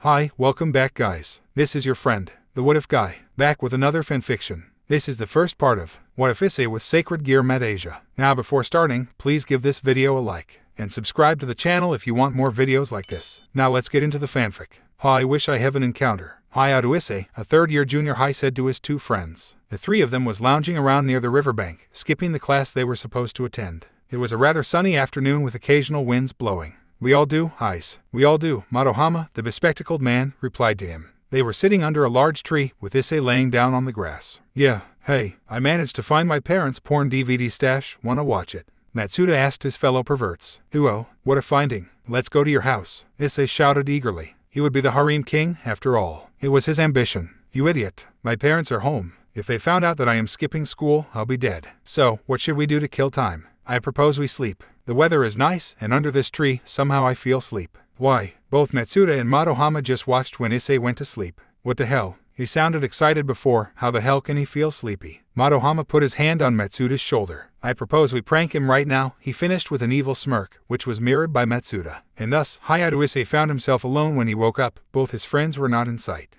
Hi, welcome back guys. This is your friend, the What If Guy, back with another fanfiction. This is the first part of What If Issei with Sacred Gear met Asia. Now before starting, please give this video a like, and subscribe to the channel if you want more videos like this. Now let's get into the fanfic. I wish I have an encounter. Hiya to Issei, a third-year junior high, said to his two friends. The three of them was lounging around near the riverbank, skipping the class they were supposed to attend. It was a rather sunny afternoon with occasional winds blowing. We all do, Aisa. We all do, Madohama, the bespectacled man, replied to him. They were sitting under a large tree, with Issei laying down on the grass. Yeah, hey, I managed to find my parents' porn DVD stash, wanna watch it? Matsuda asked his fellow perverts. Uo, what a finding. Let's go to your house, Issei shouted eagerly. He would be the harem king, after all. It was his ambition. You idiot. My parents are home. If they found out that I am skipping school, I'll be dead. So, what should we do to kill time? I propose we sleep. The weather is nice, and under this tree, somehow I feel sleep. Why? Both Matsuda and Madohama just watched when Issei went to sleep. What the hell? He sounded excited before. How the hell can he feel sleepy? Madohama put his hand on Matsuda's shoulder. I propose we prank him right now, he finished with an evil smirk, which was mirrored by Matsuda. And thus, Hayato Issei found himself alone when he woke up. Both his friends were not in sight.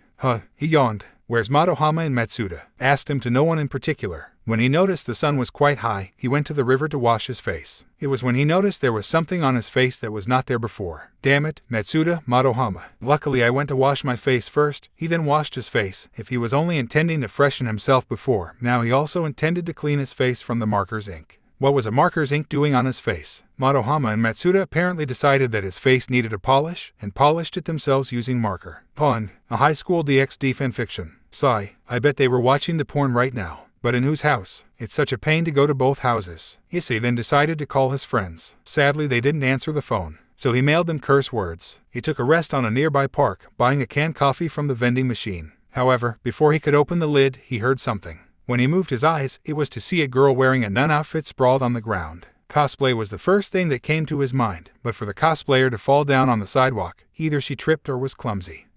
He yawned. Where's Madohama and Matsuda? Asked him to no one in particular. When he noticed the sun was quite high, he went to the river to wash his face. It was when he noticed there was something on his face that was not there before. Damn it, Matsuda, Madohama. Luckily I went to wash my face first, he then washed his face. If he was only intending to freshen himself before, now he also intended to clean his face from the marker's ink. What was a marker's ink doing on his face? Madohama and Matsuda apparently decided that his face needed a polish, and polished it themselves using marker. A high school DxD fanfiction. Sigh, I bet they were watching the porn right now. But in whose house? It's such a pain to go to both houses. Issei then decided to call his friends. Sadly they didn't answer the phone, so he mailed them curse words. He took a rest on a nearby park, buying a canned coffee from the vending machine. However, before he could open the lid, he heard something. When he moved his eyes, it was to see a girl wearing a nun outfit sprawled on the ground. Cosplay was the first thing that came to his mind, but for the cosplayer to fall down on the sidewalk, either she tripped or was clumsy.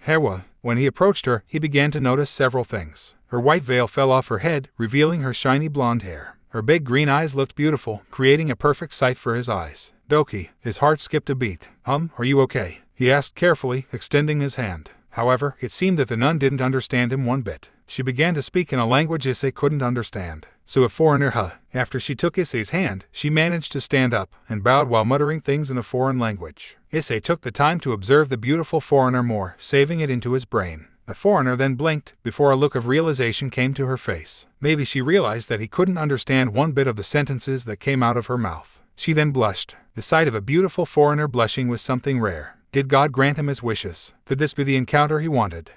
When he approached her, he began to notice several things. Her white veil fell off her head, revealing her shiny blonde hair. Her big green eyes looked beautiful, creating a perfect sight for his eyes. Doki, his heart skipped a beat. Are you okay? He asked carefully, extending his hand. However, it seemed that the nun didn't understand him one bit. She began to speak in a language Issei couldn't understand. So a foreigner, After she took Issei's hand, she managed to stand up, and bowed while muttering things in a foreign language. Issei took the time to observe the beautiful foreigner more, saving it into his brain. The foreigner then blinked, before a look of realization came to her face. Maybe she realized that he couldn't understand one bit of the sentences that came out of her mouth. She then blushed. The sight of a beautiful foreigner blushing was something rare. Did God grant him his wishes? Could this be the encounter he wanted?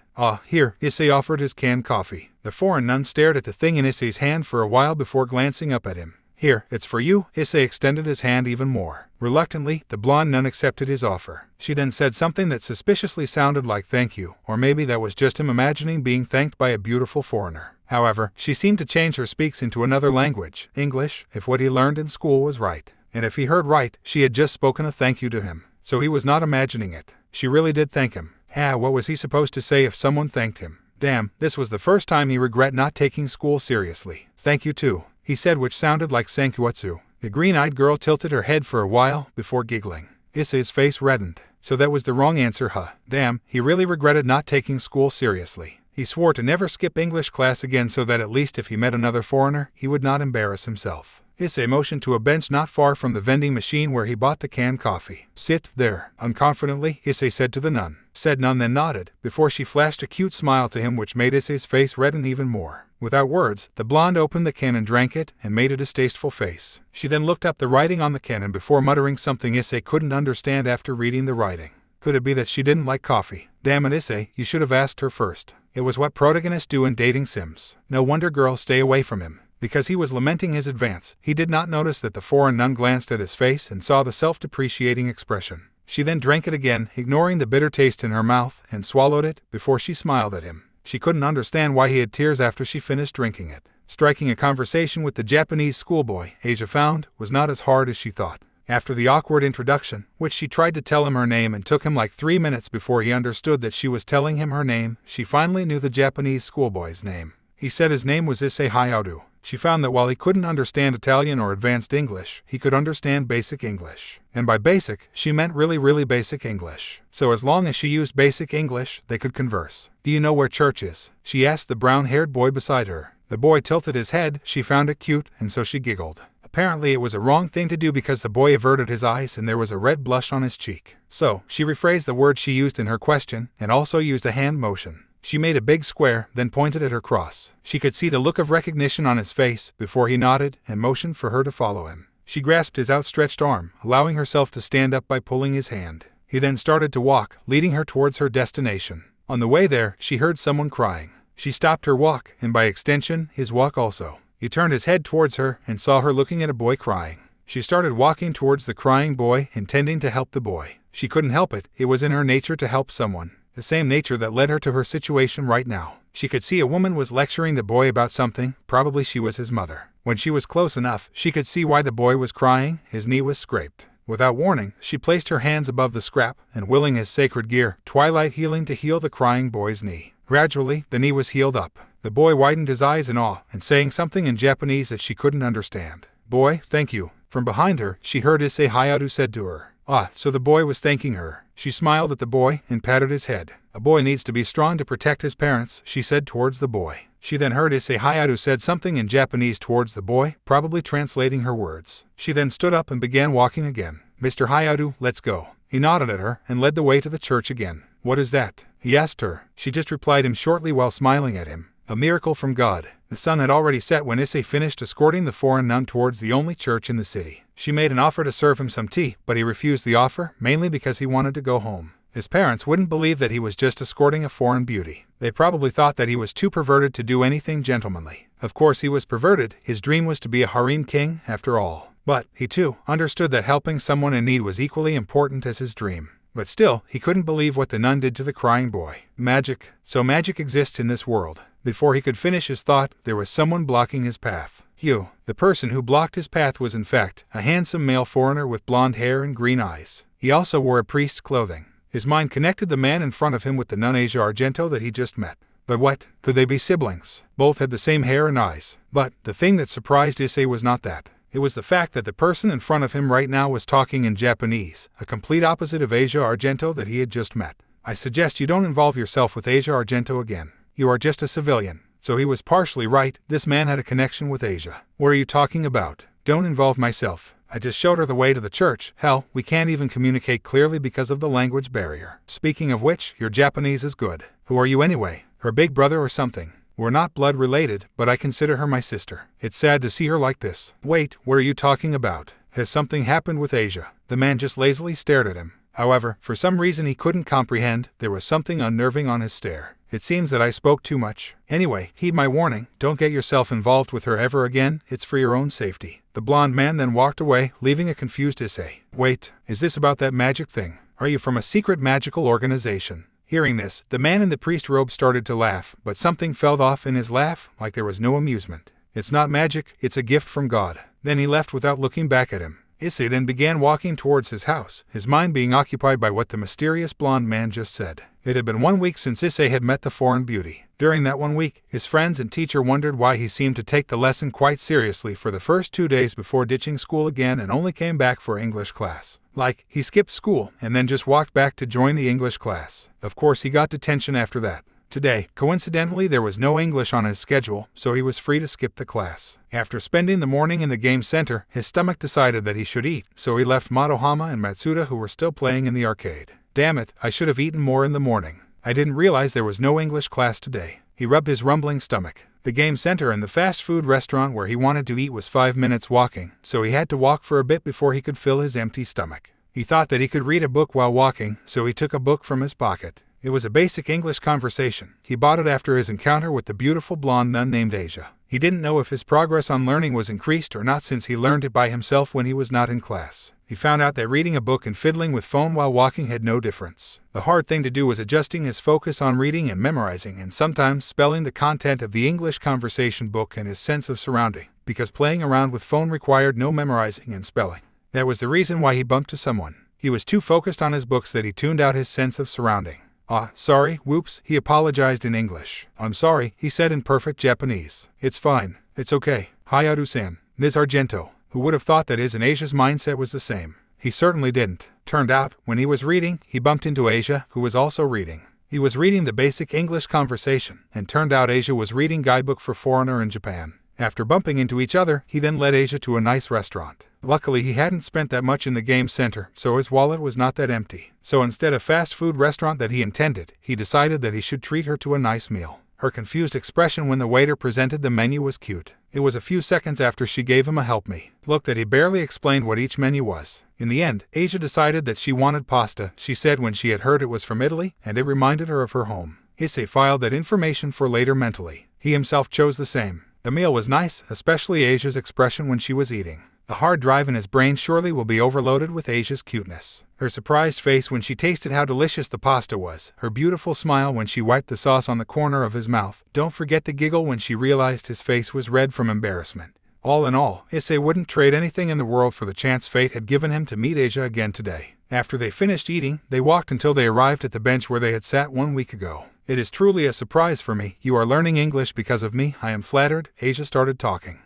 Here, Issei offered his canned coffee. The foreign nun stared at the thing in Issei's hand for a while before glancing up at him. Here, it's for you. Issei extended his hand even more. Reluctantly, the blonde nun accepted his offer. She then said something that suspiciously sounded like thank you, or maybe that was just him imagining being thanked by a beautiful foreigner. However, she seemed to change her speaks into another language, English, if what he learned in school was right. And if he heard right, she had just spoken a thank you to him. So he was not imagining it. She really did thank him. What was he supposed to say if someone thanked him? Damn, this was the first time he regret not taking school seriously. Thank you too, he said, which sounded like Sankuatsu. The green-eyed girl tilted her head for a while, before giggling. Issei's face reddened. So that was the wrong answer, Damn, he really regretted not taking school seriously. He swore to never skip English class again so that at least if he met another foreigner, he would not embarrass himself. Issei motioned to a bench not far from the vending machine where he bought the canned coffee. Sit there. Unconfidently, Issei said to the nun. Said nun then nodded, before she flashed a cute smile to him which made Issei's face redden even more. Without words, the blonde opened the can and drank it, and made a distasteful face. She then looked up the writing on the can before muttering something Issei couldn't understand after reading the writing. Could it be that she didn't like coffee? Damn it, Issei, you should have asked her first. It was what protagonists do in dating sims. No wonder girls stay away from him. Because he was lamenting his advance, he did not notice that the foreign nun glanced at his face and saw the self-depreciating expression. She then drank it again, ignoring the bitter taste in her mouth, and swallowed it, before she smiled at him. She couldn't understand why he had tears after she finished drinking it. Striking a conversation with the Japanese schoolboy, Asia found, was not as hard as she thought. After the awkward introduction, which she tried to tell him her name and took him like 3 minutes before he understood that she was telling him her name, she finally knew the Japanese schoolboy's name. He said his name was Issei Hayato. she found that while he couldn't understand Italian or advanced English, he could understand basic English. And by basic, she meant really basic English. So as long as she used basic English, they could converse. "Do you know where church is?" she asked the brown-haired boy beside her. The boy tilted his head, she found it cute, and so she giggled. Apparently it was a wrong thing to do because the boy averted his eyes and there was a red blush on his cheek. So, she rephrased the word she used in her question, and also used a hand motion. She made a big square, then pointed at her cross. She could see the look of recognition on his face before he nodded and motioned for her to follow him. She grasped his outstretched arm, allowing herself to stand up by pulling his hand. He then started to walk, leading her towards her destination. On the way there, she heard someone crying. She stopped her walk, and by extension, his walk also. He turned his head towards her and saw her looking at a boy crying. She started walking towards the crying boy, intending to help the boy. She couldn't help it, it was in her nature to help someone. The same nature that led her to her situation right now. She could see a woman was lecturing the boy about something, probably she was his mother. When she was close enough, she could see why the boy was crying, his knee was scraped. Without warning, she placed her hands above the scrap, and willing his sacred gear, twilight healing to heal the crying boy's knee. Gradually, the knee was healed up. The boy widened his eyes in awe, and saying something in Japanese that she couldn't understand. "Boy, thank you." From behind her, she heard Issei Hayato said to her. Ah, so the boy was thanking her. She smiled at the boy and patted his head. "A boy needs to be strong to protect his parents," she said towards the boy. She then heard Issei Hayato said something in Japanese towards the boy, probably translating her words. She then stood up and began walking again. "Mr. Hayato, let's go." He nodded at her and led the way to the church again. "What is that?" he asked her. She just replied him shortly while smiling at him. A miracle from God. The sun had already set when Issei finished escorting the foreign nun towards the only church in the city. She made an offer to serve him some tea, but he refused the offer, mainly because he wanted to go home. His parents wouldn't believe that he was just escorting a foreign beauty. They probably thought that he was too perverted to do anything gentlemanly. Of course he was perverted, his dream was to be a harem king, after all. But, he too, understood that helping someone in need was equally important as his dream. But still, he couldn't believe what the nun did to the crying boy. Magic. So magic exists in this world. Before he could finish his thought, there was someone blocking his path. Hugh. The person who blocked his path was in fact a handsome male foreigner with blonde hair and green eyes. He also wore a priest's clothing. His mind connected the man in front of him with the nun Asia Argento that he just met. But what? Could they be siblings? Both had the same hair and eyes. But the thing that surprised Issei was not that. It was the fact that the person in front of him right now was talking in Japanese, a complete opposite of Asia Argento that he had just met. "I suggest you don't involve yourself with Asia Argento again. You are just a civilian." So he was partially right, this man had a connection with Asia. "What are you talking about?" "Don't involve myself. I just showed her the way to the church. Hell, we can't even communicate clearly because of the language barrier. Speaking of which, your Japanese is good. Who are you anyway? Her big brother or something?" "We're not blood related, but I consider her my sister. It's sad to see her like this." "Wait, what are you talking about? Has something happened with Asia?" The man just lazily stared at him. However, for some reason he couldn't comprehend, there was something unnerving on his stare. "It seems that I spoke too much. Anyway, heed my warning, don't get yourself involved with her ever again, it's for your own safety." The blonde man then walked away, leaving a confused Issei. "Wait, is this about that magic thing? Are you from a secret magical organization?" Hearing this, the man in the priest robe started to laugh, but something fell off in his laugh, like there was no amusement. "It's not magic, it's a gift from God." Then he left without looking back at him. Issei then began walking towards his house, his mind being occupied by what the mysterious blonde man just said. It had been 1 week since Issei had met the foreign beauty. During that 1 week, his friends and teacher wondered why he seemed to take the lesson quite seriously for the first 2 days before ditching school again and only came back for English class. Like, he skipped school and then just walked back to join the English class. Of course he got detention after that. Today, coincidentally, there was no English on his schedule, so he was free to skip the class. After spending the morning in the game center, his stomach decided that he should eat, so he left Motohama and Matsuda who were still playing in the arcade. "Damn it, I should have eaten more in the morning. I didn't realize there was no English class today." He rubbed his rumbling stomach. The game center and the fast food restaurant where he wanted to eat was 5 minutes walking, so he had to walk for a bit before he could fill his empty stomach. He thought that he could read a book while walking, so he took a book from his pocket. It was a basic English conversation. He bought it after his encounter with the beautiful blonde nun named Asia. He didn't know if his progress on learning was increased or not since he learned it by himself when he was not in class. He found out that reading a book and fiddling with phone while walking had no difference. The hard thing to do was adjusting his focus on reading and memorizing and sometimes spelling the content of the English conversation book and his sense of surrounding, because playing around with phone required no memorizing and spelling. That was the reason why he bumped to someone. He was too focused on his books that he tuned out his sense of surrounding. "Ah, sorry, whoops," he apologized in English. "I'm sorry," he said in perfect Japanese. "It's fine. It's okay. Hayato-san, Ms. Argento. Who would have thought that his and Asia's mindset was the same? He certainly didn't. Turned out, when he was reading, he bumped into Aisa, who was also reading. He was reading the basic English conversation, and turned out Aisa was reading Guidebook for Foreigner in Japan. After bumping into each other, he then led Aisa to a nice restaurant. Luckily, he hadn't spent that much in the game center, so his wallet was not that empty. So instead of fast food restaurant that he intended, he decided that he should treat her to a nice meal. Her confused expression when the waiter presented the menu was cute. It was a few seconds after she gave him a help me look that he barely explained what each menu was. In the end, Aisa decided that she wanted pasta, she said when she had heard it was from Italy, and it reminded her of her home. Issei filed that information for later mentally. He himself chose the same. The meal was nice, especially Asia's expression when she was eating. The hard drive in his brain surely will be overloaded with Asia's cuteness. Her surprised face when she tasted how delicious the pasta was, her beautiful smile when she wiped the sauce on the corner of his mouth, don't forget the giggle when she realized his face was red from embarrassment. All in all, Issei wouldn't trade anything in the world for the chance fate had given him to meet Aisa again today. After they finished eating, they walked until they arrived at the bench where they had sat 1 week ago. It is truly a surprise for me. You are learning English because of me. I am flattered. Aisa started talking.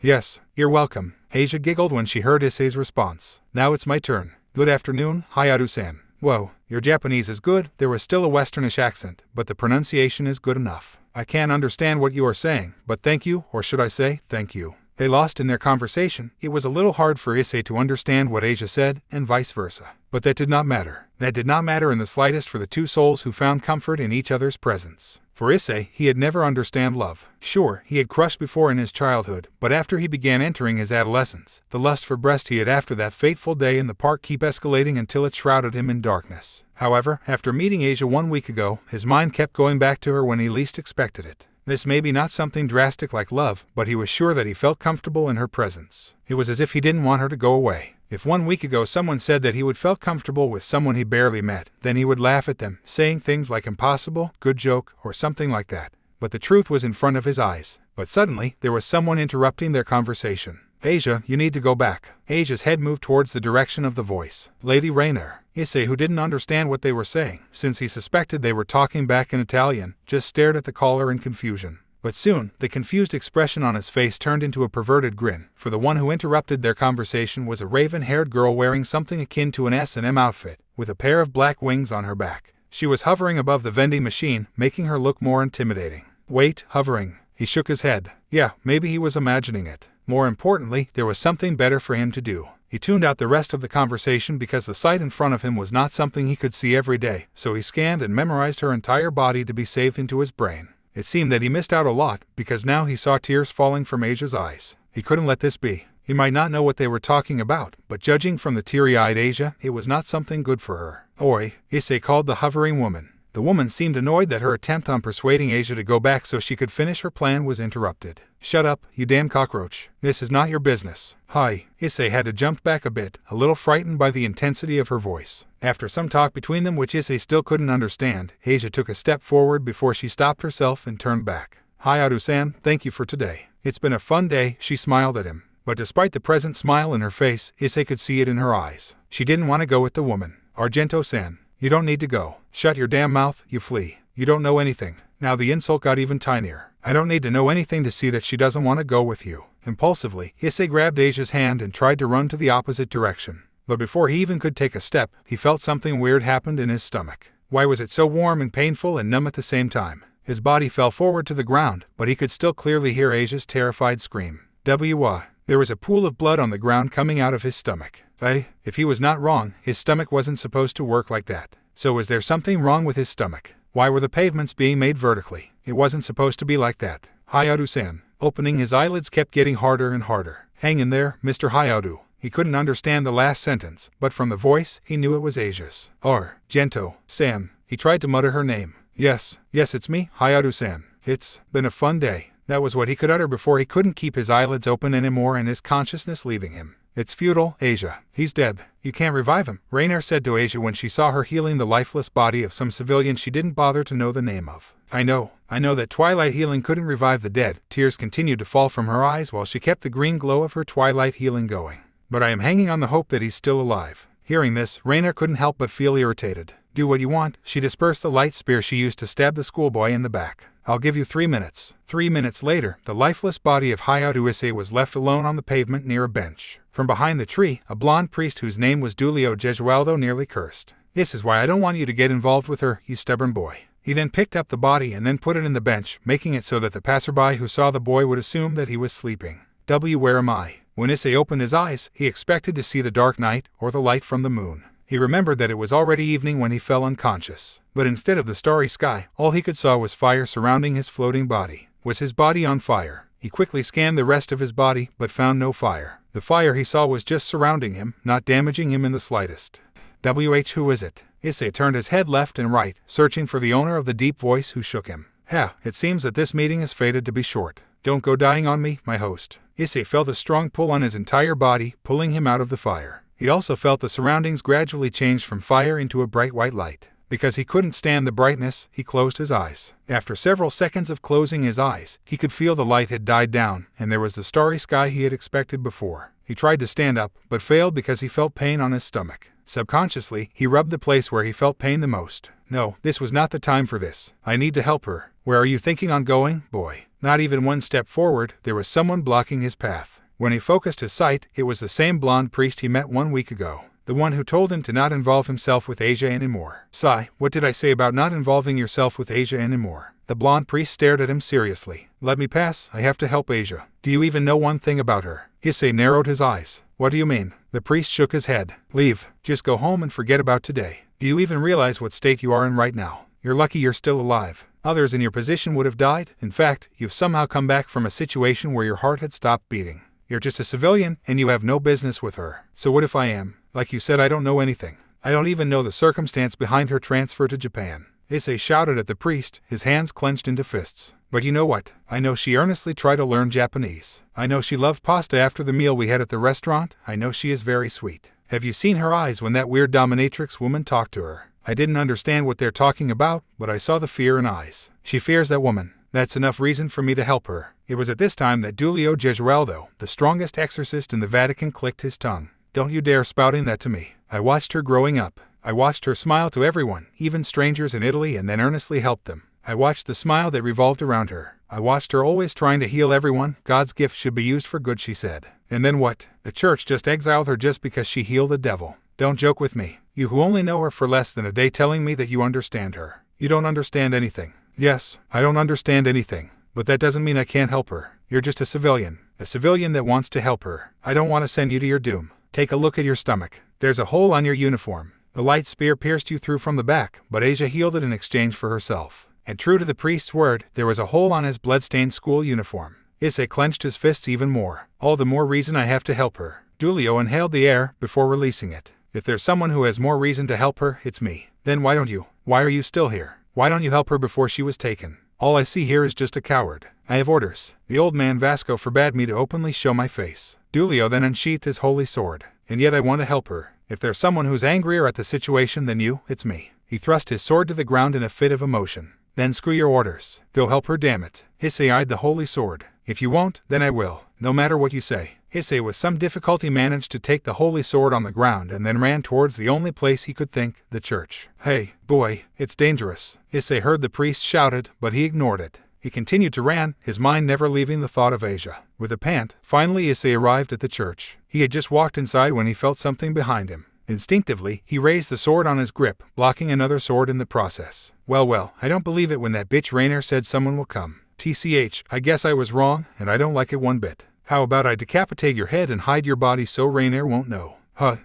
Yes, you're welcome. Aisa giggled when she heard Issei's response. Now it's my turn. Good afternoon, Hayato-san. Whoa, your Japanese is good. There was still a westernish accent, but the pronunciation is good enough. I can't understand what you are saying, but thank you, or should I say, thank you. They lost in their conversation. It was a little hard for Issei to understand what Aisa said, and vice versa. But that did not matter. That did not matter in the slightest for the two souls who found comfort in each other's presence. For Issei, he had never understood love. Sure, he had crushed before in his childhood, but after he began entering his adolescence, the lust for breast he had after that fateful day in the park kept escalating until it shrouded him in darkness. However, after meeting Aisa 1 week ago, his mind kept going back to her when he least expected it. This may be not something drastic like love, but he was sure that he felt comfortable in her presence. It was as if he didn't want her to go away. If 1 week ago someone said that he would felt comfortable with someone he barely met, then he would laugh at them, saying things like impossible, good joke, or something like that. But the truth was in front of his eyes. But suddenly, there was someone interrupting their conversation. Asia, you need to go back. Asia's head moved towards the direction of the voice. Lady Rainer. Issei, who didn't understand what they were saying, since he suspected they were talking back in Italian, just stared at the caller in confusion. But soon, the confused expression on his face turned into a perverted grin, for the one who interrupted their conversation was a raven-haired girl wearing something akin to an S&M outfit, with a pair of black wings on her back. She was hovering above the vending machine, making her look more intimidating. Wait, hovering. He shook his head. Yeah, maybe he was imagining it. More importantly, there was something better for him to do. He tuned out the rest of the conversation because the sight in front of him was not something he could see every day, so he scanned and memorized her entire body to be saved into his brain. It seemed that he missed out a lot, because now he saw tears falling from Asia's eyes. He couldn't let this be. He might not know what they were talking about, but judging from the teary-eyed Asia, it was not something good for her. Oi, Issei called the hovering woman. The woman seemed annoyed that her attempt on persuading Asia to go back so she could finish her plan was interrupted. Shut up, you damn cockroach. This is not your business. Hi. Issei had to jump back a bit, a little frightened by the intensity of her voice. After some talk between them which Issei still couldn't understand, Asia took a step forward before she stopped herself and turned back. Hayato-san, thank you for today. It's been a fun day, she smiled at him. But despite the present smile in her face, Issei could see it in her eyes. She didn't want to go with the woman. Argento-san. You don't need to go. Shut your damn mouth, you flea. You don't know anything. Now the insult got even tinier. I don't need to know anything to see that she doesn't want to go with you. Impulsively, Issei grabbed Asia's hand and tried to run to the opposite direction. But before he even could take a step, he felt something weird happened in his stomach. Why was it so warm and painful and numb at the same time? His body fell forward to the ground, but he could still clearly hear Asia's terrified scream. There was a pool of blood on the ground coming out of his stomach. If he was not wrong, his stomach wasn't supposed to work like that. So was there something wrong with his stomach? Why were the pavements being made vertically? It wasn't supposed to be like that. Hayato-san. Opening his eyelids kept getting harder and harder. Hang in there, Mr. Hayato. He couldn't understand the last sentence, but from the voice, he knew it was Asia's. Gento-san. He tried to mutter her name. Yes, it's me, Hayato-san. It's been a fun day. That was what he could utter before he couldn't keep his eyelids open anymore and his consciousness leaving him. It's futile, Asia. He's dead. You can't revive him, Rainer said to Asia when she saw her healing the lifeless body of some civilian she didn't bother to know the name of. I know that twilight healing couldn't revive the dead. Tears continued to fall from her eyes while she kept the green glow of her twilight healing going. But I am hanging on the hope that he's still alive. Hearing this, Rainer couldn't help but feel irritated. Do what you want. She dispersed the light spear she used to stab the schoolboy in the back. I'll give you 3 minutes. 3 minutes later, the lifeless body of Hayato Issei was left alone on the pavement near a bench. From behind the tree, a blonde priest whose name was Giulio Gesualdo nearly cursed. "This is why I don't want you to get involved with her, you stubborn boy." He then picked up the body and then put it in the bench, making it so that the passerby who saw the boy would assume that he was sleeping. Where am I? When Issei opened his eyes, he expected to see the dark night or the light from the moon. He remembered that it was already evening when he fell unconscious. But instead of the starry sky, all he could saw was fire surrounding his floating body. Was his body on fire? He quickly scanned the rest of his body, but found no fire. The fire he saw was just surrounding him, not damaging him in the slightest. Who is it? Issei turned his head left and right, searching for the owner of the deep voice who shook him. It seems that this meeting is fated to be short. Don't go dying on me, my host. Issei felt a strong pull on his entire body, pulling him out of the fire. He also felt the surroundings gradually change from fire into a bright white light. Because he couldn't stand the brightness, he closed his eyes. After several seconds of closing his eyes, he could feel the light had died down, and there was the starry sky he had expected before. He tried to stand up, but failed because he felt pain on his stomach. Subconsciously, he rubbed the place where he felt pain the most. No, this was not the time for this. I need to help her. Where are you thinking on going, boy? Not even one step forward, there was someone blocking his path. When he focused his sight, it was the same blonde priest he met 1 week ago. The one who told him to not involve himself with Aisa anymore. Sai, what did I say about not involving yourself with Aisa anymore? The blonde priest stared at him seriously. Let me pass, I have to help Aisa. Do you even know one thing about her? Issei narrowed his eyes. What do you mean? The priest shook his head. Leave. Just go home and forget about today. Do you even realize what state you are in right now? You're lucky you're still alive. Others in your position would have died. In fact, you've somehow come back from a situation where your heart had stopped beating. You're just a civilian, and you have no business with her. So what if I am? Like you said, I don't know anything. I don't even know the circumstance behind her transfer to Japan. Issei shouted at the priest, his hands clenched into fists. But you know what? I know she earnestly tried to learn Japanese. I know she loved pasta after the meal we had at the restaurant. I know she is very sweet. Have you seen her eyes when that weird dominatrix woman talked to her? I didn't understand what they're talking about, but I saw the fear in eyes. She fears that woman. That's enough reason for me to help her. It was at this time that Giulio Gesualdo, the strongest exorcist in the Vatican, clicked his tongue. Don't you dare spouting that to me. I watched her growing up. I watched her smile to everyone, even strangers in Italy, and then earnestly help them. I watched the smile that revolved around her. I watched her always trying to heal everyone. God's gift should be used for good, she said. And then what? The church just exiled her just because she healed a devil. Don't joke with me. You who only know her for less than a day telling me that you understand her. You don't understand anything. Yes, I don't understand anything. But that doesn't mean I can't help her. You're just a civilian that wants to help her. I don't want to send you to your doom. Take a look at your stomach. There's a hole on your uniform. The light spear pierced you through from the back, but Aisa healed it in exchange for herself. And true to the priest's word, there was a hole on his blood-stained school uniform. Issei clenched his fists even more. All the more reason I have to help her. Giulio inhaled the air before releasing it. If there's someone who has more reason to help her, it's me. Then why don't you? Why are you still here? Why don't you help her before she was taken? All I see here is just a coward. I have orders. The old man Vasco forbade me to openly show my face. Giulio then unsheathed his holy sword. And yet I want to help her. If there's someone who's angrier at the situation than you, it's me. He thrust his sword to the ground in a fit of emotion. Then screw your orders. Go help her, damn it. Issei eyed the holy sword. If you won't, then I will. No matter what you say. Issei with some difficulty managed to take the holy sword on the ground and then ran towards the only place he could think, the church. Hey, boy, it's dangerous. Issei heard the priest shouted, but he ignored it. He continued to run, his mind never leaving the thought of Aisa. With a pant, finally Issei arrived at the church. He had just walked inside when he felt something behind him. Instinctively, he raised the sword on his grip, blocking another sword in the process. Well, I don't believe it when that bitch Rainer said someone will come. TCH, I guess I was wrong, and I don't like it one bit. How about I decapitate your head and hide your body so Rainer won't know?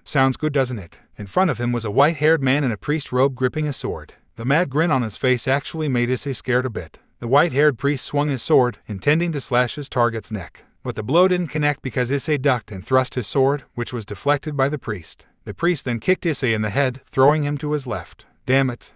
Sounds good, doesn't it? In front of him was a white-haired man in a priest robe gripping a sword. The mad grin on his face actually made Issei scared a bit. The white-haired priest swung his sword, intending to slash his target's neck. But the blow didn't connect because Issei ducked and thrust his sword, which was deflected by the priest. The priest then kicked Issei in the head, throwing him to his left. Damn it.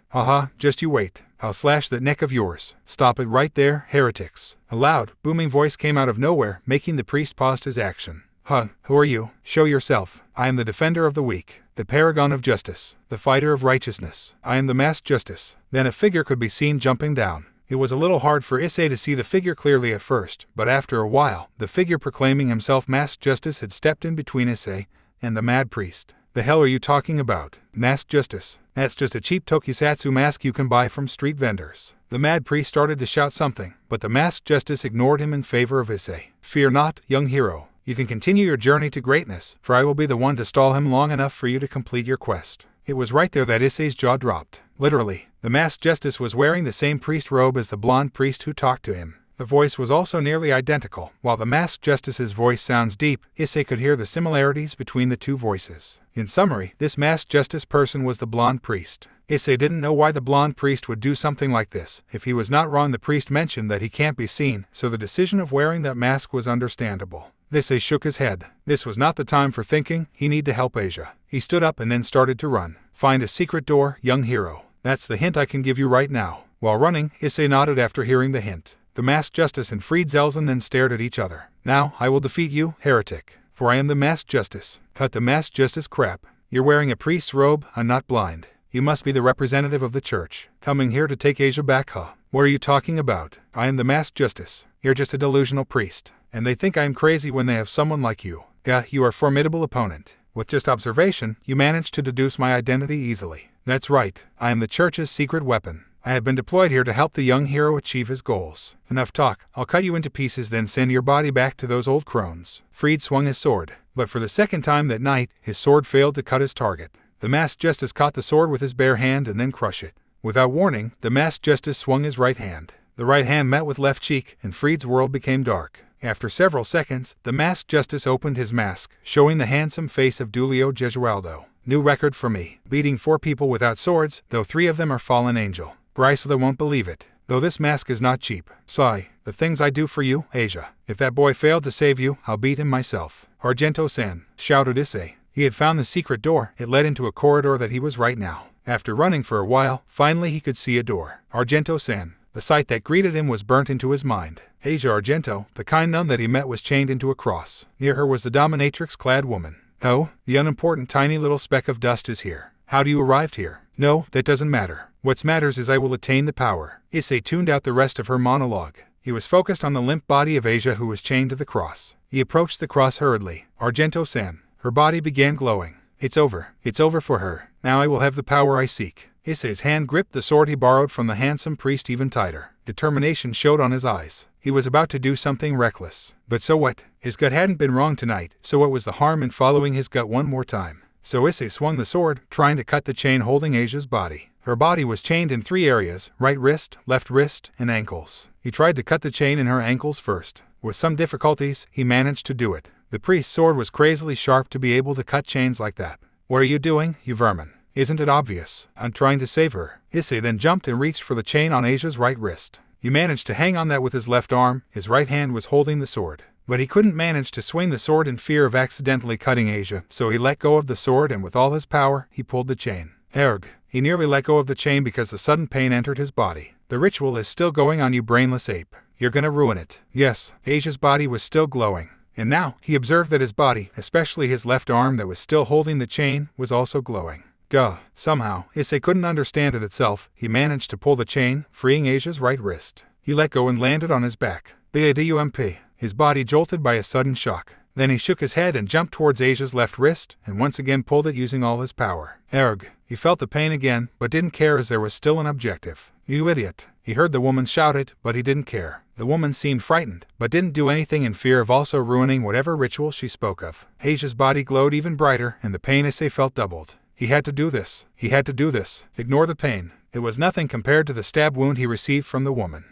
Just you wait. I'll slash that neck of yours. Stop it right there, heretics. A loud, booming voice came out of nowhere, making the priest pause his action. Who are you? Show yourself. I am the defender of the weak, the paragon of justice, the fighter of righteousness. I am the masked justice. Then a figure could be seen jumping down. It was a little hard for Issei to see the figure clearly at first, but after a while, the figure proclaiming himself masked justice had stepped in between Issei and the mad priest. The hell are you talking about? Masked justice. That's just a cheap tokusatsu mask you can buy from street vendors. The mad priest started to shout something, but the masked justice ignored him in favor of Issei. Fear not, young hero. You can continue your journey to greatness, for I will be the one to stall him long enough for you to complete your quest. It was right there that Issei's jaw dropped. Literally, the masked justice was wearing the same priest robe as the blonde priest who talked to him. The voice was also nearly identical. While the masked justice's voice sounds deep, Issei could hear the similarities between the two voices. In summary, this masked justice person was the blonde priest. Issei didn't know why the blonde priest would do something like this. If he was not wrong, the priest mentioned that he can't be seen, so the decision of wearing that mask was understandable. Issei shook his head. This was not the time for thinking. He needed to help Aisa. He stood up and then started to run. Find a secret door, young hero. That's the hint I can give you right now. While running, Issei nodded after hearing the hint. The masked justice and freed Zelzen then stared at each other. Now, I will defeat you, heretic. For I am the masked justice. Cut the masked justice crap. You're wearing a priest's robe. I'm not blind. You must be the representative of the church. Coming here to take Aisa back, huh? What are you talking about? I am the masked justice. You're just a delusional priest. And they think I am crazy when they have someone like you. Yeah, you are a formidable opponent. With just observation, you managed to deduce my identity easily. That's right. I am the church's secret weapon. I have been deployed here to help the young hero achieve his goals. Enough talk. I'll cut you into pieces, then send your body back to those old crones. Freed swung his sword, but for the second time that night, his sword failed to cut his target. The masked justice caught the sword with his bare hand and then crushed it. Without warning, the masked justice swung his right hand. The right hand met with left cheek, and Freed's world became dark. After several seconds, the masked justice opened his mask, showing the handsome face of Dulio Gesualdo. New record for me, beating 4 people without swords, though 3 of them are fallen angel. Brycela won't believe it, though this mask is not cheap. Sigh, the things I do for you, Aisa. If that boy failed to save you, I'll beat him myself. Argento-san, shouted Issei. He had found the secret door. It led into a corridor that he was right now. After running for a while, finally he could see a door. Argento-san. The sight that greeted him was burnt into his mind. Asia Argento, the kind nun that he met, was chained into a cross. Near her was the dominatrix-clad woman. Oh, the unimportant tiny little speck of dust is here. How do you arrive here? No, that doesn't matter. What matters is I will attain the power. Issei tuned out the rest of her monologue. He was focused on the limp body of Asia, who was chained to the cross. He approached the cross hurriedly. Argento-san. Her body began glowing. It's over. It's over for her. Now I will have the power I seek. Issei's hand gripped the sword he borrowed from the handsome priest even tighter. Determination showed on his eyes. He was about to do something reckless. But so what? His gut hadn't been wrong tonight, so what was the harm in following his gut one more time? So Issei swung the sword, trying to cut the chain holding Asia's body. Her body was chained in 3 areas: right wrist, left wrist, and ankles. He tried to cut the chain in her ankles first. With some difficulties, he managed to do it. The priest's sword was crazily sharp to be able to cut chains like that. What are you doing, you vermin? Isn't it obvious? I'm trying to save her. Issei then jumped and reached for the chain on Asia's right wrist. He managed to hang on that with his left arm. His right hand was holding the sword. But he couldn't manage to swing the sword in fear of accidentally cutting Asia, so he let go of the sword and with all his power, he pulled the chain. Erg. He nearly let go of the chain because the sudden pain entered his body. The ritual is still going on, you brainless ape. You're gonna ruin it. Yes, Asia's body was still glowing. And now, he observed that his body, especially his left arm that was still holding the chain, was also glowing. Duh. Somehow, Issei couldn't understand it itself. He managed to pull the chain, freeing Asia's right wrist. He let go and landed on his back. BADUMP. His body jolted by a sudden shock. Then he shook his head and jumped towards Asia's left wrist, and once again pulled it using all his power. Erg. He felt the pain again, but didn't care as there was still an objective. You idiot. He heard the woman shout it, but he didn't care. The woman seemed frightened, but didn't do anything in fear of also ruining whatever ritual she spoke of. Asia's body glowed even brighter, and the pain Issei felt doubled. He had to do this. He had to do this. Ignore the pain. It was nothing compared to the stab wound he received from the woman.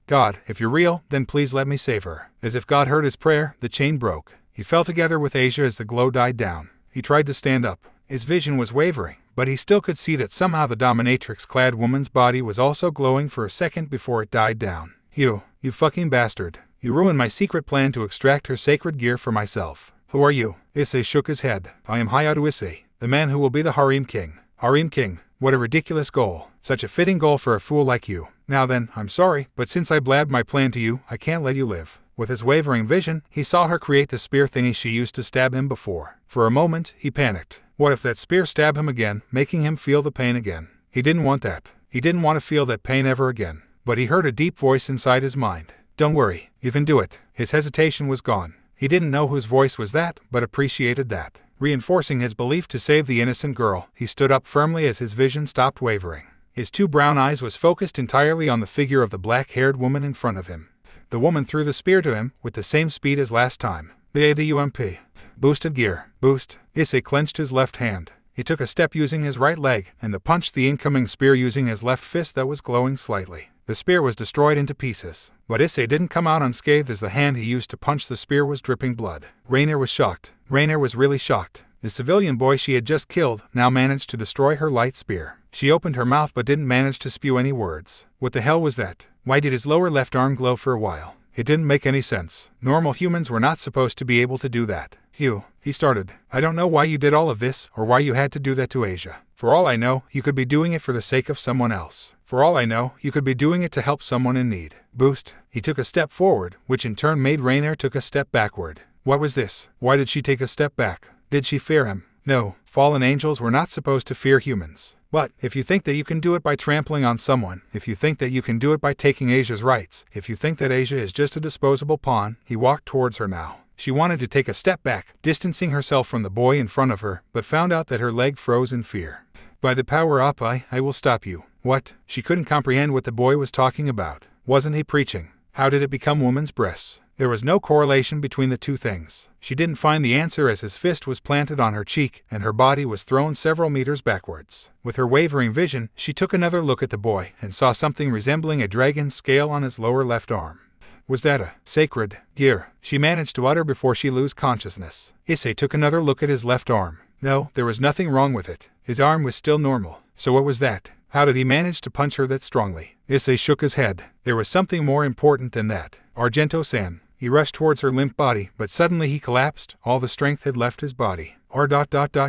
God, if you're real, then please let me save her. As if God heard his prayer, the chain broke. He fell together with Asia as the glow died down. He tried to stand up. His vision was wavering, but he still could see that somehow the dominatrix-clad woman's body was also glowing for a second before it died down. You fucking bastard. You ruined my secret plan to extract her sacred gear for myself. Who are you? Issei shook his head. I am Hayato Issei, the man who will be the Harem King. Harem King. What a ridiculous goal. Such a fitting goal for a fool like you. Now then, I'm sorry, but since I blabbed my plan to you, I can't let you live. With his wavering vision, he saw her create the spear thingy she used to stab him before. For a moment, he panicked. What if that spear stabbed him again, making him feel the pain again? He didn't want that. He didn't want to feel that pain ever again. But he heard a deep voice inside his mind. Don't worry, you can do it. His hesitation was gone. He didn't know whose voice was that, but appreciated that. Reinforcing his belief to save the innocent girl, he stood up firmly as his vision stopped wavering. His two brown eyes was focused entirely on the figure of the black-haired woman in front of him. The woman threw the spear to him with the same speed as last time. The ADUMP. Boosted gear. Boost. Issei clenched his left hand. He took a step using his right leg, and punched the incoming spear using his left fist that was glowing slightly. The spear was destroyed into pieces, but Issei didn't come out unscathed as the hand he used to punch the spear was dripping blood. Rainier was shocked. Rainier was really shocked. The civilian boy she had just killed now managed to destroy her light spear. She opened her mouth but didn't manage to spew any words. What the hell was that? Why did his lower left arm glow for a while? It didn't make any sense. Normal humans were not supposed to be able to do that. He started. I don't know why you did all of this, or why you had to do that to Asia. For all I know, you could be doing it for the sake of someone else. For all I know, you could be doing it to help someone in need. Boost. He took a step forward, which in turn made Rainier took a step backward. What was this? Why did she take a step back? Did she fear him? No, fallen angels were not supposed to fear humans. But if you think that you can do it by trampling on someone, if you think that you can do it by taking Asia's rights, if you think that Asia is just a disposable pawn, he walked towards her now. She wanted to take a step back, distancing herself from the boy in front of her, but found out that her leg froze in fear. By the power up, I will stop you. What? She couldn't comprehend what the boy was talking about. Wasn't he preaching? How did it become woman's breasts? There was no correlation between the two things. She didn't find the answer as his fist was planted on her cheek and her body was thrown several meters backwards. With her wavering vision, she took another look at the boy and saw something resembling a dragon's scale on his lower left arm. Was that a sacred gear? She managed to utter before she lose consciousness. Issei took another look at his left arm. No, there was nothing wrong with it. His arm was still normal. So what was that? How did he manage to punch her that strongly? Issei shook his head. There was something more important than that. Argento-san. He rushed towards her limp body, but suddenly he collapsed. All the strength had left his body. R.Gento.san.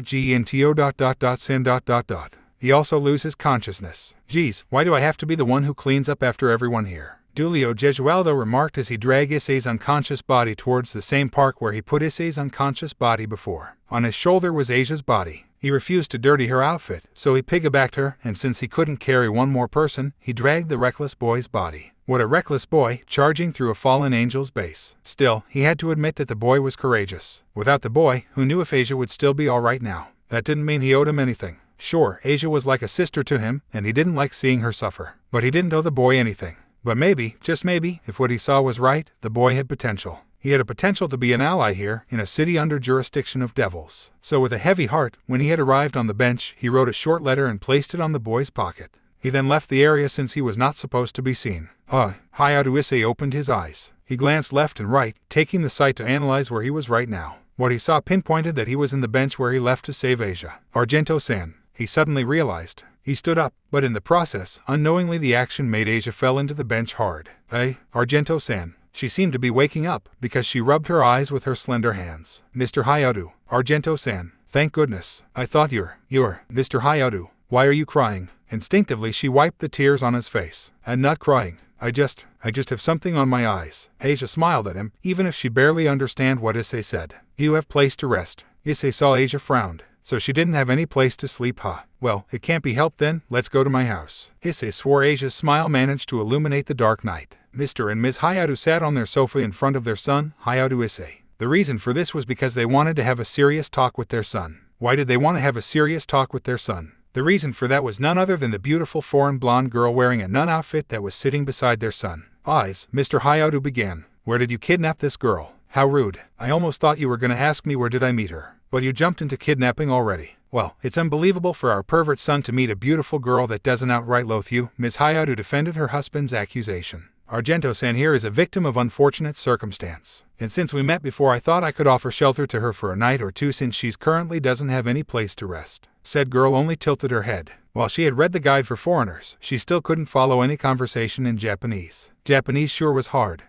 He also loses consciousness. Geez, why do I have to be the one who cleans up after everyone here? Dulio Gesualdo remarked as he dragged Issei's unconscious body towards the same park where he put Issei's unconscious body before. On his shoulder was Asia's body. He refused to dirty her outfit, so he piggybacked her, and since he couldn't carry one more person, he dragged the reckless boy's body. What a reckless boy, charging through a fallen angel's base. Still, he had to admit that the boy was courageous. Without the boy, who knew if Asia would still be alright now? That didn't mean he owed him anything. Sure, Asia was like a sister to him, and he didn't like seeing her suffer. But he didn't owe the boy anything. But maybe, just maybe, if what he saw was right, the boy had potential. He had a potential to be an ally here, in a city under jurisdiction of devils. So with a heavy heart, when he had arrived on the bench, he wrote a short letter and placed it on the boy's pocket. He then left the area since he was not supposed to be seen. Hayato Issei opened his eyes. He glanced left and right, taking the sight to analyze where he was right now. What he saw pinpointed that he was in the bench where he left to save Asia. Argento-san. He suddenly realized. He stood up, but in the process, unknowingly the action made Asia fell into the bench hard. Argento-san. She seemed to be waking up, because she rubbed her eyes with her slender hands. Mr. Hayato. Argento-san. Thank goodness. I thought you're Mr. Hayato. Why are you crying? Instinctively she wiped the tears on his face. I'm not crying. I just have something on my eyes. Asia smiled at him, even if she barely understood what Issei said. You have place to rest. Issei saw Asia frowned. So she didn't have any place to sleep, huh? Well, it can't be helped then, let's go to my house. Issei swore Asia's smile managed to illuminate the dark night. Mr. and Ms. Hayato sat on their sofa in front of their son, Hayato Issei. The reason for this was because they wanted to have a serious talk with their son. Why did they want to have a serious talk with their son? The reason for that was none other than the beautiful foreign blonde girl wearing a nun outfit that was sitting beside their son. Mr. Hayato began. Where did you kidnap this girl? How rude. I almost thought you were going to ask me where did I meet her. But you jumped into kidnapping already. Well, it's unbelievable for our pervert son to meet a beautiful girl that doesn't outright loathe you. Ms. Hayato defended her husband's accusation. Argento-san here is a victim of unfortunate circumstance. And since we met before, I thought I could offer shelter to her for a night or two since she's currently doesn't have any place to rest. Said girl only tilted her head. While she had read the guide for foreigners, she still couldn't follow any conversation in Japanese. Japanese sure was hard.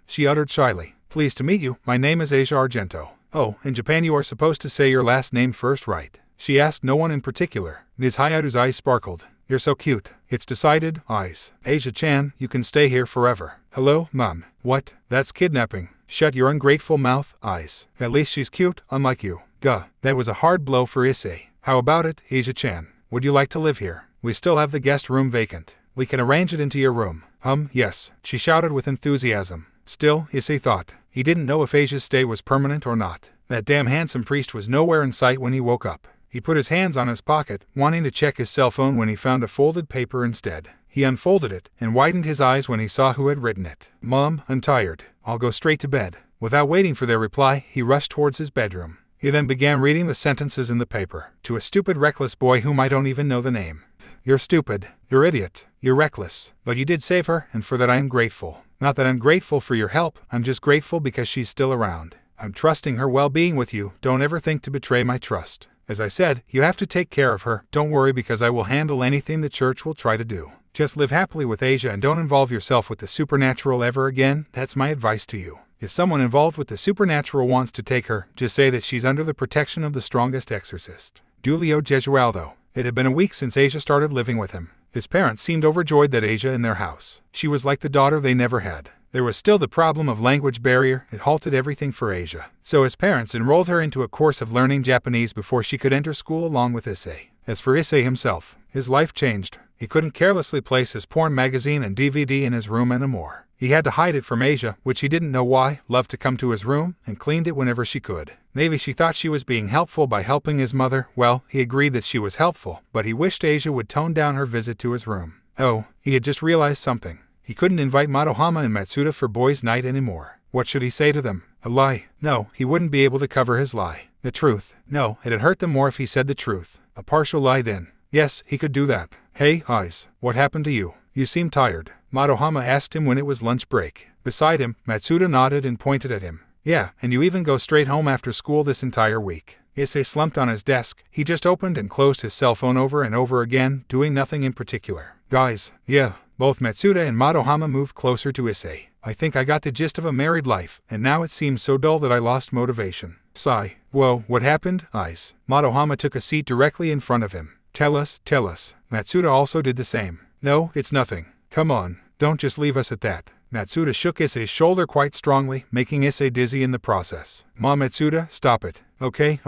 She uttered shyly. Pleased to meet you, my name is Asia Argento. Oh, in Japan you are supposed to say your last name first, right? She asked no one in particular. Ms. Hayato's eyes sparkled. You're so cute. It's decided, eyes. Asia-chan, you can stay here forever. Hello, Mom. What? That's kidnapping. Shut your ungrateful mouth, eyes. At least she's cute, unlike you. Gah, that was a hard blow for Issei. How about it, Asia-chan? Would you like to live here? We still have the guest room vacant. We can arrange it into your room. Yes, she shouted with enthusiasm. Still, Issei thought. He didn't know if Asia's stay was permanent or not. That damn handsome priest was nowhere in sight when he woke up. He put his hands on his pocket, wanting to check his cell phone when he found a folded paper instead. He unfolded it and widened his eyes when he saw who had written it. "Mom, I'm tired. I'll go straight to bed." Without waiting for their reply, he rushed towards his bedroom. He then began reading the sentences in the paper. "To a stupid, reckless boy whom I don't even know the name. You're stupid. You're idiot. You're reckless. But you did save her, and for that I am grateful. Not that I'm grateful for your help, I'm just grateful because she's still around. I'm trusting her well-being with you. Don't ever think to betray my trust. As I said, you have to take care of her. Don't worry because I will handle anything the church will try to do. Just live happily with Asia and don't involve yourself with the supernatural ever again. That's my advice to you. If someone involved with the supernatural wants to take her, just say that she's under the protection of the strongest exorcist. Giulio Gesualdo." It had been a week since Asia started living with him. His parents seemed overjoyed that Asia in their house. She was like the daughter they never had. There was still the problem of language barrier. It halted everything for Asia. So his parents enrolled her into a course of learning Japanese before she could enter school along with Issei. As for Issei himself, his life changed. He couldn't carelessly place his porn magazine and DVD in his room anymore. He had to hide it from Asia, which he didn't know why, loved to come to his room, and cleaned it whenever she could. Maybe she thought she was being helpful by helping his mother. Well, he agreed that she was helpful, but he wished Asia would tone down her visit to his room. Oh, he had just realized something. He couldn't invite Madohama and Matsuda for boys' night anymore. What should he say to them? A lie? No, he wouldn't be able to cover his lie. The truth? No, it'd hurt them more if he said the truth. A partial lie then. Yes, he could do that. "Hey, Aisa, what happened to you? You seem tired," Madohama asked him when it was lunch break. Beside him, Matsuda nodded and pointed at him. "Yeah, and you even go straight home after school this entire week." Issei slumped on his desk. He just opened and closed his cell phone over and over again, doing nothing in particular. "Guys, yeah." Both Matsuda and Madohama moved closer to Issei. "I think I got the gist of a married life, and now it seems so dull that I lost motivation." Sigh. "Whoa, what happened, Aisa?" Madohama took a seat directly in front of him. Tell us. Matsuda also did the same. "No, it's nothing. Come on, don't just leave us at that." Matsuda shook Issei's shoulder quite strongly, making Issei dizzy in the process. "Ma Matsuda, stop it." Okay,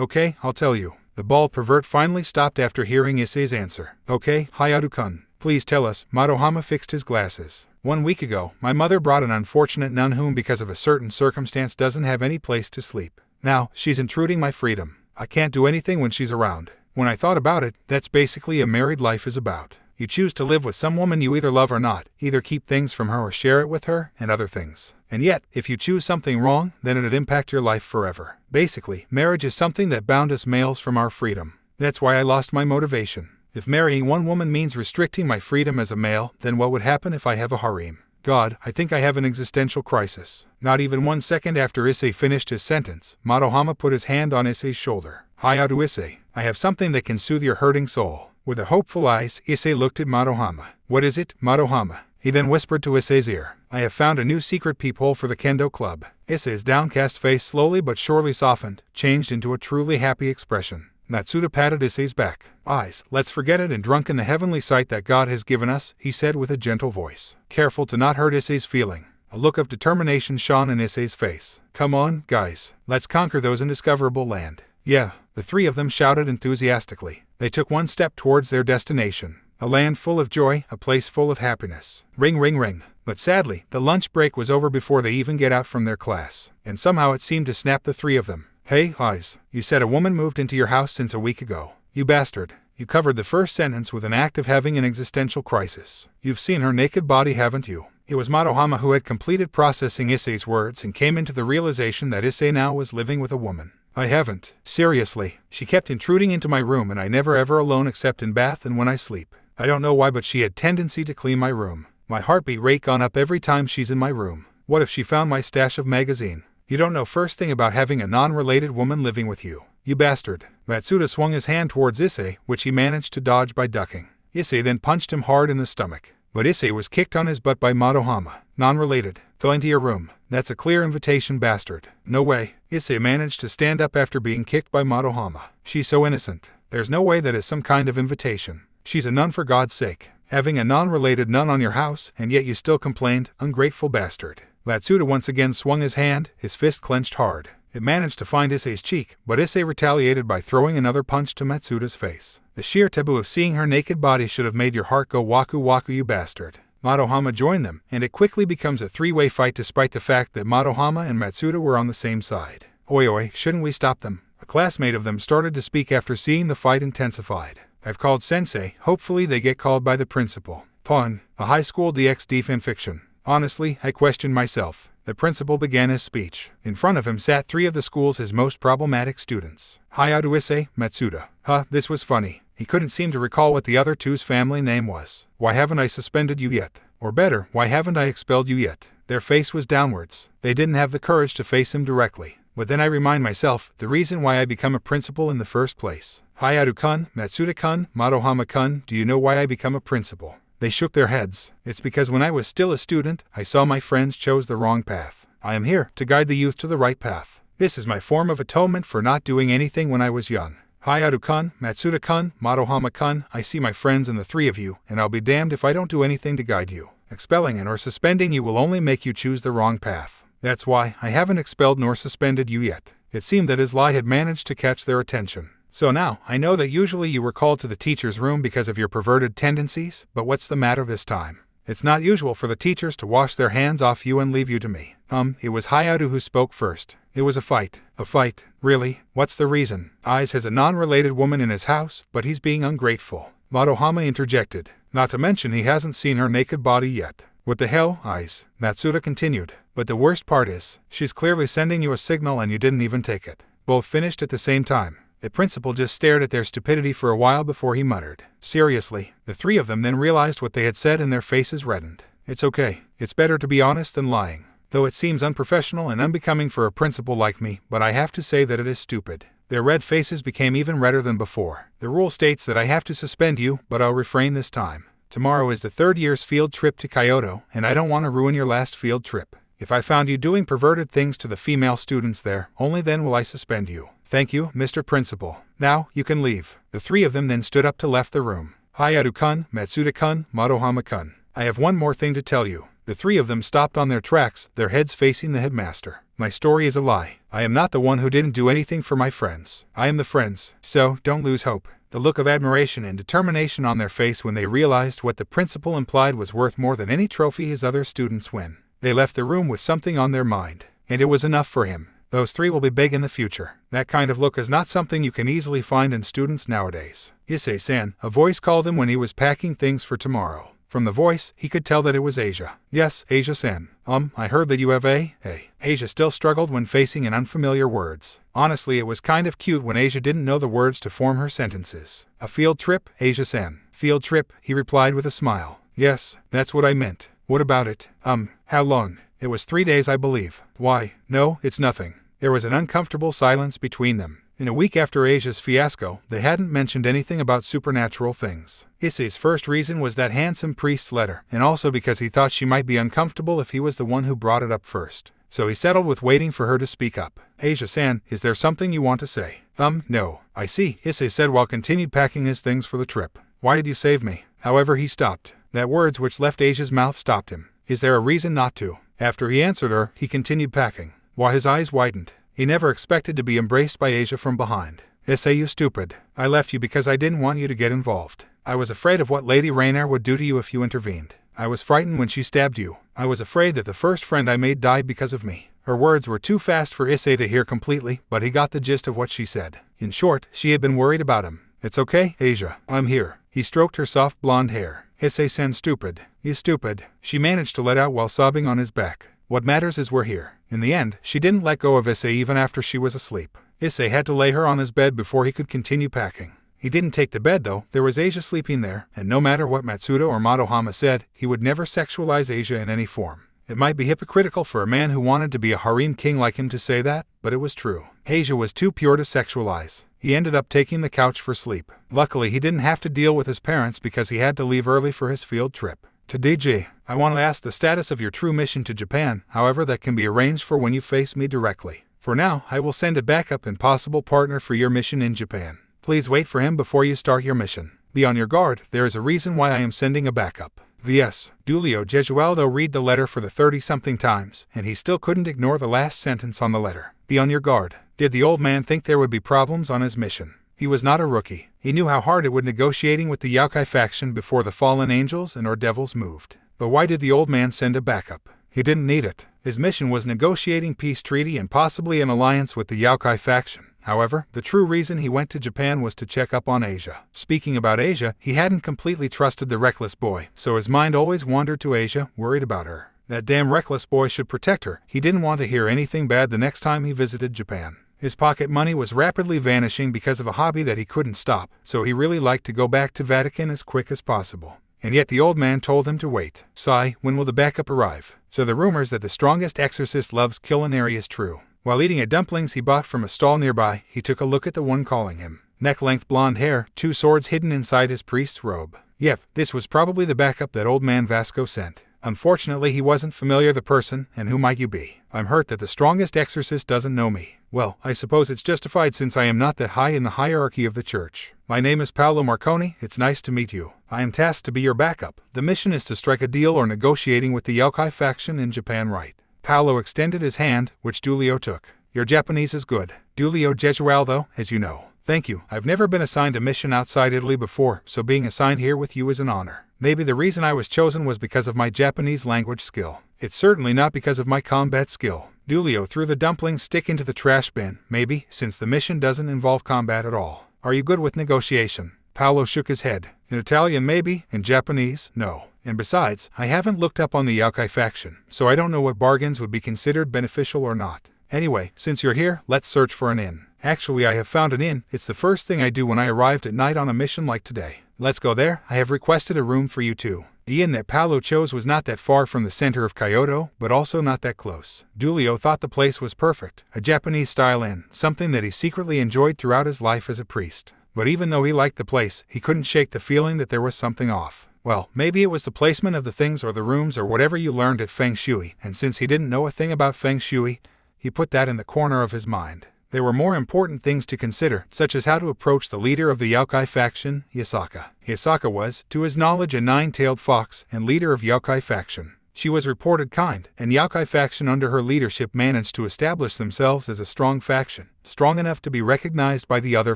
I'll tell you." The bald pervert finally stopped after hearing Issei's answer. "Okay, Hayadu-kun, please tell us." Madohama fixed his glasses. "1 week ago, my mother brought an unfortunate nun whom, because of a certain circumstance, doesn't have any place to sleep. Now, she's intruding my freedom. I can't do anything when she's around. When I thought about it, that's basically a married life is about. You choose to live with some woman you either love or not, either keep things from her or share it with her, and other things. And yet, if you choose something wrong, then it'd impact your life forever. Basically, marriage is something that bound us males from our freedom. That's why I lost my motivation. If marrying one woman means restricting my freedom as a male, then what would happen if I have a harem? God, I think I have an existential crisis." Not even 1 second after Issei finished his sentence, Madohama put his hand on Issei's shoulder. "Hayadu Issei, I have something that can soothe your hurting soul." With a hopeful eyes, Issei looked at Madohama. "What is it, Madohama?" He then whispered to Issei's ear. "I have found a new secret peephole for the kendo club." Issei's downcast face slowly but surely softened, changed into a truly happy expression. Matsuda patted Issei's back. "Eyes, let's forget it and drunk in the heavenly sight that God has given us," he said with a gentle voice. Careful to not hurt Issei's feeling. A look of determination shone in Issei's face. "Come on, guys, let's conquer those undiscoverable land." "Yeah," the three of them shouted enthusiastically. They took one step towards their destination. A land full of joy, a place full of happiness. Ring, ring, ring. But sadly, the lunch break was over before they even get out from their class. And somehow it seemed to snap the three of them. "Hey, Aisa, you said a woman moved into your house since a week ago. You bastard." You covered the first sentence with an act of having an existential crisis. "You've seen her naked body, haven't you?" It was Madohama who had completed processing Issei's words and came into the realization that Issei now was living with a woman. "I haven't. Seriously. She kept intruding into my room and I never ever alone except in bath and when I sleep. I don't know why, but she had tendency to clean my room. My heartbeat rate gone up every time she's in my room. What if she found my stash of magazine? You don't know first thing about having a non-related woman living with you. You bastard." Matsuda swung his hand towards Issei, which he managed to dodge by ducking. Issei then punched him hard in the stomach. But Issei was kicked on his butt by Madohama. "Non-related. Go into your room. That's a clear invitation, bastard." "No way." Issei managed to stand up after being kicked by Madohama. "She's so innocent. There's no way that is some kind of invitation. She's a nun, for God's sake. Having a non-related nun on your house, and yet you still complained, ungrateful bastard." Matsuda once again swung his hand, his fist clenched hard. It managed to find Issei's cheek, but Issei retaliated by throwing another punch to Matsuda's face. The sheer taboo of seeing her naked body should have made your heart go waku waku, you bastard. Madohama joined them, and it quickly becomes a three-way fight despite the fact that Madohama and Matsuda were on the same side. Oi, shouldn't we stop them? A classmate of them started to speak after seeing the fight intensified. I've called Sensei, hopefully they get called by the principal. Pun, a high school DxD fanfiction. Honestly, I questioned myself. The principal began his speech. In front of him sat 3 of the school's most problematic students. Hayato, Issei, Matsuda. This was funny. He couldn't seem to recall what the other 2's family name was. Why haven't I suspended you yet? Or better, why haven't I expelled you yet? Their face was downwards. They didn't have the courage to face him directly. But then I remind myself, the reason why I become a principal in the first place. Hayato-kun, Matsuda-kun, Madohama-kun, do you know why I become a principal? They shook their heads. It's because when I was still a student, I saw my friends chose the wrong path. I am here to guide the youth to the right path. This is my form of atonement for not doing anything when I was young. Hayato-kun, Matsuda-kun, Madohama-kun, I see my friends in the 3 of you, and I'll be damned if I don't do anything to guide you. Expelling and or suspending you will only make you choose the wrong path. That's why I haven't expelled nor suspended you yet. It seemed that his lie had managed to catch their attention. So now, I know that usually you were called to the teacher's room because of your perverted tendencies, but what's the matter this time? It's not usual for the teachers to wash their hands off you and leave you to me. It was Hayato who spoke first. It was a fight. A fight? Really? What's the reason? Aisa has a non-related woman in his house, but he's being ungrateful. Madohama interjected. Not to mention he hasn't seen her naked body yet. What the hell, Aisa? Matsuda continued. But the worst part is, she's clearly sending you a signal and you didn't even take it. Both finished at the same time. The principal just stared at their stupidity for a while before he muttered. Seriously, the 3 of them then realized what they had said and their faces reddened. It's okay. It's better to be honest than lying. Though it seems unprofessional and unbecoming for a principal like me, but I have to say that it is stupid. Their red faces became even redder than before. The rule states that I have to suspend you, but I'll refrain this time. Tomorrow is the 3rd year's field trip to Kyoto, and I don't want to ruin your last field trip. If I found you doing perverted things to the female students there, only then will I suspend you. Thank you, Mr. Principal. Now, you can leave. The 3 of them then stood up to left the room. Hayato-kun, Matsuda-kun, Madohama-kun. I have one more thing to tell you. The 3 of them stopped on their tracks, their heads facing the headmaster. My story is a lie. I am not the one who didn't do anything for my friends. I am the friends. So, don't lose hope. The look of admiration and determination on their face when they realized what the principal implied was worth more than any trophy his other students win. They left the room with something on their mind. And it was enough for him. Those 3 will be big in the future. That kind of look is not something you can easily find in students nowadays. Issei-san, a voice called him when he was packing things for tomorrow. From the voice, he could tell that it was Aisa. Yes, Aisa-san. I heard that you have a... Aisa still struggled when facing an unfamiliar words. Honestly, it was kind of cute when Aisa didn't know the words to form her sentences. A field trip, Aisa-san. Field trip, he replied with a smile. Yes, that's what I meant. What about it? How long? It was 3 days, I believe. Why? No, it's nothing. There was an uncomfortable silence between them. In a week after Aisa's fiasco, they hadn't mentioned anything about supernatural things. Issei's first reason was that handsome priest's letter, and also because he thought she might be uncomfortable if he was the one who brought it up first. So he settled with waiting for her to speak up. Aisa-san, is there something you want to say? No. I see, Issei said while continued packing his things for the trip. Why did you save me? However, he stopped. That words which left Aisa's mouth stopped him. Is there a reason not to? After he answered her, he continued packing. While his eyes widened, he never expected to be embraced by Aisa from behind. Issei, you stupid. I left you because I didn't want you to get involved. I was afraid of what Lady Rainier would do to you if you intervened. I was frightened when she stabbed you. I was afraid that the first friend I made died because of me. Her words were too fast for Issei to hear completely, but he got the gist of what she said. In short, she had been worried about him. It's okay, Aisa. I'm here. He stroked her soft blonde hair. Issei-san, stupid. He's stupid. She managed to let out while sobbing on his back. What matters is we're here. In the end, she didn't let go of Issei even after she was asleep. Issei had to lay her on his bed before he could continue packing. He didn't take the bed though, there was Aisa sleeping there, and no matter what Matsuda or Madohama said, he would never sexualize Aisa in any form. It might be hypocritical for a man who wanted to be a harem king like him to say that, but it was true. Aisa was too pure to sexualize. He ended up taking the couch for sleep. Luckily, he didn't have to deal with his parents because he had to leave early for his field trip. To DJ, I want to ask the status of your true mission to Japan, however that can be arranged for when you face me directly. For now, I will send a backup and possible partner for your mission in Japan. Please wait for him before you start your mission. Be on your guard, there is a reason why I am sending a backup. V.S. Giulio Gesualdo read the letter for the 30-something times, and he still couldn't ignore the last sentence on the letter. Be on your guard. Did the old man think there would be problems on his mission? He was not a rookie. He knew how hard it would negotiating with the Yokai faction before the fallen angels and or devils moved. But why did the old man send a backup? He didn't need it. His mission was negotiating peace treaty and possibly an alliance with the Yaokai faction. However, the true reason he went to Japan was to check up on Asia. Speaking about Asia, he hadn't completely trusted the reckless boy, so his mind always wandered to Asia, worried about her. That damn reckless boy should protect her. He didn't want to hear anything bad the next time he visited Japan. His pocket money was rapidly vanishing because of a hobby that he couldn't stop, so he really liked to go back to Vatican as quick as possible. And yet the old man told him to wait. Issei, when will the backup arrive? So the rumors that the strongest exorcist loves culinary is true. While eating at dumplings he bought from a stall nearby, he took a look at the one calling him. Neck-length blonde hair, 2 swords hidden inside his priest's robe. Yep, this was probably the backup that old man Vasco sent. Unfortunately, he wasn't familiar the person, and who might you be? I'm hurt that the strongest exorcist doesn't know me. Well, I suppose it's justified since I am not that high in the hierarchy of the church. My name is Paolo Marconi, it's nice to meet you. I am tasked to be your backup. The mission is to strike a deal or negotiating with the Yaokai faction in Japan, right? Paolo extended his hand, which Giulio took. Your Japanese is good. Giulio Gesualdo, as you know. Thank you. I've never been assigned a mission outside Italy before, so being assigned here with you is an honor. Maybe the reason I was chosen was because of my Japanese language skill. It's certainly not because of my combat skill. Giulio threw the dumpling stick into the trash bin, maybe, since the mission doesn't involve combat at all. Are you good with negotiation? Paolo shook his head. In Italian maybe, in Japanese, no. And besides, I haven't looked up on the Yaokai faction, so I don't know what bargains would be considered beneficial or not. Anyway, since you're here, let's search for an inn. Actually, I have found an inn. It's the first thing I do when I arrived at night on a mission like today. Let's go there. I have requested a room for you too. The inn that Paolo chose was not that far from the center of Kyoto, but also not that close. Giulio thought the place was perfect, a Japanese-style inn, something that he secretly enjoyed throughout his life as a priest. But even though he liked the place, he couldn't shake the feeling that there was something off. Well, maybe it was the placement of the things or the rooms or whatever you learned at Feng Shui, and since he didn't know a thing about Feng Shui, he put that in the corner of his mind. There were more important things to consider, such as how to approach the leader of the Yaokai faction, Issei. Issei was, to his knowledge, a 9-tailed fox and leader of Yaokai faction. She was reported kind, and Yaokai faction under her leadership managed to establish themselves as a strong faction, strong enough to be recognized by the other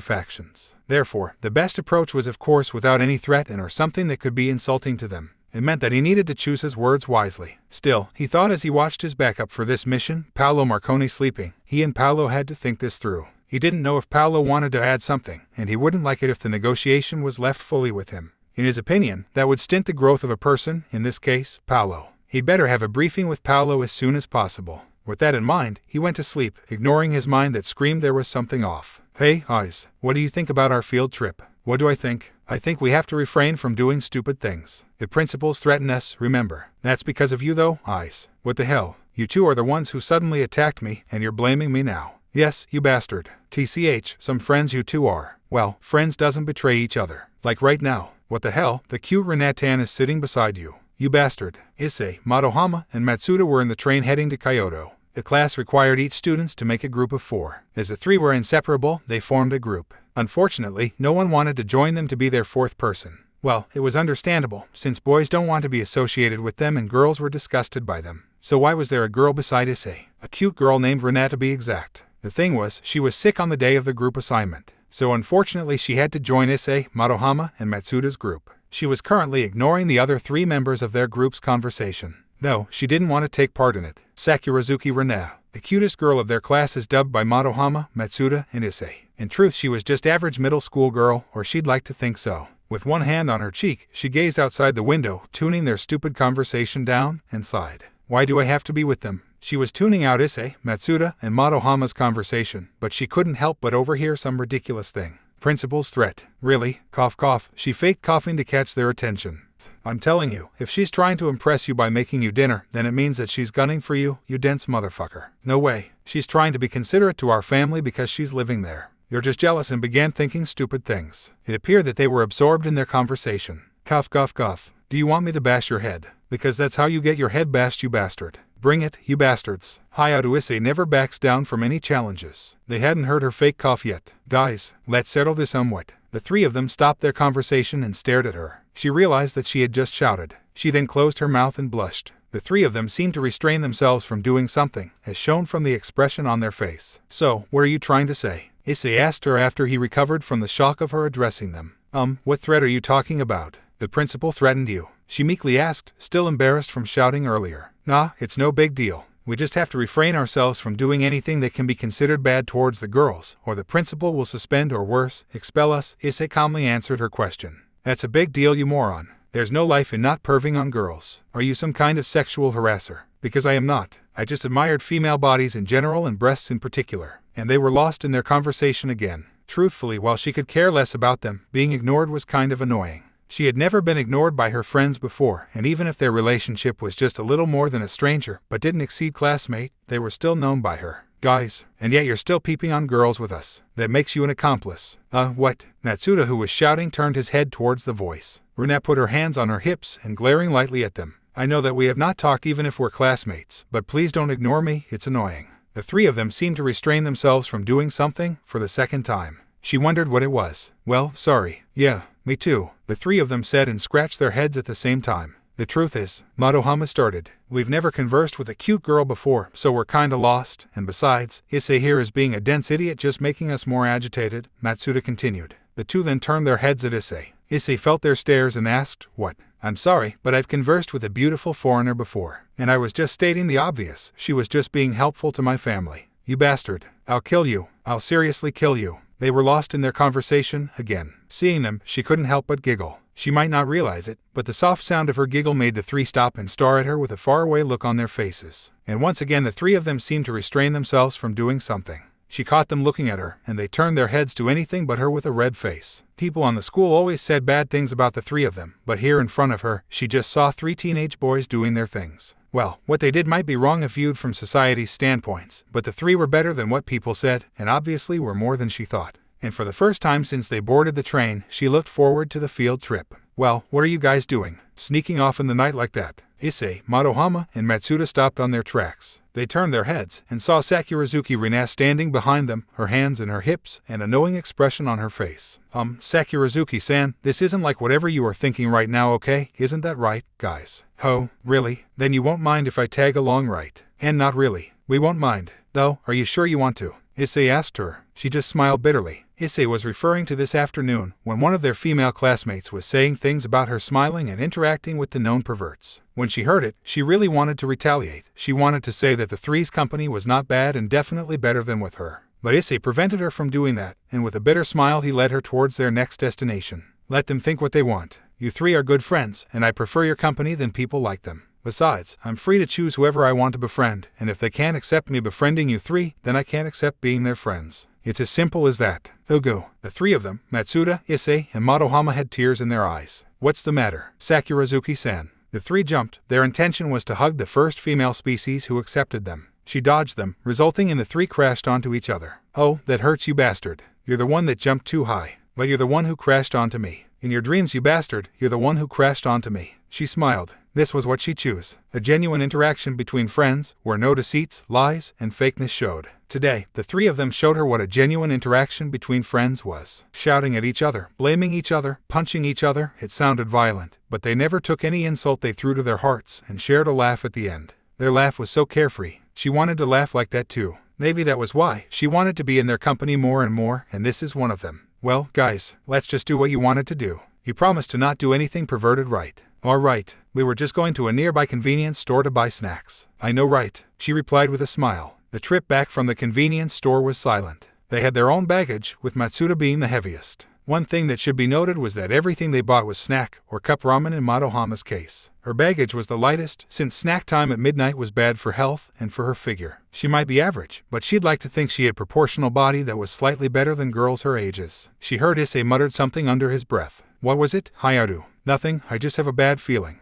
factions. Therefore, the best approach was of course without any threat and or something that could be insulting to them. It meant that he needed to choose his words wisely. Still, he thought as he watched his backup for this mission, Paolo Marconi, sleeping, he and Paolo had to think this through. He didn't know if Paolo wanted to add something, and he wouldn't like it if the negotiation was left fully with him. In his opinion, that would stint the growth of a person, in this case, Paolo. He'd better have a briefing with Paolo as soon as possible. With that in mind, he went to sleep, ignoring his mind that screamed there was something off. Hey, Aisa, what do you think about our field trip? What do I think? I think we have to refrain from doing stupid things. The principals threaten us, remember. That's because of you though, Aisa. What the hell? You two are the ones who suddenly attacked me, and you're blaming me now. Yes, you bastard. TCH, some friends you two are. Well, friends doesn't betray each other. Like right now. What the hell? The cute Renatan is sitting beside you. You bastard. Issei, Madohama, and Matsuda were in the train heading to Kyoto. The class required each students to make a group of 4. As the 3 were inseparable, they formed a group. Unfortunately, no one wanted to join them to be their 4th person. Well, it was understandable, since boys don't want to be associated with them and girls were disgusted by them. So why was there a girl beside Issei? A cute girl named Renata to be exact. The thing was, she was sick on the day of the group assignment. So unfortunately she had to join Issei, Madohama, and Matsuda's group. She was currently ignoring the other 3 members of their group's conversation. No, she didn't want to take part in it. Sakurazuki Renata, the cutest girl of their class, is dubbed by Madohama, Matsuda, and Issei. In truth, she was just average middle school girl, or she'd like to think so. With one hand on her cheek, she gazed outside the window, tuning their stupid conversation down, and sighed. Why do I have to be with them? She was tuning out Issei, Matsuda, and Madohama's conversation, but she couldn't help but overhear some ridiculous thing. Principal's threat. Really? Cough cough. She faked coughing to catch their attention. I'm telling you, if she's trying to impress you by making you dinner, then it means that she's gunning for you, you dense motherfucker. No way. She's trying to be considerate to our family because she's living there. You're just jealous and began thinking stupid things. It appeared that they were absorbed in their conversation. Cough cough cough. Do you want me to bash your head? Because that's how you get your head bashed, you bastard. Bring it, you bastards. Hayato Issei never backs down from any challenges. They hadn't heard her fake cough yet. Guys, let's settle this somewhat. The 3 of them stopped their conversation and stared at her. She realized that she had just shouted. She then closed her mouth and blushed. The 3 of them seemed to restrain themselves from doing something, as shown from the expression on their face. So, what are you trying to say? Issei asked her after he recovered from the shock of her addressing them. What threat are you talking about? The principal threatened you. She meekly asked, still embarrassed from shouting earlier. Nah, it's no big deal. We just have to refrain ourselves from doing anything that can be considered bad towards the girls, or the principal will suspend or worse, expel us, Issei calmly answered her question. That's a big deal, you moron. There's no life in not perving on girls. Are you some kind of sexual harasser? Because I am not. I just admired female bodies in general and breasts in particular. And they were lost in their conversation again. Truthfully, while she could care less about them, being ignored was kind of annoying. She had never been ignored by her friends before, and even if their relationship was just a little more than a stranger, but didn't exceed classmate, they were still known by her. Guys, and yet you're still peeping on girls with us. That makes you an accomplice. What? Natsuda, who was shouting, turned his head towards the voice. Runa put her hands on her hips and glaring lightly at them. I know that we have not talked even if we're classmates, but please don't ignore me, it's annoying. The three of them seemed to restrain themselves from doing something for the second time. She wondered what it was. Well, sorry. Yeah, me too, the three of them said and scratched their heads at the same time. The truth is, Madohama started, we've never conversed with a cute girl before, so we're kinda lost, and besides, Issei here is being a dense idiot just making us more agitated, Matsuda continued. The two then turned their heads at Issei. Issei felt their stares and asked, what? I'm sorry, but I've conversed with a beautiful foreigner before, and I was just stating the obvious, she was just being helpful to my family. You bastard. I'll kill you. I'll seriously kill you. They were lost in their conversation again. Seeing them, she couldn't help but giggle. She might not realize it, but the soft sound of her giggle made the three stop and stare at her with a faraway look on their faces. And once again the three of them seemed to restrain themselves from doing something. She caught them looking at her, and they turned their heads to anything but her with a red face. People on the school always said bad things about the three of them, but here in front of her, she just saw three teenage boys doing their things. Well, what they did might be wrong if viewed from society's standpoints, but the three were better than what people said, and obviously were more than she thought. And for the first time since they boarded the train, she looked forward to the field trip. Well, what are you guys doing? Sneaking off in the night like that? Issei, Madohama, and Matsuda stopped on their tracks. They turned their heads and saw Sakurazuki Rina standing behind them, her hands in her hips, and a knowing expression on her face. Sakurazuki-san, this isn't like whatever you are thinking right now, okay? Isn't that right, guys? Oh, really? Then you won't mind if I tag along, right? And not really. We won't mind. Though, are you sure you want to? Issei asked her. She just smiled bitterly. Issei was referring to this afternoon, when one of their female classmates was saying things about her smiling and interacting with the known perverts. When she heard it, she really wanted to retaliate. She wanted to say that the three's company was not bad and definitely better than with her. But Issei prevented her from doing that, and with a bitter smile he led her towards their next destination. Let them think what they want. You three are good friends, and I prefer your company than people like them. Besides, I'm free to choose whoever I want to befriend, and if they can't accept me befriending you three, then I can't accept being their friends. It's as simple as that. Ugu. The three of them, Matsuda, Issei, and Madohama, had tears in their eyes. What's the matter? Sakurazuki-san. The three jumped. Their intention was to hug the first female species who accepted them. She dodged them, resulting in the three crashed onto each other. Oh, that hurts, you bastard. You're the one that jumped too high. But you're the one who crashed onto me. In your dreams, you bastard, you're the one who crashed onto me. She smiled. This was what she chose. A genuine interaction between friends, where no deceits, lies, and fakeness showed. Today, the three of them showed her what a genuine interaction between friends was. Shouting at each other, blaming each other, punching each other, it sounded violent, but they never took any insult they threw to their hearts and shared a laugh at the end. Their laugh was so carefree. She wanted to laugh like that too. Maybe that was why she wanted to be in their company more and more, and this is one of them. Well, guys, let's just do what you wanted to do. You promised to not do anything perverted, right? All right, we were just going to a nearby convenience store to buy snacks. I know, right? She replied with a smile. The trip back from the convenience store was silent. They had their own baggage, with Matsuda being the heaviest. One thing that should be noted was that everything they bought was snack, or cup ramen in Madohama's case. Her baggage was the lightest, since snack time at midnight was bad for health and for her figure. She might be average, but she'd like to think she had proportional body that was slightly better than girls her ages. She heard Issei muttered something under his breath. What was it? Hayaru. Nothing, I just have a bad feeling.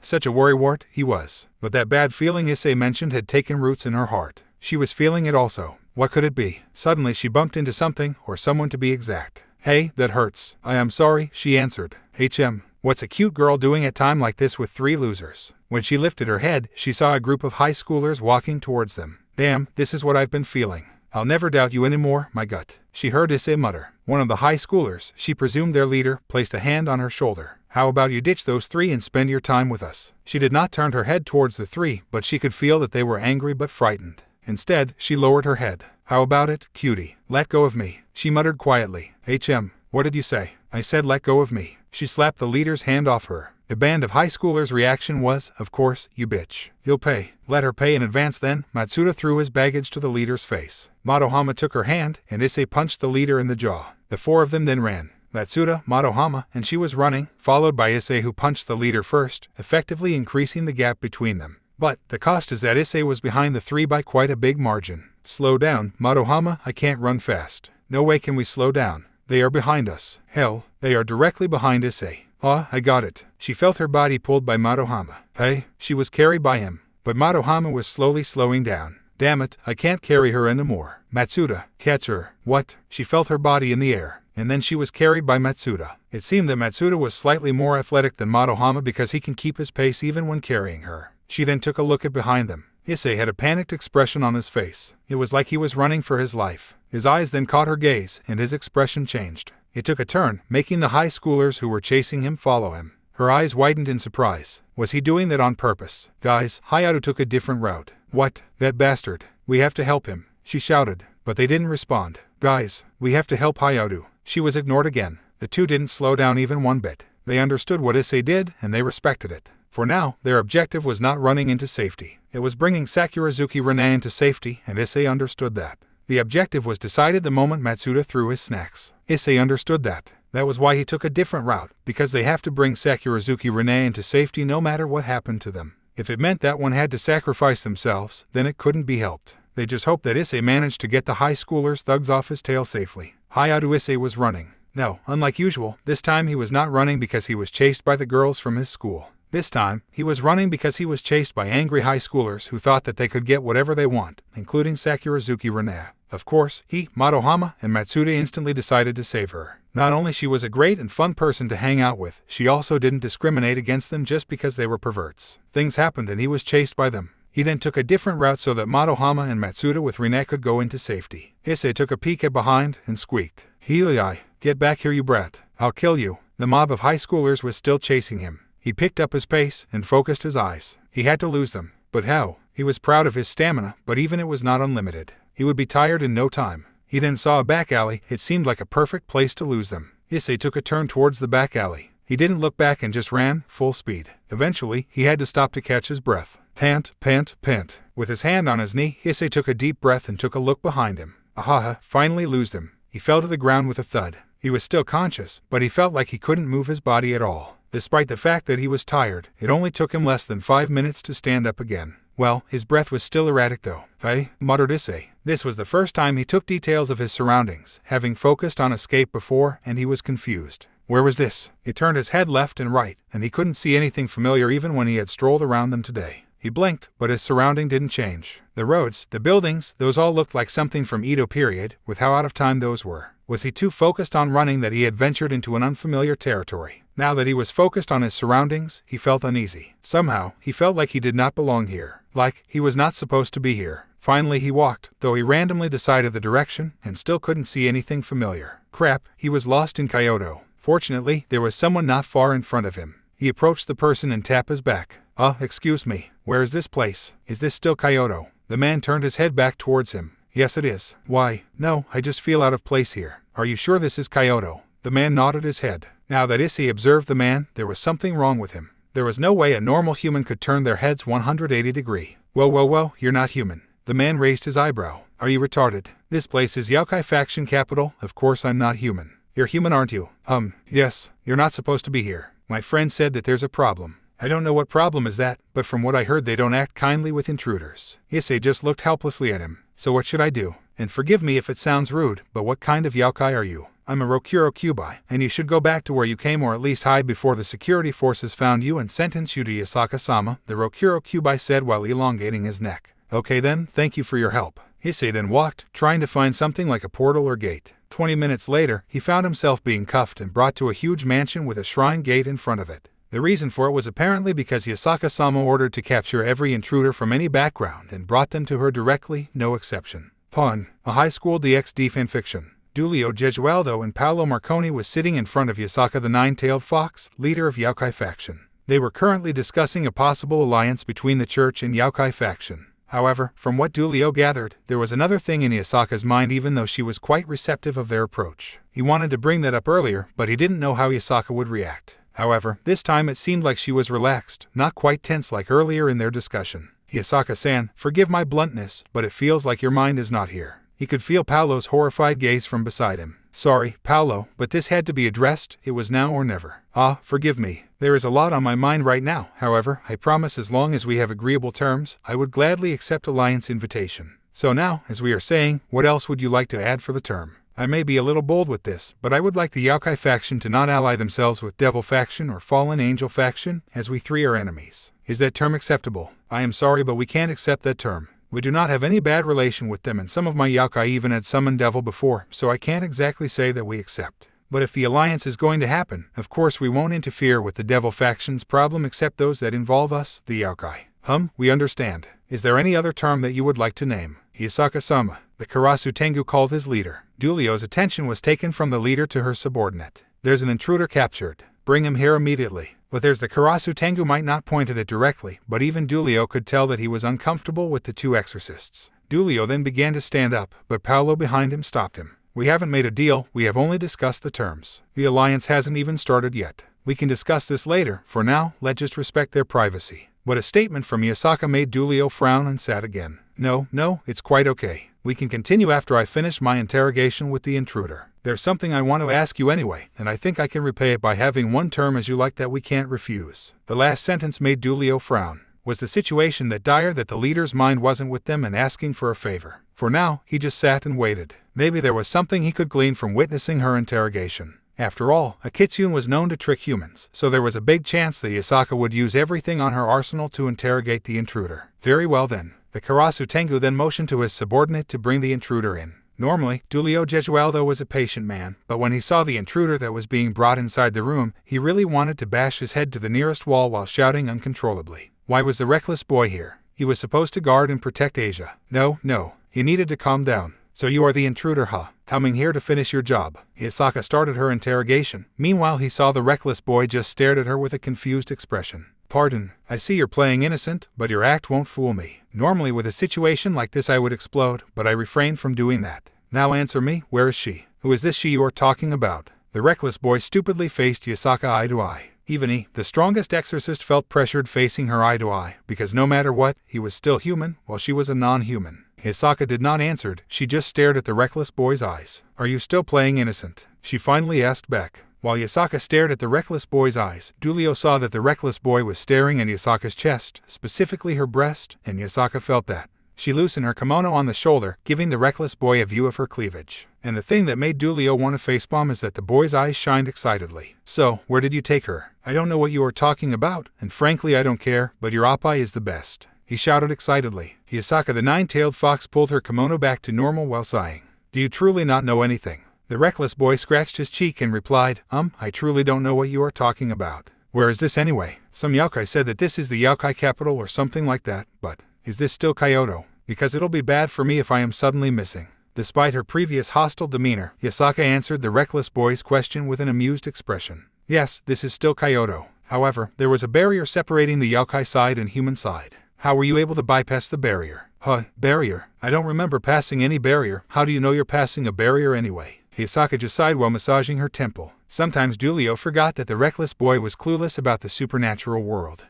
Such a worrywart, he was. But that bad feeling Issei mentioned had taken roots in her heart. She was feeling it also. What could it be? Suddenly she bumped into something, or someone to be exact. Hey, that hurts. I am sorry, she answered. What's a cute girl doing at time like this with three losers? When she lifted her head, she saw a group of high schoolers walking towards them. Damn, this is what I've been feeling. I'll never doubt you anymore, my gut. She heard Issei mutter. One of the high schoolers, she presumed their leader, placed a hand on her shoulder. How about you ditch those three and spend your time with us? She did not turn her head towards the three, but she could feel that they were angry but frightened. Instead, she lowered her head. How about it, cutie? Let go of me, she muttered quietly. What did you say? I said let go of me. She slapped the leader's hand off her. The band of high schoolers' reaction was, of course, "You bitch. You'll pay." "Let her pay in advance then." Matsuda threw his baggage to the leader's face. Madohama took her hand, and Issei punched the leader in the jaw. The four of them then ran. Matsuda, Madohama, and she was running, followed by Issei, who punched the leader first, effectively increasing the gap between them. But the cost is that Issei was behind the three by quite a big margin. "Slow down, Madohama, I can't run fast." "No way can we slow down. They are behind us." "Hell, they are directly behind Issei." "Ah, I got it." She felt her body pulled by Madohama. Hey, she was carried by him. But Madohama was slowly slowing down. "Damn it, I can't carry her anymore." "Matsuda, catch her." "What?" She felt her body in the air, and then she was carried by Matsuda. It seemed that Matsuda was slightly more athletic than Madohama because he can keep his pace even when carrying her. She then took a look at behind them. Issei had a panicked expression on his face. It was like he was running for his life. His eyes then caught her gaze, and his expression changed. It took a turn, making the high schoolers who were chasing him follow him. Her eyes widened in surprise. Was he doing that on purpose? "Guys, Hayato took a different route." "What? That bastard. We have to help him," she shouted, but they didn't respond. "Guys, we have to help Hayato." She was ignored again. The two didn't slow down even one bit. They understood what Issei did, and they respected it. For now, their objective was not running into safety. It was bringing Sakurazuki Rene into safety, and Issei understood that. The objective was decided the moment Matsuda threw his snacks. Issei understood that. That was why he took a different route, because they have to bring Sakurazuki Rene into safety no matter what happened to them. If it meant that one had to sacrifice themselves, then it couldn't be helped. They just hoped that Issei managed to get the high schoolers' thugs off his tail safely. Hayato Issei was running. No, unlike usual, this time he was not running because he was chased by the girls from his school. This time, he was running because he was chased by angry high schoolers who thought that they could get whatever they want, including Sakurazuki Rene. Of course, he, Madohama, and Matsuda instantly decided to save her. Not only she was a great and fun person to hang out with, she also didn't discriminate against them just because they were perverts. Things happened and he was chased by them. He then took a different route so that Madohama and Matsuda with Rene could go into safety. Issei took a peek at behind and squeaked, "Hiei, get back here you brat. I'll kill you." The mob of high schoolers was still chasing him. He picked up his pace and focused his eyes. He had to lose them. But how? He was proud of his stamina, but even it was not unlimited. He would be tired in no time. He then saw a back alley. It seemed like a perfect place to lose them. Issei took a turn towards the back alley. He didn't look back and just ran, full speed. Eventually, he had to stop to catch his breath. Pant, pant, pant. With his hand on his knee, Issei took a deep breath and took a look behind him. Ahaha, finally loosed him. He fell to the ground with a thud. He was still conscious, but he felt like he couldn't move his body at all. Despite the fact that he was tired, it only took him less than 5 minutes to stand up again. Well, his breath was still erratic though. "Hey," muttered Issei. This was the first time he took details of his surroundings, having focused on escape before, and he was confused. Where was this? He turned his head left and right, and he couldn't see anything familiar even when he had strolled around them today. He blinked, but his surrounding didn't change. The roads, the buildings, those all looked like something from Edo period, with how out of time those were. Was he too focused on running that he had ventured into an unfamiliar territory? Now that he was focused on his surroundings, he felt uneasy. Somehow, he felt like he did not belong here. Like, he was not supposed to be here. Finally he walked, though he randomly decided the direction, and still couldn't see anything familiar. Crap, he was lost in Kyoto. Fortunately, there was someone not far in front of him. He approached the person and tapped his back. Excuse me, where is this place? Is this still Kyoto?" The man turned his head back towards him. "Yes it is." "Why, no, I just feel out of place here." "Are you sure this is Kyoto?" The man nodded his head. Now that Issei observed the man, there was something wrong with him. There was no way a normal human could turn their heads 180 degrees. Well, you're not human." The man raised his eyebrow. "Are you retarded? This place is Yokai faction capital, of course I'm not human." "You're human, aren't you?" Yes. You're not supposed to be here. My friend said that there's a problem." "I don't know what problem is that, but from what I heard they don't act kindly with intruders." Issei just looked helplessly at him. "So what should I do? And forgive me if it sounds rude, but what kind of yokai are you?" "I'm a Rokuro Kyubai, and you should go back to where you came or at least hide before the security forces found you and sentence you to Yasaka-sama," the Rokuro Kyubai said while elongating his neck. "Okay then, thank you for your help." Issei then walked, trying to find something like a portal or gate. 20 minutes later, he found himself being cuffed and brought to a huge mansion with a shrine gate in front of it. The reason for it was apparently because Yasaka-sama ordered to capture every intruder from any background and brought them to her directly, no exception. Pun, a high school DxD fanfiction. Giulio Gesualdo and Paolo Marconi was sitting in front of Yasaka the Nine-Tailed Fox, leader of Yokai faction. They were currently discussing a possible alliance between the church and Yokai faction. However, from what Giulio gathered, there was another thing in Yasaka's mind even though she was quite receptive of their approach. He wanted to bring that up earlier, but he didn't know how Yasaka would react. However, this time it seemed like she was relaxed, not quite tense like earlier in their discussion. Yasaka-san, forgive my bluntness, but it feels like your mind is not here. He could feel Paolo's horrified gaze from beside him. Sorry, Paolo, but this had to be addressed. It was now or never. Forgive me. There is a lot on my mind right now. However, I promise as long as we have agreeable terms, I would gladly accept Alliance invitation. So now, as we are saying, what else would you like to add for the term? I may be a little bold with this, but I would like the Yokai faction to not ally themselves with Devil faction or Fallen Angel faction, as we three are enemies. Is that term acceptable? I am sorry, but we can't accept that term. We do not have any bad relation with them, and some of my Yokai even had summoned Devil before, so I can't exactly say that we accept. But if the alliance is going to happen, of course we won't interfere with the Devil faction's problem except those that involve us, the Yokai. We understand. Is there any other term that you would like to name? Yasaka-sama, the Karasu Tengu called his leader. Dulio's attention was taken from the leader to her subordinate. There's an intruder captured. Bring him here immediately. But there's the Karasu Tengu might not point at it directly, but even Dulio could tell that he was uncomfortable with the two exorcists. Dulio then began to stand up, but Paolo behind him stopped him. We haven't made a deal, we have only discussed the terms. The alliance hasn't even started yet. We can discuss this later. For now, let's just respect their privacy. But a statement from Yasaka made Dulio frown and sat again. No, it's quite okay. We can continue after I finish my interrogation with the intruder. There's something I want to ask you anyway, and I think I can repay it by having one term as you like that we can't refuse. The last sentence made Dulio frown. Was the situation that dire that the leader's mind wasn't with them and asking for a favor? For now, he just sat and waited. Maybe there was something he could glean from witnessing her interrogation. After all, a kitsune was known to trick humans, so there was a big chance that Yasaka would use everything on her arsenal to interrogate the intruder. Very well then. The Karasu Tengu then motioned to his subordinate to bring the intruder in. Normally, Dulio Gesualdo was a patient man, but when he saw the intruder that was being brought inside the room, he really wanted to bash his head to the nearest wall while shouting uncontrollably. Why was the reckless boy here? He was supposed to guard and protect Asia. No, he needed to calm down. So you are the intruder, huh? Coming here to finish your job. Yasaka started her interrogation. Meanwhile, he saw the reckless boy just stared at her with a confused expression. Pardon, I see you're playing innocent, but your act won't fool me. Normally with a situation like this I would explode, but I refrained from doing that. Now answer me, where is she? Who is this she you are talking about? The reckless boy stupidly faced Yasaka eye to eye. Even he, the strongest exorcist, felt pressured facing her eye to eye, because no matter what, he was still human, while she was a non-human. Yasaka did not answer, she just stared at the reckless boy's eyes. Are you still playing innocent? She finally asked back. While Yasaka stared at the reckless boy's eyes, Dulio saw that the reckless boy was staring at Yasaka's chest, specifically her breast, and Yasaka felt that. She loosened her kimono on the shoulder, giving the reckless boy a view of her cleavage. And the thing that made Dulio want to facepalm is that the boy's eyes shined excitedly. So, where did you take her? I don't know what you are talking about, and frankly I don't care, but your oppai is the best. He shouted excitedly. Yasaka the nine-tailed fox pulled her kimono back to normal while sighing. Do you truly not know anything? The reckless boy scratched his cheek and replied, I truly don't know what you are talking about. Where is this anyway? Some yokai said that this is the yokai capital or something like that, but is this still Kyoto? Because it'll be bad for me if I am suddenly missing. Despite her previous hostile demeanor, Yasaka answered the reckless boy's question with an amused expression. Yes, this is still Kyoto. However, there was a barrier separating the yokai side and human side. How were you able to bypass the barrier? Barrier? I don't remember passing any barrier. How do you know you're passing a barrier anyway? Yasaka just sighed while massaging her temple. Sometimes Dulio forgot that the reckless boy was clueless about the supernatural world.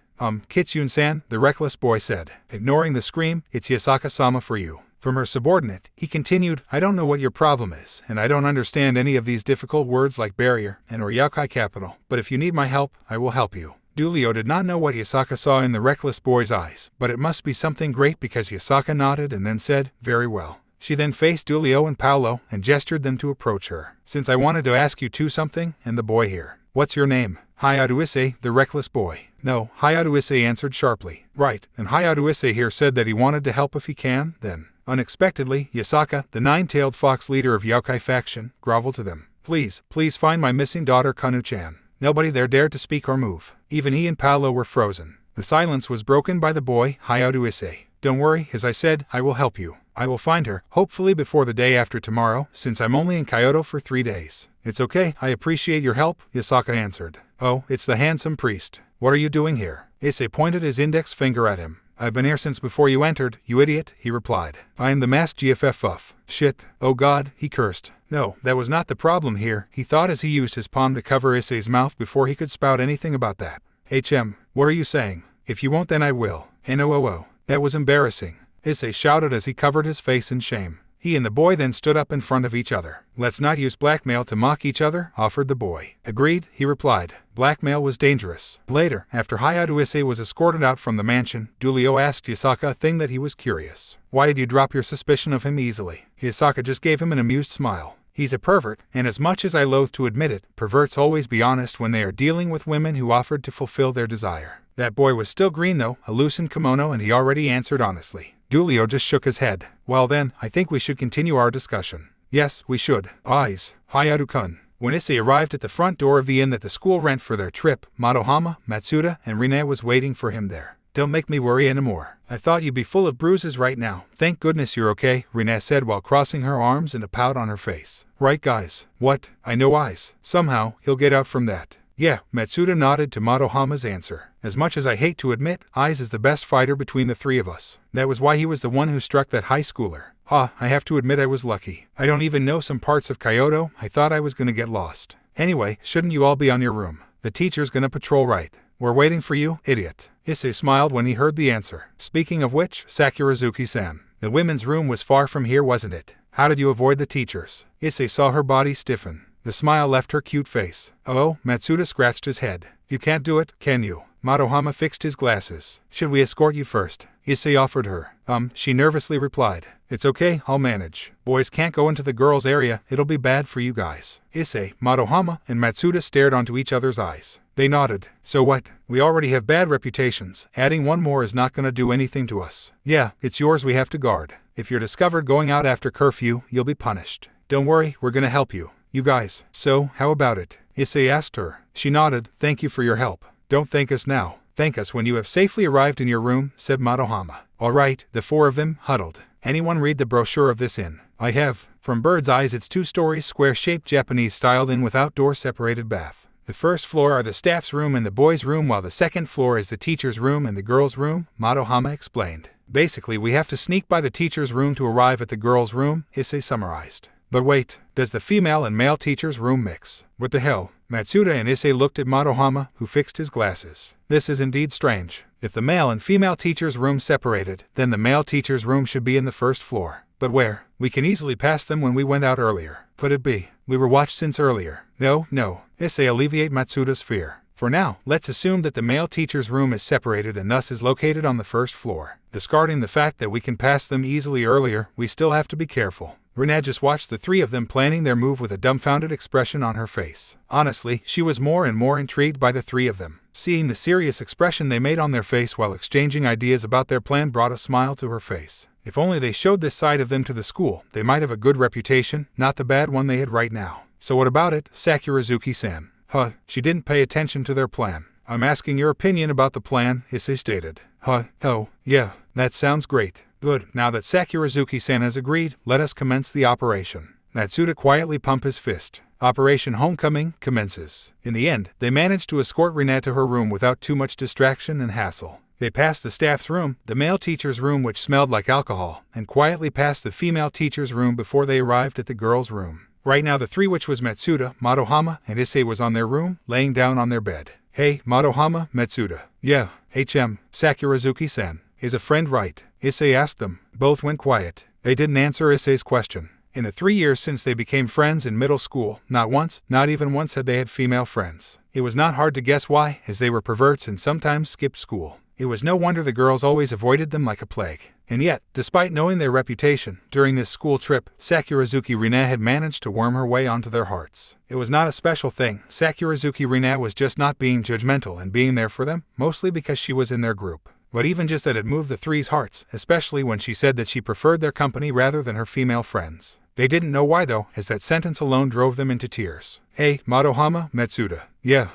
Kitsune-san, the reckless boy said. Ignoring the scream, it's Yasaka-sama for you. From her subordinate, he continued, I don't know what your problem is, and I don't understand any of these difficult words like barrier and or yokai capital, but if you need my help, I will help you. Dulio did not know what Yasaka saw in the reckless boy's eyes, but it must be something great because Yasaka nodded and then said, very well. She then faced Dulio and Paolo and gestured them to approach her. Since I wanted to ask you two something, and the boy here. What's your name? Hayato Issei, the reckless boy. No, Hayato Issei answered sharply. Right, and Hayato Issei here said that he wanted to help if he can, then. Unexpectedly, Yasaka, the nine-tailed fox leader of Yokai faction, groveled to them. Please find my missing daughter Kanu-chan. Nobody there dared to speak or move. Even he and Paolo were frozen. The silence was broken by the boy, Hayato Issei. Don't worry, as I said, I will help you. I will find her, hopefully before the day after tomorrow, since I'm only in Kyoto for 3 days. It's okay, I appreciate your help, Yasaka answered. Oh, it's the handsome priest. What are you doing here? Issei pointed his index finger at him. I've been here since before you entered, you idiot, he replied. I am the masked GFF. Shit. Oh god, he cursed. No, that was not the problem here, he thought as he used his palm to cover Issei's mouth before he could spout anything about that. What are you saying? If you won't then I will. NOOO. That was embarrassing, Issei shouted as he covered his face in shame. He and the boy then stood up in front of each other. Let's not use blackmail to mock each other, offered the boy. Agreed, he replied. Blackmail was dangerous. Later, after Hayate Issei was escorted out from the mansion, Dulio asked Yasaka a thing that he was curious. Why did you drop your suspicion of him easily? Yasaka just gave him an amused smile. He's a pervert, and as much as I loathe to admit it, perverts always be honest when they are dealing with women who offered to fulfill their desire. That boy was still green though, a loosened kimono, and he already answered honestly. Dulio just shook his head. Well then, I think we should continue our discussion. Yes, we should. Eyes. Hayate-kun. When Issei arrived at the front door of the inn that the school rent for their trip, Madohama, Matsuda, and Rina was waiting for him there. Don't make me worry anymore. I thought you'd be full of bruises right now. Thank goodness you're okay, Rina said while crossing her arms and a pout on her face. Right guys? What? I know Eyes. Somehow, he'll get out from that. Yeah, Matsuda nodded to Madohama's answer. As much as I hate to admit, Eyes is the best fighter between the three of us. That was why he was the one who struck that high schooler. I have to admit I was lucky. I don't even know some parts of Kyoto. I thought I was gonna get lost. Anyway, shouldn't you all be on your room? The teacher's gonna patrol right. We're waiting for you, idiot. Issei smiled when he heard the answer. Speaking of which, Sakurazuki-san, the women's room was far from here, wasn't it? How did you avoid the teachers? Issei saw her body stiffen. The smile left her cute face. Oh, Matsuda scratched his head. You can't do it, can you? Madohama fixed his glasses. Should we escort you first? Issei offered her. She nervously replied. It's okay, I'll manage. Boys can't go into the girls' area, it'll be bad for you guys. Issei, Madohama, and Matsuda stared onto each other's eyes. They nodded. So what? We already have bad reputations. Adding one more is not gonna do anything to us. Yeah, it's yours we have to guard. If you're discovered going out after curfew, you'll be punished. Don't worry, we're gonna help you. You guys, so, how about it? Issei asked her. She nodded. Thank you for your help. Don't thank us now. Thank us when you have safely arrived in your room, said Madohama. All right, the four of them huddled. Anyone read the brochure of this inn? I have. From Bird's Eyes, it's 2 stories, square-shaped Japanese-styled inn with outdoor-separated bath. The first floor are the staff's room and the boys' room, while the second floor is the teacher's room and the girls' room, Madohama explained. Basically, we have to sneak by the teacher's room to arrive at the girls' room, Issei summarized. But wait, does the female and male teacher's room mix? What the hell? Matsuda and Issei looked at Madohama, who fixed his glasses. This is indeed strange. If the male and female teacher's room separated, then the male teacher's room should be in the first floor. But where? We can easily pass them when we went out earlier. Could it be? We were watched since earlier. No. Issei alleviate Matsuda's fear. For now, let's assume that the male teacher's room is separated and thus is located on the first floor. Discarding the fact that we can pass them easily earlier, we still have to be careful. Rina just watched the three of them planning their move with a dumbfounded expression on her face. Honestly, she was more and more intrigued by the three of them. Seeing the serious expression they made on their face while exchanging ideas about their plan brought a smile to her face. If only they showed this side of them to the school, they might have a good reputation, not the bad one they had right now. So what about it, Sakurazuki-san? She didn't pay attention to their plan. I'm asking your opinion about the plan, Issei stated. Oh, yeah, that sounds great. Good, now that Sakurazuki-san has agreed, let us commence the operation. Matsuda quietly pumped his fist. Operation Homecoming commences. In the end, they managed to escort Rina to her room without too much distraction and hassle. They passed the staff's room, the male teacher's room which smelled like alcohol, and quietly passed the female teacher's room before they arrived at the girls' room. Right now the three, which was Matsuda, Madohama, and Issei, was on their room, laying down on their bed. Hey, Madohama, Matsuda. Yeah, Sakurazuki-san. Is a friend right? Issei asked them. Both went quiet. They didn't answer Issei's question. In the 3 years since they became friends in middle school, not even once had they had female friends. It was not hard to guess why, as they were perverts and sometimes skipped school. It was no wonder the girls always avoided them like a plague. And yet, despite knowing their reputation, during this school trip, Sakurazuki Rina had managed to worm her way onto their hearts. It was not a special thing. Sakurazuki Rina was just not being judgmental and being there for them, mostly because she was in their group. But even just that had moved the three's hearts, especially when she said that she preferred their company rather than her female friends. They didn't know why though, as that sentence alone drove them into tears. Hey, Madohama, Matsuda. Yeah,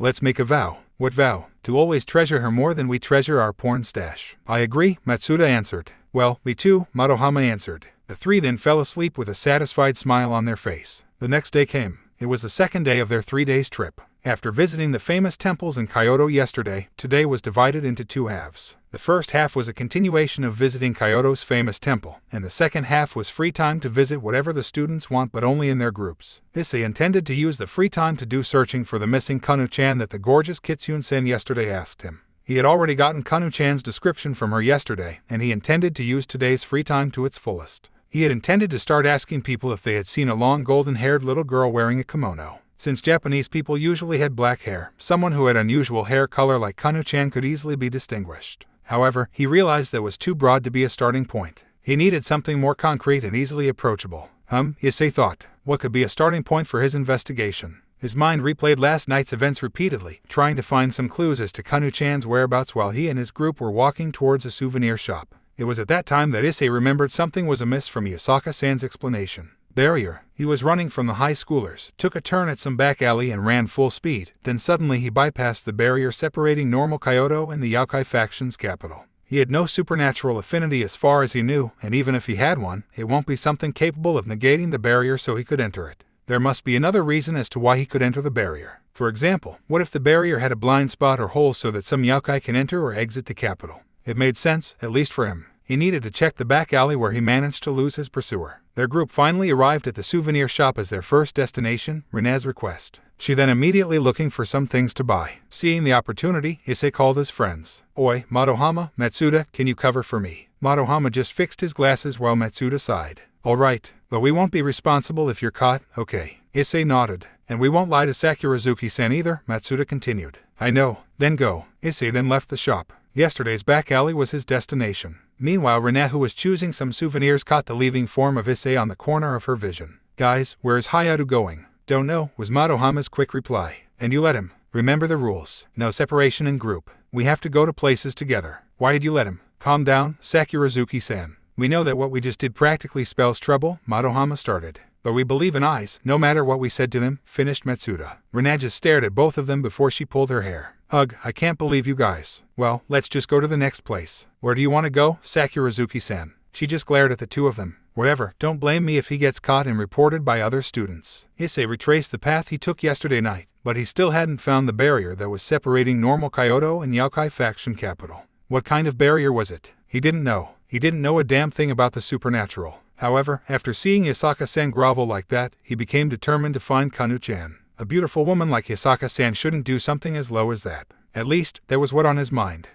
let's make a vow. What vow? To always treasure her more than we treasure our porn stash. I agree, Matsuda answered. Well, me too, Madohama answered. The three then fell asleep with a satisfied smile on their face. The next day came. It was the second day of their 3 days trip. After visiting the famous temples in Kyoto yesterday, today was divided into two halves. The first half was a continuation of visiting Kyoto's famous temple, and the second half was free time to visit whatever the students want but only in their groups. Issei intended to use the free time to do searching for the missing Kanu-chan that the gorgeous Kitsune-sen yesterday asked him. He had already gotten Kanu-chan's description from her yesterday, and he intended to use today's free time to its fullest. He had intended to start asking people if they had seen a long golden-haired little girl wearing a kimono. Since Japanese people usually had black hair, someone who had unusual hair color like Kanu-chan could easily be distinguished. However, he realized that was too broad to be a starting point. He needed something more concrete and easily approachable. Issei thought. What could be a starting point for his investigation? His mind replayed last night's events repeatedly, trying to find some clues as to Kanu-chan's whereabouts while he and his group were walking towards a souvenir shop. It was at that time that Issei remembered something was amiss from Yasaka-san's explanation. Barrier. He was running from the high schoolers, took a turn at some back alley and ran full speed. Then suddenly he bypassed the barrier separating normal Kyoto and the Yokai faction's capital. He had no supernatural affinity as far as he knew, and even if he had one, it won't be something capable of negating the barrier so he could enter it. There must be another reason as to why he could enter the barrier. For example, what if the barrier had a blind spot or hole so that some Yokai can enter or exit the capital? It made sense, at least for him. He needed to check the back alley where he managed to lose his pursuer. Their group finally arrived at the souvenir shop as their first destination, Rene's request. She then immediately looking for some things to buy. Seeing the opportunity, Issei called his friends. Oi, Madohama, Matsuda, can you cover for me? Madohama just fixed his glasses while Matsuda sighed. All right, but we won't be responsible if you're caught, okay? Issei nodded. And we won't lie to Sakurazuki-san either, Matsuda continued. I know, then go. Issei then left the shop. Yesterday's back alley was his destination. Meanwhile, Rene, who was choosing some souvenirs, caught the leaving form of Issei on the corner of her vision. Guys, where is Hayato going? Don't know, was Madohama's quick reply. And you let him. Remember the rules. No separation in group. We have to go to places together. Why did you let him? Calm down, Sakurazuki-san. We know that what we just did practically spells trouble, Madohama started. But we believe in eyes, no matter what we said to them, finished Matsuda. Rene just stared at both of them before she pulled her hair. Ugh, I can't believe you guys. Well, let's just go to the next place. Where do you want to go, Sakurazuki-san? She just glared at the two of them. Whatever, don't blame me if he gets caught and reported by other students. Issei retraced the path he took yesterday night, but he still hadn't found the barrier that was separating normal Kyoto and Yokai faction capital. What kind of barrier was it? He didn't know. He didn't know a damn thing about the supernatural. However, after seeing Yasaka-san grovel like that, he became determined to find Kanu-chan. A beautiful woman like Yasaka-san shouldn't do something as low as that. At least, there was what on his mind.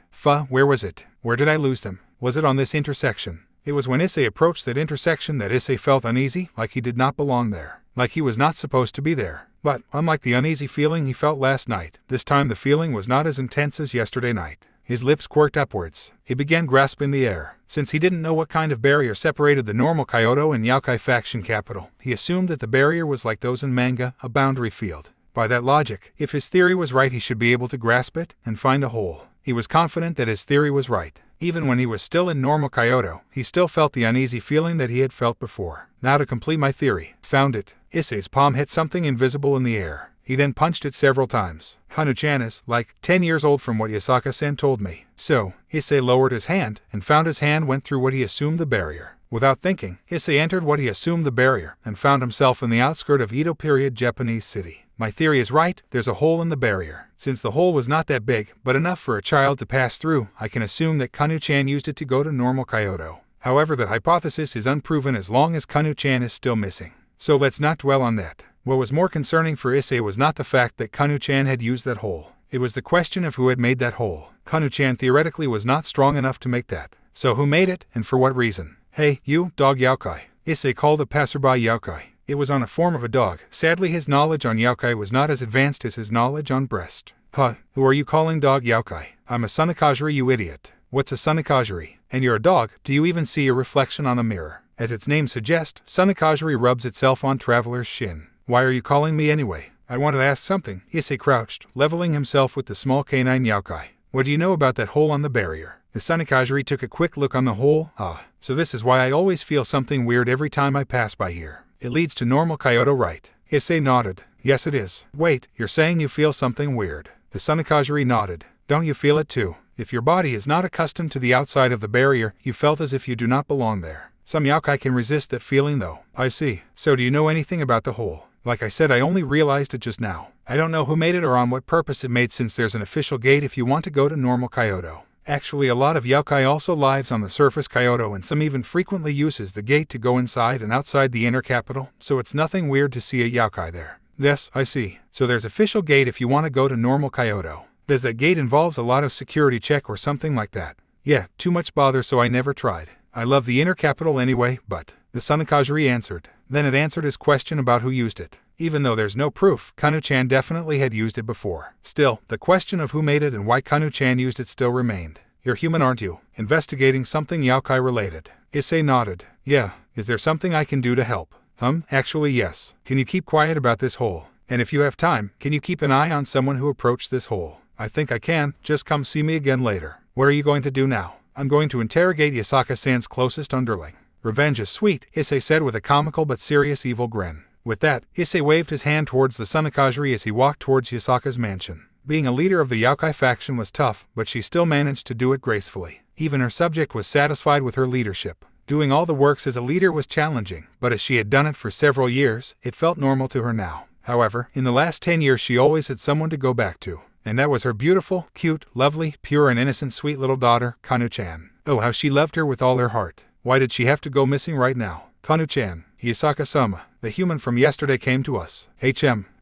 Where was it? Where did I lose them? Was it on this intersection? It was when Issei approached that intersection that Issei felt uneasy, like he did not belong there. Like he was not supposed to be there. But, unlike the uneasy feeling he felt last night, this time the feeling was not as intense as yesterday night. His lips quirked upwards. He began grasping the air. Since he didn't know what kind of barrier separated the normal Kyoto and Yokai faction capital, he assumed that the barrier was like those in manga, a boundary field. By that logic, if his theory was right, he should be able to grasp it and find a hole. He was confident that his theory was right. Even when he was still in normal Kyoto, he still felt the uneasy feeling that he had felt before. Now to complete my theory. Found it. Issei's palm hit something invisible in the air. He then punched it several times. Kanu-chan is, like, 10 years old from what Yasaka-san told me. So, Issei lowered his hand, and found his hand went through what he assumed the barrier. Without thinking, Issei entered what he assumed the barrier, and found himself in the outskirt of Edo period Japanese city. My theory is right, there's a hole in the barrier. Since the hole was not that big, but enough for a child to pass through, I can assume that Kanu-chan used it to go to normal Kyoto. However, the hypothesis is unproven as long as Kanu-chan is still missing. So let's not dwell on that. What was more concerning for Issei was not the fact that Kanu-chan had used that hole. It was the question of who had made that hole. Kanu-chan theoretically was not strong enough to make that. So who made it, and for what reason? Hey, you, dog Yokai. Issei called a passerby Yokai. It was on a form of a dog. Sadly, his knowledge on Yokai was not as advanced as his knowledge on breast. Who are you calling dog Yokai? I'm a Sunakajiri, you idiot. What's a Sunakajiri? And you're a dog, do you even see your reflection on a mirror? As its name suggests, Sunakajiri rubs itself on traveler's shin. Why are you calling me anyway? I want to ask something. Issei crouched, leveling himself with the small canine Yokai. What do you know about that hole on the barrier? The Sunakajiri took a quick look on the hole. So this is why I always feel something weird every time I pass by here. It leads to normal Kyoto, right? Issei nodded. Yes, it is. Wait, you're saying you feel something weird? The Sunakajiri nodded. Don't you feel it too? If your body is not accustomed to the outside of the barrier, you felt as if you do not belong there. Some Yokai can resist that feeling though. I see. So do you know anything about the hole? Like I said, I only realized it just now. I don't know who made it or on what purpose it made, since there's an official gate if you want to go to normal Kyoto. Actually, a lot of yokai also lives on the surface Kyoto, and some even frequently uses the gate to go inside and outside the inner capital, so it's nothing weird to see a yokai there. Yes, I see. So there's official gate if you want to go to normal Kyoto. Does that gate involves a lot of security check or something like that? Yeah, too much bother, so I never tried. I love the inner capital anyway, but... The Sanakajiri answered. Then it answered his question about who used it. Even though there's no proof, Kanu-chan definitely had used it before. Still, the question of who made it and why Kanu-chan used it still remained. You're human, aren't you? Investigating something yokai related. Issei nodded. Yeah, is there something I can do to help? Actually yes. Can you keep quiet about this hole? And if you have time, can you keep an eye on someone who approached this hole? I think I can, just come see me again later. What are you going to do now? I'm going to interrogate Yasaka-san's closest underling. Revenge is sweet, Issei said with a comical but serious evil grin. With that, Issei waved his hand towards the Sanakajiri as he walked towards Yasaka's mansion. Being a leader of the yokai faction was tough, but she still managed to do it gracefully. Even her subject was satisfied with her leadership. Doing all the works as a leader was challenging, but as she had done it for several years, it felt normal to her now. However, in the last 10 years she always had someone to go back to. And that was her beautiful, cute, lovely, pure and innocent sweet little daughter, Kanu-chan. Oh, how she loved her with all her heart. Why did she have to go missing right now? Kanu-chan, Yasaka-sama, the human from yesterday came to us.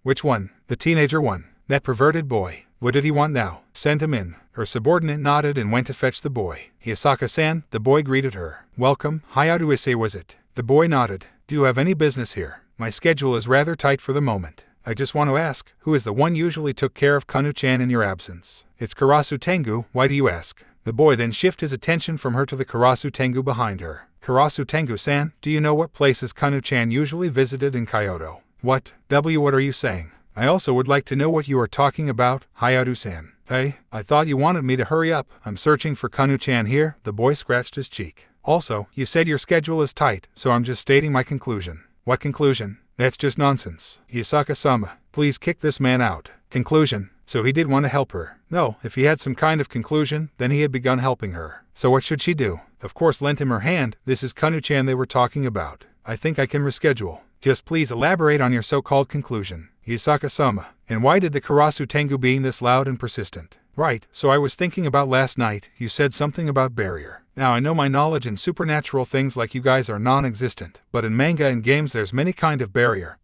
Which one? The teenager one. That perverted boy. What did he want now? Send him in. Her subordinate nodded and went to fetch the boy. Yasaka-san, the boy greeted her. Welcome, Hayao Issei was it? The boy nodded. Do you have any business here? My schedule is rather tight for the moment. I just want to ask, who is the one usually took care of Kanu-chan in your absence? It's Karasu Tengu, why do you ask? The boy then shifted his attention from her to the Karasu Tengu behind her. Karasu Tengu-san, do you know what places Kanu-chan usually visited in Kyoto? What are you saying? I also would like to know what you are talking about, Hayao-san. Hey, I thought you wanted me to hurry up. I'm searching for Kanu-chan here, the boy scratched his cheek. Also, you said your schedule is tight, so I'm just stating my conclusion. What conclusion? That's just nonsense. Yasaka-sama, please kick this man out. Conclusion. So he did want to help her. No, if he had some kind of conclusion, then he had begun helping her. So what should she do? Of course lend him her hand. This is Kanu-chan they were talking about. I think I can reschedule. Just please elaborate on your so-called conclusion. Yasaka-sama. And why did the Karasu Tengu being this loud and persistent? Right, so I was thinking about last night, you said something about barrier. Now I know my knowledge in supernatural things like you guys are non-existent, but in manga and games there's many kind of barrier.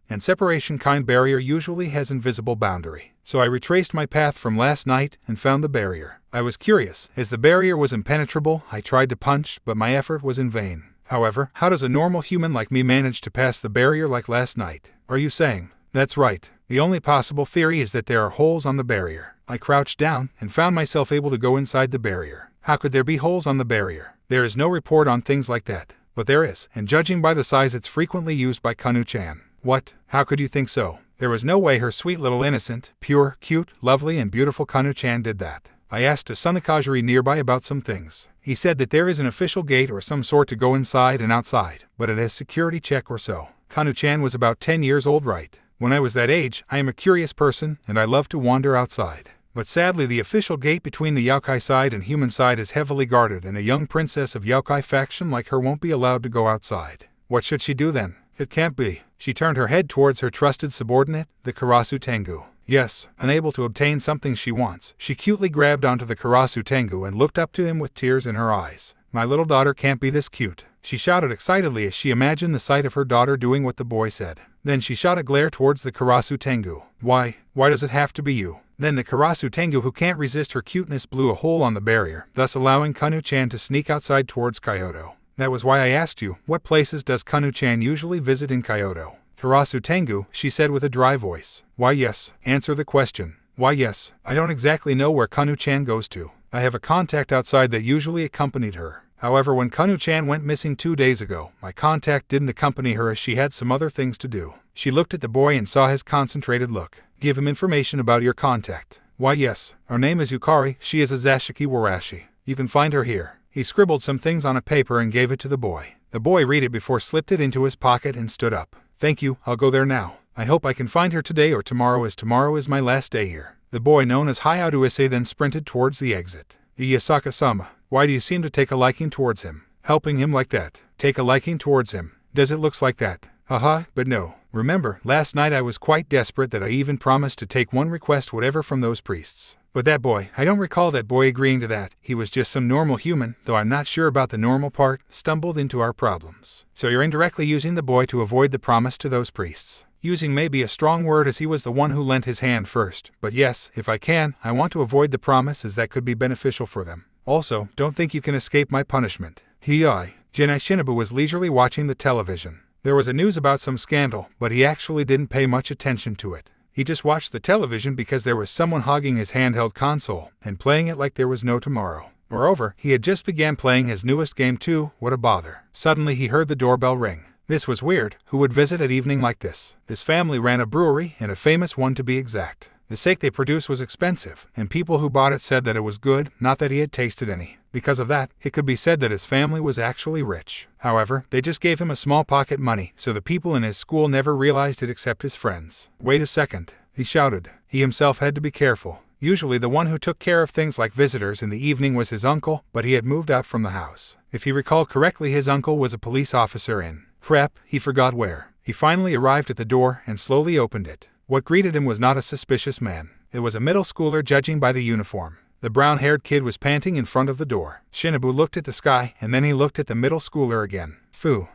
And separation kind barrier usually has invisible boundary. So I retraced my path from last night and found the barrier. I was curious. As the barrier was impenetrable, I tried to punch, but my effort was in vain. However, how does a normal human like me manage to pass the barrier like last night? Are you saying? That's right. The only possible theory is that there are holes on the barrier. I crouched down and found myself able to go inside the barrier. How could there be holes on the barrier? There is no report on things like that. But there is, and judging by the size it's frequently used by Kanu-chan. What? How could you think so? There was no way her sweet little innocent, pure, cute, lovely and beautiful Kanu-chan did that. I asked a Sanakajiri nearby about some things. He said that there is an official gate or some sort to go inside and outside, but it has security check or so. Kanu-chan was about 10 years old, right? When I was that age, I am a curious person and I love to wander outside. But sadly the official gate between the yokai side and human side is heavily guarded and a young princess of yokai faction like her won't be allowed to go outside. What should she do then? It can't be. She turned her head towards her trusted subordinate, the Karasu Tengu. Yes, unable to obtain something she wants, she cutely grabbed onto the Karasu Tengu and looked up to him with tears in her eyes. My little daughter can't be this cute. She shouted excitedly as she imagined the sight of her daughter doing what the boy said. Then she shot a glare towards the Karasu Tengu. Why does it have to be you? Then the Karasu Tengu, who can't resist her cuteness, blew a hole on the barrier, thus allowing Kanu-chan to sneak outside towards Kyoto. That was why I asked you, what places does Kanu-chan usually visit in Kyoto? Karasu Tengu, she said with a dry voice. Why yes, answer the question. Why yes, I don't exactly know where Kanu-chan goes to. I have a contact outside that usually accompanied her. However, when Kanu-chan went missing 2 days ago, my contact didn't accompany her as she had some other things to do. She looked at the boy and saw his concentrated look. Give him information about your contact. Why yes, her name is Yukari, she is a Zashiki Warashi. You can find her here. He scribbled some things on a paper and gave it to the boy. The boy read it before slipped it into his pocket and stood up. Thank you, I'll go there now. I hope I can find her today or tomorrow, as tomorrow is my last day here. The boy known as Hayao Issei then sprinted towards the exit. Yasaka-sama, why do you seem to take a liking towards him? Helping him like that. Take a liking towards him. Does it looks like that? Haha, but no. Remember, last night I was quite desperate that I even promised to take one request whatever from those priests. But that boy, I don't recall that boy agreeing to that. He was just some normal human, though I'm not sure about the normal part, stumbled into our problems. So you're indirectly using the boy to avoid the promise to those priests. Using may be a strong word as he was the one who lent his hand first, but yes, if I can, I want to avoid the promise as that could be beneficial for them. Also, don't think you can escape my punishment. Jinai Shinobu was leisurely watching the television. There was a news about some scandal, but he actually didn't pay much attention to it. He just watched the television because there was someone hogging his handheld console and playing it like there was no tomorrow. Moreover, he had just began playing his newest game too. What a bother. Suddenly he heard the doorbell ring. This was weird. Who would visit at evening like this? His family ran a brewery, and a famous one to be exact. The sake they produced was expensive, and people who bought it said that it was good, not that he had tasted any. Because of that, it could be said that his family was actually rich. However, they just gave him a small pocket money, so the people in his school never realized it except his friends. Wait a second, he shouted. He himself had to be careful. Usually the one who took care of things like visitors in the evening was his uncle, but he had moved out from the house. If he recalled correctly, his uncle was a police officer in prep, he forgot where. He finally arrived at the door and slowly opened it. What greeted him was not a suspicious man. It was a middle schooler, judging by the uniform. The brown-haired kid was panting in front of the door. Shinobu looked at the sky, and then he looked at the middle schooler again. Fu,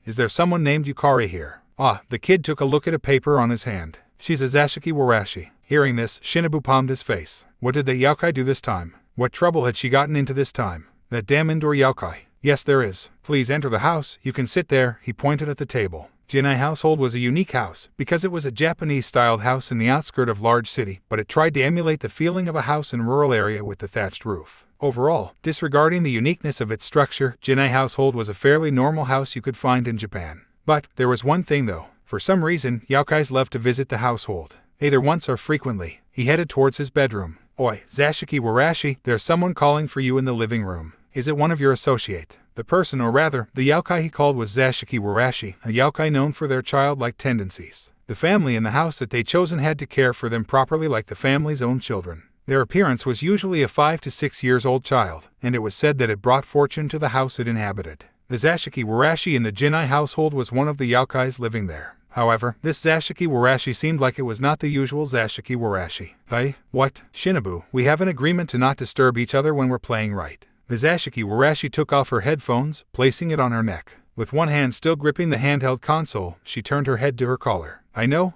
is there someone named Yukari here? The kid took a look at a paper on his hand. She's a Zashiki Warashi. Hearing this, Shinobu palmed his face. What did the yaokai do this time? What trouble had she gotten into this time? That damn indoor yaokai. Yes, there is. Please enter the house. You can sit there. He pointed at the table. Jinai household was a unique house, because it was a Japanese-styled house in the outskirt of large city, but it tried to emulate the feeling of a house in rural area with the thatched roof. Overall, disregarding the uniqueness of its structure, Jinai household was a fairly normal house you could find in Japan. But there was one thing though. For some reason, yaokais loved to visit the household. Either once or frequently. He headed towards his bedroom. Oi, Zashiki Warashi, there's someone calling for you in the living room. Is it one of your associate? The person, or rather, the yaokai he called was Zashiki Warashi, a yaokai known for their childlike tendencies. The family in the house that they'd chosen had to care for them properly like the family's own children. Their appearance was usually a 5 to 6 years old child, and it was said that it brought fortune to the house it inhabited. The Zashiki Warashi in the Jinai household was one of the yaokais living there. However, this Zashiki Warashi seemed like it was not the usual Zashiki Warashi. Hey, what? Shinobu, we have an agreement to not disturb each other when we're playing, right? The Zashiki Warashi took off her headphones, placing it on her neck. With one hand still gripping the handheld console, she turned her head to her caller. I know,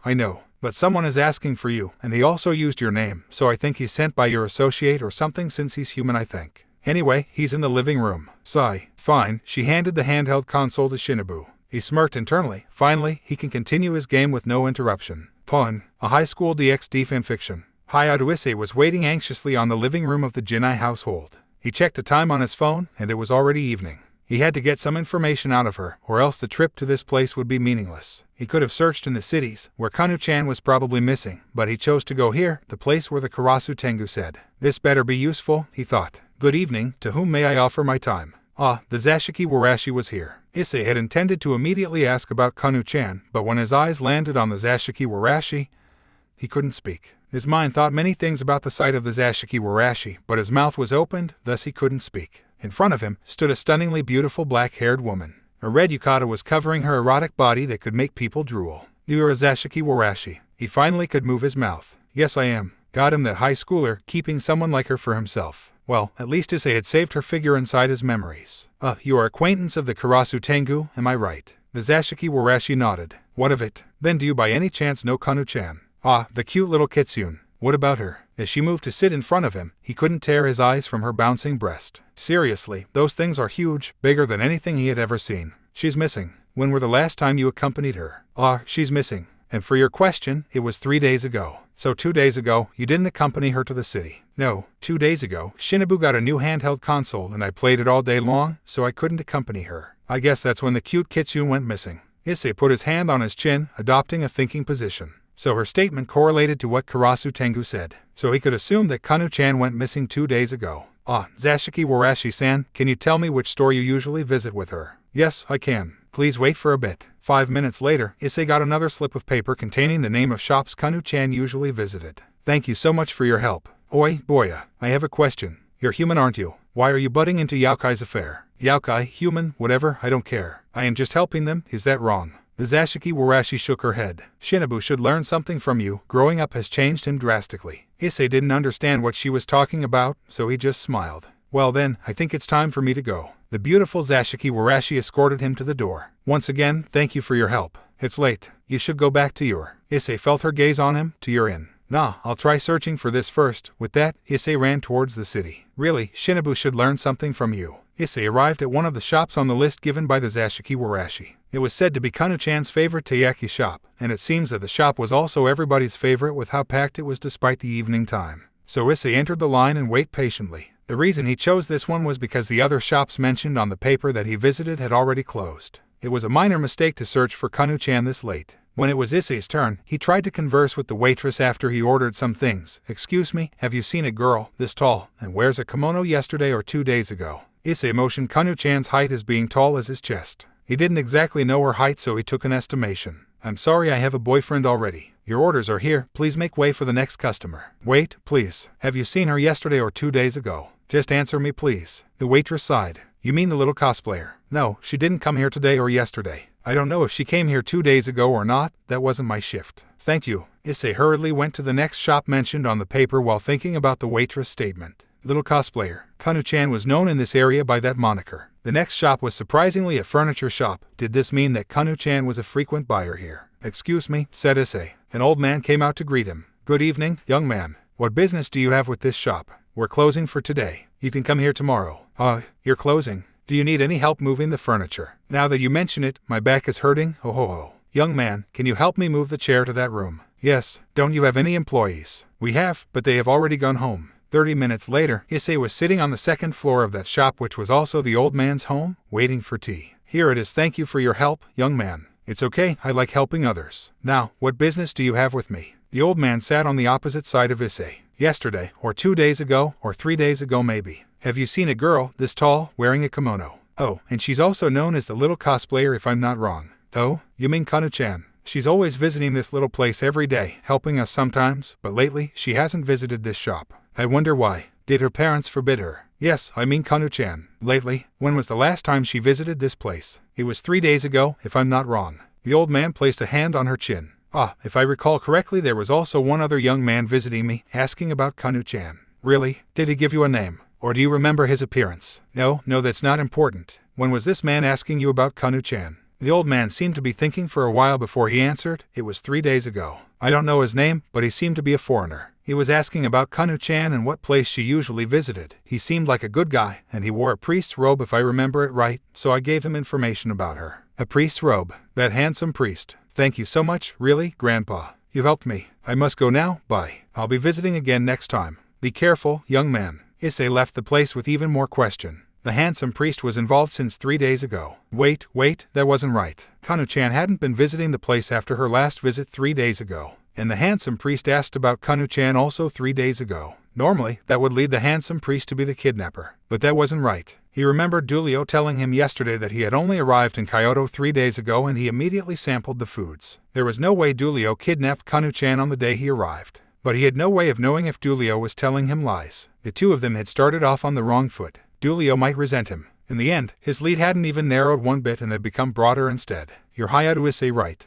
but someone is asking for you, and he also used your name, so I think he's sent by your associate or something since he's human, I think. Anyway, he's in the living room. Sigh. Fine. She handed the handheld console to Shinobu. He smirked internally. Finally, he can continue his game with no interruption. Pun. A high school DxD fanfiction. Hayato Issei was waiting anxiously on the living room of the Jinai household. He checked the time on his phone, and it was already evening. He had to get some information out of her, or else the trip to this place would be meaningless. He could have searched in the cities, where Kanu-chan was probably missing, but he chose to go here, the place where the Karasu Tengu said. This better be useful, he thought. Good evening, to whom may I offer my time? The Zashiki Warashi was here. Issei had intended to immediately ask about Kanu-chan, but when his eyes landed on the Zashiki Warashi, he couldn't speak. His mind thought many things about the sight of the Zashiki Warashi, but his mouth was opened, thus he couldn't speak. In front of him stood a stunningly beautiful black-haired woman. A red yukata was covering her erotic body that could make people drool. You're a Zashiki Warashi. He finally could move his mouth. Yes, I am. Got him, that high schooler, keeping someone like her for himself. Well, at least Issei had saved her figure inside his memories. You are acquaintance of the Karasu Tengu, am I right? The Zashiki Warashi nodded. What of it? Then do you by any chance know Kanu-chan? The cute little kitsune. What about her? As she moved to sit in front of him, he couldn't tear his eyes from her bouncing breast. Seriously, those things are huge, bigger than anything he had ever seen. She's missing. When were the last time you accompanied her? She's missing. And for your question, it was 3 days ago. So 2 days ago, you didn't accompany her to the city. No, 2 days ago, Shinobu got a new handheld console and I played it all day long, so I couldn't accompany her. I guess that's when the cute kitsune went missing. Issei put his hand on his chin, adopting a thinking position. So her statement correlated to what Karasu Tengu said. So he could assume that Kanu-chan went missing 2 days ago. Zashiki Warashi-san, can you tell me which store you usually visit with her? Yes, I can. Please wait for a bit. 5 minutes later, Issei got another slip of paper containing the name of shops Kanu-chan usually visited. Thank you so much for your help. Oi, boya, I have a question. You're human, aren't you? Why are you butting into Yaokai's affair? Yaokai, human, whatever, I don't care. I am just helping them, is that wrong? The Zashiki Warashi shook her head. Shinobu should learn something from you, growing up has changed him drastically. Issei didn't understand what she was talking about, so he just smiled. Well then, I think it's time for me to go. The beautiful Zashiki Warashi escorted him to the door. Once again, thank you for your help. It's late. You should go back to your... Issei felt her gaze on him, to your inn. Nah, I'll try searching for this first. With that, Issei ran towards the city. Really, Shinobu should learn something from you. Issei arrived at one of the shops on the list given by the Zashiki Warashi. It was said to be Kanu-chan's favorite taiyaki shop, and it seems that the shop was also everybody's favorite with how packed it was despite the evening time. So Issei entered the line and waited patiently. The reason he chose this one was because the other shops mentioned on the paper that he visited had already closed. It was a minor mistake to search for Kanu-chan this late. When it was Issei's turn, he tried to converse with the waitress after he ordered some things. Excuse me, have you seen a girl this tall and wears a kimono yesterday or 2 days ago? Issei motioned Kanu-chan's height as being tall as his chest. He didn't exactly know her height, so he took an estimation. I'm sorry, I have a boyfriend already. Your orders are here, please make way for the next customer. Wait, please. Have you seen her yesterday or 2 days ago? Just answer me, please. The waitress sighed. You mean the little cosplayer? No, she didn't come here today or yesterday. I don't know if she came here 2 days ago or not, that wasn't my shift. Thank you. Issei hurriedly went to the next shop mentioned on the paper while thinking about the waitress' statement. Little cosplayer. Kanu-chan was known in this area by that moniker. The next shop was surprisingly a furniture shop. Did this mean that Kanu-chan was a frequent buyer here? Excuse me, said Issei. An old man came out to greet him. Good evening, young man. What business do you have with this shop? We're closing for today. You can come here tomorrow. You're closing? Do you need any help moving the furniture? Now that you mention it, my back is hurting. Ho ho ho. Young man, can you help me move the chair to that room? Yes. Don't you have any employees? We have, but they have already gone home. 30 minutes later, Issei was sitting on the second floor of that shop, which was also the old man's home, waiting for tea. Here it is. Thank you for your help, young man. It's okay, I like helping others. Now, what business do you have with me? The old man sat on the opposite side of Issei. Yesterday, or 2 days ago, or 3 days ago maybe. Have you seen a girl this tall, wearing a kimono? Oh, and she's also known as the little cosplayer if I'm not wrong. Oh, you mean Kanu-chan? She's always visiting this little place every day, helping us sometimes, but lately, she hasn't visited this shop. I wonder why. Did her parents forbid her? Yes, I mean Kanu-chan. Lately, when was the last time she visited this place? It was 3 days ago, if I'm not wrong. The old man placed a hand on her chin. If I recall correctly, there was also one other young man visiting me, asking about Kanu-chan. Really? Did he give you a name? Or do you remember his appearance? No, that's not important. When was this man asking you about Kanu-chan? The old man seemed to be thinking for a while before he answered. It was 3 days ago. I don't know his name, but he seemed to be a foreigner. He was asking about Kanu-chan and what place she usually visited. He seemed like a good guy, and he wore a priest's robe if I remember it right, so I gave him information about her. A priest's robe. That handsome priest. Thank you so much, really, Grandpa. You've helped me. I must go now, bye. I'll be visiting again next time. Be careful, young man. Issei left the place with even more question. The handsome priest was involved since 3 days ago. Wait, that wasn't right. Kanu-chan hadn't been visiting the place after her last visit 3 days ago. And the handsome priest asked about Kanu-chan also 3 days ago. Normally, that would lead the handsome priest to be the kidnapper. But that wasn't right. He remembered Dulio telling him yesterday that he had only arrived in Kyoto 3 days ago, and he immediately sampled the foods. There was no way Dulio kidnapped Kanu-chan on the day he arrived. But he had no way of knowing if Dulio was telling him lies. The two of them had started off on the wrong foot. Dulio might resent him. In the end, his lead hadn't even narrowed one bit and had become broader instead. You're Hayato Issei, right?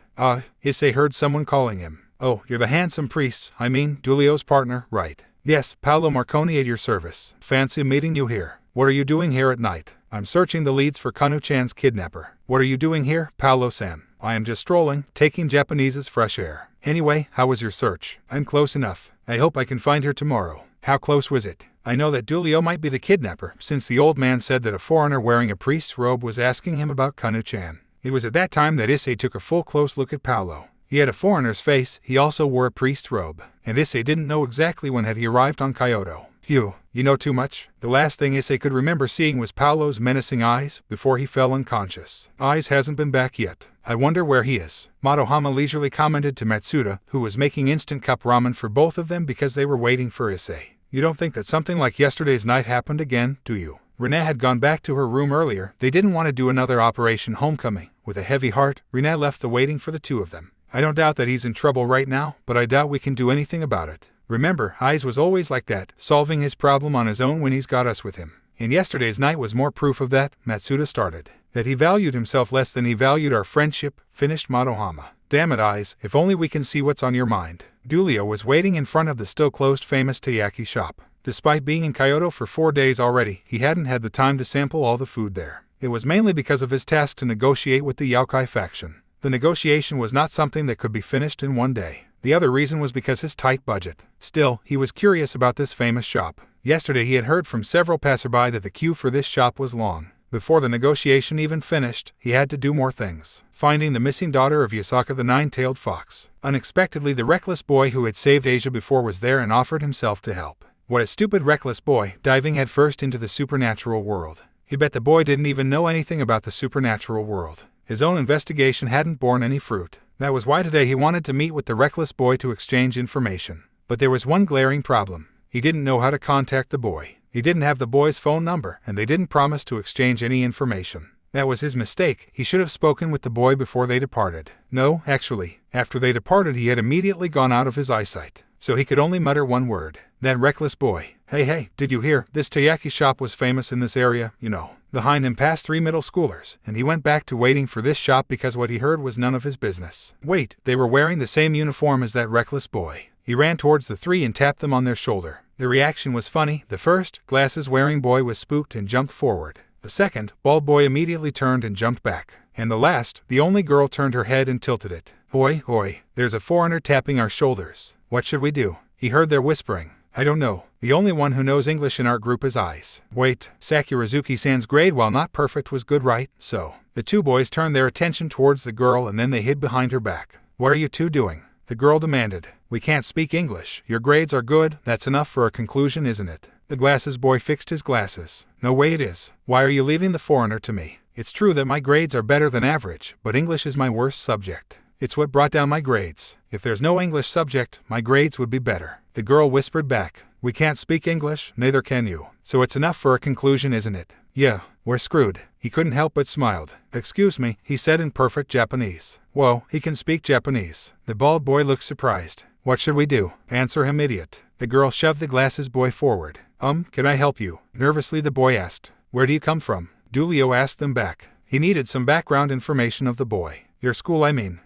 Issei heard someone calling him. Oh, you're the handsome priest, I mean, Dulio's partner, right? Yes, Paolo Marconi at your service. Fancy meeting you here. What are you doing here at night? I'm searching the leads for Kanu-chan's kidnapper. What are you doing here, Paolo-san? I am just strolling, taking Japanese's fresh air. Anyway, how was your search? I'm close enough. I hope I can find her tomorrow. How close was it? I know that Dulio might be the kidnapper, since the old man said that a foreigner wearing a priest's robe was asking him about Kanu-chan. It was at that time that Issei took a full close look at Paolo. He had a foreigner's face, he also wore a priest's robe, and Issei didn't know exactly when had he arrived on Kyoto. Phew, you know too much. The last thing Issei could remember seeing was Paolo's menacing eyes before he fell unconscious. Eyes hasn't been back yet. I wonder where he is. Madohama leisurely commented to Matsuda, who was making instant cup ramen for both of them because they were waiting for Issei. You don't think that something like yesterday's night happened again, do you? Renee had gone back to her room earlier. They didn't want to do another Operation Homecoming. With a heavy heart, Renee left the waiting for the two of them. I don't doubt that he's in trouble right now, but I doubt we can do anything about it. Remember, Aisa was always like that, solving his problem on his own when he's got us with him. And yesterday's night was more proof of that, Matsuda started. That he valued himself less than he valued our friendship, finished Motohama. Damn it, Aisa, if only we can see what's on your mind. Dulio was waiting in front of the still-closed famous taiyaki shop. Despite being in Kyoto for 4 days already, he hadn't had the time to sample all the food there. It was mainly because of his task to negotiate with the Yaokai faction. The negotiation was not something that could be finished in 1 day. The other reason was because his tight budget. Still, he was curious about this famous shop. Yesterday he had heard from several passerby that the queue for this shop was long. Before the negotiation even finished, he had to do more things. Finding the missing daughter of Yasaka the nine-tailed fox. Unexpectedly, the reckless boy who had saved Asia before was there and offered himself to help. What a stupid reckless boy, diving headfirst into the supernatural world. He bet the boy didn't even know anything about the supernatural world. His own investigation hadn't borne any fruit. That was why today he wanted to meet with the reckless boy to exchange information. But there was one glaring problem. He didn't know how to contact the boy. He didn't have the boy's phone number, and they didn't promise to exchange any information. That was his mistake. He should have spoken with the boy before they departed. No, actually, after they departed he had immediately gone out of his eyesight. So he could only mutter one word. That reckless boy. Hey, did you hear? This taiyaki shop was famous in this area, you know. Behind him passed 3 middle schoolers, and he went back to waiting for this shop because what he heard was none of his business. Wait, they were wearing the same uniform as that reckless boy. He ran towards the 3 and tapped them on their shoulder. The reaction was funny. The first, glasses-wearing boy was spooked and jumped forward. The second, bald boy immediately turned and jumped back. And the last, the only girl turned her head and tilted it. Hoi, there's a foreigner tapping our shoulders. What should we do? He heard their whispering. I don't know. The only one who knows English in our group is Aisa. Wait, Sakurazuki-san's grade, while not perfect, was good, right? So, the 2 boys turned their attention towards the girl and then they hid behind her back. What are you 2 doing? The girl demanded. We can't speak English. Your grades are good. That's enough for a conclusion, isn't it? The glasses boy fixed his glasses. No way it is. Why are you leaving the foreigner to me? It's true that my grades are better than average, but English is my worst subject. It's what brought down my grades. If there's no English subject, my grades would be better. The girl whispered back. We can't speak English, neither can you. So it's enough for a conclusion, isn't it? Yeah, we're screwed. He couldn't help but smiled. Excuse me, he said in perfect Japanese. Whoa, he can speak Japanese. The bald boy looked surprised. What should we do? Answer him, idiot. The girl shoved the glasses boy forward. Can I help you? Nervously the boy asked. Where do you come from? Dulio asked them back. He needed some background information of the boy. Your school, I mean.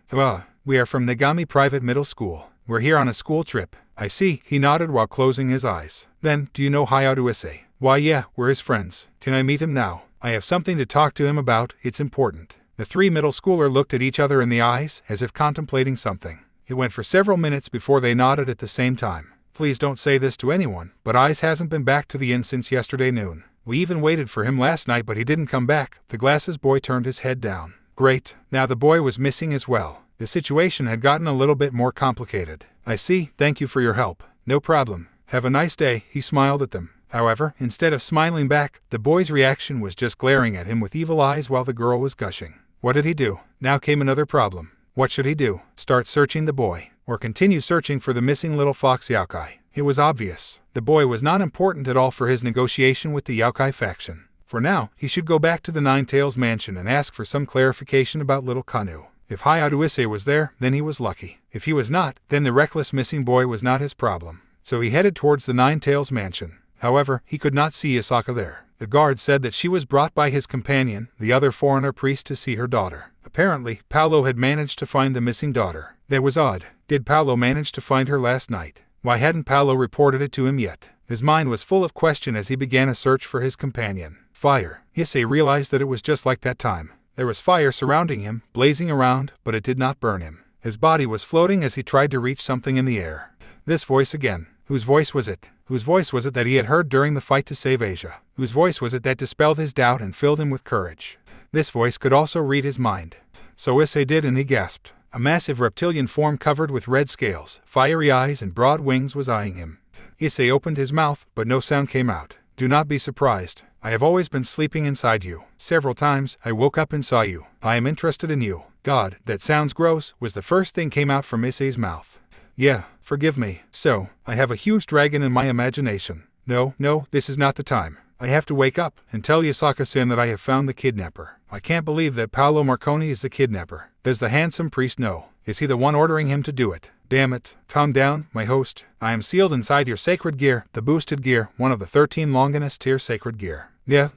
We are from Nagami Private Middle School. We're here on a school trip. I see, he nodded while closing his eyes. Then, do you know Hayato Issei? Why yeah, we're his friends. Can I meet him now? I have something to talk to him about, it's important. The 3 middle schooler looked at each other in the eyes, as if contemplating something. It went for several minutes before they nodded at the same time. Please don't say this to anyone, but Aisa hasn't been back to the inn since yesterday noon. We even waited for him last night, but he didn't come back. The glasses boy turned his head down. Great, now the boy was missing as well. The situation had gotten a little bit more complicated. I see, thank you for your help. No problem. Have a nice day, he smiled at them. However, instead of smiling back, the boy's reaction was just glaring at him with evil eyes while the girl was gushing. What did he do? Now came another problem. What should he do? Start searching the boy, or continue searching for the missing little fox Yaokai? It was obvious. The boy was not important at all for his negotiation with the Yaokai faction. For now, he should go back to the Nine-Tails mansion and ask for some clarification about little Kanu. If Hayato Issei was there, then he was lucky. If he was not, then the reckless missing boy was not his problem. So he headed towards the Nine-Tails mansion. However, he could not see Yasaka there. The guard said that she was brought by his companion, the other foreigner priest, to see her daughter. Apparently, Paolo had managed to find the missing daughter. That was odd. Did Paolo manage to find her last night? Why hadn't Paolo reported it to him yet? His mind was full of question as he began a search for his companion. Fire. Issei realized that it was just like that time. There was fire surrounding him, blazing around, but it did not burn him. His body was floating as he tried to reach something in the air. This voice again. Whose voice was it? Whose voice was it that he had heard during the fight to save Asia? Whose voice was it that dispelled his doubt and filled him with courage? This voice could also read his mind. So Issei did, and he gasped. A massive reptilian form covered with red scales, fiery eyes and broad wings was eyeing him. Issei opened his mouth, but no sound came out. Do not be surprised. I have always been sleeping inside you. Several times, I woke up and saw you. I am interested in you. God, that sounds gross, was the first thing came out from Issei's mouth. Yeah, forgive me. So, I have a huge dragon in my imagination. No, this is not the time. I have to wake up and tell Yasaka-san that I have found the kidnapper. I can't believe that Paolo Marconi is the kidnapper. Does the handsome priest know? Is he the one ordering him to do it? Damn it. Calm down, my host. I am sealed inside your sacred gear, the boosted gear, one of the 13 Longinus tier sacred gear. Yeah.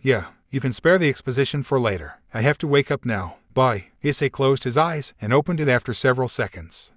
You can spare the exposition for later. I have to wake up now. Bye. Issei closed his eyes and opened it after several seconds.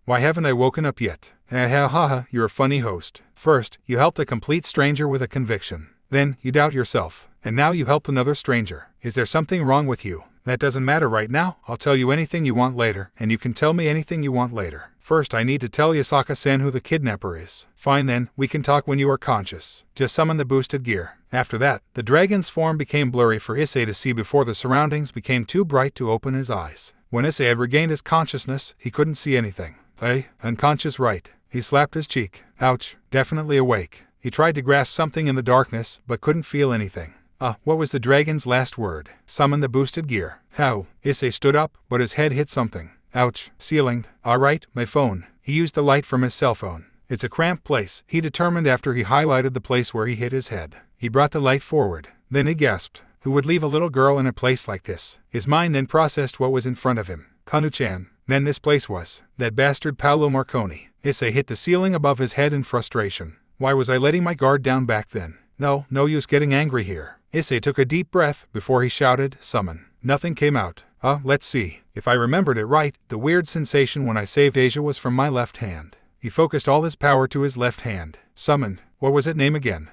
Why haven't I woken up yet? Haha, you're a funny host. First, you helped a complete stranger with a conviction. Then, you doubt yourself. And now you helped another stranger. Is there something wrong with you? That doesn't matter right now. I'll tell you anything you want later, and you can tell me anything you want later. First, I need to tell Yasaka-san who the kidnapper is. Fine then, we can talk when you are conscious. Just summon the boosted gear. After that, the dragon's form became blurry for Issei to see before the surroundings became too bright to open his eyes. When Issei had regained his consciousness, he couldn't see anything. Hey, unconscious right. He slapped his cheek. Ouch, definitely awake. He tried to grasp something in the darkness, but couldn't feel anything. What was the dragon's last word? Summon the boosted gear. How? Issei stood up, but his head hit something. Ouch, ceiling. Alright, my phone. He used the light from his cell phone. It's a cramped place, he determined after he highlighted the place where he hit his head. He brought the light forward. Then he gasped. Who would leave a little girl in a place like this? His mind then processed what was in front of him. Kanu-chan. Then this place was. That bastard Paolo Marconi. Issei hit the ceiling above his head in frustration. Why was I letting my guard down back then? No use getting angry here. Issei took a deep breath before he shouted, summon. Nothing came out. Let's see. If I remembered it right, the weird sensation when I saved Asia was from my left hand. He focused all his power to his left hand. Summon. What was it name again?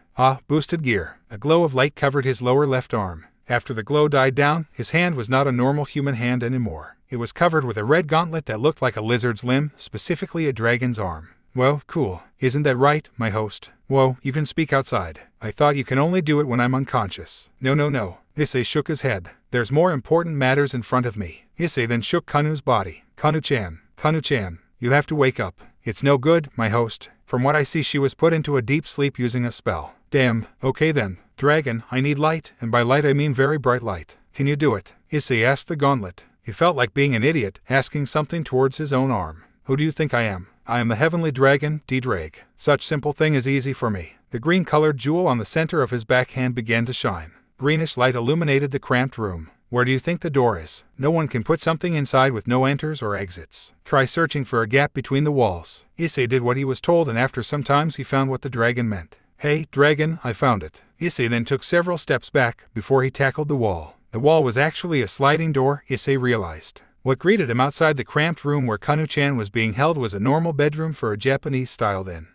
Boosted gear. A glow of light covered his lower left arm. After the glow died down, his hand was not a normal human hand anymore. It was covered with a red gauntlet that looked like a lizard's limb, specifically a dragon's arm. Well, cool. Isn't that right, my host? Whoa, you can speak outside. I thought you can only do it when I'm unconscious. No. Issei shook his head. There's more important matters in front of me. Issei then shook Kanu's body. Kanu-chan, you have to wake up. It's no good, my host. From what I see, she was put into a deep sleep using a spell. Damn. Okay then. Dragon, I need light, and by light I mean very bright light. Can you do it? Issei asked the gauntlet. He felt like being an idiot, asking something towards his own arm. Who do you think I am? I am the heavenly dragon, D-Drag. Such simple thing is easy for me. The green-colored jewel on the center of his backhand began to shine. Greenish light illuminated the cramped room. Where do you think the door is? No one can put something inside with no enters or exits. Try searching for a gap between the walls. Issei did what he was told, and after some time he found what the dragon meant. Hey, dragon, I found it. Issei then took several steps back before he tackled the wall. The wall was actually a sliding door, Issei realized. What greeted him outside the cramped room where Kanu-chan was being held was a normal bedroom for a Japanese-styled inn.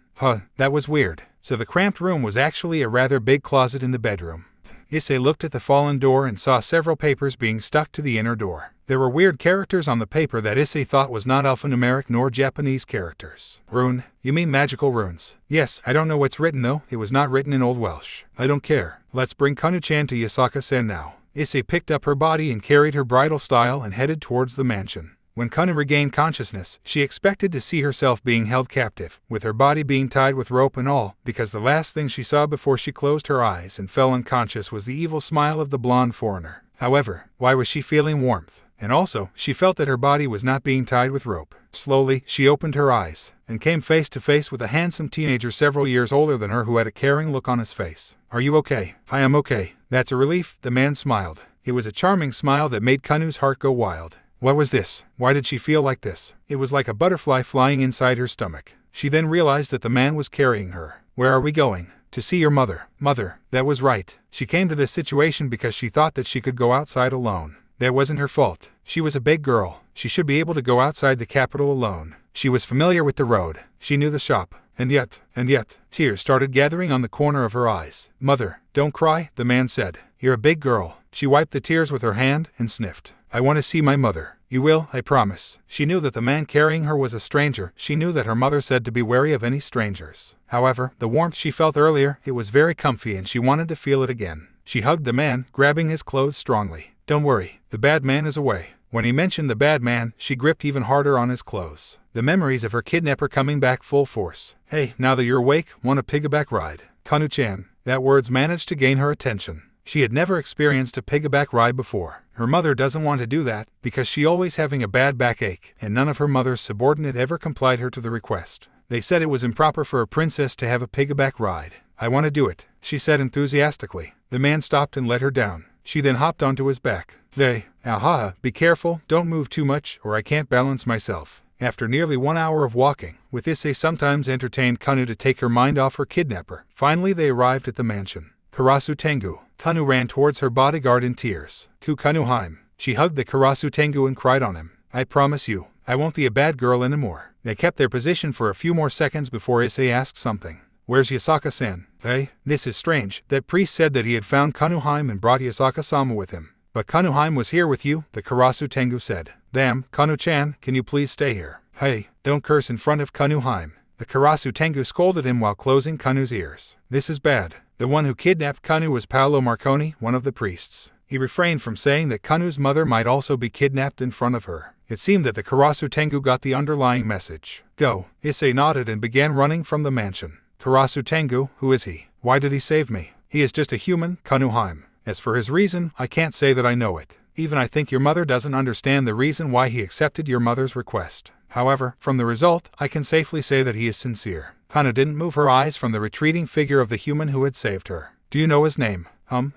That was weird. So the cramped room was actually a rather big closet in the bedroom. Issei looked at the fallen door and saw several papers being stuck to the inner door. There were weird characters on the paper that Issei thought was not alphanumeric nor Japanese characters. Rune? You mean magical runes? Yes, I don't know what's written though. It was not written in Old Welsh. I don't care. Let's bring Kanu-chan to Yasaka-sen now. Issei picked up her body and carried her bridal style and headed towards the mansion. When Kanu regained consciousness, she expected to see herself being held captive, with her body being tied with rope and all, because the last thing she saw before she closed her eyes and fell unconscious was the evil smile of the blonde foreigner. However, why was she feeling warmth? And also, she felt that her body was not being tied with rope. Slowly, she opened her eyes, and came face to face with a handsome teenager several years older than her who had a caring look on his face. Are you okay? I am okay. That's a relief, the man smiled. It was a charming smile that made Kanu's heart go wild. What was this? Why did she feel like this? It was like a butterfly flying inside her stomach. She then realized that the man was carrying her. Where are we going? To see your mother. Mother, that was right. She came to this situation because she thought that she could go outside alone. That wasn't her fault. She was a big girl. She should be able to go outside the capital alone. She was familiar with the road. She knew the shop. And yet, tears started gathering on the corner of her eyes. Mother, don't cry, the man said. You're a big girl. She wiped the tears with her hand and sniffed. I want to see my mother. You will, I promise. She knew that the man carrying her was a stranger. She knew that her mother said to be wary of any strangers. However, the warmth she felt earlier, it was very comfy and she wanted to feel it again. She hugged the man, grabbing his clothes strongly. Don't worry, the bad man is away. When he mentioned the bad man, she gripped even harder on his clothes. The memories of her kidnapper coming back full force. Hey, now that you're awake, want a piggyback ride? Kanu-chan. That words managed to gain her attention. She had never experienced a piggyback ride before. Her mother doesn't want to do that, because she always having a bad backache, and none of her mother's subordinate ever complied her to the request. They said it was improper for a princess to have a piggyback ride. I want to do it, she said enthusiastically. The man stopped and let her down. She then hopped onto his back. Be careful, don't move too much, or I can't balance myself. After nearly 1 hour of walking, with Issei sometimes entertained Kanu to take her mind off her kidnapper, finally they arrived at the mansion. Karasu Tengu. Kanu ran towards her bodyguard in tears. To Kanuheim. She hugged the Karasu Tengu and cried on him. I promise you, I won't be a bad girl anymore. They kept their position for a few more seconds before Issei asked something. Where's Yasaka-san? Hey, this is strange. That priest said that he had found Kanuheim and brought Yasaka-sama with him. But Kanuheim was here with you, the Karasu Tengu said. Damn, Kanu-chan, can you please stay here? Hey, don't curse in front of Kanuheim. The Karasu Tengu scolded him while closing Kanu's ears. This is bad. The one who kidnapped Kanu was Paolo Marconi, one of the priests. He refrained from saying that Kanu's mother might also be kidnapped in front of her. It seemed that the Karasu Tengu got the underlying message. Go. Issei nodded and began running from the mansion. Karasu Tengu, who is he? Why did he save me? He is just a human, Kanuheim. As for his reason, I can't say that I know it. Even I think your mother doesn't understand the reason why he accepted your mother's request. However, from the result, I can safely say that he is sincere. Kanu didn't move her eyes from the retreating figure of the human who had saved her. Do you know his name?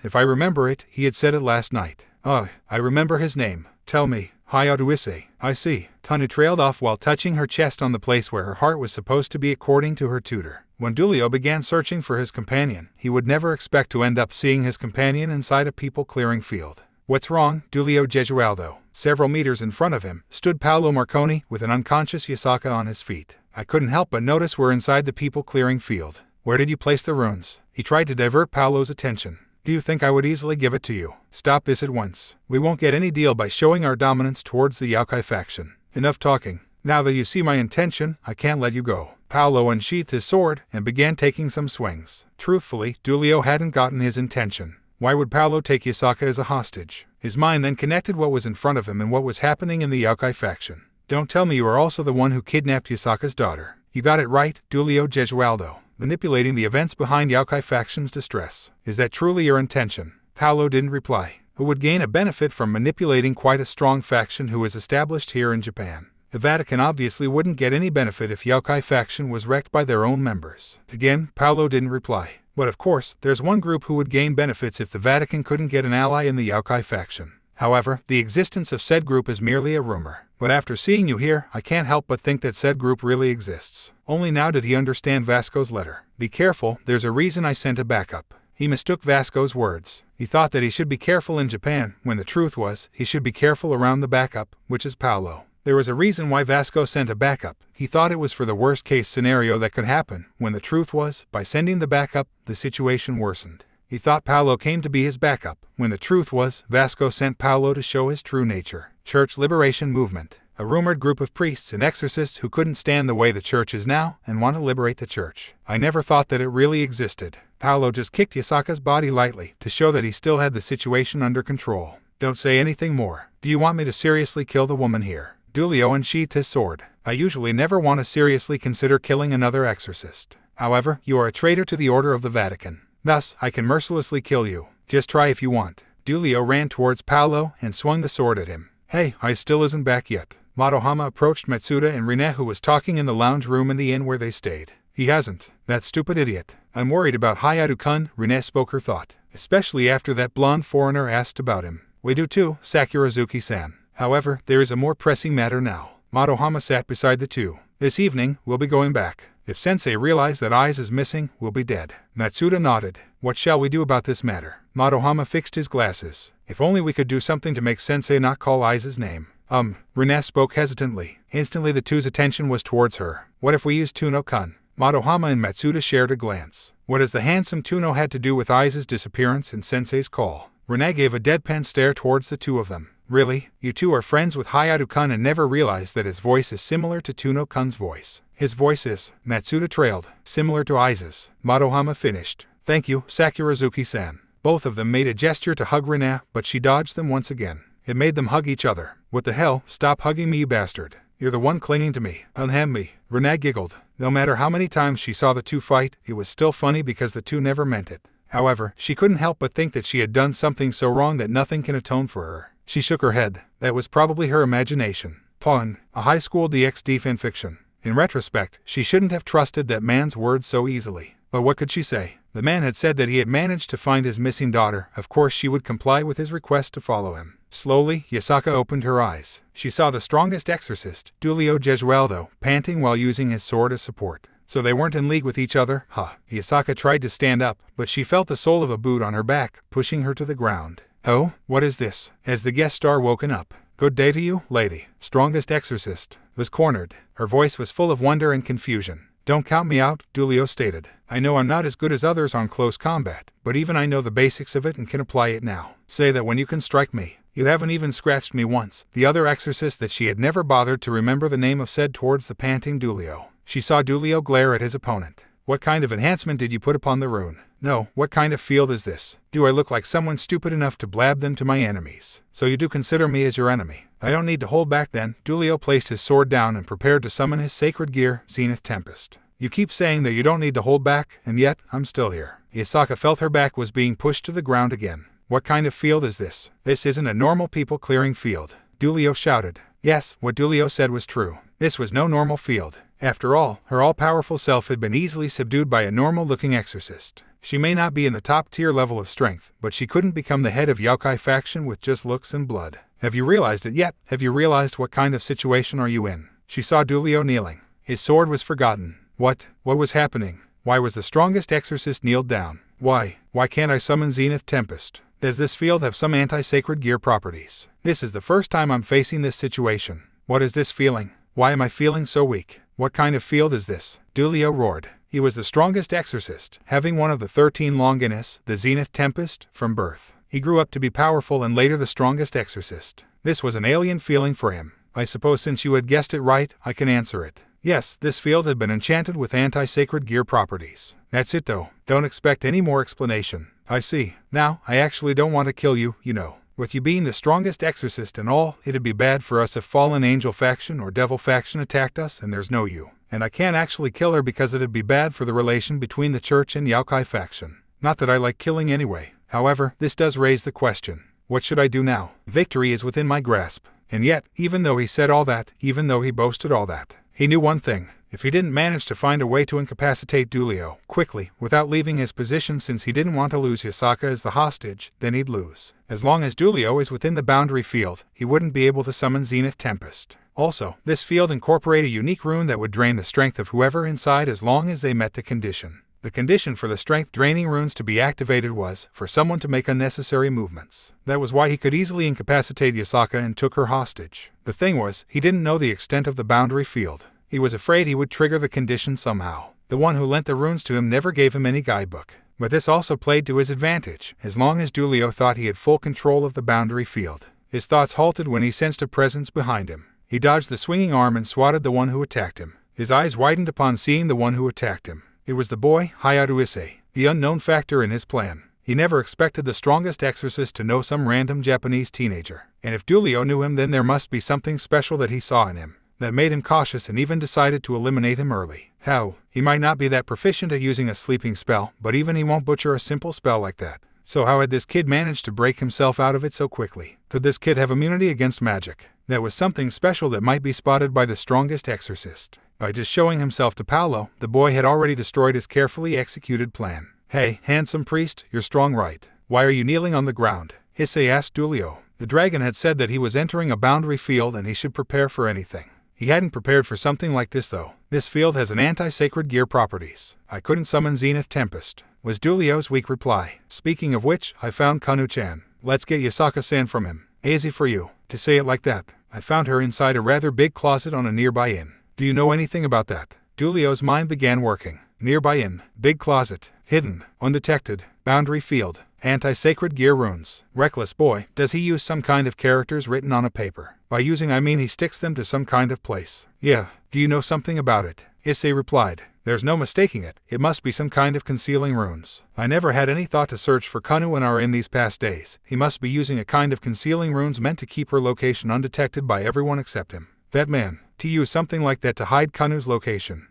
If I remember it, he had said it last night. I remember his name. Tell me. Hayato Issei. I see. Kanu trailed off while touching her chest on the place where her heart was supposed to be according to her tutor. When Dulio began searching for his companion, he would never expect to end up seeing his companion inside a people-clearing field. What's wrong, Dulio Gesualdo? Several meters in front of him stood Paolo Marconi with an unconscious Yasaka on his feet. I couldn't help but notice we're inside the people-clearing field. Where did you place the runes? He tried to divert Paolo's attention. Do you think I would easily give it to you? Stop this at once. We won't get any deal by showing our dominance towards the Yaokai faction. Enough talking. Now that you see my intention, I can't let you go. Paolo unsheathed his sword and began taking some swings. Truthfully, Dulio hadn't gotten his intention. Why would Paolo take Yasaka as a hostage? His mind then connected what was in front of him and what was happening in the Yaokai faction. Don't tell me you are also the one who kidnapped Yasaka's daughter. You got it right, Dulio Gesualdo. Manipulating the events behind Yaokai faction's distress. Is that truly your intention? Paolo didn't reply. Who would gain a benefit from manipulating quite a strong faction who is established here in Japan? The Vatican obviously wouldn't get any benefit if Yaokai faction was wrecked by their own members. Again, Paolo didn't reply. But of course, there's one group who would gain benefits if the Vatican couldn't get an ally in the Yaokai faction. However, the existence of said group is merely a rumor. But after seeing you here, I can't help but think that said group really exists. Only now did he understand Vasco's letter. Be careful, there's a reason I sent a backup. He mistook Vasco's words. He thought that he should be careful in Japan, when the truth was, he should be careful around the backup, which is Paolo. There was a reason why Vasco sent a backup. He thought it was for the worst-case scenario that could happen, when the truth was, by sending the backup, the situation worsened. He thought Paolo came to be his backup, when the truth was, Vasco sent Paolo to show his true nature. Church Liberation Movement. A rumored group of priests and exorcists who couldn't stand the way the church is now and want to liberate the church. I never thought that it really existed. Paolo just kicked Yasaka's body lightly to show that he still had the situation under control. Don't say anything more. Do you want me to seriously kill the woman here? Dulio unsheathed his sword. I usually never want to seriously consider killing another exorcist. However, you are a traitor to the order of the Vatican. Thus, I can mercilessly kill you. Just try if you want. Dulio ran towards Paolo and swung the sword at him. Hey, I still isn't back yet. Madohama approached Matsuda and Rine, who was talking in the lounge room in the inn where they stayed. He hasn't. That stupid idiot. I'm worried about Hayato-kun, Rine spoke her thought. Especially after that blonde foreigner asked about him. We do too, Sakurazuki-san. However, there is a more pressing matter now. Madohama sat beside the two. This evening, we'll be going back. If Sensei realizes that Aisa is missing, we'll be dead. Matsuda nodded. What shall we do about this matter? Madohama fixed his glasses. If only we could do something to make Sensei not call Aisa's name. Rine spoke hesitantly. Instantly the two's attention was towards her. What if we use Tuno-kun? Madohama and Matsuda shared a glance. What has the handsome Tuno had to do with Aisa's disappearance and Sensei's call? Rine gave a deadpan stare towards the two of them. Really? You two are friends with Hayato-kun and never realized that his voice is similar to Tuno-kun's voice. His voice is, Matsuda trailed, similar to Aisa's. Madohama finished. Thank you, Sakurazuki-san. Both of them made a gesture to hug Rine, but she dodged them once again. It made them hug each other. What the hell? Stop hugging me, you bastard. You're the one clinging to me. Unhand me. Rine giggled. No matter how many times she saw the two fight, it was still funny because the two never meant it. However, she couldn't help but think that she had done something so wrong that nothing can atone for her. She shook her head. That was probably her imagination. Pun. A high school DxD fanfiction. In retrospect, she shouldn't have trusted that man's words so easily. But what could she say? The man had said that he had managed to find his missing daughter. Of course she would comply with his request to follow him. Slowly, Yasaka opened her eyes. She saw the strongest exorcist, Dulio Gesualdo, panting while using his sword as support. So they weren't in league with each other, huh? Yasaka tried to stand up, but she felt the sole of a boot on her back, pushing her to the ground. Oh, what is this? As the guest star woken up. Good day to you, lady. Strongest exorcist was cornered. Her voice was full of wonder and confusion. Don't count me out, Dulio stated. I know I'm not as good as others on close combat, but even I know the basics of it and can apply it now. Say that when you can strike me. You haven't even scratched me once. The other exorcist that she had never bothered to remember the name of said towards the panting Dulio. She saw Dulio glare at his opponent. What kind of enhancement did you put upon the rune? No, what kind of field is this? Do I look like someone stupid enough to blab them to my enemies? So you do consider me as your enemy. I don't need to hold back then. Dulio placed his sword down and prepared to summon his sacred gear, Zenith Tempest. You keep saying that you don't need to hold back, and yet, I'm still here. Yasaka felt her back was being pushed to the ground again. What kind of field is this? This isn't a normal people-clearing field. Dulio shouted. Yes, what Dulio said was true. This was no normal field. After all, her all-powerful self had been easily subdued by a normal-looking exorcist. She may not be in the top-tier level of strength, but she couldn't become the head of Yaokai faction with just looks and blood. Have you realized it yet? Have you realized what kind of situation are you in? She saw Dulio kneeling. His sword was forgotten. What was happening? Why was the strongest exorcist kneeled down? Why can't I summon Zenith Tempest? Does this field have some anti-sacred gear properties? This is the first time I'm facing this situation. What is this feeling? Why am I feeling so weak? What kind of field is this? Dulio roared. He was the strongest exorcist, having one of the 13 Longinus, the Zenith Tempest, from birth. He grew up to be powerful and later the strongest exorcist. This was an alien feeling for him. I suppose since you had guessed it right, I can answer it. Yes, this field had been enchanted with anti-sacred gear properties. That's it though. Don't expect any more explanation. I see. Now, I actually don't want to kill you, you know. With you being the strongest exorcist and all, it'd be bad for us if fallen angel faction or devil faction attacked us and there's no you. And I can't actually kill her because it'd be bad for the relation between the church and Yaokai faction. Not that I like killing anyway. However, this does raise the question. What should I do now? Victory is within my grasp. And yet, even though he said all that, even though he boasted all that, he knew one thing. If he didn't manage to find a way to incapacitate Dulio quickly, without leaving his position since he didn't want to lose Yasaka as the hostage, then he'd lose. As long as Dulio is within the boundary field, he wouldn't be able to summon Zenith Tempest. Also, this field incorporated a unique rune that would drain the strength of whoever inside as long as they met the condition. The condition for the strength-draining runes to be activated was for someone to make unnecessary movements. That was why he could easily incapacitate Yasaka and took her hostage. The thing was, he didn't know the extent of the boundary field. He was afraid he would trigger the condition somehow. The one who lent the runes to him never gave him any guidebook. But this also played to his advantage, as long as Dulio thought he had full control of the boundary field. His thoughts halted when he sensed a presence behind him. He dodged the swinging arm and swatted the one who attacked him. His eyes widened upon seeing the one who attacked him. It was the boy, Hayato Issei, the unknown factor in his plan. He never expected the strongest exorcist to know some random Japanese teenager. And if Dulio knew him, then there must be something special that he saw in him that made him cautious and even decided to eliminate him early. How? He might not be that proficient at using a sleeping spell, but even he won't butcher a simple spell like that. So how had this kid managed to break himself out of it so quickly? Could this kid have immunity against magic? That was something special that might be spotted by the strongest exorcist. By just showing himself to Paolo, the boy had already destroyed his carefully executed plan. Hey, handsome priest, you're strong, right? Why are you kneeling on the ground? Issei asked Dulio. The dragon had said that he was entering a boundary field and he should prepare for anything. He hadn't prepared for something like this though. This field has an anti-sacred gear properties. I couldn't summon Zenith Tempest, was Dulio's weak reply. Speaking of which, I found Kanu-chan. Let's get Yasaka-san from him. Easy for you to say it like that. I found her inside a rather big closet on a nearby inn. Do you know anything about that? Dulio's mind began working. Nearby inn, big closet, hidden, undetected, boundary field, anti-sacred gear runes. Reckless boy, does he use some kind of characters written on a paper? By using I mean he sticks them to some kind of place. Yeah, do you know something about it? Issei replied. There's no mistaking it. It must be some kind of concealing runes. I never had any thought to search for Kanu in our inn these past days. He must be using a kind of concealing runes meant to keep her location undetected by everyone except him. That man, to use something like that to hide Kanu's location.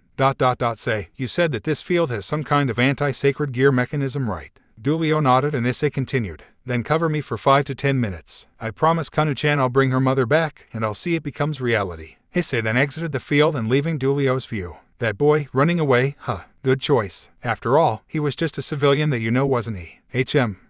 Say, you said that this field has some kind of anti-sacred gear mechanism, right? Dulio nodded and Issei continued. Then cover me for 5 to 10 minutes. I promise Kanu-chan I'll bring her mother back, and I'll see it becomes reality. Issei then exited the field and leaving Dulio's view. That boy, running away, good choice. After all, he was just a civilian that you know, wasn't he?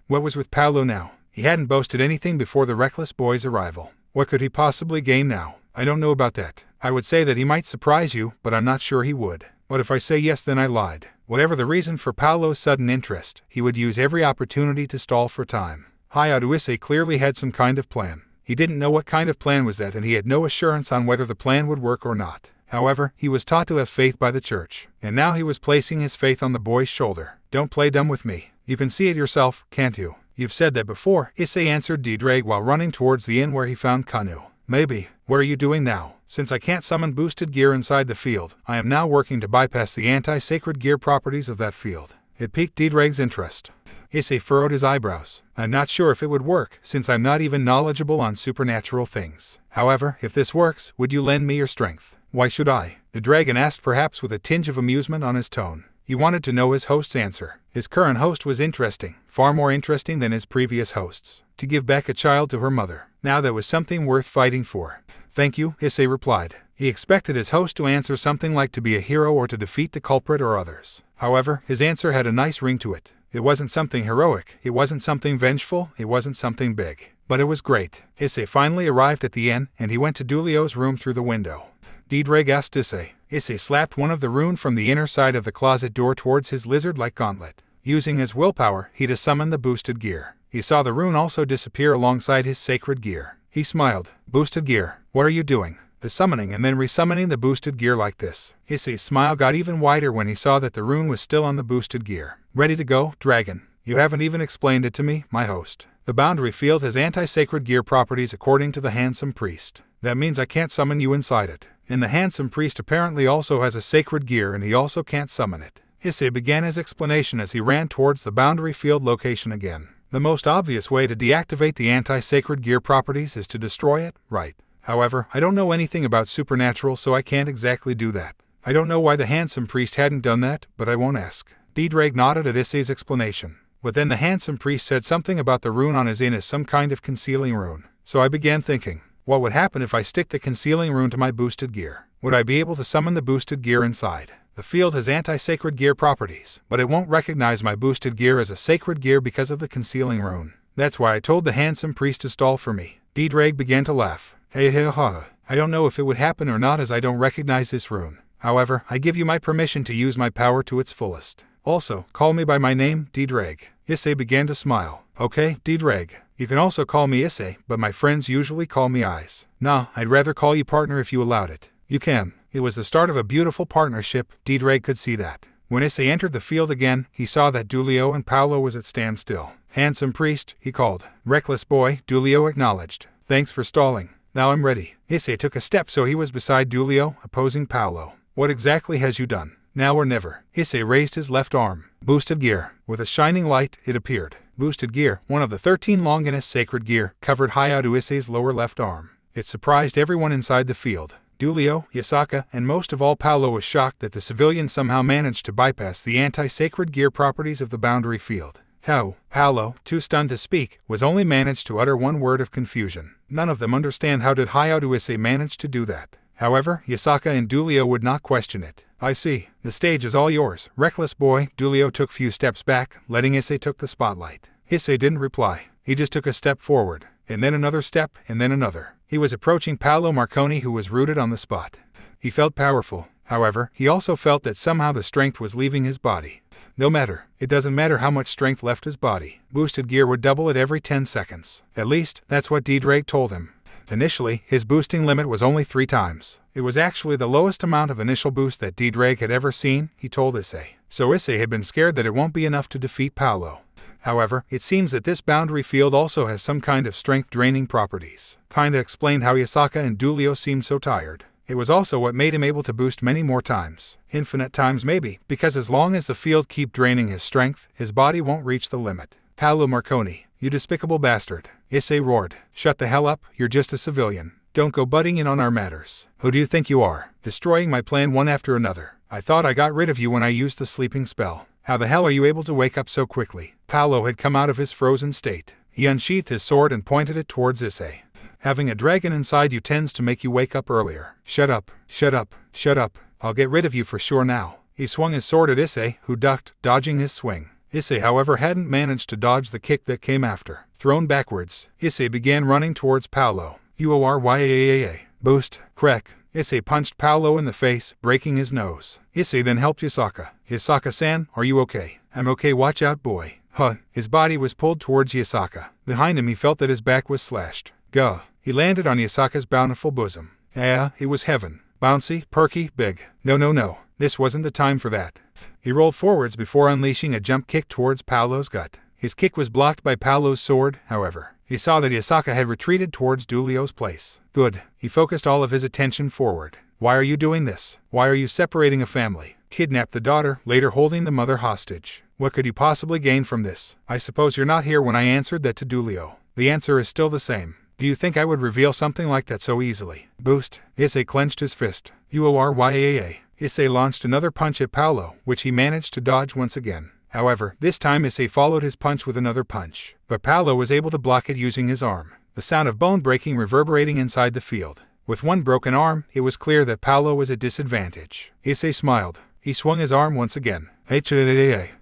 What was with Paolo now? He hadn't boasted anything before the reckless boy's arrival. What could he possibly gain now? I don't know about that. I would say that he might surprise you, but I'm not sure he would. What if I say yes, then I lied? Whatever the reason for Paolo's sudden interest, he would use every opportunity to stall for time. Issei clearly had some kind of plan. He didn't know what kind of plan was that, and he had no assurance on whether the plan would work or not. However, he was taught to have faith by the church, and now he was placing his faith on the boy's shoulder. Don't play dumb with me. You can see it yourself, can't you? You've said that before, Issei answered Diedrag while running towards the inn where he found Kanu. Maybe. What are you doing now? Since I can't summon boosted gear inside the field, I am now working to bypass the anti-sacred gear properties of that field. It piqued Diedrag's interest. Issei furrowed his eyebrows. I'm not sure if it would work, since I'm not even knowledgeable on supernatural things. However, if this works, would you lend me your strength? Why should I? The dragon asked, perhaps with a tinge of amusement on his tone. He wanted to know his host's answer. His current host was interesting, far more interesting than his previous hosts. To give back a child to her mother. Now that was something worth fighting for. Thank you, Issei replied. He expected his host to answer something like to be a hero or to defeat the culprit or others. However, his answer had a nice ring to it. It wasn't something heroic, it wasn't something vengeful, it wasn't something big. But it was great. Issei finally arrived at the inn, and he went to Dulio's room through the window. Diedrag asked Issei. Issei slapped one of the rune from the inner side of the closet door towards his lizard-like gauntlet. Using his willpower, he summoned the boosted gear. He saw the rune also disappear alongside his sacred gear. He smiled. Boosted gear, what are you doing? The summoning and then resummoning the boosted gear like this. Issei's smile got even wider when he saw that the rune was still on the boosted gear. Ready to go, dragon? You haven't even explained it to me, my host. The boundary field has anti-sacred gear properties according to the handsome priest. That means I can't summon you inside it. And the handsome priest apparently also has a sacred gear, and he also can't summon it. Issei began his explanation as he ran towards the boundary field location again. The most obvious way to deactivate the anti-sacred gear properties is to destroy it, right? However, I don't know anything about supernatural, so I can't exactly do that. I don't know why the handsome priest hadn't done that, but I won't ask. Diedrag nodded at Issei's explanation. But then the handsome priest said something about the rune on his inn as some kind of concealing rune. So I began thinking, what would happen if I stick the concealing rune to my boosted gear? Would I be able to summon the boosted gear inside? The field has anti-sacred gear properties, but it won't recognize my boosted gear as a sacred gear because of the concealing rune. That's why I told the handsome priest to stall for me. Diedrag began to laugh. Hey, I don't know if it would happen or not, as I don't recognize this rune. However, I give you my permission to use my power to its fullest. Also, call me by my name, Diedrag. Issei began to smile. Okay, Diedrag. You can also call me Issei, but my friends usually call me Aisa. Nah, I'd rather call you partner if you allowed it. You can. It was the start of a beautiful partnership, Diedrag could see that. When Issei entered the field again, he saw that Dulio and Paolo was at standstill. Handsome priest, he called. Reckless boy, Dulio acknowledged. Thanks for stalling. Now I'm ready. Issei took a step so he was beside Dulio, opposing Paolo. What exactly has you done? Now or never. Issei raised his left arm. Boosted gear. With a shining light, it appeared. Boosted gear, one of the 13 Longinus sacred gear, covered high out to Issei's lower left arm. It surprised everyone inside the field. Dulio, Yasaka, and most of all Paolo was shocked that the civilian somehow managed to bypass the anti-sacred gear properties of the boundary field. How? Paolo, too stunned to speak, was only managed to utter one word of confusion. None of them understand how did Hayato Issei manage to do that. However, Yasaka and Dulio would not question it. I see. The stage is all yours, reckless boy. Dulio took few steps back, letting Issei took the spotlight. Issei didn't reply. He just took a step forward, and then another step, and then another. He was approaching Paolo Marconi, who was rooted on the spot. He felt powerful. However, he also felt that somehow the strength was leaving his body. No matter. It doesn't matter how much strength left his body. Boosted gear would double it every 10 seconds. At least, that's what Diedrag told him. Initially, his boosting limit was only 3 times. It was actually the lowest amount of initial boost that Diedrag had ever seen, he told Issei. So Issei had been scared that it won't be enough to defeat Paolo. However, it seems that this boundary field also has some kind of strength-draining properties. Kinda explained how Yasaka and Dulio seemed so tired. It was also what made him able to boost many more times. Infinite times maybe, because as long as the field keep draining his strength, his body won't reach the limit. Paolo Marconi, you despicable bastard. Issei roared. Shut the hell up, you're just a civilian. Don't go butting in on our matters. Who do you think you are? Destroying my plan one after another. I thought I got rid of you when I used the sleeping spell. How the hell are you able to wake up so quickly? Paolo had come out of his frozen state. He unsheathed his sword and pointed it towards Issei. Having a dragon inside you tends to make you wake up earlier. Shut up, shut up, shut up. I'll get rid of you for sure now. He swung his sword at Issei, who ducked, dodging his swing. Issei, however, hadn't managed to dodge the kick that came after. Thrown backwards, Issei began running towards Paolo. Uoryaa. Boost. Crack. Issei punched Paolo in the face, breaking his nose. Issei then helped Yasaka. Yasaka-san, are you okay? I'm okay, watch out boy. Huh. His body was pulled towards Yasaka. Behind him he felt that his back was slashed. Gah. He landed on Yasaka's bountiful bosom. Ah, it was heaven. Bouncy, perky, big. No. This wasn't the time for that. He rolled forwards before unleashing a jump kick towards Paolo's gut. His kick was blocked by Paolo's sword, however. He saw that Yasaka had retreated towards Dulio's place. Good. He focused all of his attention forward. Why are you doing this? Why are you separating a family? Kidnapped the daughter, later holding the mother hostage. What could you possibly gain from this? I suppose you're not here when I answered that to Dulio. The answer is still the same. Do you think I would reveal something like that so easily? Boost. Issei clenched his fist. Uoryaa. Issei launched another punch at Paolo, which he managed to dodge once again. However, this time Issei followed his punch with another punch, but Paolo was able to block it using his arm. The sound of bone breaking reverberating inside the field. With one broken arm, it was clear that Paolo was at disadvantage. Issei smiled. He swung his arm once again.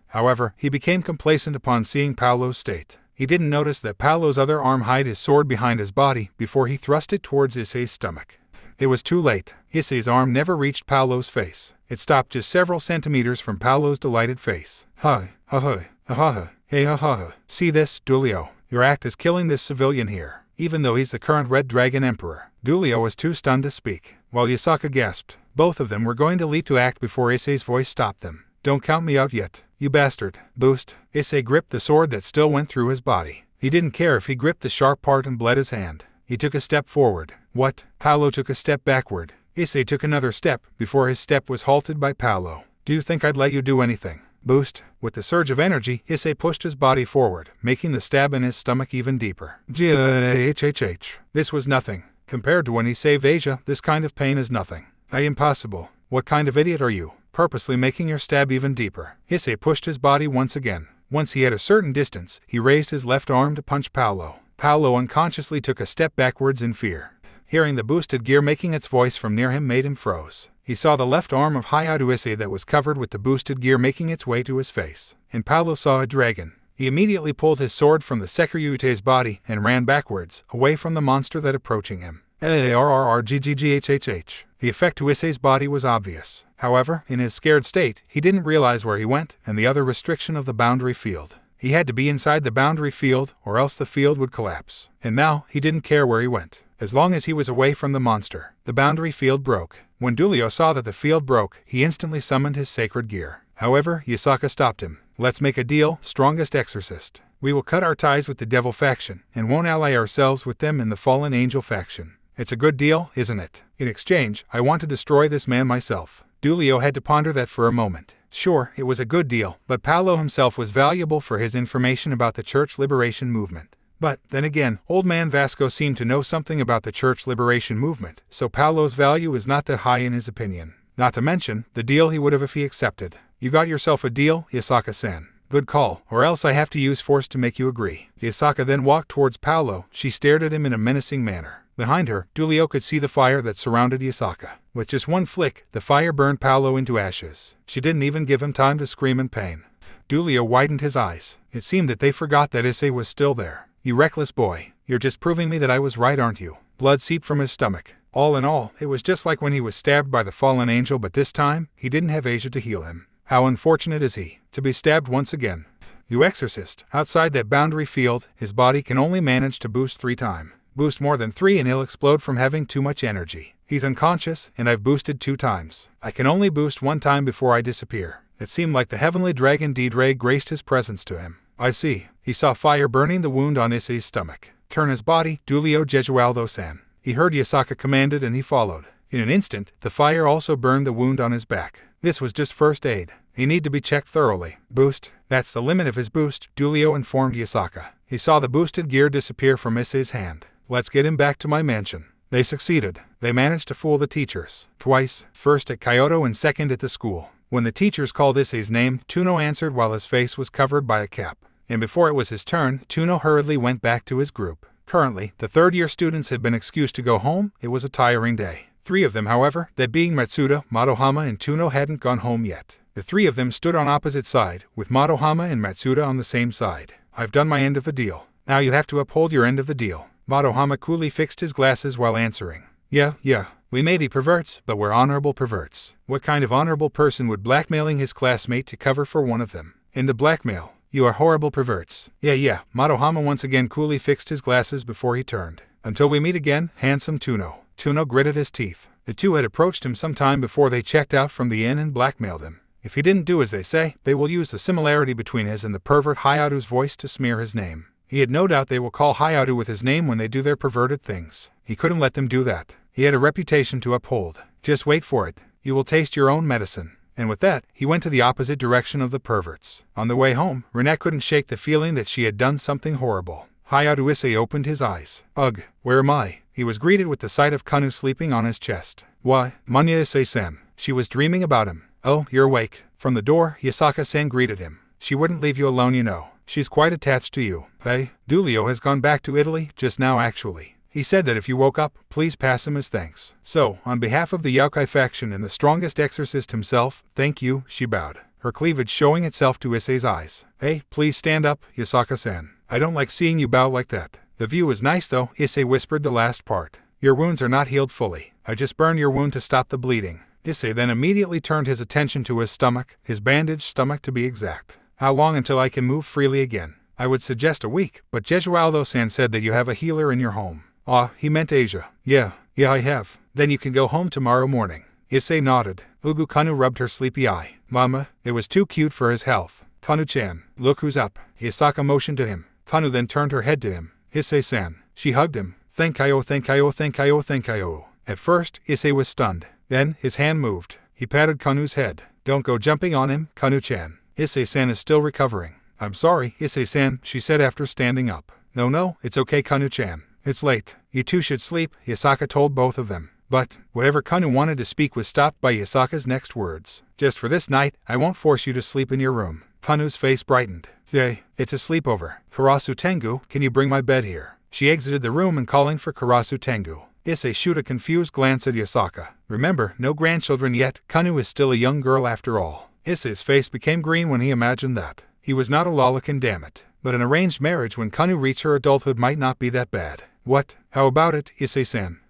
However, he became complacent upon seeing Paolo's state. He didn't notice that Paolo's other arm hid his sword behind his body before he thrust it towards Issei's stomach. It was too late. Issei's arm never reached Paolo's face. It stopped just several centimeters from Paolo's delighted face. See this, Dulio? Your act is killing this civilian here, even though he's the current Red Dragon Emperor. Dulio was too stunned to speak, while Yasaka gasped. Both of them were going to leap to act before Issei's voice stopped them. Don't count me out yet, you bastard. Boost. Issei gripped the sword that still went through his body. He didn't care if he gripped the sharp part and bled his hand. He took a step forward. What? Paolo took a step backward. Issei took another step before his step was halted by Paolo. Do you think I'd let you do anything? Boost. With the surge of energy, Issei pushed his body forward, making the stab in his stomach even deeper. This was nothing. Compared to when he saved Asia, this kind of pain is nothing. Impossible. What kind of idiot are you? Purposely making your stab even deeper. Issei pushed his body once again. Once he had a certain distance, he raised his left arm to punch Paolo. Paolo unconsciously took a step backwards in fear. Hearing the boosted gear making its voice from near him made him froze. He saw the left arm of Hayatu Issei that was covered with the boosted gear making its way to his face. And Paolo saw a dragon. He immediately pulled his sword from the Sekiryute's body and ran backwards, away from the monster that approaching him. The effect to Issei's body was obvious. However, in his scared state, he didn't realize where he went and the other restriction of the boundary field. He had to be inside the boundary field or else the field would collapse. And now, he didn't care where he went. As long as he was away from the monster, the boundary field broke. When Dulio saw that the field broke, he instantly summoned his sacred gear. However, Yasaka stopped him. Let's make a deal, strongest exorcist. We will cut our ties with the devil faction, and won't ally ourselves with them in the fallen angel faction. It's a good deal, isn't it? In exchange, I want to destroy this man myself. Dulio had to ponder that for a moment. Sure, it was a good deal, but Paolo himself was valuable for his information about the Church Liberation Movement. But, then again, Old Man Vasco seemed to know something about the Church Liberation Movement, so Paolo's value is not that high in his opinion. Not to mention, the deal he would have if he accepted. You got yourself a deal, Yasaka-san. Good call, or else I have to use force to make you agree. Yasaka then walked towards Paolo. She stared at him in a menacing manner. Behind her, Dulio could see the fire that surrounded Yasaka. With just one flick, the fire burned Paolo into ashes. She didn't even give him time to scream in pain. Dulio widened his eyes. It seemed that they forgot that Issei was still there. You reckless boy, you're just proving me that I was right, aren't you? Blood seeped from his stomach. All in all, it was just like when he was stabbed by the fallen angel, but this time, he didn't have Asia to heal him. How unfortunate is he, to be stabbed once again. You exorcist, outside that boundary field, his body can only manage to boost 3 times. Boost more than 3 and he'll explode from having too much energy. He's unconscious, and I've boosted 2 times. I can only boost 1 time before I disappear. It seemed like the heavenly dragon Deidre graced his presence to him. I see. He saw fire burning the wound on Issei's stomach. Turn his body, Dulio Jesualdo-san. He heard Yasaka commanded and he followed. In an instant, the fire also burned the wound on his back. This was just first aid. He need to be checked thoroughly. Boost. That's the limit of his boost, Dulio informed Yasaka. He saw the boosted gear disappear from Issei's hand. Let's get him back to my mansion. They succeeded. They managed to fool the teachers. Twice, first at Kyoto and second at the school. When the teachers called Issei's name, Tuno answered while his face was covered by a cap. And before it was his turn, Tuno hurriedly went back to his group. Currently, the third-year students had been excused to go home. It was a tiring day. 3 of them, however, that being Matsuda, Madohama, and Tuno hadn't gone home yet. The three of them stood on opposite side, with Madohama and Matsuda on the same side. I've done my end of the deal. Now you have to uphold your end of the deal. Madohama coolly fixed his glasses while answering. Yeah, we may be perverts, but we're honorable perverts. What kind of honorable person would blackmailing his classmate to cover for one of them? And the blackmail. You are horrible perverts. Yeah. Madohama once again coolly fixed his glasses before he turned. Until we meet again, handsome Tuno. Tuno gritted his teeth. The two had approached him some time before they checked out from the inn and blackmailed him. If he didn't do as they say, they will use the similarity between his and the pervert Hayato's voice to smear his name. He had no doubt they will call Hayato with his name when they do their perverted things. He couldn't let them do that. He had a reputation to uphold. Just wait for it. You will taste your own medicine. And with that, he went to the opposite direction of the perverts. On the way home, Renette couldn't shake the feeling that she had done something horrible. Hayato Issei opened his eyes. Ugh, where am I? He was greeted with the sight of Kanu sleeping on his chest. Why, Munya Issei-san. She was dreaming about him. Oh, you're awake. From the door, Yasaka-san greeted him. She wouldn't leave you alone, you know. She's quite attached to you. Hey, Dulio has gone back to Italy just now actually. He said that if you woke up, please pass him his thanks. So, on behalf of the Yaokai faction and the strongest exorcist himself, thank you, she bowed, her cleavage showing itself to Issei's eyes. Hey, please stand up, Yasaka-san. I don't like seeing you bow like that. The view is nice though, Issei whispered the last part. Your wounds are not healed fully. I just burned your wound to stop the bleeding. Issei then immediately turned his attention to his stomach, his bandaged stomach to be exact. How long until I can move freely again? I would suggest a week, but Jesualdo-san said that you have a healer in your home. Ah, he meant Asia. Yeah, I have. Then you can go home tomorrow morning. Issei nodded. Ugu Kanu rubbed her sleepy eye. Mama, it was too cute for his health. Kanu-chan, look who's up. Yasaka motioned to him. Kanu then turned her head to him. Issei-san. She hugged him. Thank you. At first, Issei was stunned. Then, his hand moved. He patted Kanu's head. Don't go jumping on him, Kanu-chan. Issei-san is still recovering. I'm sorry, Issei-san, she said after standing up. No, it's okay, Kanu-chan. It's late. You two should sleep, Yasaka told both of them. But, whatever Kanu wanted to speak was stopped by Yasaka's next words. Just for this night, I won't force you to sleep in your room. Kanu's face brightened. Hey, it's a sleepover. Karasu Tengu, can you bring my bed here? She exited the room and calling for Karasu Tengu. Issei shot a confused glance at Yasaka. Remember, no grandchildren yet, Kanu is still a young girl after all. Issei's face became green when he imagined that. He was not a lollican, damn it. But an arranged marriage when Kanu reached her adulthood might not be that bad. What? How about it, Issei-san?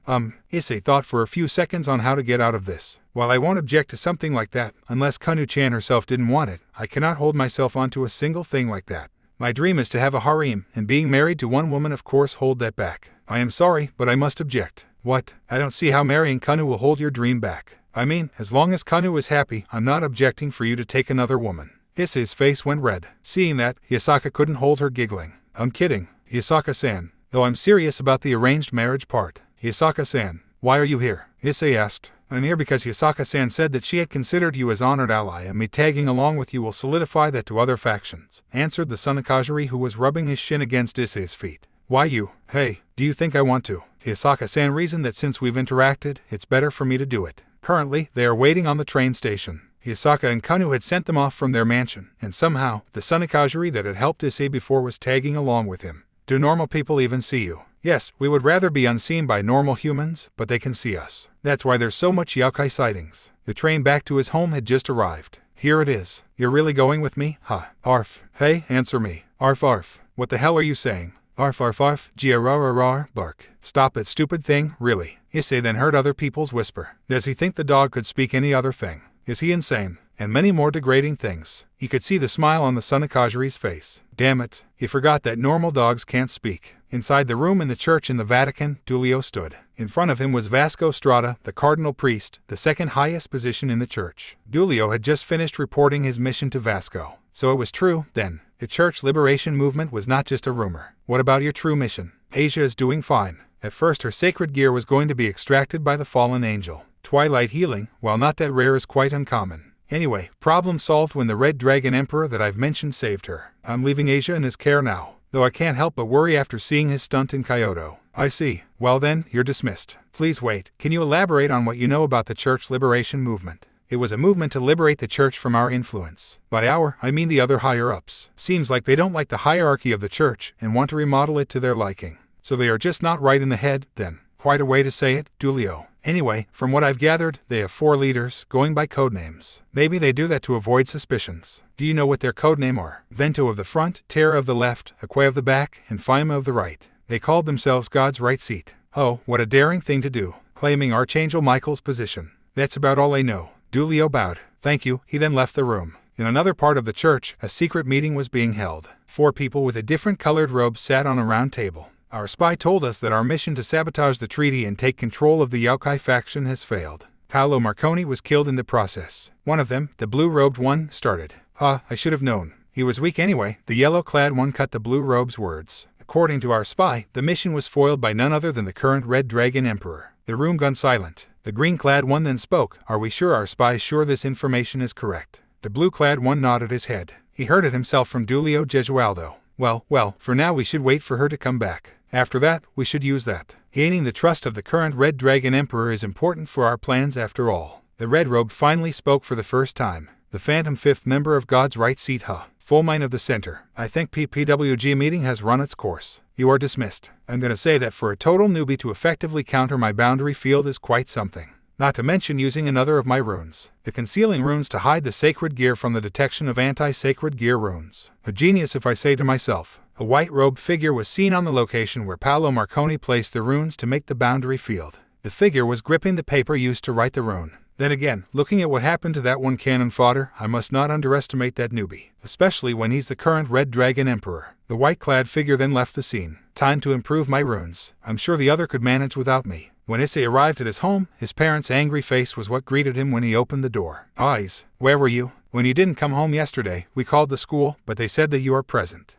Issei thought for a few seconds on how to get out of this. While I won't object to something like that, unless Kanu-chan herself didn't want it, I cannot hold myself onto a single thing like that. My dream is to have a harem, and being married to one woman of course hold that back. I am sorry, but I must object. What? I don't see how marrying Kanu will hold your dream back. I mean, as long as Kanu is happy, I'm not objecting for you to take another woman. Issei's face went red. Seeing that, Yasaka couldn't hold her giggling. I'm kidding, Yasaka-san. Though I'm serious about the arranged marriage part. Yasaka-san, why are you here? Issei asked. I'm here because Yasaka-san said that she had considered you as honored ally and me tagging along with you will solidify that to other factions, answered the Sunakajiri who was rubbing his shin against Issei's feet. Why you? Hey, do you think I want to? Yasaka-san reasoned that since we've interacted, it's better for me to do it. Currently, they are waiting on the train station. Yasaka and Kanu had sent them off from their mansion, and somehow, the Sunakajiri that had helped Issei before was tagging along with him. Do normal people even see you? Yes, we would rather be unseen by normal humans, but they can see us. That's why there's so much yaokai sightings. The train back to his home had just arrived. Here it is. You're really going with me? Huh. Arf. Hey, answer me. Arf. What the hell are you saying? Arf, G-A-R-R-R, bark. Stop that stupid thing, really. Issei then heard other people's whisper. Does he think the dog could speak any other thing? Is he insane? And many more degrading things. He could see the smile on the Sunakajiri's face. Damn it, he forgot that normal dogs can't speak. Inside the room in the church in the Vatican, Dulio stood. In front of him was Vasco Strada, the cardinal priest, the second highest position in the church. Dulio had just finished reporting his mission to Vasco. So it was true, then. The church liberation movement was not just a rumor. What about your true mission? Asia is doing fine. At first her sacred gear was going to be extracted by the fallen angel. Twilight healing, while not that rare, is quite uncommon. Anyway, problem solved when the Red Dragon Emperor that I've mentioned saved her. I'm leaving Asia in his care now, though I can't help but worry after seeing his stunt in Kyoto. I see. Well then, you're dismissed. Please wait. Can you elaborate on what you know about the church liberation movement? It was a movement to liberate the church from our influence. By our, I mean the other higher-ups. Seems like they don't like the hierarchy of the church and want to remodel it to their liking. So they are just not right in the head, then. Quite a way to say it, Dulio. Anyway, from what I've gathered, they have 4 leaders, going by codenames. Maybe they do that to avoid suspicions. Do you know what their codename are? Vento of the front, Terra of the left, Aquae of the back, and Phaima of the right. They called themselves God's right seat. Oh, what a daring thing to do, claiming Archangel Michael's position. That's about all I know. Dulio bowed. Thank you. He then left the room. In another part of the church, a secret meeting was being held. 4 people with a different colored robes sat on a round table. Our spy told us that our mission to sabotage the treaty and take control of the Yokai faction has failed. Paolo Marconi was killed in the process. One of them, the blue-robed one, started. I should have known. He was weak anyway. The yellow-clad one cut the blue-robe's words. According to our spy, the mission was foiled by none other than the current Red Dragon Emperor. The room gone silent. The green-clad one then spoke. Are we sure, our spy is sure this information is correct? The blue-clad one nodded his head. He heard it himself from Dulio Gesualdo. Well, for now we should wait for her to come back. After that, we should use that. Gaining the trust of the current Red Dragon Emperor is important for our plans after all. The Red Robe finally spoke for the first time. The Phantom 5th member of God's right seat, full mind of the center. I think PPWG meeting has run its course. You are dismissed. I'm gonna say that for a total newbie to effectively counter my boundary field is quite something. Not to mention using another of my runes. The concealing runes to hide the sacred gear from the detection of anti-sacred gear runes. A genius if I say to myself. A white-robed figure was seen on the location where Paolo Marconi placed the runes to make the boundary field. The figure was gripping the paper used to write the rune. Then again, looking at what happened to that one cannon fodder, I must not underestimate that newbie, especially when he's the current Red Dragon Emperor. The white-clad figure then left the scene. Time to improve my runes. I'm sure the other could manage without me. When Issei arrived at his home, his parents' angry face was what greeted him when he opened the door. Eyes, where were you? When you didn't come home yesterday, we called the school, but they said that you are present.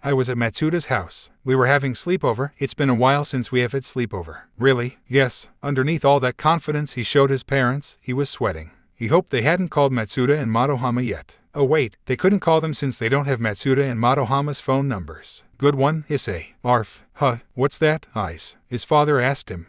I was at Matsuda's house. We were having sleepover. It's been a while since we have had sleepover. Really? Yes. Underneath all that confidence he showed his parents, he was sweating. He hoped they hadn't called Matsuda and Madohama yet. Oh wait, they couldn't call them since they don't have Matsuda and Madohama's phone numbers. Good one, Issei. Arf. What's that? Eyes. His father asked him.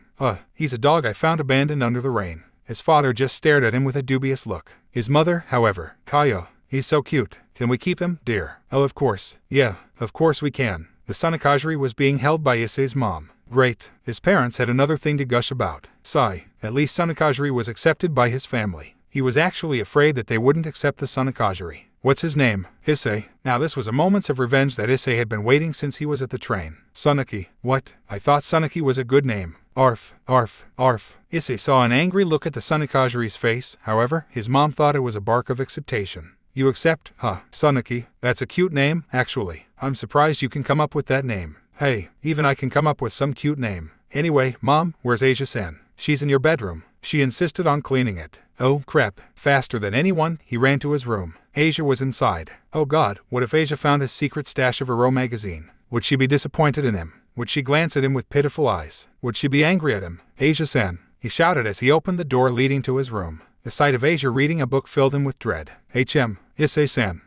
He's a dog I found abandoned under the rain. His father just stared at him with a dubious look. His mother, however, Kaya. He's so cute. Can we keep him, dear? Oh, of course. Yeah, of course we can. The Sonokajiri was being held by Issei's mom. Great. His parents had another thing to gush about. Sigh. At least Sonokajiri was accepted by his family. He was actually afraid that they wouldn't accept the Sonokajiri. What's his name? Issei. Now this was a moment of revenge that Issei had been waiting since he was at the train. Sonoki. What? I thought Sonoki was a good name. Arf. Issei saw an angry look at the Sonokajiri's face. However, his mom thought it was a bark of acceptation. You accept? Sonoki. That's a cute name, actually. I'm surprised you can come up with that name. Hey, even I can come up with some cute name. Anyway, Mom, where's Asia-san? She's in your bedroom. She insisted on cleaning it. Oh, crap. Faster than anyone, he ran to his room. Asia was inside. Oh God, what if Asia found his secret stash of a Ro magazine? Would she be disappointed in him? Would she glance at him with pitiful eyes? Would she be angry at him? Asia-san, he shouted as he opened the door leading to his room. The sight of Asia reading a book filled him with dread. Issei-san.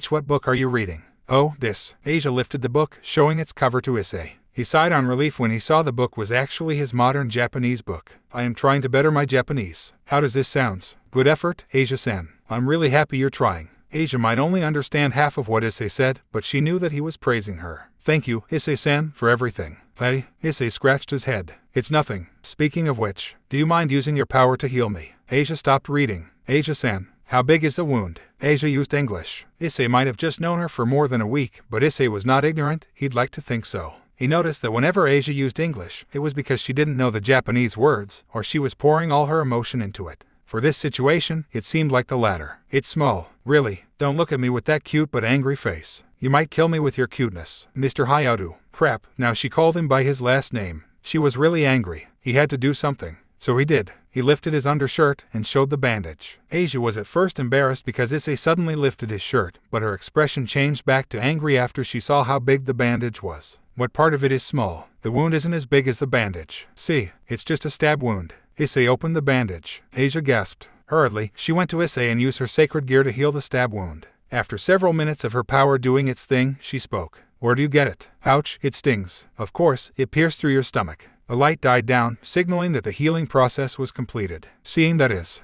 What book are you reading? Oh, this. Asia lifted the book, showing its cover to Issei. He sighed on relief when he saw the book was actually his modern Japanese book. I am trying to better my Japanese. How does this sound? Good effort, Asia-san. I'm really happy you're trying. Asia might only understand half of what Issei said, but she knew that he was praising her. Thank you, Issei-san, for everything. Hey, Issei scratched his head. It's nothing. Speaking of which, do you mind using your power to heal me? Asia stopped reading. Asia-san, how big is the wound? Asia used English. Issei might have just known her for more than a week, but Issei was not ignorant. He'd like to think so. He noticed that whenever Asia used English, it was because she didn't know the Japanese words, or she was pouring all her emotion into it. For this situation, it seemed like the latter. It's small. Really, don't look at me with that cute but angry face. You might kill me with your cuteness. Mr. Hayato. Crap, now she called him by his last name. She was really angry. He had to do something. So he did. He lifted his undershirt and showed the bandage. Asia was at first embarrassed because Issei suddenly lifted his shirt, but her expression changed back to angry after she saw how big the bandage was. What part of it is small? The wound isn't as big as the bandage. See, it's just a stab wound. Issei opened the bandage. Asia gasped. Hurriedly, she went to Issei and used her sacred gear to heal the stab wound. After several minutes of her power doing its thing, she spoke. Where do you get it? Ouch, it stings. Of course, it pierced through your stomach. The light died down, signaling that the healing process was completed. Seeing that is.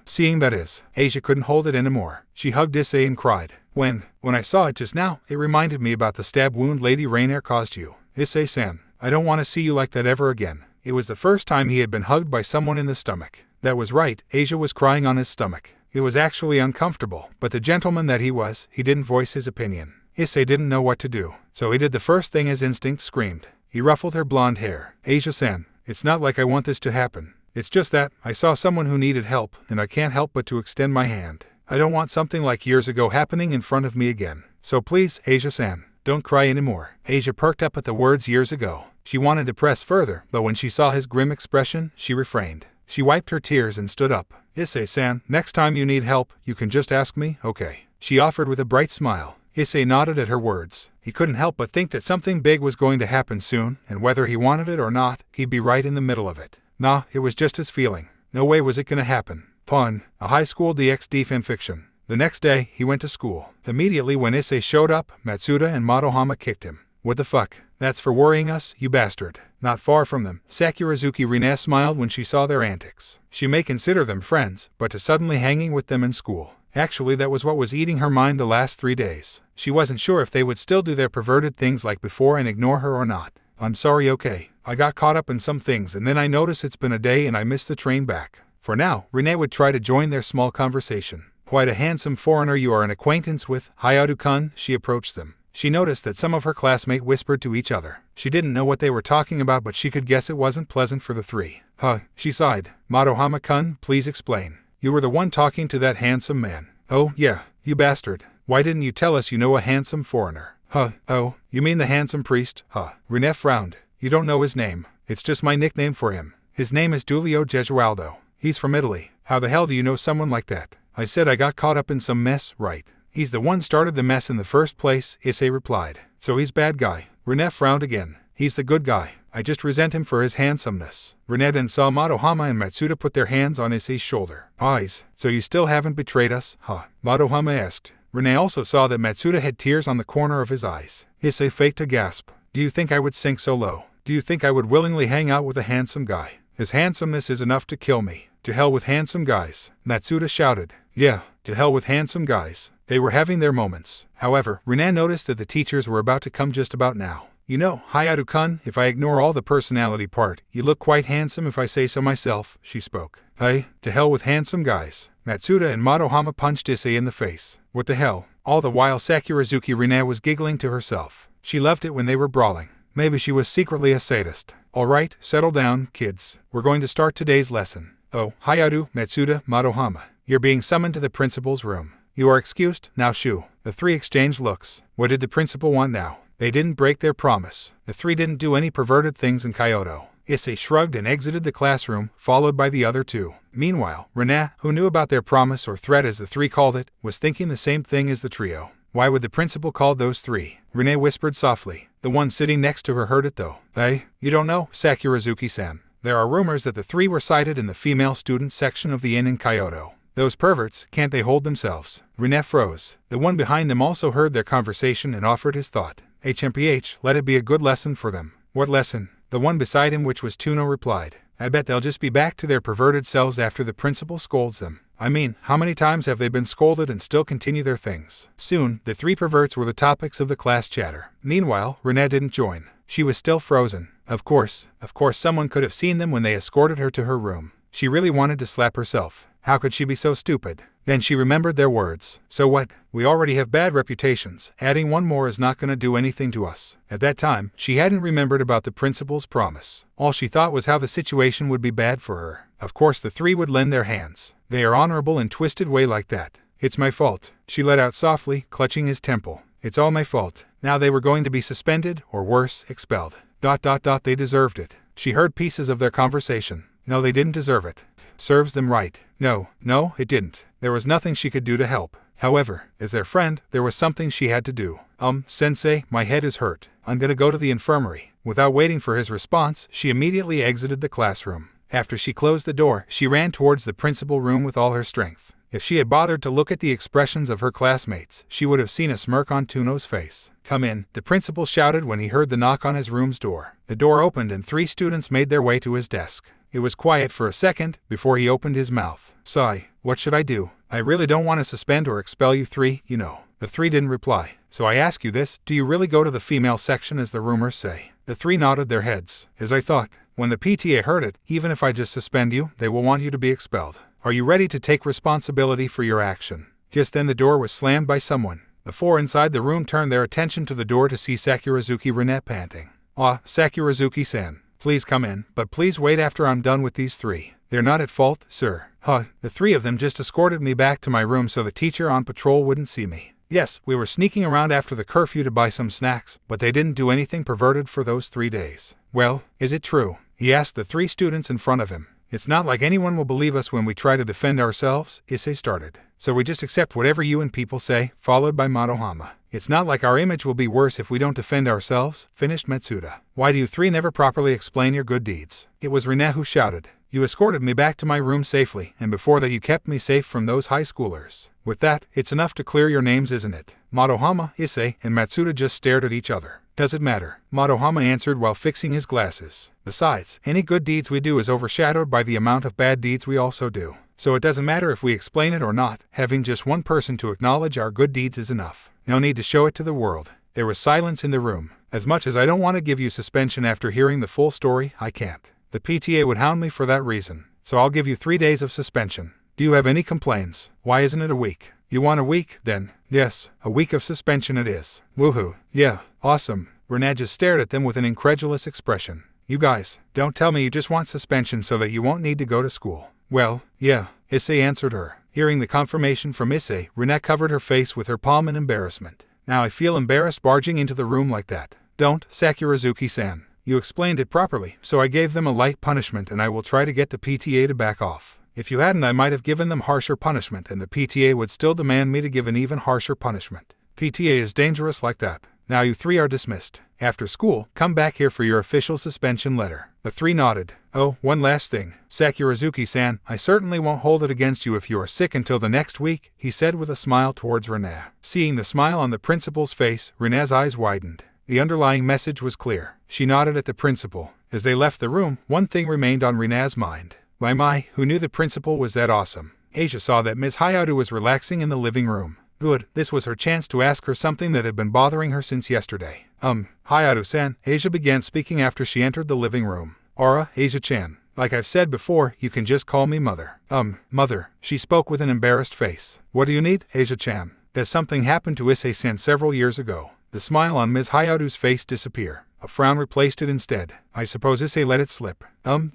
Asia couldn't hold it anymore. She hugged Issei and cried. When I saw it just now, it reminded me about the stab wound Lady Rainier caused you. Issei-san, I don't want to see you like that ever again. It was the first time he had been hugged by someone in the stomach. That was right, Asia was crying on his stomach. It was actually uncomfortable, but the gentleman that he was, he didn't voice his opinion. Issei didn't know what to do, so he did the first thing his instinct screamed. He ruffled her blonde hair. Asia-san, it's not like I want this to happen. It's just that, I saw someone who needed help, and I can't help but to extend my hand. I don't want something like years ago happening in front of me again. So please, Asia-san, don't cry anymore. Asia perked up at the words years ago. She wanted to press further, but when she saw his grim expression, she refrained. She wiped her tears and stood up. Issei-san, next time you need help, you can just ask me, okay? She offered with a bright smile. Issei nodded at her words. He couldn't help but think that something big was going to happen soon, and whether he wanted it or not, he'd be right in the middle of it. Nah, it was just his feeling. No way was it gonna happen. Pun, a high school DxD fanfiction. The next day, he went to school. Immediately when Issei showed up, Matsuda and Madohama kicked him. What the fuck? That's for worrying us, you bastard. Not far from them, Sakurazuki Rina smiled when she saw their antics. She may consider them friends, but to suddenly hanging with them in school. Actually, that was what was eating her mind the last 3 days. She wasn't sure if they would still do their perverted things like before and ignore her or not. I'm sorry, okay. I got caught up in some things and then I noticed it's been a day and I missed the train back. For now, Rina would try to join their small conversation. Quite a handsome foreigner you are an acquaintance with, Hayatu-kun, she approached them. She noticed that some of her classmates whispered to each other. She didn't know what they were talking about, but she could guess it wasn't pleasant for the three. Huh, she sighed. Madohama-kun, please explain. You were the one talking to that handsome man. Oh, yeah, you bastard. Why didn't you tell us you know a handsome foreigner? Huh, oh, you mean the handsome priest? Huh. Rina frowned. You don't know his name. It's just my nickname for him. His name is Giulio Gesualdo. He's from Italy. How the hell do you know someone like that? I said I got caught up in some mess, right? He's the one started the mess in the first place, Issei replied. So he's bad guy. Rina frowned again. He's the good guy. I just resent him for his handsomeness. Rina then saw Madohama and Matsuda put their hands on Issei's shoulder. Eyes, so you still haven't betrayed us, huh? Madohama asked. Rina also saw that Matsuda had tears on the corner of his eyes. Issei faked a gasp. Do you think I would sink so low? Do you think I would willingly hang out with a handsome guy? His handsomeness is enough to kill me. To hell with handsome guys, Matsuda shouted. Yeah, to hell with handsome guys. They were having their moments. However, Rina noticed that the teachers were about to come just about now. You know, Hayatu-kun, if I ignore all the personality part, you look quite handsome if I say so myself, she spoke. Hey, to hell with handsome guys. Matsuda and Madohama punched Issei in the face. What the hell? All the while Sakurazuki Rina was giggling to herself. She loved it when they were brawling. Maybe she was secretly a sadist. Alright, settle down, kids. We're going to start today's lesson. Oh, Hayatu, Matsuda, Madohama. You're being summoned to the principal's room. You are excused, now shoo. The three exchanged looks. What did the principal want now? They didn't break their promise. The three didn't do any perverted things in Kyoto. Issei shrugged and exited the classroom, followed by the other two. Meanwhile, Rina, who knew about their promise or threat as the three called it, was thinking the same thing as the trio. Why would the principal call those three? Rina whispered softly. The one sitting next to her heard it though. Hey, you don't know, Sakurazuki-san. There are rumors that the three were sighted in the female student section of the inn in Kyoto. Those perverts, can't they hold themselves? Rina froze. The one behind them also heard their conversation and offered his thought. HMPH, let it be a good lesson for them. What lesson? The one beside him, which was Tuno, replied. I bet they'll just be back to their perverted selves after the principal scolds them. I mean, how many times have they been scolded and still continue their things? Soon, the three perverts were the topics of the class chatter. Meanwhile, Rina didn't join. She was still frozen. Of course someone could have seen them when they escorted her to her room. She really wanted to slap herself. How could she be so stupid? Then she remembered their words. So what? We already have bad reputations. Adding one more is not going to do anything to us. At that time, she hadn't remembered about the principal's promise. All she thought was how the situation would be bad for her. Of course the three would lend their hands. They are honorable in twisted way like that. It's my fault, she let out softly, clutching his temple. It's all my fault. Now they were going to be suspended, or worse, expelled. ... They deserved it. She heard pieces of their conversation. No, they didn't deserve it. Serves them right. No, it didn't. There was nothing she could do to help. However, as their friend, there was something she had to do. Sensei, my head is hurt. I'm gonna go to the infirmary. Without waiting for his response, she immediately exited the classroom. After she closed the door, she ran towards the principal room with all her strength. If she had bothered to look at the expressions of her classmates, she would have seen a smirk on Tuno's face. Come in, the principal shouted when he heard the knock on his room's door. The door opened and three students made their way to his desk. It was quiet for a second before he opened his mouth. Sigh, what should I do? I really don't want to suspend or expel you three, you know. The three didn't reply. So I ask you this, do you really go to the female section as the rumors say? The three nodded their heads. As I thought. When the PTA heard it, even if I just suspend you, they will want you to be expelled. Are you ready to take responsibility for your action? Just then the door was slammed by someone. The four inside the room turned their attention to the door to see Sakurazuki Rene panting. "Ah, Sakurazuki-san, please come in, but please wait after I'm done with these three. They're not at fault, sir." The three of them just escorted me back to my room so the teacher on patrol wouldn't see me. Yes, we were sneaking around after the curfew to buy some snacks, but they didn't do anything perverted for those 3 days. "Well, is it true?" he asked the 3 students in front of him. "It's not like anyone will believe us when we try to defend ourselves," Issei started. "So we just accept whatever you and people say," followed by Madohama. "It's not like our image will be worse if we don't defend ourselves," finished Matsuda. "Why do you 3 never properly explain your good deeds?" It was Rene who shouted. "You escorted me back to my room safely, and before that you kept me safe from those high schoolers. With that, it's enough to clear your names, isn't it?" Madohama, Issei, and Matsuda just stared at each other. "Does it matter?" Madohama answered while fixing his glasses. "Besides, any good deeds we do is overshadowed by the amount of bad deeds we also do. So it doesn't matter if we explain it or not, having just one person to acknowledge our good deeds is enough. No need to show it to the world." There was silence in the room. "As much as I don't want to give you suspension after hearing the full story, I can't. The PTA would hound me for that reason, so I'll give you 3 days of suspension. Do you have any complaints? Why isn't it a week? You want a week, then? Yes, a week of suspension it is. Woohoo. Yeah, awesome." Rene just stared at them with an incredulous expression. "You guys, don't tell me you just want suspension so that you won't need to go to school." "Well, yeah," Issei answered her. Hearing the confirmation from Issei, Rene covered her face with her palm in embarrassment. "Now I feel embarrassed barging into the room like that." "Don't, Sakurazuki-san. You explained it properly, so I gave them a light punishment and I will try to get the PTA to back off. If you hadn't, I might have given them harsher punishment and the PTA would still demand me to give an even harsher punishment. PTA is dangerous like that. Now you 3 are dismissed. After school, come back here for your official suspension letter." The 3 nodded. "Oh, one last thing. Sakurazuki-san, I certainly won't hold it against you if you are sick until the next week," he said with a smile towards Rene. Seeing the smile on the principal's face, Rene's eyes widened. The underlying message was clear. She nodded at the principal. As they left the room, one thing remained on Rene's mind. My, who knew the principal was that awesome? Aisa saw that Ms. Hayato was relaxing in the living room. Good, this was her chance to ask her something that had been bothering her since yesterday. Hayato-san, Aisa began speaking after she entered the living room. "Aura, Aisa-chan. Like I've said before, you can just call me Mother." Mother." She spoke with an embarrassed face. "What do you need, Aisa-chan?" "There's something happened to Issei-san several years ago." The smile on Ms. Hayato's face disappeared. A frown replaced it instead. "I suppose Issei let it slip."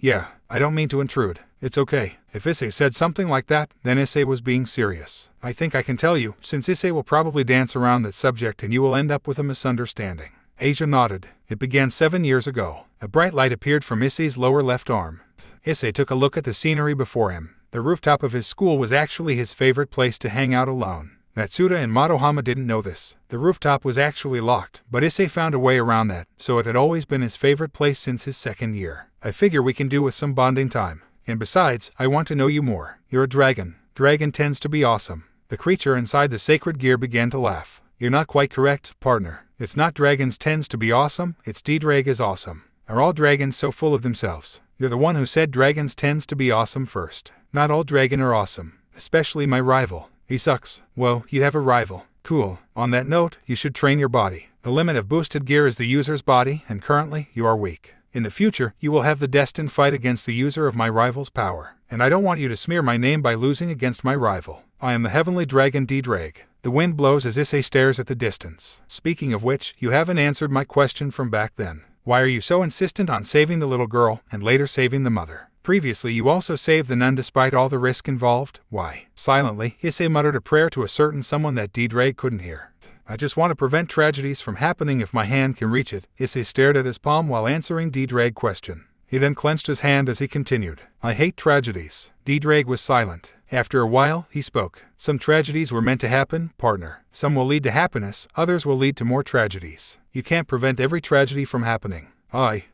Yeah, I don't mean to intrude." "It's okay. If Issei said something like that, then Issei was being serious. I think I can tell you, since Issei will probably dance around that subject and you will end up with a misunderstanding." Aisa nodded. "It began 7 years ago." A bright light appeared from Issei's lower left arm. Issei took a look at the scenery before him. The rooftop of his school was actually his favorite place to hang out alone. Matsuda and Madohama didn't know this. The rooftop was actually locked, but Issei found a way around that, so it had always been his favorite place since his 2nd year. "I figure we can do with some bonding time. And besides, I want to know you more. You're a dragon. Dragon tends to be awesome." The creature inside the sacred gear began to laugh. "You're not quite correct, partner. It's not dragons tends to be awesome, it's D-Drag is awesome. Are all dragons so full of themselves? You're the one who said dragons tends to be awesome first. Not all dragon are awesome, especially my rival. He sucks." "Well, you have a rival. Cool. On that note, you should train your body. The limit of boosted gear is the user's body, and currently, you are weak. In the future, you will have the destined fight against the user of my rival's power. And I don't want you to smear my name by losing against my rival. I am the heavenly dragon D-Drag." The wind blows as Issei stares at the distance. "Speaking of which, you haven't answered my question from back then. Why are you so insistent on saving the little girl, and later saving the mother? Previously you also saved the nun despite all the risk involved. Why?" Silently, Issei muttered a prayer to a certain someone that D-Drag couldn't hear. "I just want to prevent tragedies from happening if my hand can reach it." Issei stared at his palm while answering D-Drag's question. He then clenched his hand as he continued. "I hate tragedies." D-Drag was silent. After a while, he spoke. "Some tragedies were meant to happen, partner. Some will lead to happiness, others will lead to more tragedies. You can't prevent every tragedy from happening.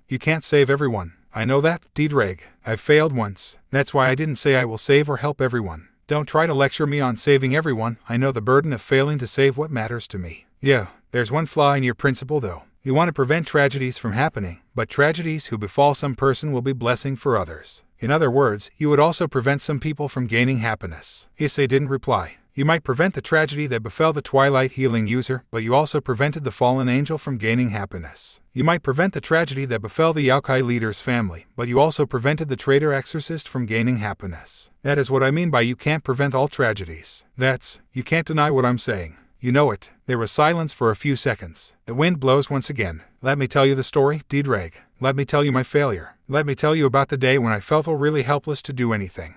You can't save everyone. I know that, D-Drag. I've failed once. That's why I didn't say I will save or help everyone. Don't try to lecture me on saving everyone. I know the burden of failing to save what matters to me. Yeah, there's one flaw in your principle though. You want to prevent tragedies from happening, but tragedies who befall some person will be blessing for others. In other words, you would also prevent some people from gaining happiness." Issei didn't reply. You might prevent the tragedy that befell the Twilight Healing user, but you also prevented the fallen angel from gaining happiness. You might prevent the tragedy that befell the Yokai leader's family, but you also prevented the traitor exorcist from gaining happiness. That is what I mean by you can't prevent all tragedies. You can't deny what I'm saying. You know it. There was silence for a few seconds. The wind blows once again. Let me tell you the story, Diedrag. Let me tell you my failure. Let me tell you about the day when I felt really helpless to do anything.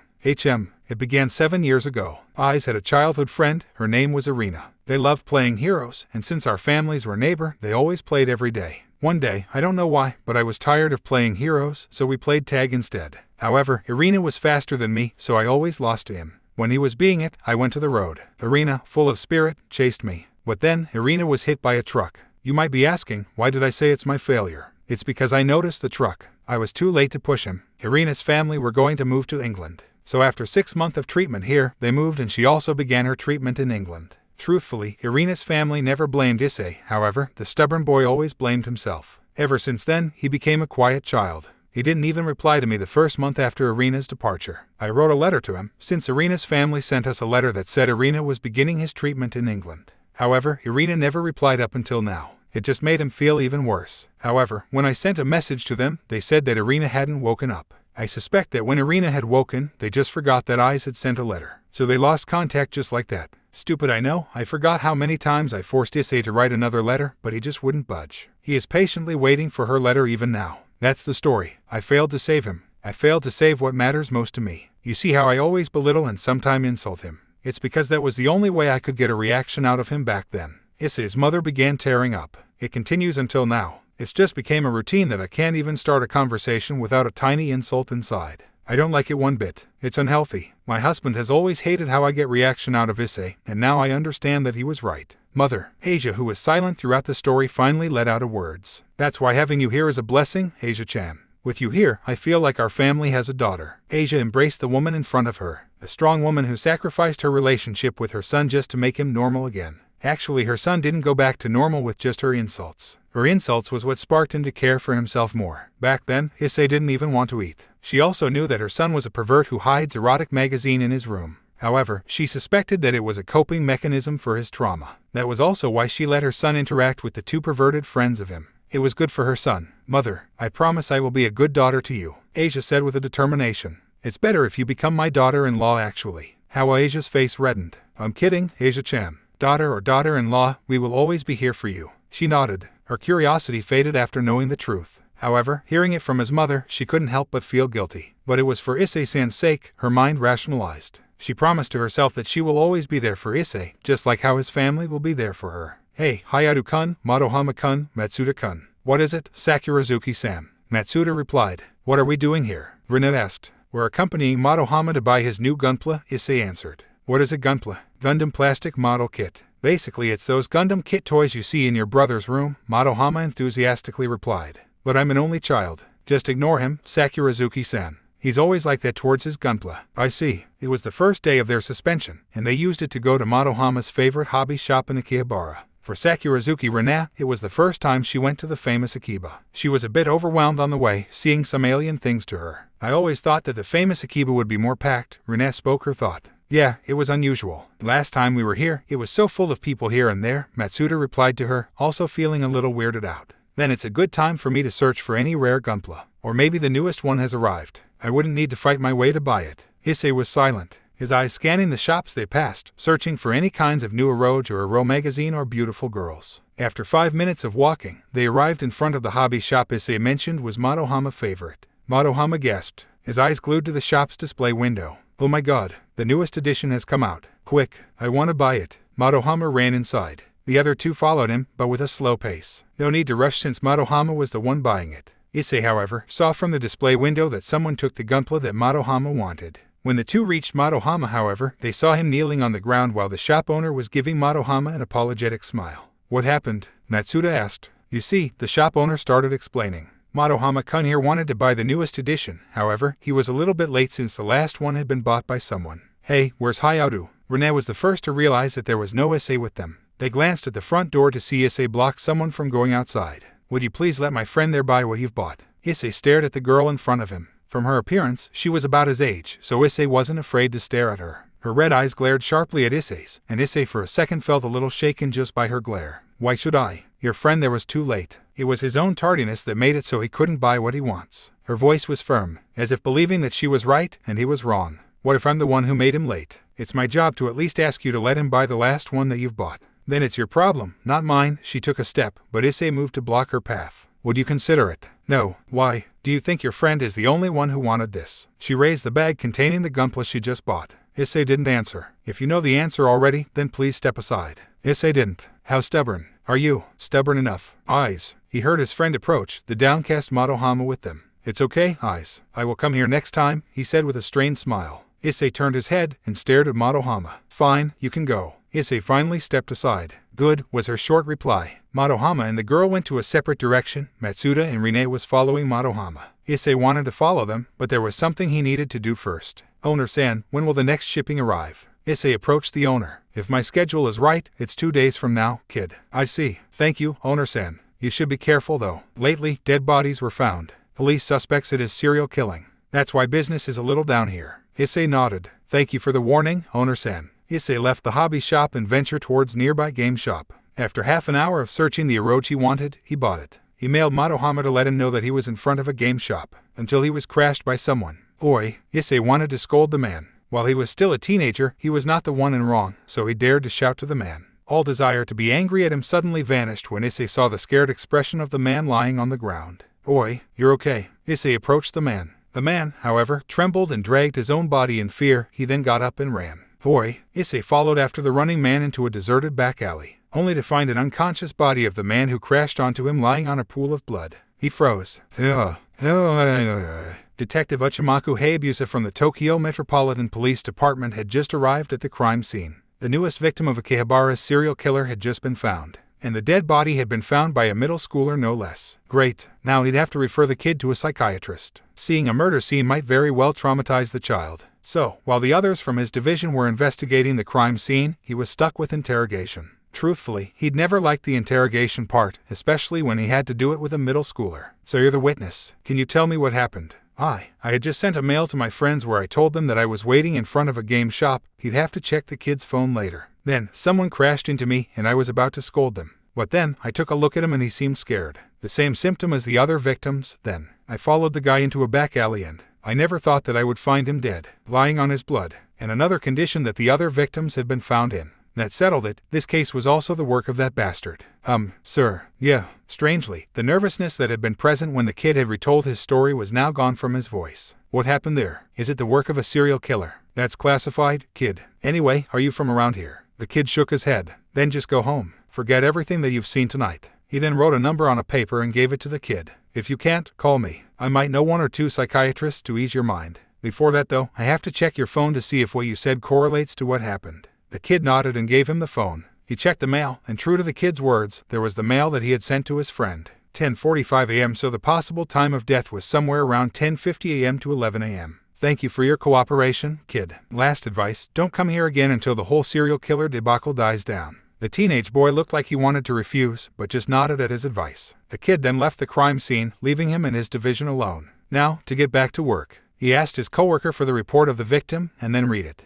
It began 7 years ago. Aisa had a childhood friend. Her name was Irina. They loved playing heroes, and since our families were neighbor, they always played every day. One day, I don't know why, but I was tired of playing heroes, so we played tag instead. However, Irina was faster than me, so I always lost to him. When he was being it, I went to the road. Irina, full of spirit, chased me. But then, Irina was hit by a truck. You might be asking, why did I say it's my failure? It's because I noticed the truck. I was too late to push him. Irina's family were going to move to England. So after 6 months of treatment here, they moved and she also began her treatment in England. Truthfully, Irina's family never blamed Issei. However, the stubborn boy always blamed himself. Ever since then, he became a quiet child. He didn't even reply to me the first month after Irina's departure. I wrote a letter to him, since Irina's family sent us a letter that said Irina was beginning his treatment in England. However, Irina never replied up until now. It just made him feel even worse. However, when I sent a message to them, they said that Irina hadn't woken up. I suspect that when Irina had woken, they just forgot that Aisa had sent a letter. So they lost contact just like that. Stupid, I know. I forgot how many times I forced Issei to write another letter, but he just wouldn't budge. He is patiently waiting for her letter even now. That's the story. I failed to save him. I failed to save what matters most to me. You see how I always belittle and sometimes insult him. It's because that was the only way I could get a reaction out of him back then. Issei's mother began tearing up. It continues until now. It's just became a routine that I can't even start a conversation without a tiny insult inside. I don't like it one bit. It's unhealthy. My husband has always hated how I get reaction out of Issei, and now I understand that he was right. Mother, Asia, who was silent throughout the story, finally let out a words. That's why having you here is a blessing, Asia-chan. With you here, I feel like our family has a daughter. Asia embraced the woman in front of her, a strong woman who sacrificed her relationship with her son just to make him normal again. Actually, her son didn't go back to normal with just her insults. Her insults was what sparked him to care for himself more. Back then, Issei didn't even want to eat. She also knew that her son was a pervert who hides erotic magazine in his room. However, she suspected that it was a coping mechanism for his trauma. That was also why she let her son interact with the two perverted friends of him. It was good for her son. Mother, I promise I will be a good daughter to you, Asia said with a determination. It's better if you become my daughter-in-law actually. How Asia's face reddened. I'm kidding, Asia-chan. Daughter or daughter-in-law, we will always be here for you. She nodded. Her curiosity faded after knowing the truth. However, hearing it from his mother, she couldn't help but feel guilty. But it was for Issei-san's sake, her mind rationalized. She promised to herself that she will always be there for Issei, just like how his family will be there for her. Hey, Hayato-kun, Madohama-kun, Matsuda-kun. What is it, Sakurazuki-san? Matsuda replied. What are we doing here? Rinette asked. We're accompanying Madohama to buy his new gunpla, Issei answered. What is a gunpla? Gundam plastic model kit. Basically, it's those Gundam kit toys you see in your brother's room, Madohama enthusiastically replied. But I'm an only child. Just ignore him, Sakurazuki-san. He's always like that towards his gunpla. I see. It was the first day of their suspension, and they used it to go to Madohama's favorite hobby shop in Akihabara. For Sakurazuki Rina, it was the first time she went to the famous Akiba. She was a bit overwhelmed on the way, seeing some alien things to her. I always thought that the famous Akiba would be more packed, Rina spoke her thought. Yeah, it was unusual. Last time we were here, it was so full of people here and there, Matsuda replied to her, also feeling a little weirded out. Then it's a good time for me to search for any rare gunpla. Or maybe the newest one has arrived. I wouldn't need to fight my way to buy it. Issei was silent, his eyes scanning the shops they passed, searching for any kinds of new Eroge or Ero magazine or beautiful girls. After 5 minutes of walking, they arrived in front of the hobby shop Issei mentioned was Madohama's favorite. Madohama gasped, his eyes glued to the shop's display window. Oh my god, the newest edition has come out. Quick, I want to buy it. Madohama ran inside. The other two followed him, but with a slow pace. No need to rush since Madohama was the one buying it. Issei, however, saw from the display window that someone took the gunpla that Madohama wanted. When the two reached Madohama, however, they saw him kneeling on the ground while the shop owner was giving Madohama an apologetic smile. What happened? Matsuda asked. You see, the shop owner started explaining. Madohama-kun here wanted to buy the newest edition, however, he was a little bit late since the last one had been bought by someone. Hey, where's Hayato? Rene was the first to realize that there was no Issei with them. They glanced at the front door to see Issei block someone from going outside. Would you please let my friend there buy what you've bought? Issei stared at the girl in front of him. From her appearance, she was about his age, so Issei wasn't afraid to stare at her. Her red eyes glared sharply at Issei's, and Issei for a second felt a little shaken just by her glare. Why should I? Your friend there was too late. It was his own tardiness that made it so he couldn't buy what he wants. Her voice was firm, as if believing that she was right and he was wrong. What if I'm the one who made him late? It's my job to at least ask you to let him buy the last one that you've bought. Then it's your problem, not mine. She took a step, but Issei moved to block her path. Would you consider it? No. Why? Do you think your friend is the only one who wanted this? She raised the bag containing the gunpla she just bought. Issei didn't answer. If you know the answer already, then please step aside. Issei didn't. How stubborn. Are you? Stubborn enough. Eyes. He heard his friend approach, the downcast Madohama with them. It's okay, Eyes. I will come here next time, he said with a strained smile. Issei turned his head and stared at Madohama. Fine, you can go. Issei finally stepped aside. Good, was her short reply. Madohama and the girl went to a separate direction. Matsuda and Rine was following Madohama. Issei wanted to follow them, but there was something he needed to do first. Owner-san, when will the next shipping arrive? Issei approached the owner. If my schedule is right, it's 2 days from now, kid. I see. Thank you, owner-san. You should be careful though. Lately, dead bodies were found. Police suspects it is serial killing. That's why business is a little down here. Issei nodded. Thank you for the warning, owner-san. Issei left the hobby shop and ventured towards nearby game shop. After half an hour of searching the Orochi wanted, he bought it. He mailed Madohama to let him know that he was in front of a game shop, until he was crashed by someone. Oi, Issei wanted to scold the man. While he was still a teenager, he was not the one in wrong, so he dared to shout to the man. All desire to be angry at him suddenly vanished when Issei saw the scared expression of the man lying on the ground. Oi, you're okay. Issei approached the man. The man, however, trembled and dragged his own body in fear. He then got up and ran. Oi, Issei followed after the running man into a deserted back alley, only to find an unconscious body of the man who crashed onto him lying on a pool of blood. He froze. Detective Uchamaku Hayabusa from the Tokyo Metropolitan Police Department had just arrived at the crime scene. The newest victim of Akihabara's serial killer had just been found, and the dead body had been found by a middle schooler no less. Great, now he'd have to refer the kid to a psychiatrist. Seeing a murder scene might very well traumatize the child. So, while the others from his division were investigating the crime scene, he was stuck with interrogation. Truthfully, he'd never liked the interrogation part, especially when he had to do it with a middle schooler. So you're the witness. Can you tell me what happened? I had just sent a mail to my friends where I told them that I was waiting in front of a game shop. He'd have to check the kid's phone later. Then, someone crashed into me and I was about to scold them. But then, I took a look at him and he seemed scared. The same symptom as the other victims. Then, I followed the guy into a back alley and I never thought that I would find him dead, lying on his blood, and another condition that the other victims had been found in. That settled it. This case was also the work of that bastard. Sir. Yeah. Strangely, the nervousness that had been present when the kid had retold his story was now gone from his voice. What happened there? Is it the work of a serial killer? That's classified, kid. Anyway, are you from around here? The kid shook his head. Then just go home. Forget everything that you've seen tonight. He then wrote a number on a paper and gave it to the kid. If you can't, call me. I might know 1 or 2 psychiatrists to ease your mind. Before that though, I have to check your phone to see if what you said correlates to what happened. The kid nodded and gave him the phone. He checked the mail, and true to the kid's words, there was the mail that he had sent to his friend. 10:45 a.m. so the possible time of death was somewhere around 10:50 a.m. to 11 a.m. Thank you for your cooperation, kid. Last advice, don't come here again until the whole serial killer debacle dies down. The teenage boy looked like he wanted to refuse, but just nodded at his advice. The kid then left the crime scene, leaving him and his division alone. Now, to get back to work. He asked his coworker for the report of the victim, and then read it.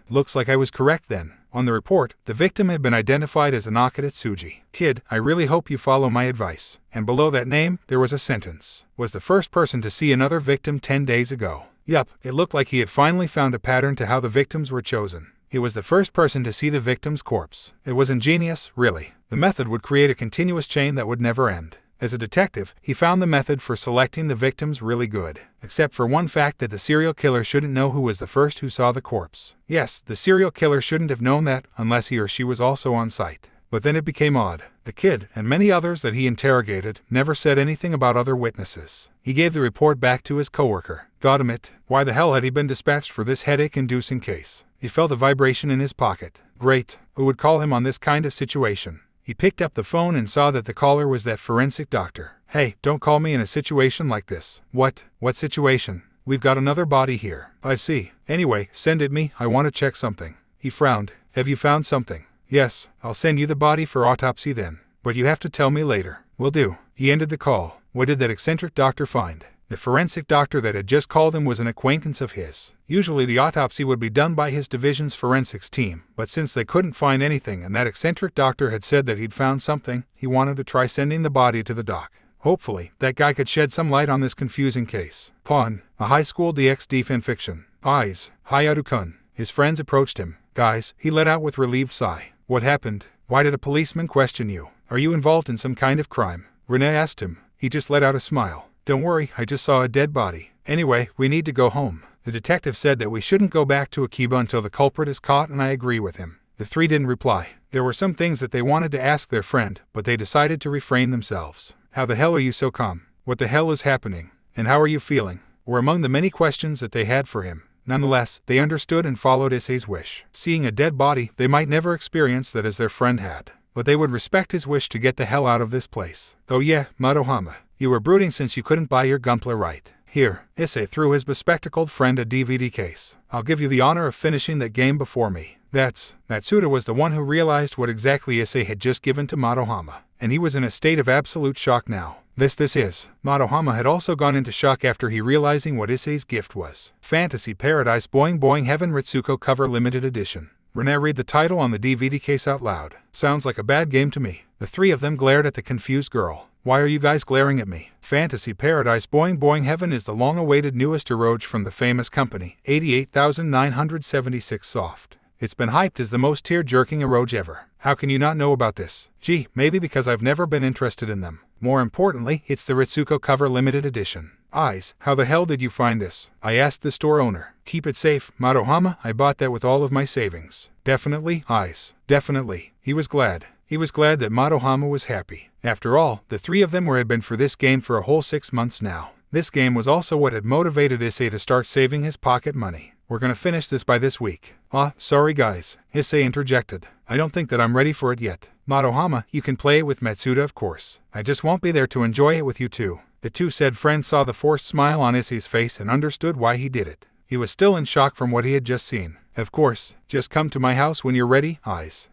Looks like I was correct then. On the report, the victim had been identified as Anakata Tsuji. Kid, I really hope you follow my advice. And below that name, there was a sentence. Was the first person to see another victim 10 days ago. Yup, it looked like he had finally found a pattern to how the victims were chosen. He was the first person to see the victim's corpse. It was ingenious, really. The method would create a continuous chain that would never end. As a detective, he found the method for selecting the victims really good. Except for one fact that the serial killer shouldn't know who was the first who saw the corpse. Yes, the serial killer shouldn't have known that unless he or she was also on site. But then it became odd. The kid, and many others that he interrogated, never said anything about other witnesses. He gave the report back to his coworker. Got him it. Why the hell had he been dispatched for this headache-inducing case? He felt a vibration in his pocket. Great. Who would call him on this kind of situation? He picked up the phone and saw that the caller was that forensic doctor. Hey, don't call me in a situation like this. What? What situation? We've got another body here. I see. Anyway, send it me. I want to check something. He frowned. Have you found something? Yes, I'll send you the body for autopsy then. But you have to tell me later. Will do. He ended the call. What did that eccentric doctor find? The forensic doctor that had just called him was an acquaintance of his. Usually the autopsy would be done by his division's forensics team, but since they couldn't find anything and that eccentric doctor had said that he'd found something, he wanted to try sending the body to the doc. Hopefully, that guy could shed some light on this confusing case. Pawn, a high school DxD fanfiction. Eyes, Hayaru-kun. His friends approached him. Guys, he let out with relieved sigh. What happened? Why did a policeman question you? Are you involved in some kind of crime? Renee asked him. He just let out a smile. Don't worry, I just saw a dead body. Anyway, we need to go home. The detective said that we shouldn't go back to Akiba until the culprit is caught, and I agree with him. The three didn't reply. There were some things that they wanted to ask their friend, but they decided to refrain themselves. How the hell are you so calm? What the hell is happening? And how are you feeling? Were among the many questions that they had for him. Nonetheless, they understood and followed Issei's wish. Seeing a dead body, they might never experience that as their friend had. But they would respect his wish to get the hell out of this place. Oh yeah, Madohama. You were brooding since you couldn't buy your Gunpla right. Here, Issei threw his bespectacled friend a DVD case. I'll give you the honor of finishing that game before me. Matsuda was the one who realized what exactly Issei had just given to Madohama, and he was in a state of absolute shock now. This is. Madohama had also gone into shock after he realizing what Issei's gift was. Fantasy Paradise Boing Boing Heaven Ritsuko Cover Limited Edition. Renee read the title on the DVD case out loud. Sounds like a bad game to me. The three of them glared at the confused girl. Why are you guys glaring at me? Fantasy Paradise Boing Boing Heaven is the long-awaited newest eroge from the famous company, 88,976 soft. It's been hyped as the most tear-jerking eroge ever. How can you not know about this? Gee, maybe because I've never been interested in them. More importantly, it's the Ritsuko Cover Limited Edition. Eyes, how the hell did you find this? I asked the store owner. Keep it safe, Madohama, I bought that with all of my savings. Definitely, Eyes. Definitely. He was glad. He was glad that Madohama was happy. After all, the three of them had been for this game for a whole 6 months now. This game was also what had motivated Issei to start saving his pocket money. We're gonna finish this by this week. Sorry guys, Issei interjected. I don't think that I'm ready for it yet. Madohama, you can play it with Matsuda of course. I just won't be there to enjoy it with you two. The two said friends saw the forced smile on Issei's face and understood why he did it. He was still in shock from what he had just seen. Of course, just come to my house when you're ready, Eyes.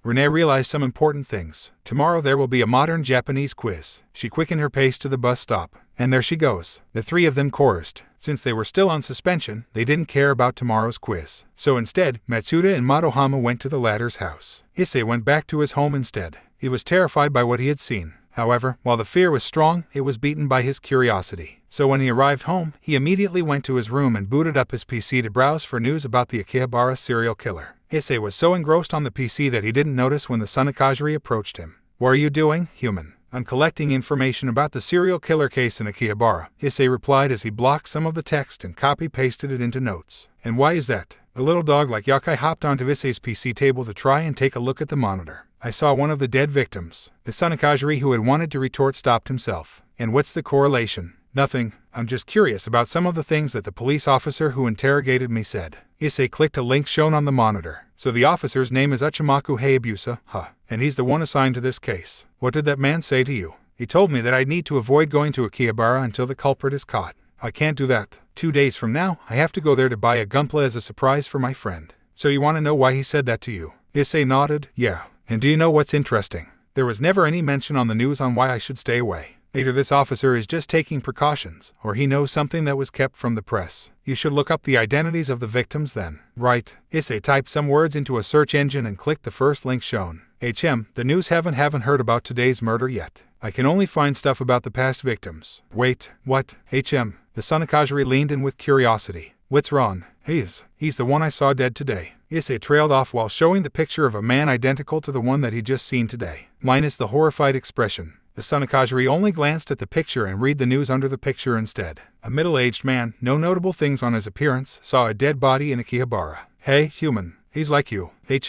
Renee realized some important things. Tomorrow there will be a modern Japanese quiz. She quickened her pace to the bus stop. And there she goes. The three of them chorused. Since they were still on suspension, they didn't care about tomorrow's quiz. So instead, Matsuda and Madohama went to the latter's house. Issei went back to his home instead. He was terrified by what he had seen. However, while the fear was strong, it was beaten by his curiosity. So when he arrived home, he immediately went to his room and booted up his PC to browse for news about the Akihabara serial killer. Issei was so engrossed on the PC that he didn't notice when the Sunakajiri approached him. What are you doing, human? I'm collecting information about the serial killer case in Akihabara, Issei replied as he blocked some of the text and copy-pasted it into notes. And why is that? A little dog like Yakai hopped onto Issei's PC table to try and take a look at the monitor. I saw one of the dead victims. The Sunakajiri who had wanted to retort stopped himself. And what's the correlation? Nothing. I'm just curious about some of the things that the police officer who interrogated me said. Issei clicked a link shown on the monitor. So the officer's name is Uchimaku Hayabusa, and he's the one assigned to this case. What did that man say to you? He told me that I'd need to avoid going to Akihabara until the culprit is caught. I can't do that. 2 days from now, I have to go there to buy a Gunpla as a surprise for my friend. So you want to know why he said that to you? Issei nodded. Yeah. And do you know what's interesting? There was never any mention on the news on why I should stay away. Either this officer is just taking precautions, or he knows something that was kept from the press. You should look up the identities of the victims then. Right. Issei typed some words into a search engine and clicked the first link shown. The news haven't heard about today's murder yet. I can only find stuff about the past victims. Wait, what? The Sunakajiri leaned in with curiosity. What's wrong? He's the one I saw dead today. Issei trailed off while showing the picture of a man identical to the one that he'd just seen today, minus the horrified expression. The Sunakajiri only glanced at the picture and read the news under the picture instead. A middle-aged man, no notable things on his appearance, saw a dead body in Akihabara. Hey, human, he's like you. The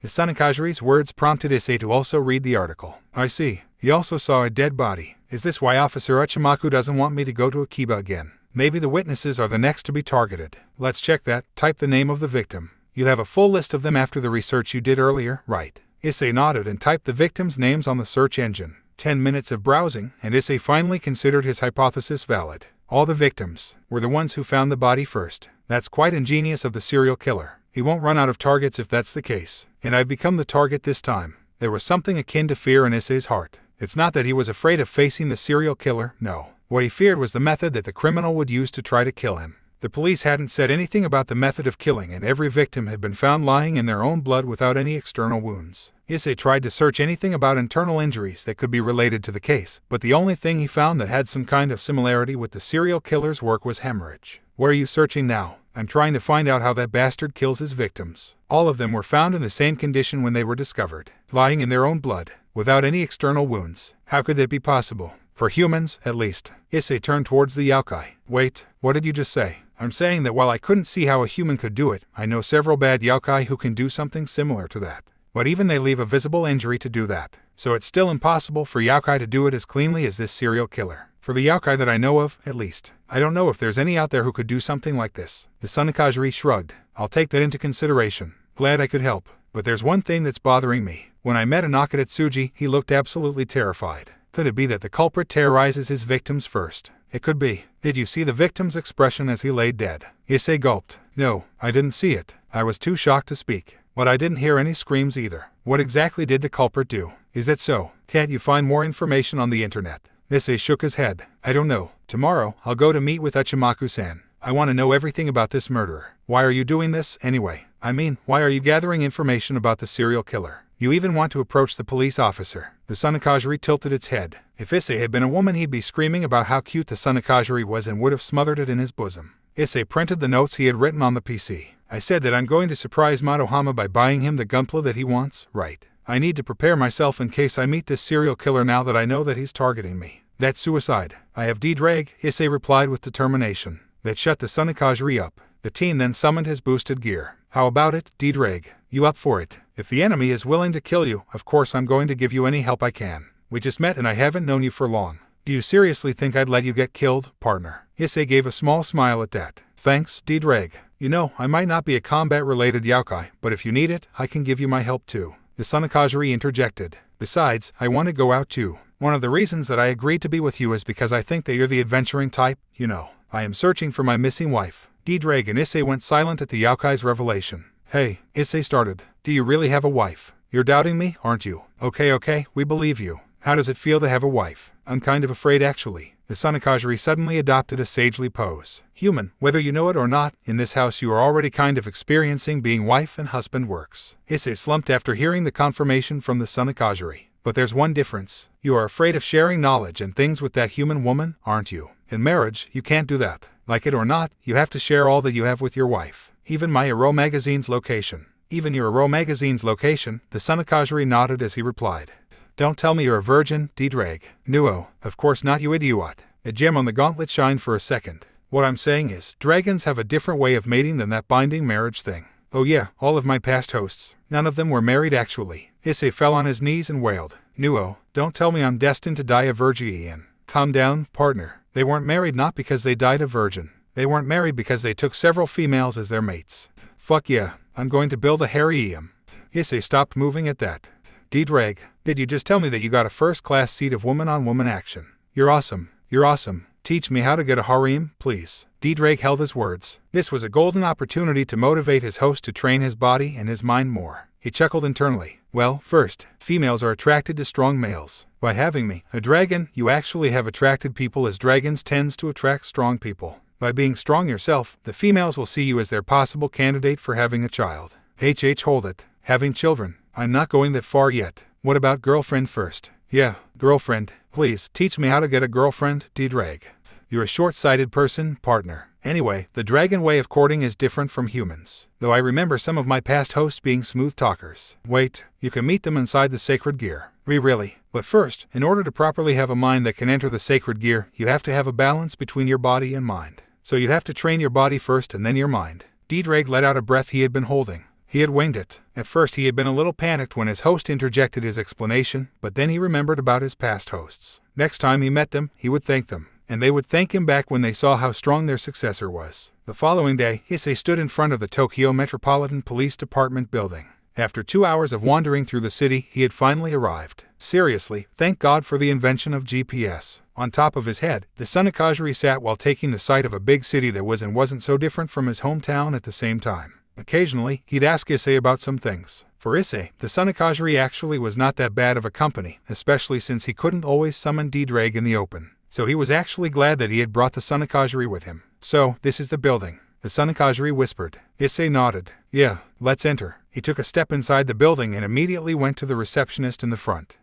Sunakajiri's words prompted Issei to also read the article. I see. He also saw a dead body. Is this why Officer Uchimaku doesn't want me to go to Akiba again? Maybe the witnesses are the next to be targeted. Let's check that. Type the name of the victim. You'll have a full list of them after the research you did earlier, right? Issei nodded and typed the victims' names on the search engine. 10 minutes of browsing, and Issei finally considered his hypothesis valid. All the victims were the ones who found the body first. That's quite ingenious of the serial killer. He won't run out of targets if that's the case. And I've become the target this time. There was something akin to fear in Issei's heart. It's not that he was afraid of facing the serial killer, no. What he feared was the method that the criminal would use to try to kill him. The police hadn't said anything about the method of killing, and every victim had been found lying in their own blood without any external wounds. Issei tried to search anything about internal injuries that could be related to the case, but the only thing he found that had some kind of similarity with the serial killer's work was hemorrhage. Where are you searching now? I'm trying to find out how that bastard kills his victims. All of them were found in the same condition when they were discovered, lying in their own blood, without any external wounds. How could that be possible? For humans, at least. Issei turned towards the yokai. Wait, what did you just say? I'm saying that while I couldn't see how a human could do it, I know several bad yokai who can do something similar to that. But even they leave a visible injury to do that. So it's still impossible for yokai to do it as cleanly as this serial killer. For the yokai that I know of, at least. I don't know if there's any out there who could do something like this. The Sanakajiri shrugged. I'll take that into consideration. Glad I could help. But there's one thing that's bothering me. When I met Inaka at Tsuji, he looked absolutely terrified. Could it be that the culprit terrorizes his victims first? It could be. Did you see the victim's expression as he lay dead? Issei gulped. No, I didn't see it. I was too shocked to speak. But I didn't hear any screams either. What exactly did the culprit do? Is that so? Can't you find more information on the internet? Issei shook his head. I don't know. Tomorrow, I'll go to meet with Uchimaku-san. I want to know everything about this murderer. Why are you doing this, anyway? I mean, why are you gathering information about the serial killer? You even want to approach the police officer. The Sanakajiri tilted its head. If Issei had been a woman, he'd be screaming about how cute the Sanakajiri was and would have smothered it in his bosom. Issei printed the notes he had written on the PC. I said that I'm going to surprise Madohama by buying him the gunpla that he wants, right? I need to prepare myself in case I meet this serial killer now that I know that he's targeting me. That's suicide. I have D-Drag, Issei replied with determination. That shut the Sanakajiri up. The teen then summoned his boosted gear. How about it, D-Drag? You up for it? If the enemy is willing to kill you, of course I'm going to give you any help I can. We just met and I haven't known you for long. Do you seriously think I'd let you get killed, partner? Issei gave a small smile at that. Thanks, D-Drag. You know, I might not be a combat-related yokai, but if you need it, I can give you my help too. The Sanakajiri interjected. Besides, I want to go out too. One of the reasons that I agreed to be with you is because I think that you're the adventuring type, you know. I am searching for my missing wife. D-Drag and Issei went silent at the yokai's revelation. Hey, Issei started. Do you really have a wife? You're doubting me, aren't you? Okay, we believe you. How does it feel to have a wife? I'm kind of afraid actually. The Sanakajiri suddenly adopted a sagely pose. Human, whether you know it or not, in this house you are already kind of experiencing being wife and husband works. Issei slumped after hearing the confirmation from the Sanakajiri. But there's one difference. You are afraid of sharing knowledge and things with that human woman, aren't you? In marriage, you can't do that. Like it or not, you have to share all that you have with your wife. Even my Ero magazine's location. Even your Ero magazine's location, the Sanakajiri nodded as he replied. Don't tell me you're a virgin, D-Drag. Nuo, of course not you idiot. A gem on the gauntlet shined for a second. What I'm saying is, dragons have a different way of mating than that binding marriage thing. Oh yeah, all of my past hosts. None of them were married actually. Issei fell on his knees and wailed. Nuo, don't tell me I'm destined to die a virgin. Calm down, partner. They weren't married not because they died a virgin. They weren't married because they took several females as their mates. Fuck yeah, I'm going to build a harem. Issei stopped moving at that. D-Drag, did you just tell me that you got a first-class seat of woman-on-woman action? You're awesome. You're awesome. Teach me how to get a harem, please. D-Drag held his words. This was a golden opportunity to motivate his host to train his body and his mind more. He chuckled internally. Well, first, females are attracted to strong males. By having me, a dragon, you actually have attracted people as dragons tends to attract strong people. By being strong yourself, the females will see you as their possible candidate for having a child. Hold it. Having children. I'm not going that far yet. What about girlfriend first? Yeah, girlfriend. Please, teach me how to get a girlfriend, D-Drag. You're a short-sighted person, partner. Anyway, the dragon way of courting is different from humans. Though I remember some of my past hosts being smooth talkers. Wait, you can meet them inside the sacred gear. Really? But first, in order to properly have a mind that can enter the sacred gear, you have to have a balance between your body and mind. So you have to train your body first and then your mind. D-Drag let out a breath he had been holding. He had winged it. At first he had been a little panicked when his host interjected his explanation, but then he remembered about his past hosts. Next time he met them, he would thank them. And they would thank him back when they saw how strong their successor was. The following day, Issei stood in front of the Tokyo Metropolitan Police Department building. After 2 hours of wandering through the city, he had finally arrived. Seriously, thank God for the invention of GPS. On top of his head, the Sanakajiri sat while taking the sight of a big city that was and wasn't so different from his hometown at the same time. Occasionally, he'd ask Issei about some things. For Issei, the Sanakajiri actually was not that bad of a company, especially since he couldn't always summon D-Drag in the open. so he was actually glad that he had brought the Sunakajiri with him. So, this is the building, the Sunakajiri whispered. Issei nodded. Yeah, let's enter. He took a step inside the building and immediately went to the receptionist in the front.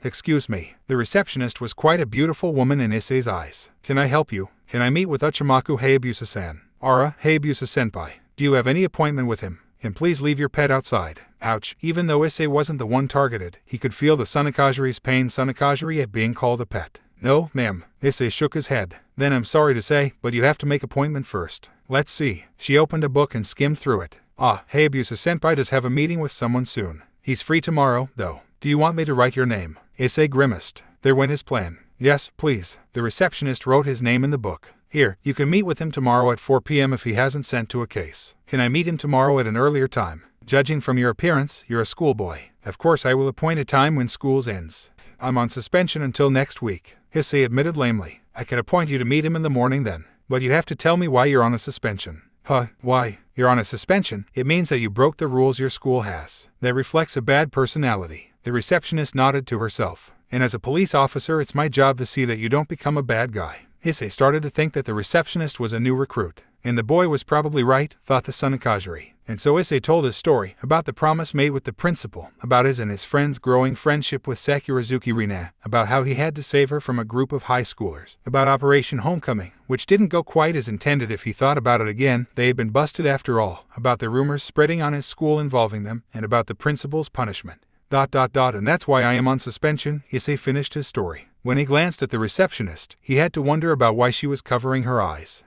Excuse me. The receptionist was quite a beautiful woman in Issei's eyes. Can I help you? Can I meet with Uchimaku Hayabusa-san? Ara, Hayabusa-senpai. Do you have any appointment with him? And please leave your pet outside. Ouch. Even though Issei wasn't the one targeted, he could feel the Sunakajiri's pain. Sunakajiri at being called a pet. No, ma'am. Issei shook his head. Then I'm sorry to say, but you have to make appointment first. Let's see. She opened a book and skimmed through it. Hayabusa-senpai does have a meeting with someone soon. He's free tomorrow, though. Do you want me to write your name? Issei grimaced. There went his plan. Yes, please. The receptionist wrote his name in the book. Here, you can meet with him tomorrow at 4 p.m. if he hasn't sent to a case. Can I meet him tomorrow at an earlier time? Judging from your appearance, you're a schoolboy. Of course I will appoint a time when school ends. I'm on suspension until next week. Issei admitted lamely. I can appoint you to meet him in the morning then. But you have to tell me why you're on a suspension. Why? You're on a suspension. It means that you broke the rules your school has. That reflects a bad personality. The receptionist nodded to herself. And as a police officer, it's my job to see that you don't become a bad guy. Issei started to think that the receptionist was a new recruit. And the boy was probably right, thought the Sunakajiri. And so Issei told his story about the promise made with the principal, about his and his friend's growing friendship with Sakurazuki Rina, about how he had to save her from a group of high schoolers, about Operation Homecoming, which didn't go quite as intended if he thought about it again. They had been busted after all, about the rumors spreading on his school involving them, and about the principal's punishment. And that's why I am on suspension, Issei finished his story. When he glanced at the receptionist, he had to wonder about why she was covering her eyes.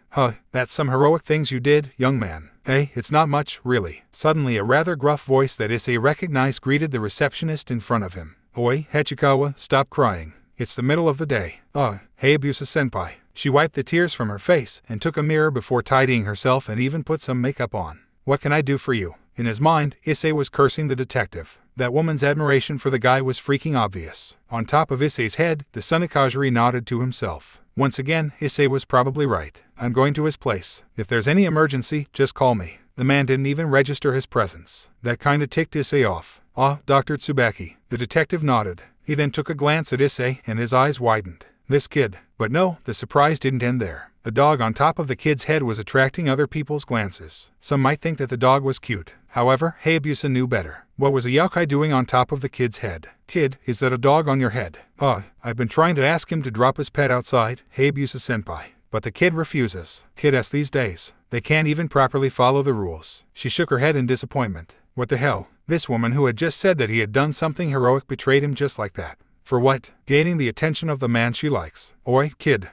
That's some heroic things you did, young man. Hey, it's not much, really. Suddenly a rather gruff voice that Issei recognized greeted the receptionist in front of him. Oi, Hachikawa, stop crying. It's the middle of the day. Hayabusa-senpai. She wiped the tears from her face and took a mirror before tidying herself and even put some makeup on. What can I do for you? In his mind, Issei was cursing the detective. That woman's admiration for the guy was freaking obvious. On top of Issei's head, the Sunakajiri nodded to himself. Once again, Issei was probably right. I'm going to his place. If there's any emergency, just call me. The man didn't even register his presence. That kinda ticked Issei off. Dr. Tsubaki. The detective nodded. He then took a glance at Issei and his eyes widened. This kid. But no, the surprise didn't end there. The dog on top of the kid's head was attracting other people's glances. Some might think that the dog was cute. However, Hayabusa knew better. What was a yokai doing on top of the kid's head? Kid, is that a dog on your head? I've been trying to ask him to drop his pet outside, Hayabusa-senpai. But the kid refuses. Kid-s these days. They can't even properly follow the rules. She shook her head in disappointment. What the hell? This woman who had just said that he had done something heroic betrayed him just like that. For what? Gaining the attention of the man she likes. Oi, kid.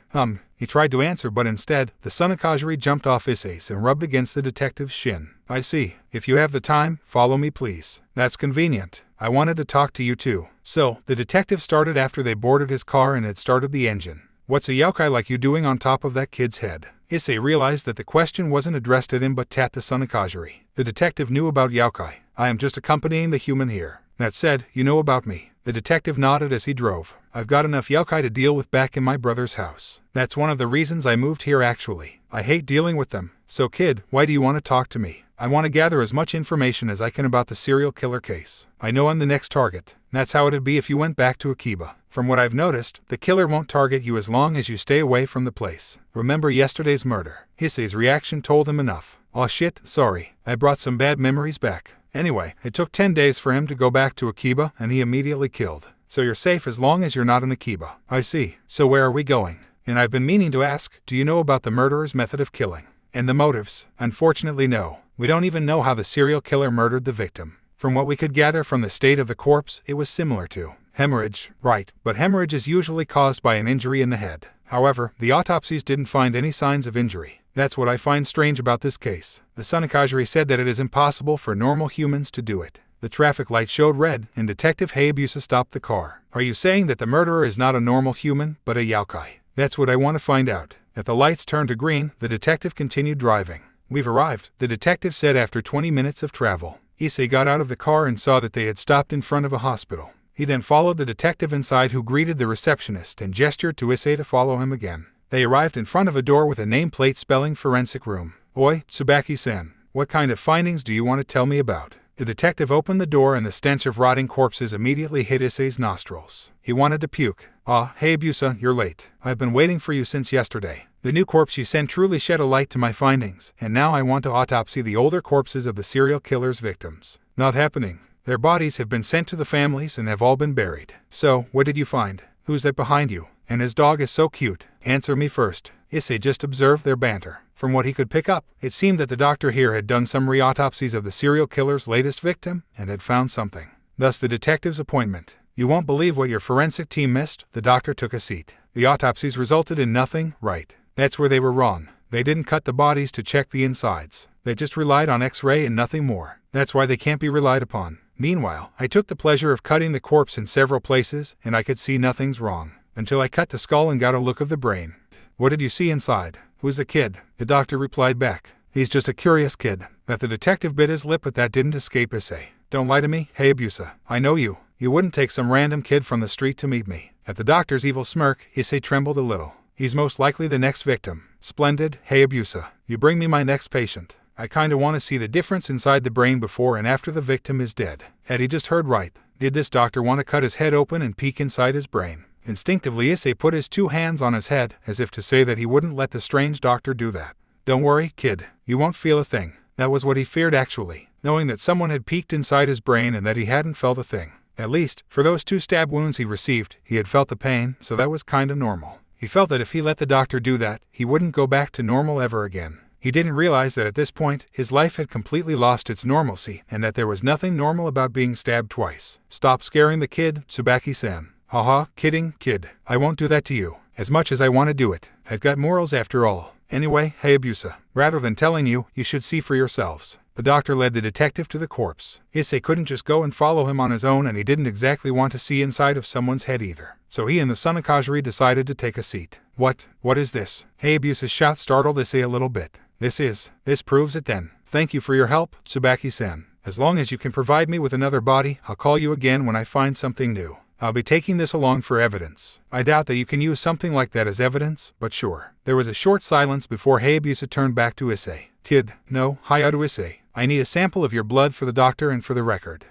He tried to answer, but instead, the Sunakajiri jumped off Issei's and rubbed against the detective's shin. I see. If you have the time, follow me please. That's convenient. I wanted to talk to you too. So, the detective started after they boarded his car and had started the engine. What's a yokai like you doing on top of that kid's head? Issei realized that the question wasn't addressed at him but at the Sunakajiri. The detective knew about yokai. I am just accompanying the human here. That said, you know about me. The detective nodded as he drove. I've got enough yokai to deal with back in my brother's house. That's one of the reasons I moved here actually. I hate dealing with them. So kid, why do you want to talk to me? I want to gather as much information as I can about the serial killer case. I know I'm the next target. That's how it'd be if you went back to Akiba. From what I've noticed, the killer won't target you as long as you stay away from the place. Remember yesterday's murder? Issei's reaction told him enough. Oh shit, sorry. I brought some bad memories back. Anyway, it took 10 days for him to go back to Akiba and he immediately killed. So you're safe as long as you're not in Akiba. I see. So where are we going? And I've been meaning to ask, do you know about the murderer's method of killing? And the motives? Unfortunately no. We don't even know how the serial killer murdered the victim. From what we could gather from the state of the corpse, it was similar to hemorrhage. Right, but hemorrhage is usually caused by an injury in the head. However, the autopsies didn't find any signs of injury. That's what I find strange about this case. The Sunakajiri said that it is impossible for normal humans to do it. The traffic light showed red, and Detective Hayabusa stopped the car. Are you saying that the murderer is not a normal human, but a yokai? That's what I want to find out. As the lights turned to green, the detective continued driving. We've arrived, the detective said after 20 minutes of travel. Issei got out of the car and saw that they had stopped in front of a hospital. He then followed the detective inside, who greeted the receptionist and gestured to Issei to follow him again. They arrived in front of a door with a nameplate spelling forensic room. Oi, Tsubaki-san, what kind of findings do you want to tell me about? The detective opened the door and the stench of rotting corpses immediately hit Issei's nostrils. He wanted to puke. "Ah, hey Aisa, you're late. I've been waiting for you since yesterday. The new corpse you sent truly shed a light to my findings, and now I want to autopsy the older corpses of the serial killer's victims." "Not happening. Their bodies have been sent to the families and have all been buried." "So, what did you find? Who's that behind you? And his dog is so cute. Answer me first." Issei just observed their banter. From what he could pick up, it seemed that the doctor here had done some re-autopsies of the serial killer's latest victim and had found something. Thus the detective's appointment. "You won't believe what your forensic team missed." The doctor took a seat. "The autopsies resulted in nothing, right? That's where they were wrong. They didn't cut the bodies to check the insides. They just relied on X-ray and nothing more. That's why they can't be relied upon. Meanwhile, I took the pleasure of cutting the corpse in several places, and I could see nothing's wrong. Until I cut the skull and got a look of the brain." "What did you see inside? Who's the kid?" The doctor replied back. "He's just a curious kid." That the detective bit his lip, but that didn't escape Issei. "Don't lie to me, hey Aisa. I know you. You wouldn't take some random kid from the street to meet me." At the doctor's evil smirk, Issei trembled a little. "He's most likely the next victim." "Splendid, hey Aisa. You bring me my next patient. I kinda want to see the difference inside the brain before and after the victim is dead." Had he just heard right? Did this doctor want to cut his head open and peek inside his brain? Instinctively, Issei put his 2 hands on his head, as if to say that he wouldn't let the strange doctor do that. "Don't worry, kid. You won't feel a thing." That was what he feared actually, knowing that someone had peeked inside his brain and that he hadn't felt a thing. At least, for those 2 stab wounds he received, he had felt the pain, so that was kinda normal. He felt that if he let the doctor do that, he wouldn't go back to normal ever again. He didn't realize that at this point, his life had completely lost its normalcy, and that there was nothing normal about being stabbed twice. "Stop scaring the kid, Tsubaki-san." "Haha, kidding, kid. I won't do that to you. As much as I want to do it. I've got morals after all. Anyway, hey Aisa. Rather than telling you, you should see for yourselves." The doctor led the detective to the corpse. Issei couldn't just go and follow him on his own, and he didn't exactly want to see inside of someone's head either. So he and the Sunakajiri decided to take a seat. What is this?" Hey Abusa's shout startled Issei a little bit. This proves it then. "Thank you for your help, Tsubaki-san. As long as you can provide me with another body, I'll call you again when I find something new. I'll be taking this along for evidence." "I doubt that you can use something like that as evidence, but sure." There was a short silence before Hey Abusa turned back to Issei. "Kid, no, Hayatu Issei. I need a sample of your blood for the doctor and for the record."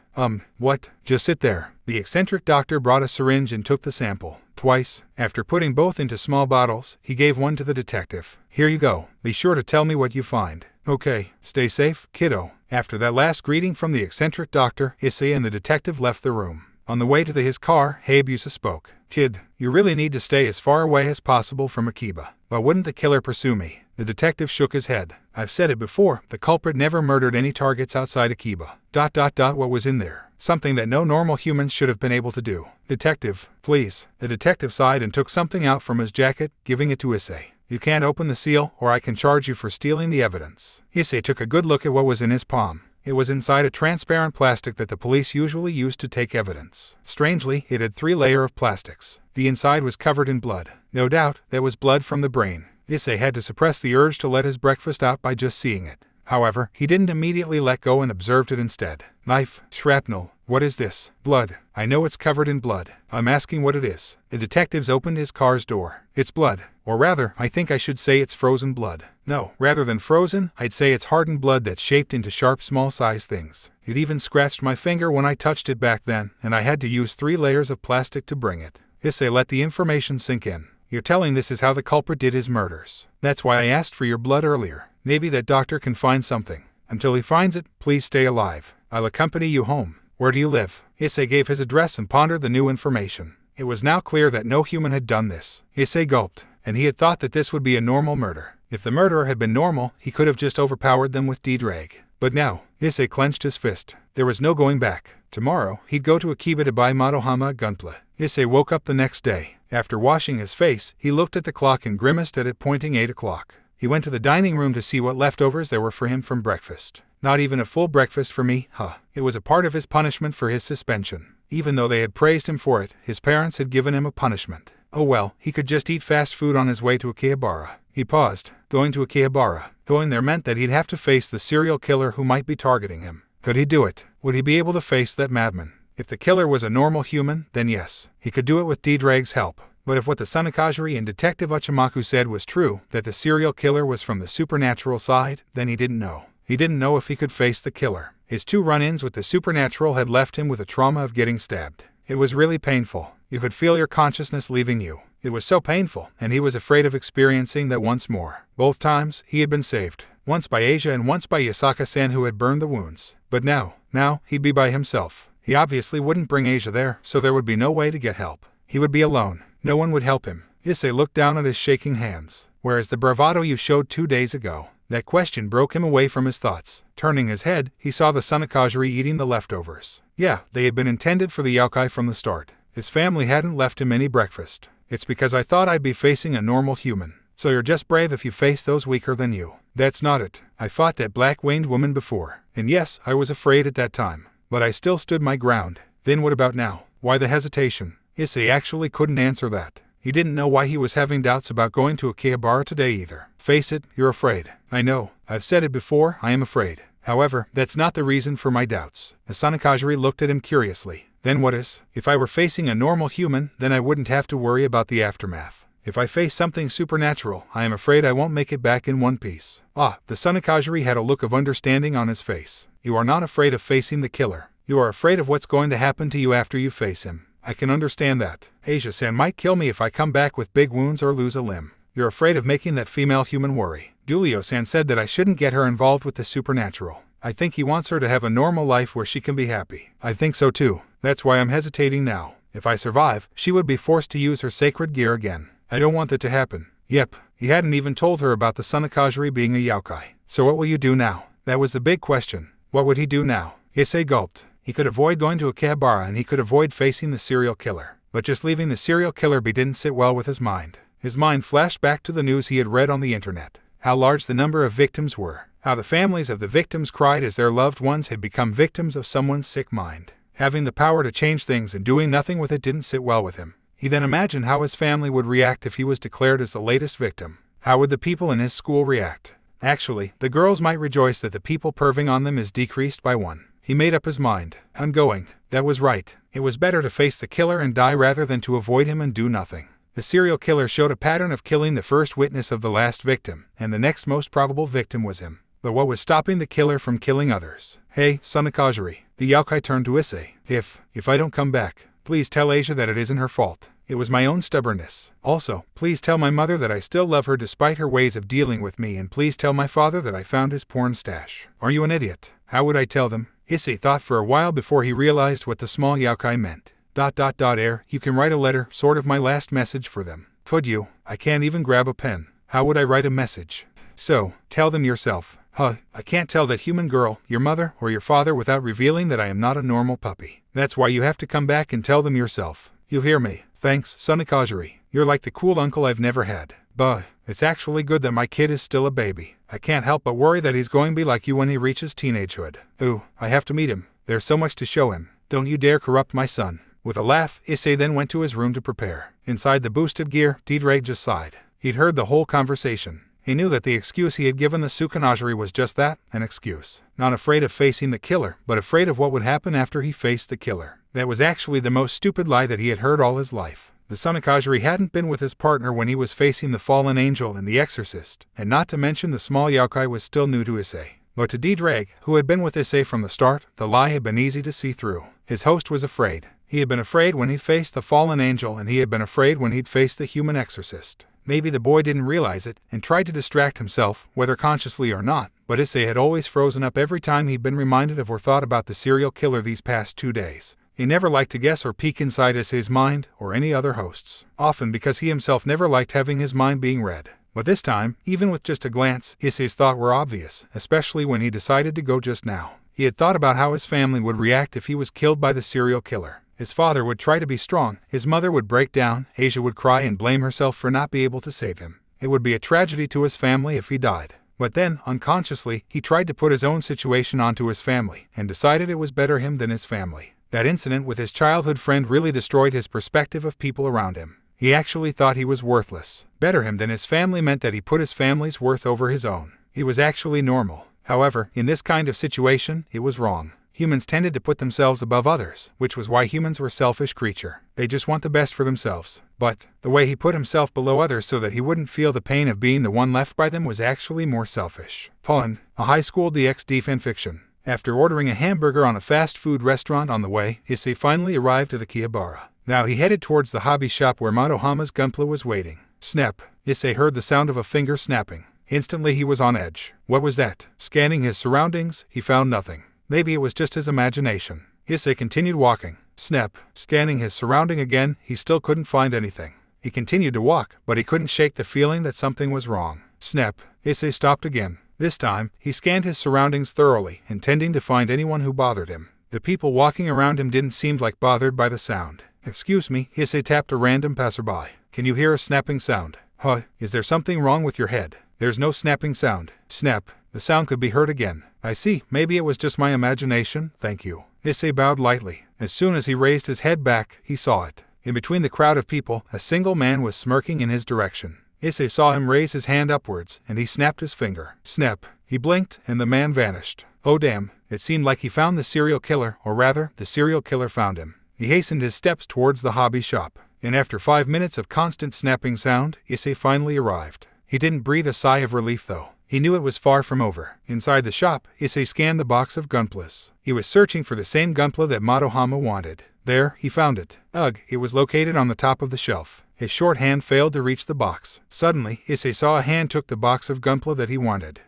What? Just sit there." The eccentric doctor brought a syringe and took the sample. Twice, after putting both into small bottles, he gave one to the detective. "Here you go. Be sure to tell me what you find." "Okay, stay safe, kiddo." After that last greeting from the eccentric doctor, Issei and the detective left the room. On the way to his car, Hey Abusa spoke. "Kid, you really need to stay as far away as possible from Akiba." "But wouldn't the killer pursue me?" The detective shook his head. "I've said it before, the culprit never murdered any targets outside Akiba. What was in there? Something that no normal humans should have been able to do." "Detective, please." The detective sighed and took something out from his jacket, giving it to Issei. "You can't open the seal, or I can charge you for stealing the evidence." Issei took a good look at what was in his palm. It was inside a transparent plastic that the police usually used to take evidence. Strangely, it had 3 layers of plastics. The inside was covered in blood. No doubt, that was blood from the brain. Issei had to suppress the urge to let his breakfast out by just seeing it. However, he didn't immediately let go and observed it instead. "Knife, shrapnel, what is this?" "Blood. I know it's covered in blood. I'm asking what it is." The detectives opened his car's door. "It's blood. Or rather, I think I should say it's frozen blood. No, rather than frozen, I'd say it's hardened blood that's shaped into sharp small-sized things. It even scratched my finger when I touched it back then, and I had to use 3 layers of plastic to bring it." Issei let the information sink in. "You're telling this is how the culprit did his murders. That's why I asked for your blood earlier. Maybe that doctor can find something. Until he finds it, please stay alive. I'll accompany you home." "Where do you live?" Issei gave his address and pondered the new information. It was now clear that no human had done this. Issei gulped, and he had thought that this would be a normal murder. If the murderer had been normal, he could have just overpowered them with D-drag. But now, Issei clenched his fist. There was no going back. Tomorrow, he'd go to Akiba to buy Madohama gunpla. Issei woke up the next day. After washing his face, he looked at the clock and grimaced at it, pointing 8 o'clock. He went to the dining room to see what leftovers there were for him from breakfast. Not even a full breakfast for me, huh? It was a part of his punishment for his suspension. Even though they had praised him for it, his parents had given him a punishment. Oh well, he could just eat fast food on his way to Akihabara. He paused. Going to Akihabara. Going there meant that he'd have to face the serial killer who might be targeting him. Could he do it? Would he be able to face that madman? If the killer was a normal human, then yes, he could do it with D-drag's help. But if what the Sunakajiri and Detective Uchamaku said was true, that the serial killer was from the supernatural side, then he didn't know. He didn't know if he could face the killer. His 2 run-ins with the supernatural had left him with a trauma of getting stabbed. It was really painful. You could feel your consciousness leaving you. It was so painful, and he was afraid of experiencing that once more. Both times, he had been saved. Once by Aisa and once by Yasaka-san, who had burned the wounds. But now he'd be by himself. He obviously wouldn't bring Aisa there, so there would be no way to get help. He would be alone. No one would help him. Issei looked down at his shaking hands. Where is the bravado you showed 2 days ago? That question broke him away from his thoughts. Turning his head, he saw the Sunakajiri eating the leftovers. Yeah, they had been intended for the yokai from the start. His family hadn't left him any breakfast. It's because I thought I'd be facing a normal human. So you're just brave if you face those weaker than you. That's not it. I fought that black-winged woman before. And yes, I was afraid at that time. But I still stood my ground. Then what about now? Why the hesitation? Issei actually couldn't answer that. He didn't know why he was having doubts about going to Akihabara today either. Face it, you're afraid. I know. I've said it before, I am afraid. However, that's not the reason for my doubts. The Sunakajiri looked at him curiously. Then what is? If I were facing a normal human, then I wouldn't have to worry about the aftermath. If I face something supernatural, I am afraid I won't make it back in one piece. Ah, the Sunakajiri had a look of understanding on his face. You are not afraid of facing the killer. You are afraid of what's going to happen to you after you face him. I can understand that. Asia-san might kill me if I come back with big wounds or lose a limb. You're afraid of making that female human worry. Julio-san said that I shouldn't get her involved with the supernatural. I think he wants her to have a normal life where she can be happy. I think so too. That's why I'm hesitating now. If I survive, she would be forced to use her sacred gear again. I don't want that to happen. Yep, he hadn't even told her about the Sunakajiri being a yokai. So what will you do now? That was the big question. What would he do now? Issei gulped. He could avoid going to Akihabara and he could avoid facing the serial killer. But just leaving the serial killer didn't sit well with his mind. His mind flashed back to the news he had read on the internet. How large the number of victims were. How the families of the victims cried as their loved ones had become victims of someone's sick mind. Having the power to change things and doing nothing with it didn't sit well with him. He then imagined how his family would react if he was declared as the latest victim. How would the people in his school react? Actually, the girls might rejoice that the people perving on them is decreased by 1. He made up his mind. I'm going. That was right. It was better to face the killer and die rather than to avoid him and do nothing. The serial killer showed a pattern of killing the first witness of the last victim, and the next most probable victim was him. But what was stopping the killer from killing others? Hey, Sunakajiri. The yokai turned to Issei. If I don't come back, please tell Asia that it isn't her fault. It was my own stubbornness. Also, please tell my mother that I still love her despite her ways of dealing with me, and please tell my father that I found his porn stash. Are you an idiot? How would I tell them? Issei thought for a while before he realized what the small yokai meant. ... You can write a letter, sort of my last message for them. Could you? I can't even grab a pen. How would I write a message? So, tell them yourself. I can't tell that human girl, your mother, or your father without revealing that I am not a normal puppy. That's why you have to come back and tell them yourself. You hear me? Thanks, Sunakajiri. You're like the cool uncle I've never had. But it's actually good that my kid is still a baby. I can't help but worry that he's going to be like you when he reaches teenagehood. Ooh, I have to meet him. There's so much to show him. Don't you dare corrupt my son. With a laugh, Issei then went to his room to prepare. Inside the boosted gear, Diedrich just sighed. He'd heard the whole conversation. He knew that the excuse he had given the Sunakajiri was just that, an excuse. Not afraid of facing the killer, but afraid of what would happen after he faced the killer. That was actually the most stupid lie that he had heard all his life. The Sunakajiri hadn't been with his partner when he was facing the fallen angel and the exorcist, and not to mention the small yokai was still new to Issei. But to Diedrich, who had been with Issei from the start, the lie had been easy to see through. His host was afraid. He had been afraid when he faced the fallen angel, and he had been afraid when he'd faced the human exorcist. Maybe the boy didn't realize it, and tried to distract himself, whether consciously or not, but Issei had always frozen up every time he'd been reminded of or thought about the serial killer these past 2 days. He never liked to guess or peek inside Issei's mind, or any other host's, often because he himself never liked having his mind being read. But this time, even with just a glance, Issei's thoughts were obvious, especially when he decided to go just now. He had thought about how his family would react if he was killed by the serial killer. His father would try to be strong, his mother would break down, Asia would cry and blame herself for not being able to save him. It would be a tragedy to his family if he died. But then, unconsciously, he tried to put his own situation onto his family, and decided it was better him than his family. That incident with his childhood friend really destroyed his perspective of people around him. He actually thought he was worthless. Better him than his family meant that he put his family's worth over his own. He was actually normal. However, in this kind of situation, it was wrong. Humans tended to put themselves above others, which was why humans were selfish creatures. They just want the best for themselves. But the way he put himself below others so that he wouldn't feel the pain of being the one left by them was actually more selfish. Pun, a high school DxD fanfiction. After ordering a hamburger on a fast food restaurant on the way, Issei finally arrived at Akihabara. Now he headed towards the hobby shop where Madohama's gunpla was waiting. Snap! Issei heard the sound of a finger snapping. Instantly he was on edge. What was that? Scanning his surroundings, he found nothing. Maybe it was just his imagination. Issei continued walking. Snap! Scanning his surrounding again, he still couldn't find anything. He continued to walk, but he couldn't shake the feeling that something was wrong. Snap! Issei stopped again. This time, he scanned his surroundings thoroughly, intending to find anyone who bothered him. The people walking around him didn't seem like bothered by the sound. Excuse me, Issei tapped a random passerby. Can you hear a snapping sound? Huh, is there something wrong with your head? There's no snapping sound. Snap! The sound could be heard again. I see, maybe it was just my imagination, thank you. Issei bowed lightly. As soon as he raised his head back, he saw it. In between the crowd of people, a single man was smirking in his direction. Issei saw him raise his hand upwards, and he snapped his finger. Snap! He blinked, and the man vanished. Oh damn, it seemed like he found the serial killer, or rather, the serial killer found him. He hastened his steps towards the hobby shop, and after 5 minutes of constant snapping sound, Issei finally arrived. He didn't breathe a sigh of relief though. He knew it was far from over. Inside the shop, Issei scanned the box of gunplas. He was searching for the same gunpla that Madohama wanted. There, he found it. Ugh, it was located on the top of the shelf. His short hand failed to reach the box. Suddenly, Issei saw a hand took the box of gunpla that he wanted.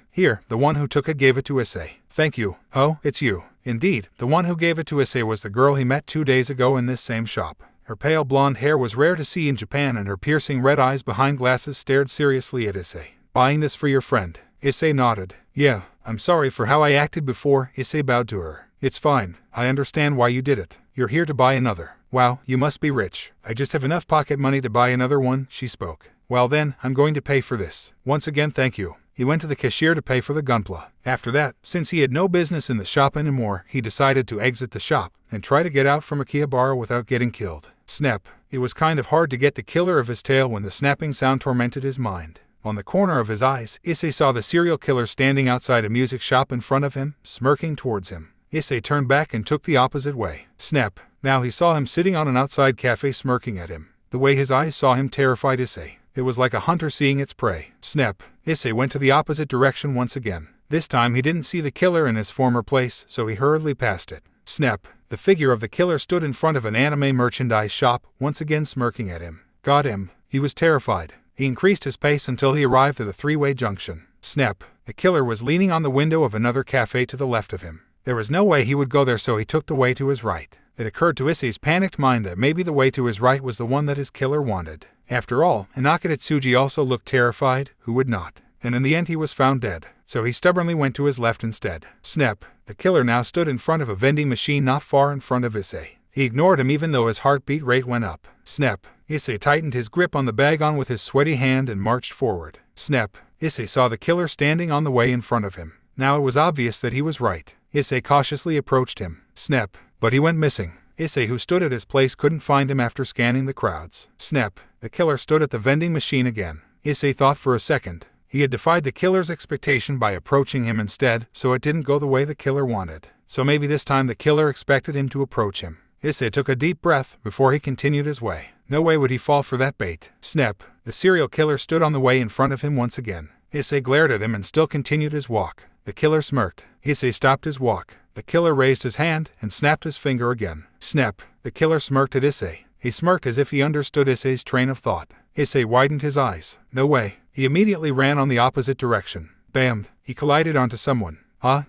Here, the one who took it gave it to Issei. Thank you. Oh, it's you. Indeed, the one who gave it to Issei was the girl he met 2 days ago in this same shop. Her pale blonde hair was rare to see in Japan, and her piercing red eyes behind glasses stared seriously at Issei. Buying this for your friend? Issei nodded. Yeah, I'm sorry for how I acted before. Issei bowed to her. It's fine. I understand why you did it. You're here to buy another. Wow, you must be rich. I just have enough pocket money to buy another one, she spoke. Well then, I'm going to pay for this. Once again, thank you. He went to the cashier to pay for the gunpla. After that, since he had no business in the shop anymore, he decided to exit the shop and try to get out from Akihabara without getting killed. Snap! It was kind of hard to get the killer of his tail when the snapping sound tormented his mind. On the corner of his eyes, Issei saw the serial killer standing outside a music shop in front of him, smirking towards him. Issei turned back and took the opposite way. Snap! Now he saw him sitting on an outside cafe smirking at him. The way his eyes saw him terrified Issei. It was like a hunter seeing its prey. Snap! Issei went to the opposite direction once again. This time he didn't see the killer in his former place, so he hurriedly passed it. Snap! The figure of the killer stood in front of an anime merchandise shop, once again smirking at him. Got him. He was terrified. He increased his pace until he arrived at a three-way junction. Snap! The killer was leaning on the window of another cafe to the left of him. There was no way he would go there, so he took the way to his right. It occurred to Issei's panicked mind that maybe the way to his right was the one that his killer wanted. After all, Inakata Tsuji also looked terrified, who would not? And in the end he was found dead, so he stubbornly went to his left instead. Snap! The killer now stood in front of a vending machine not far in front of Issei. He ignored him even though his heartbeat rate went up. Snap! Issei tightened his grip on the bag on with his sweaty hand and marched forward. Snap! Issei saw the killer standing on the way in front of him. Now it was obvious that he was right. Issei cautiously approached him. Snap! But he went missing. Issei, who stood at his place, couldn't find him after scanning the crowds. Snap! The killer stood at the vending machine again. Issei thought for a second. He had defied the killer's expectation by approaching him instead, so it didn't go the way the killer wanted. So maybe this time the killer expected him to approach him. Issei took a deep breath before he continued his way. No way would he fall for that bait. Snap! The serial killer stood on the way in front of him once again. Issei glared at him and still continued his walk. The killer smirked. Issei stopped his walk. The killer raised his hand and snapped his finger again. Snap! The killer smirked at Issei. He smirked as if he understood Issei's train of thought. Issei widened his eyes. No way. He immediately ran on the opposite direction. Bam! He collided onto someone.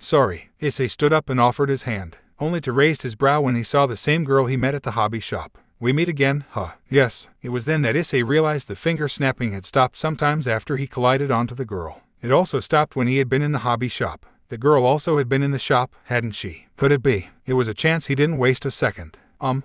Sorry. Issei stood up and offered his hand, only to raise his brow when he saw the same girl he met at the hobby shop. We meet again, huh? Yes. It was then that Issei realized the finger snapping had stopped sometimes after he collided onto the girl. It also stopped when he had been in the hobby shop. The girl also had been in the shop, hadn't she? Could it be? It was a chance he didn't waste a second.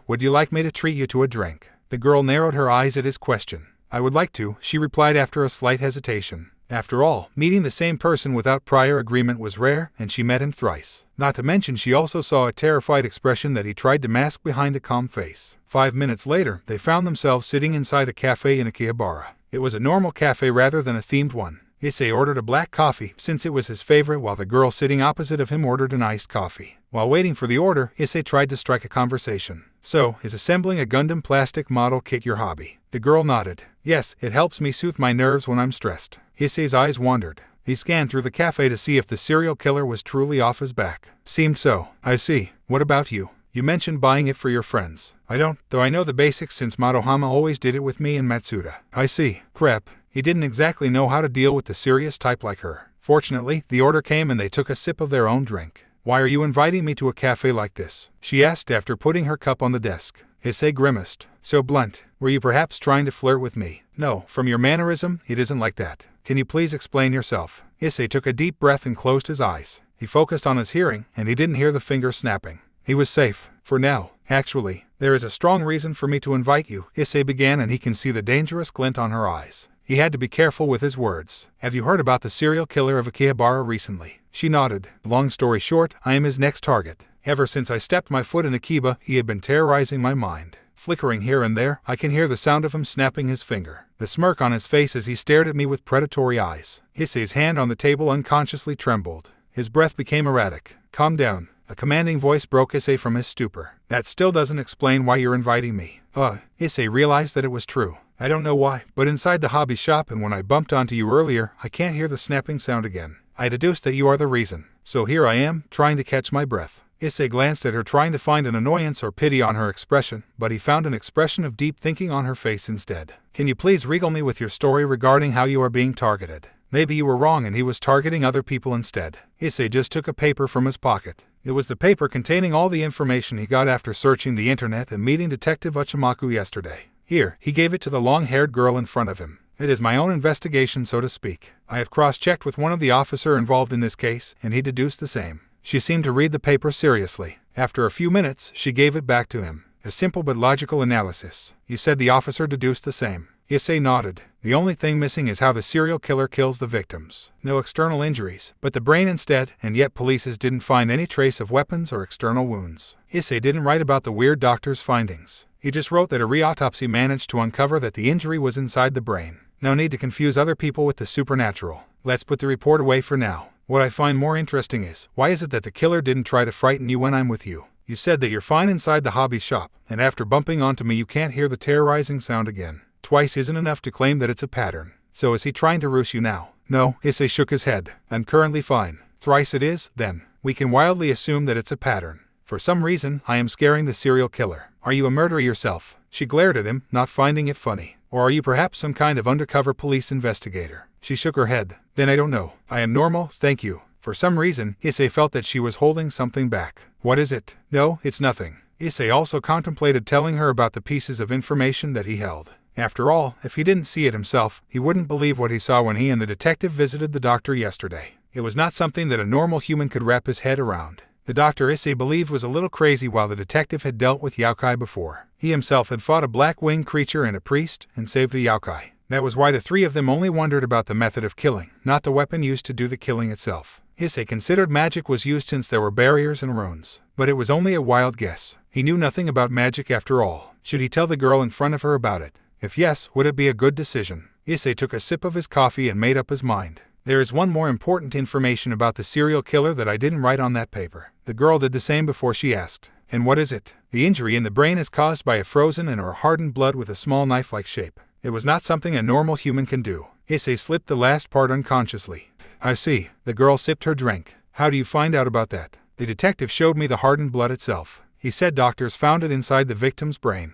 Would you like me to treat you to a drink? The girl narrowed her eyes at his question. I would like to, she replied after a slight hesitation. After all, meeting the same person without prior agreement was rare, and she met him thrice. Not to mention she also saw a terrified expression that he tried to mask behind a calm face. 5 minutes later, they found themselves sitting inside a cafe in Akihabara. It was a normal cafe rather than a themed one. Issei ordered a black coffee, since it was his favorite, while the girl sitting opposite of him ordered an iced coffee. While waiting for the order, Issei tried to strike a conversation. So, is assembling a Gundam plastic model kit your hobby? The girl nodded. Yes, it helps me soothe my nerves when I'm stressed. Issei's eyes wandered. He scanned through the cafe to see if the serial killer was truly off his back. Seemed so. I see. What about you? You mentioned buying it for your friends. I don't, though I know the basics since Madohama always did it with me and Matsuda. I see. Crap. He didn't exactly know how to deal with the serious type like her. Fortunately, the order came and they took a sip of their own drink. Why are you inviting me to a cafe like this? She asked after putting her cup on the desk. Issei grimaced. So blunt. Were you perhaps trying to flirt with me? No, from your mannerism, it isn't like that. Can you please explain yourself? Issei took a deep breath and closed his eyes. He focused on his hearing, and he didn't hear the finger snapping. He was safe. For now. Actually, there is a strong reason for me to invite you, Issei began, and he can see the dangerous glint on her eyes. He had to be careful with his words. Have you heard about the serial killer of Akihabara recently? She nodded. Long story short, I am his next target. Ever since I stepped my foot in Akiba, he had been terrorizing my mind. Flickering here and there, I can hear the sound of him snapping his finger. The smirk on his face as he stared at me with predatory eyes. Issei's hand on the table unconsciously trembled. His breath became erratic. Calm down. A commanding voice broke Issei from his stupor. That still doesn't explain why you're inviting me. Issei realized that it was true. I don't know why, but inside the hobby shop and when I bumped onto you earlier, I can't hear the snapping sound again. I deduced that you are the reason. So here I am, trying to catch my breath. Issei glanced at her, trying to find an annoyance or pity on her expression, but he found an expression of deep thinking on her face instead. Can you please regale me with your story regarding how you are being targeted? Maybe you were wrong and he was targeting other people instead. Issei just took a paper from his pocket. It was the paper containing all the information he got after searching the internet and meeting Detective Uchimaku yesterday. Here, he gave it to the long-haired girl in front of him. It is my own investigation, so to speak. I have cross-checked with one of the officers involved in this case, and he deduced the same. She seemed to read the paper seriously. After a few minutes, she gave it back to him. A simple but logical analysis. You said the officer deduced the same. Issei nodded. The only thing missing is how the serial killer kills the victims. No external injuries, but the brain instead, and yet police didn't find any trace of weapons or external wounds. Issei didn't write about the weird doctor's findings. He just wrote that a re-autopsy managed to uncover that the injury was inside the brain. No need to confuse other people with the supernatural. Let's put the report away for now. What I find more interesting is, why is it that the killer didn't try to frighten you when I'm with you? You said that you're fine inside the hobby shop, and after bumping onto me you can't hear the terrorizing sound again. Twice isn't enough to claim that it's a pattern. So is he trying to ruse you now? No, Issei shook his head. I'm currently fine. Thrice it is, then. We can wildly assume that it's a pattern. For some reason, I am scaring the serial killer. Are you a murderer yourself? She glared at him, not finding it funny. Or are you perhaps some kind of undercover police investigator? She shook her head. Then I don't know. I am normal, thank you. For some reason, Issei felt that she was holding something back. What is it? No, it's nothing. Issei also contemplated telling her about the pieces of information that he held. After all, if he didn't see it himself, he wouldn't believe what he saw when he and the detective visited the doctor yesterday. It was not something that a normal human could wrap his head around. The doctor Issei believed was a little crazy, while the detective had dealt with yokai before. He himself had fought a black-winged creature and a priest, and saved a yokai. That was why the three of them only wondered about the method of killing, not the weapon used to do the killing itself. Issei considered magic was used since there were barriers and runes. But it was only a wild guess. He knew nothing about magic after all. Should he tell the girl in front of her about it? If yes, would it be a good decision? Issei took a sip of his coffee and made up his mind. There is one more important information about the serial killer that I didn't write on that paper. The girl did the same before she asked. And what is it? The injury in the brain is caused by a frozen and or hardened blood with a small knife-like shape. It was not something a normal human can do. Issei slipped the last part unconsciously. I see. The girl sipped her drink. How do you find out about that? The detective showed me the hardened blood itself. He said doctors found it inside the victim's brain.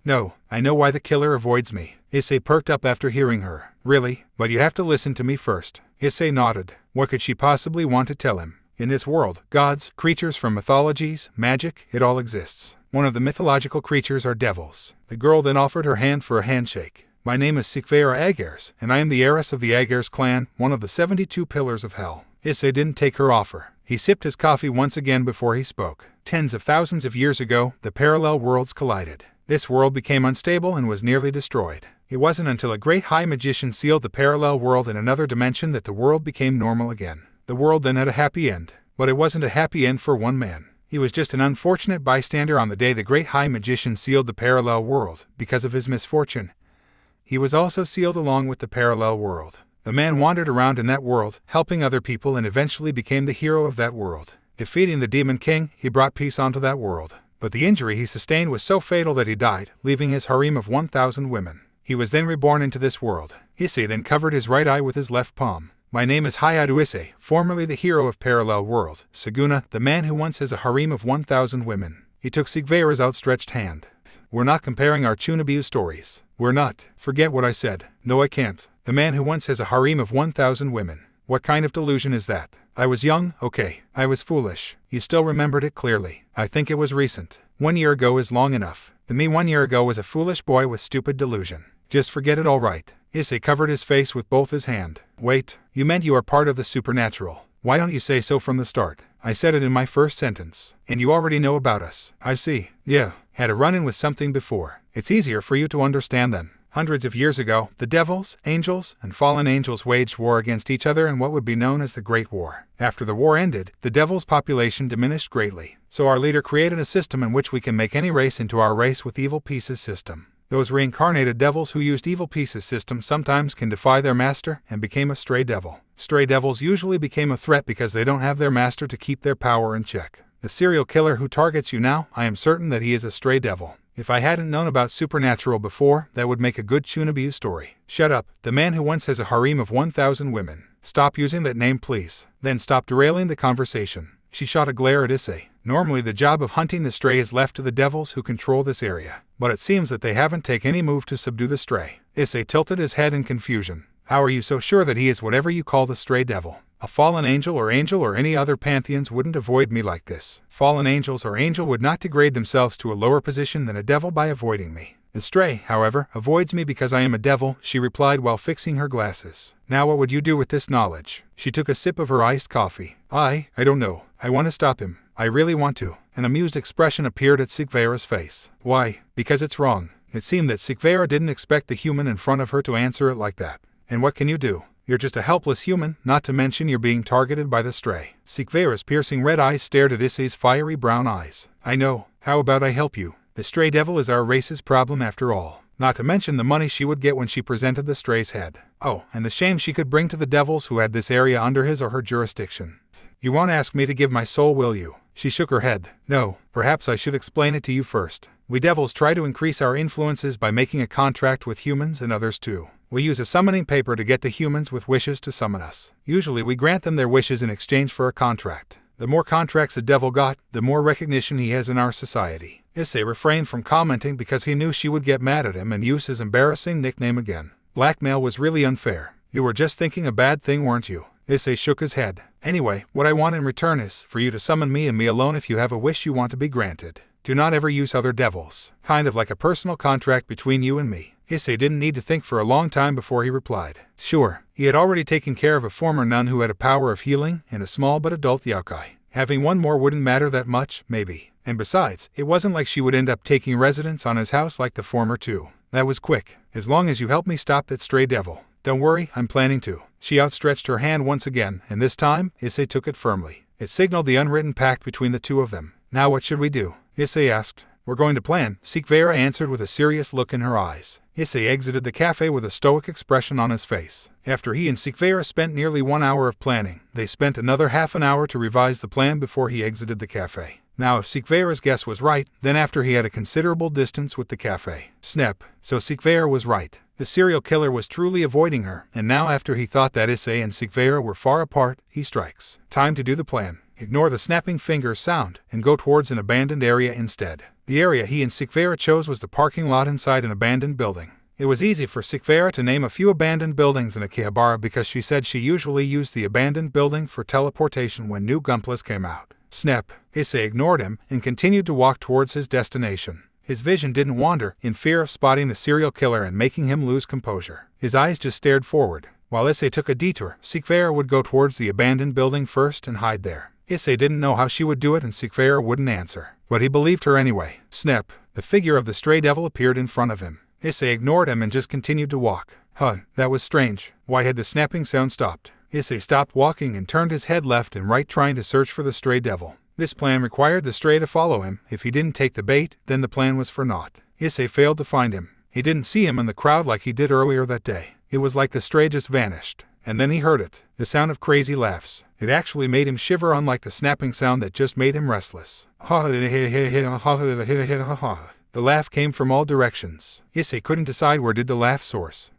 No, I know why the killer avoids me. Issei perked up after hearing her. Really? But you have to listen to me first. Issei nodded. What could she possibly want to tell him? In this world, gods, creatures from mythologies, magic, it all exists. One of the mythological creatures are devils. The girl then offered her hand for a handshake. My name is Sikveira Agers, and I am the heiress of the Agers clan, one of the 72 pillars of hell. Issei didn't take her offer. He sipped his coffee once again before he spoke. Tens of thousands of years ago, the parallel worlds collided. This world became unstable and was nearly destroyed. It wasn't until a great high magician sealed the parallel world in another dimension that the world became normal again. The world then had a happy end. But it wasn't a happy end for one man. He was just an unfortunate bystander on the day the great high magician sealed the parallel world. Because of his misfortune, he was also sealed along with the parallel world. The man wandered around in that world, helping other people, and eventually became the hero of that world. Defeating the Demon King, he brought peace onto that world. But the injury he sustained was so fatal that he died, leaving his harem of 1,000 women. He was then reborn into this world. Issei then covered his right eye with his left palm. My name is Hayatu Issei, formerly the hero of Parallel World, Saguna, the man who once has a harem of 1,000 women. He took Sigvera's outstretched hand. We're not comparing our Chunabiu stories. We're not. Forget what I said. No, I can't. The man who once has a harem of 1,000 women. What kind of delusion is that? I was young, okay. I was foolish. You still remembered it clearly. I think it was recent. 1 year ago is long enough. The me 1 year ago was a foolish boy with stupid delusion. Just forget it, all right. Issei covered his face with both his hand. Wait, you meant you are part of the supernatural. Why don't you say so from the start? I said it in my first sentence. And you already know about us. I see. Yeah, had a run-in with something before. It's easier for you to understand then. Hundreds of years ago, the devils, angels, and fallen angels waged war against each other in what would be known as the Great War. After the war ended, the devils' population diminished greatly. So our leader created a system in which we can make any race into our race with evil pieces system. Those reincarnated devils who used evil pieces system sometimes can defy their master and became a stray devil. Stray devils usually became a threat because they don't have their master to keep their power in check. The serial killer who targets you now, I am certain that he is a stray devil. If I hadn't known about supernatural before, that would make a good Chunabiu story. Shut up, the man who once has a harem of 1,000 women. Stop using that name, please. Then stop derailing the conversation. She shot a glare at Issei. Normally the job of hunting the stray is left to the devils who control this area, but it seems that they haven't taken any move to subdue the stray. Issei tilted his head in confusion. How are you so sure that he is whatever you call the stray devil? A fallen angel or any other pantheons wouldn't avoid me like this. Fallen angels or angel would not degrade themselves to a lower position than a devil by avoiding me. The stray, however, avoids me because I am a devil, she replied while fixing her glasses. Now what would you do with this knowledge? She took a sip of her iced coffee. I don't know. I want to stop him. I really want to. An amused expression appeared at Sigvera's face. Why? Because it's wrong. It seemed that Sigvera didn't expect the human in front of her to answer it like that. And what can you do? You're just a helpless human, not to mention you're being targeted by the stray. Sigvera's piercing red eyes stared at Issei's fiery brown eyes. I know. How about I help you? The stray devil is our race's problem after all. Not to mention the money she would get when she presented the stray's head. Oh, and the shame she could bring to the devils who had this area under his or her jurisdiction. You won't ask me to give my soul, will you? She shook her head. No, perhaps I should explain it to you first. We devils try to increase our influences by making a contract with humans and others too. We use a summoning paper to get the humans with wishes to summon us. Usually we grant them their wishes in exchange for a contract. The more contracts a devil got, the more recognition he has in our society. Issei refrained from commenting because he knew she would get mad at him and use his embarrassing nickname again. Blackmail was really unfair. You were just thinking a bad thing, weren't you? Issei shook his head. Anyway, what I want in return is for you to summon me and me alone if you have a wish you want to be granted. Do not ever use other devils. Kind of like a personal contract between you and me. Issei didn't need to think for a long time before he replied. Sure. He had already taken care of a former nun who had a power of healing and a small but adult yokai. Having one more wouldn't matter that much, maybe. And besides, it wasn't like she would end up taking residence on his house like the former two. That was quick. As long as you help me stop that stray devil. Don't worry, I'm planning to. She outstretched her hand once again, and this time, Issei took it firmly. It signaled the unwritten pact between the two of them. Now what should we do? Issei asked. We're going to plan, Sigvera answered with a serious look in her eyes. Issei exited the cafe with a stoic expression on his face. After he and Sigvera spent nearly 1 hour of planning, they spent another half an hour to revise the plan before he exited the cafe. Now if Sigvera's guess was right, then after he had a considerable distance with the cafe. Snap. So Sigvera was right. The serial killer was truly avoiding her, and now after he thought that Issei and Sigvera were far apart, he strikes. Time to do the plan. Ignore the snapping fingers sound, and go towards an abandoned area instead. The area he and Sigvera chose was the parking lot inside an abandoned building. It was easy for Sigvera to name a few abandoned buildings in Akihabara because she said she usually used the abandoned building for teleportation when new Gunplas came out. Snap. Issei ignored him and continued to walk towards his destination. His vision didn't wander, in fear of spotting the serial killer and making him lose composure. His eyes just stared forward. While Issei took a detour, Sigvera would go towards the abandoned building first and hide there. Issei didn't know how she would do it and Sigvera wouldn't answer. But he believed her anyway. Snap. The figure of the stray devil appeared in front of him. Issei ignored him and just continued to walk. That was strange. Why had the snapping sound stopped? Issei stopped walking and turned his head left and right trying to search for the stray devil. This plan required the stray to follow him. If he didn't take the bait, then the plan was for naught. Issei failed to find him. He didn't see him in the crowd like he did earlier that day. It was like the stray just vanished. And then he heard it, the sound of crazy laughs. It actually made him shiver, unlike the snapping sound that just made him restless. The laugh came from all directions. Issei couldn't decide where did the laugh source.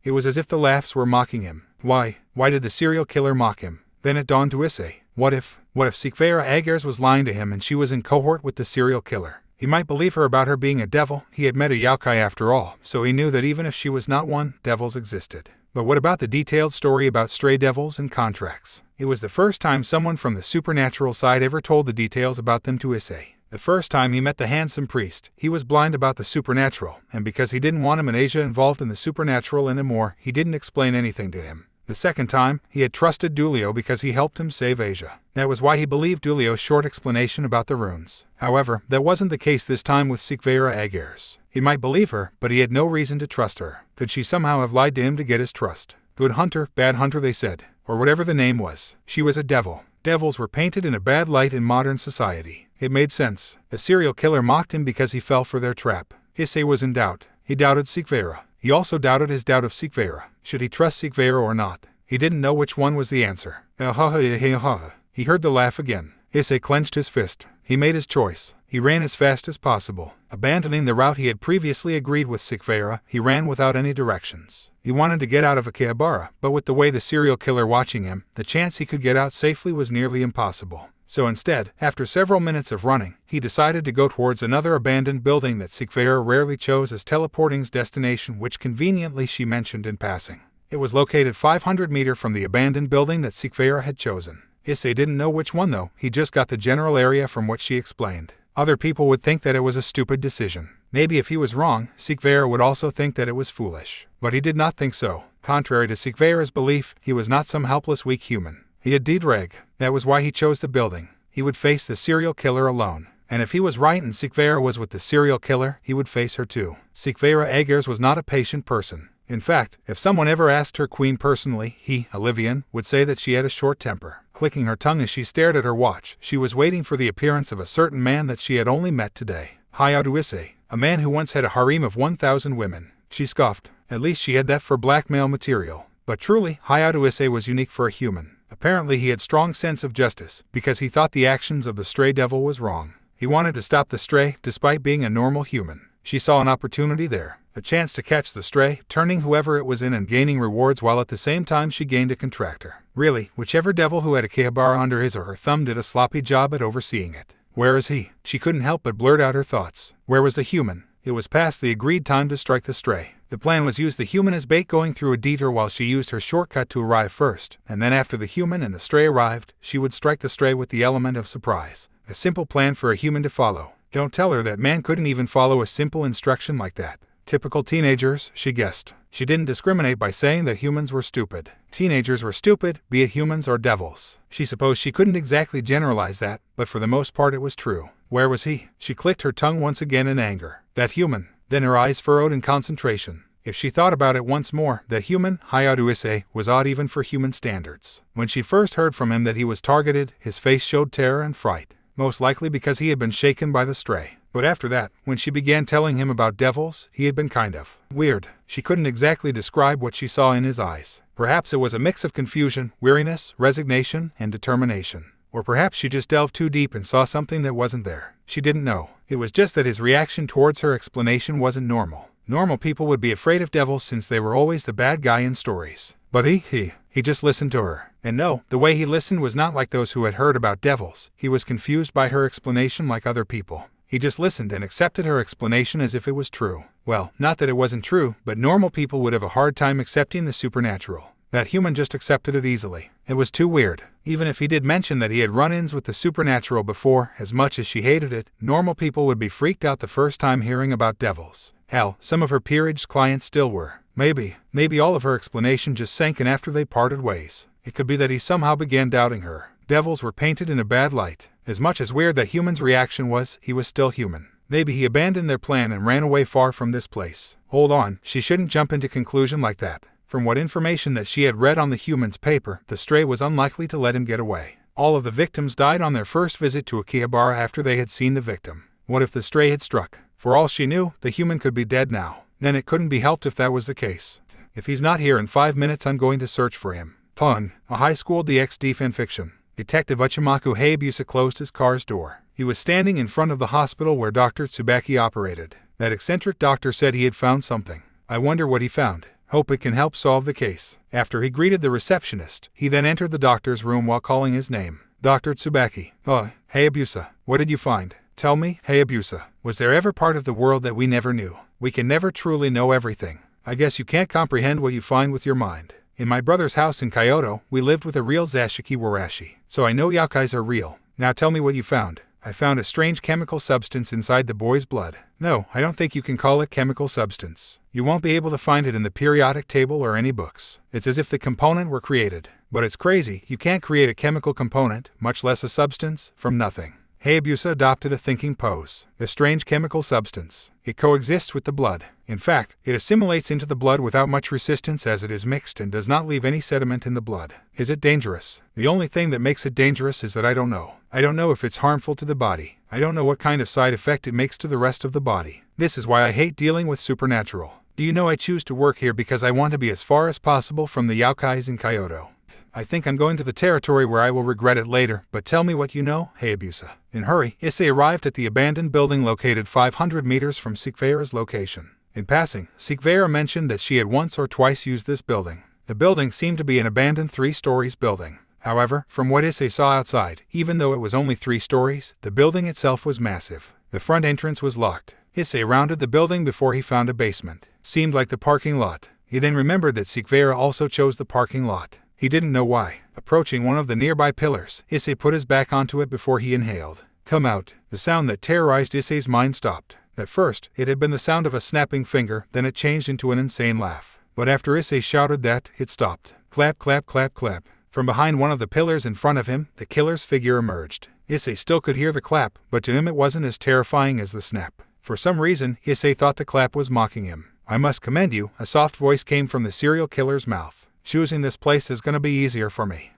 It was as if the laughs were mocking him. Why did the serial killer mock him? Then it dawned to Issei. What if Sikvera Agers was lying to him and she was in cohort with the serial killer? He might believe her about her being a devil. He had met a yokai after all, so he knew that even if she was not one, devils existed. But what about the detailed story about stray devils and contracts? It was the first time someone from the supernatural side ever told the details about them to Issei. The first time he met the handsome priest, he was blind about the supernatural, and because he didn't want him and Aisa involved in the supernatural anymore, he didn't explain anything to him. The second time, he had trusted Dulio because he helped him save Aisa. That was why he believed Dulio's short explanation about the runes. However, that wasn't the case this time with Sikvera Agers. He might believe her, but he had no reason to trust her. Could she somehow have lied to him to get his trust? Good hunter, bad hunter, they said. Or whatever the name was. She was a devil. Devils were painted in a bad light in modern society. It made sense. The serial killer mocked him because he fell for their trap. Issei was in doubt. He doubted Sikvera. He also doubted his doubt of Sikvera. Should he trust Sikvera or not? He didn't know which one was the answer. He heard the laugh again. Issei clenched his fist. He made his choice. He ran as fast as possible. Abandoning the route he had previously agreed with Sikvera, he ran without any directions. He wanted to get out of Akihabara, but with the way the serial killer watching him, the chance he could get out safely was nearly impossible. So instead, after several minutes of running, he decided to go towards another abandoned building that Sikvera rarely chose as teleporting's destination, which conveniently she mentioned in passing. It was located 500 meters from the abandoned building that Sikvera had chosen. Issei didn't know which one though, he just got the general area from what she explained. Other people would think that it was a stupid decision. Maybe if he was wrong, Sikvera would also think that it was foolish. But he did not think so. Contrary to Sikvera's belief, he was not some helpless weak human. He had Dietreg. That was why he chose the building. He would face the serial killer alone. And if he was right and Sikvera was with the serial killer, he would face her too. Sikvera Agers was not a patient person. In fact, if someone ever asked her queen personally, he, Olivian, would say that she had a short temper. Clicking her tongue as she stared at her watch, she was waiting for the appearance of a certain man that she had only met today. Hayao Issei, a man who once had a harem of 1,000 women. She scoffed. At least she had that for blackmail material. But truly, Hayao Issei was unique for a human. Apparently he had strong sense of justice, because he thought the actions of the stray devil was wrong. He wanted to stop the stray, despite being a normal human. She saw an opportunity there. A chance to catch the stray, turning whoever it was in and gaining rewards while at the same time she gained a contractor. Really, whichever devil who had Akihabara under his or her thumb did a sloppy job at overseeing it. Where is he? She couldn't help but blurt out her thoughts. Where was the human? It was past the agreed time to strike the stray. The plan was use the human as bait going through a detour while she used her shortcut to arrive first, and then after the human and the stray arrived, she would strike the stray with the element of surprise. A simple plan for a human to follow. Don't tell her that man couldn't even follow a simple instruction like that. Typical teenagers, she guessed. She didn't discriminate by saying that humans were stupid. Teenagers were stupid, be it humans or devils. She supposed she couldn't exactly generalize that, but for the most part it was true. Where was he? She clicked her tongue once again in anger. That human. Then her eyes furrowed in concentration. If she thought about it once more, that human, Hayao Issei, was odd even for human standards. When she first heard from him that he was targeted, his face showed terror and fright. Most likely because he had been shaken by the stray. But after that, when she began telling him about devils, he had been kind of weird. She couldn't exactly describe what she saw in his eyes. Perhaps it was a mix of confusion, weariness, resignation, and determination. Or perhaps she just delved too deep and saw something that wasn't there. She didn't know. It was just that his reaction towards her explanation wasn't normal. Normal people would be afraid of devils since they were always the bad guy in stories. But he just listened to her. And no, the way he listened was not like those who had heard about devils. He was confused by her explanation like other people. He just listened and accepted her explanation as if it was true. Well, not that it wasn't true, but normal people would have a hard time accepting the supernatural. That human just accepted it easily. It was too weird. Even if he did mention that he had run-ins with the supernatural before, as much as she hated it, normal people would be freaked out the first time hearing about devils. Hell, some of her peerage clients still were. Maybe all of her explanation just sank in after they parted ways. It could be that he somehow began doubting her. Devils were painted in a bad light. As much as weird that human's reaction was, he was still human. Maybe he abandoned their plan and ran away far from this place. Hold on, she shouldn't jump into conclusion like that. From what information that she had read on the human's paper, the stray was unlikely to let him get away. All of the victims died on their first visit to Akihabara after they had seen the victim. What if the stray had struck? For all she knew, the human could be dead now. Then it couldn't be helped if that was the case. If he's not here in 5 minutes, I'm going to search for him. Pun, a high school DxD fanfiction. Detective Uchimaku Hayabusa closed his car's door. He was standing in front of the hospital where Dr. Tsubaki operated. That eccentric doctor said he had found something. I wonder what he found. Hope it can help solve the case. After he greeted the receptionist, he then entered the doctor's room while calling his name. Dr. Tsubaki. Hayabusa, what did you find? Tell me, Hayabusa, was there ever part of the world that we never knew? We can never truly know everything. I guess you can't comprehend what you find with your mind. In my brother's house in Kyoto, we lived with a real Zashiki Warashi, so I know yakais are real. Now tell me what you found. I found a strange chemical substance inside the boy's blood. No, I don't think you can call it chemical substance. You won't be able to find it in the periodic table or any books. It's as if the component were created. But it's crazy, you can't create a chemical component, much less a substance, from nothing. Hayabusa adopted a thinking pose. The strange chemical substance. It coexists with the blood. In fact, it assimilates into the blood without much resistance as it is mixed and does not leave any sediment in the blood. Is it dangerous? The only thing that makes it dangerous is that I don't know. I don't know if it's harmful to the body. I don't know what kind of side effect it makes to the rest of the body. This is why I hate dealing with supernatural. Do you know I choose to work here because I want to be as far as possible from the yaokais in Kyoto. I think I'm going to the territory where I will regret it later, but tell me what you know, Hayabusa. In hurry, Issei arrived at the abandoned building located 500 meters from Sikveira's location. In passing, Sikveira mentioned that she had once or twice used this building. The building seemed to be an abandoned 3 stories building. However, from what Issei saw outside, even though it was only 3 stories, the building itself was massive. The front entrance was locked. Issei rounded the building before he found a basement. Seemed like the parking lot. He then remembered that Sikveira also chose the parking lot. He didn't know why. Approaching one of the nearby pillars, Issei put his back onto it before he inhaled. Come out. The sound that terrorized Issei's mind stopped. At first, it had been the sound of a snapping finger, then it changed into an insane laugh. But after Issei shouted that, it stopped. Clap, clap, clap, clap. From behind one of the pillars in front of him, the killer's figure emerged. Issei still could hear the clap, but to him it wasn't as terrifying as the snap. For some reason, Issei thought the clap was mocking him. I must commend you, a soft voice came from the serial killer's mouth. Choosing this place is gonna be easier for me.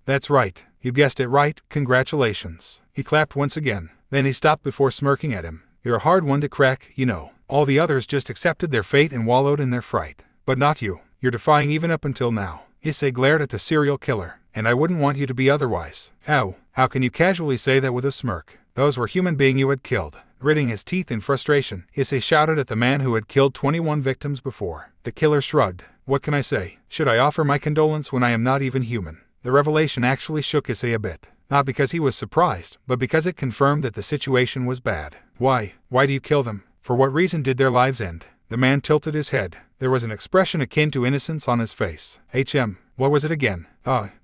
That's right. You guessed it right, congratulations. He clapped once again. Then he stopped before smirking at him. You're a hard one to crack, you know. All the others just accepted their fate and wallowed in their fright. But not you. You're defying even up until now. Issei glared at the serial killer. And I wouldn't want you to be otherwise. How can you casually say that with a smirk? Those were human beings you had killed. Gritting his teeth in frustration, Issei shouted at the man who had killed 21 victims before. The killer shrugged. What can I say? Should I offer my condolence when I am not even human? The revelation actually shook Issei a bit. Not because he was surprised, but because it confirmed that the situation was bad. Why do you kill them? For what reason did their lives end? The man tilted his head. There was an expression akin to innocence on his face. What was it again?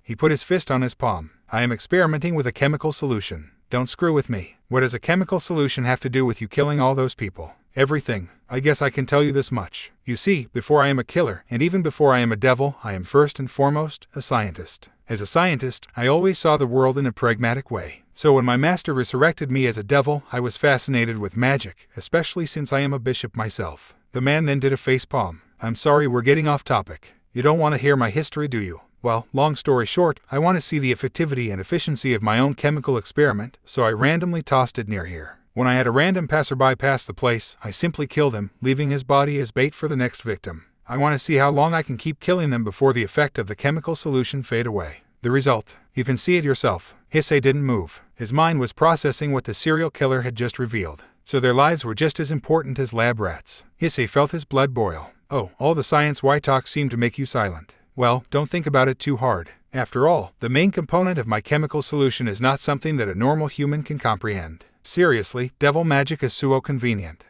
He put his fist on his palm. I am experimenting with a chemical solution. Don't screw with me. What does a chemical solution have to do with you killing all those people? Everything. I guess I can tell you this much. You see, before I am a killer, and even before I am a devil, I am first and foremost a scientist. As a scientist, I always saw the world in a pragmatic way. So when my master resurrected me as a devil, I was fascinated with magic, especially since I am a bishop myself. The man then did a facepalm. I'm sorry, we're getting off topic. You don't want to hear my history, do you? Well, long story short, I want to see the effectivity and efficiency of my own chemical experiment, so I randomly tossed it near here. When I had a random passerby pass the place, I simply killed him, leaving his body as bait for the next victim. I want to see how long I can keep killing them before the effect of the chemical solution fade away. The result. You can see it yourself. Issei didn't move. His mind was processing what the serial killer had just revealed. So their lives were just as important as lab rats. Issei felt his blood boil. All the science talk seemed to make you silent. Well, don't think about it too hard. After all, the main component of my chemical solution is not something that a normal human can comprehend. Seriously, devil magic is so convenient.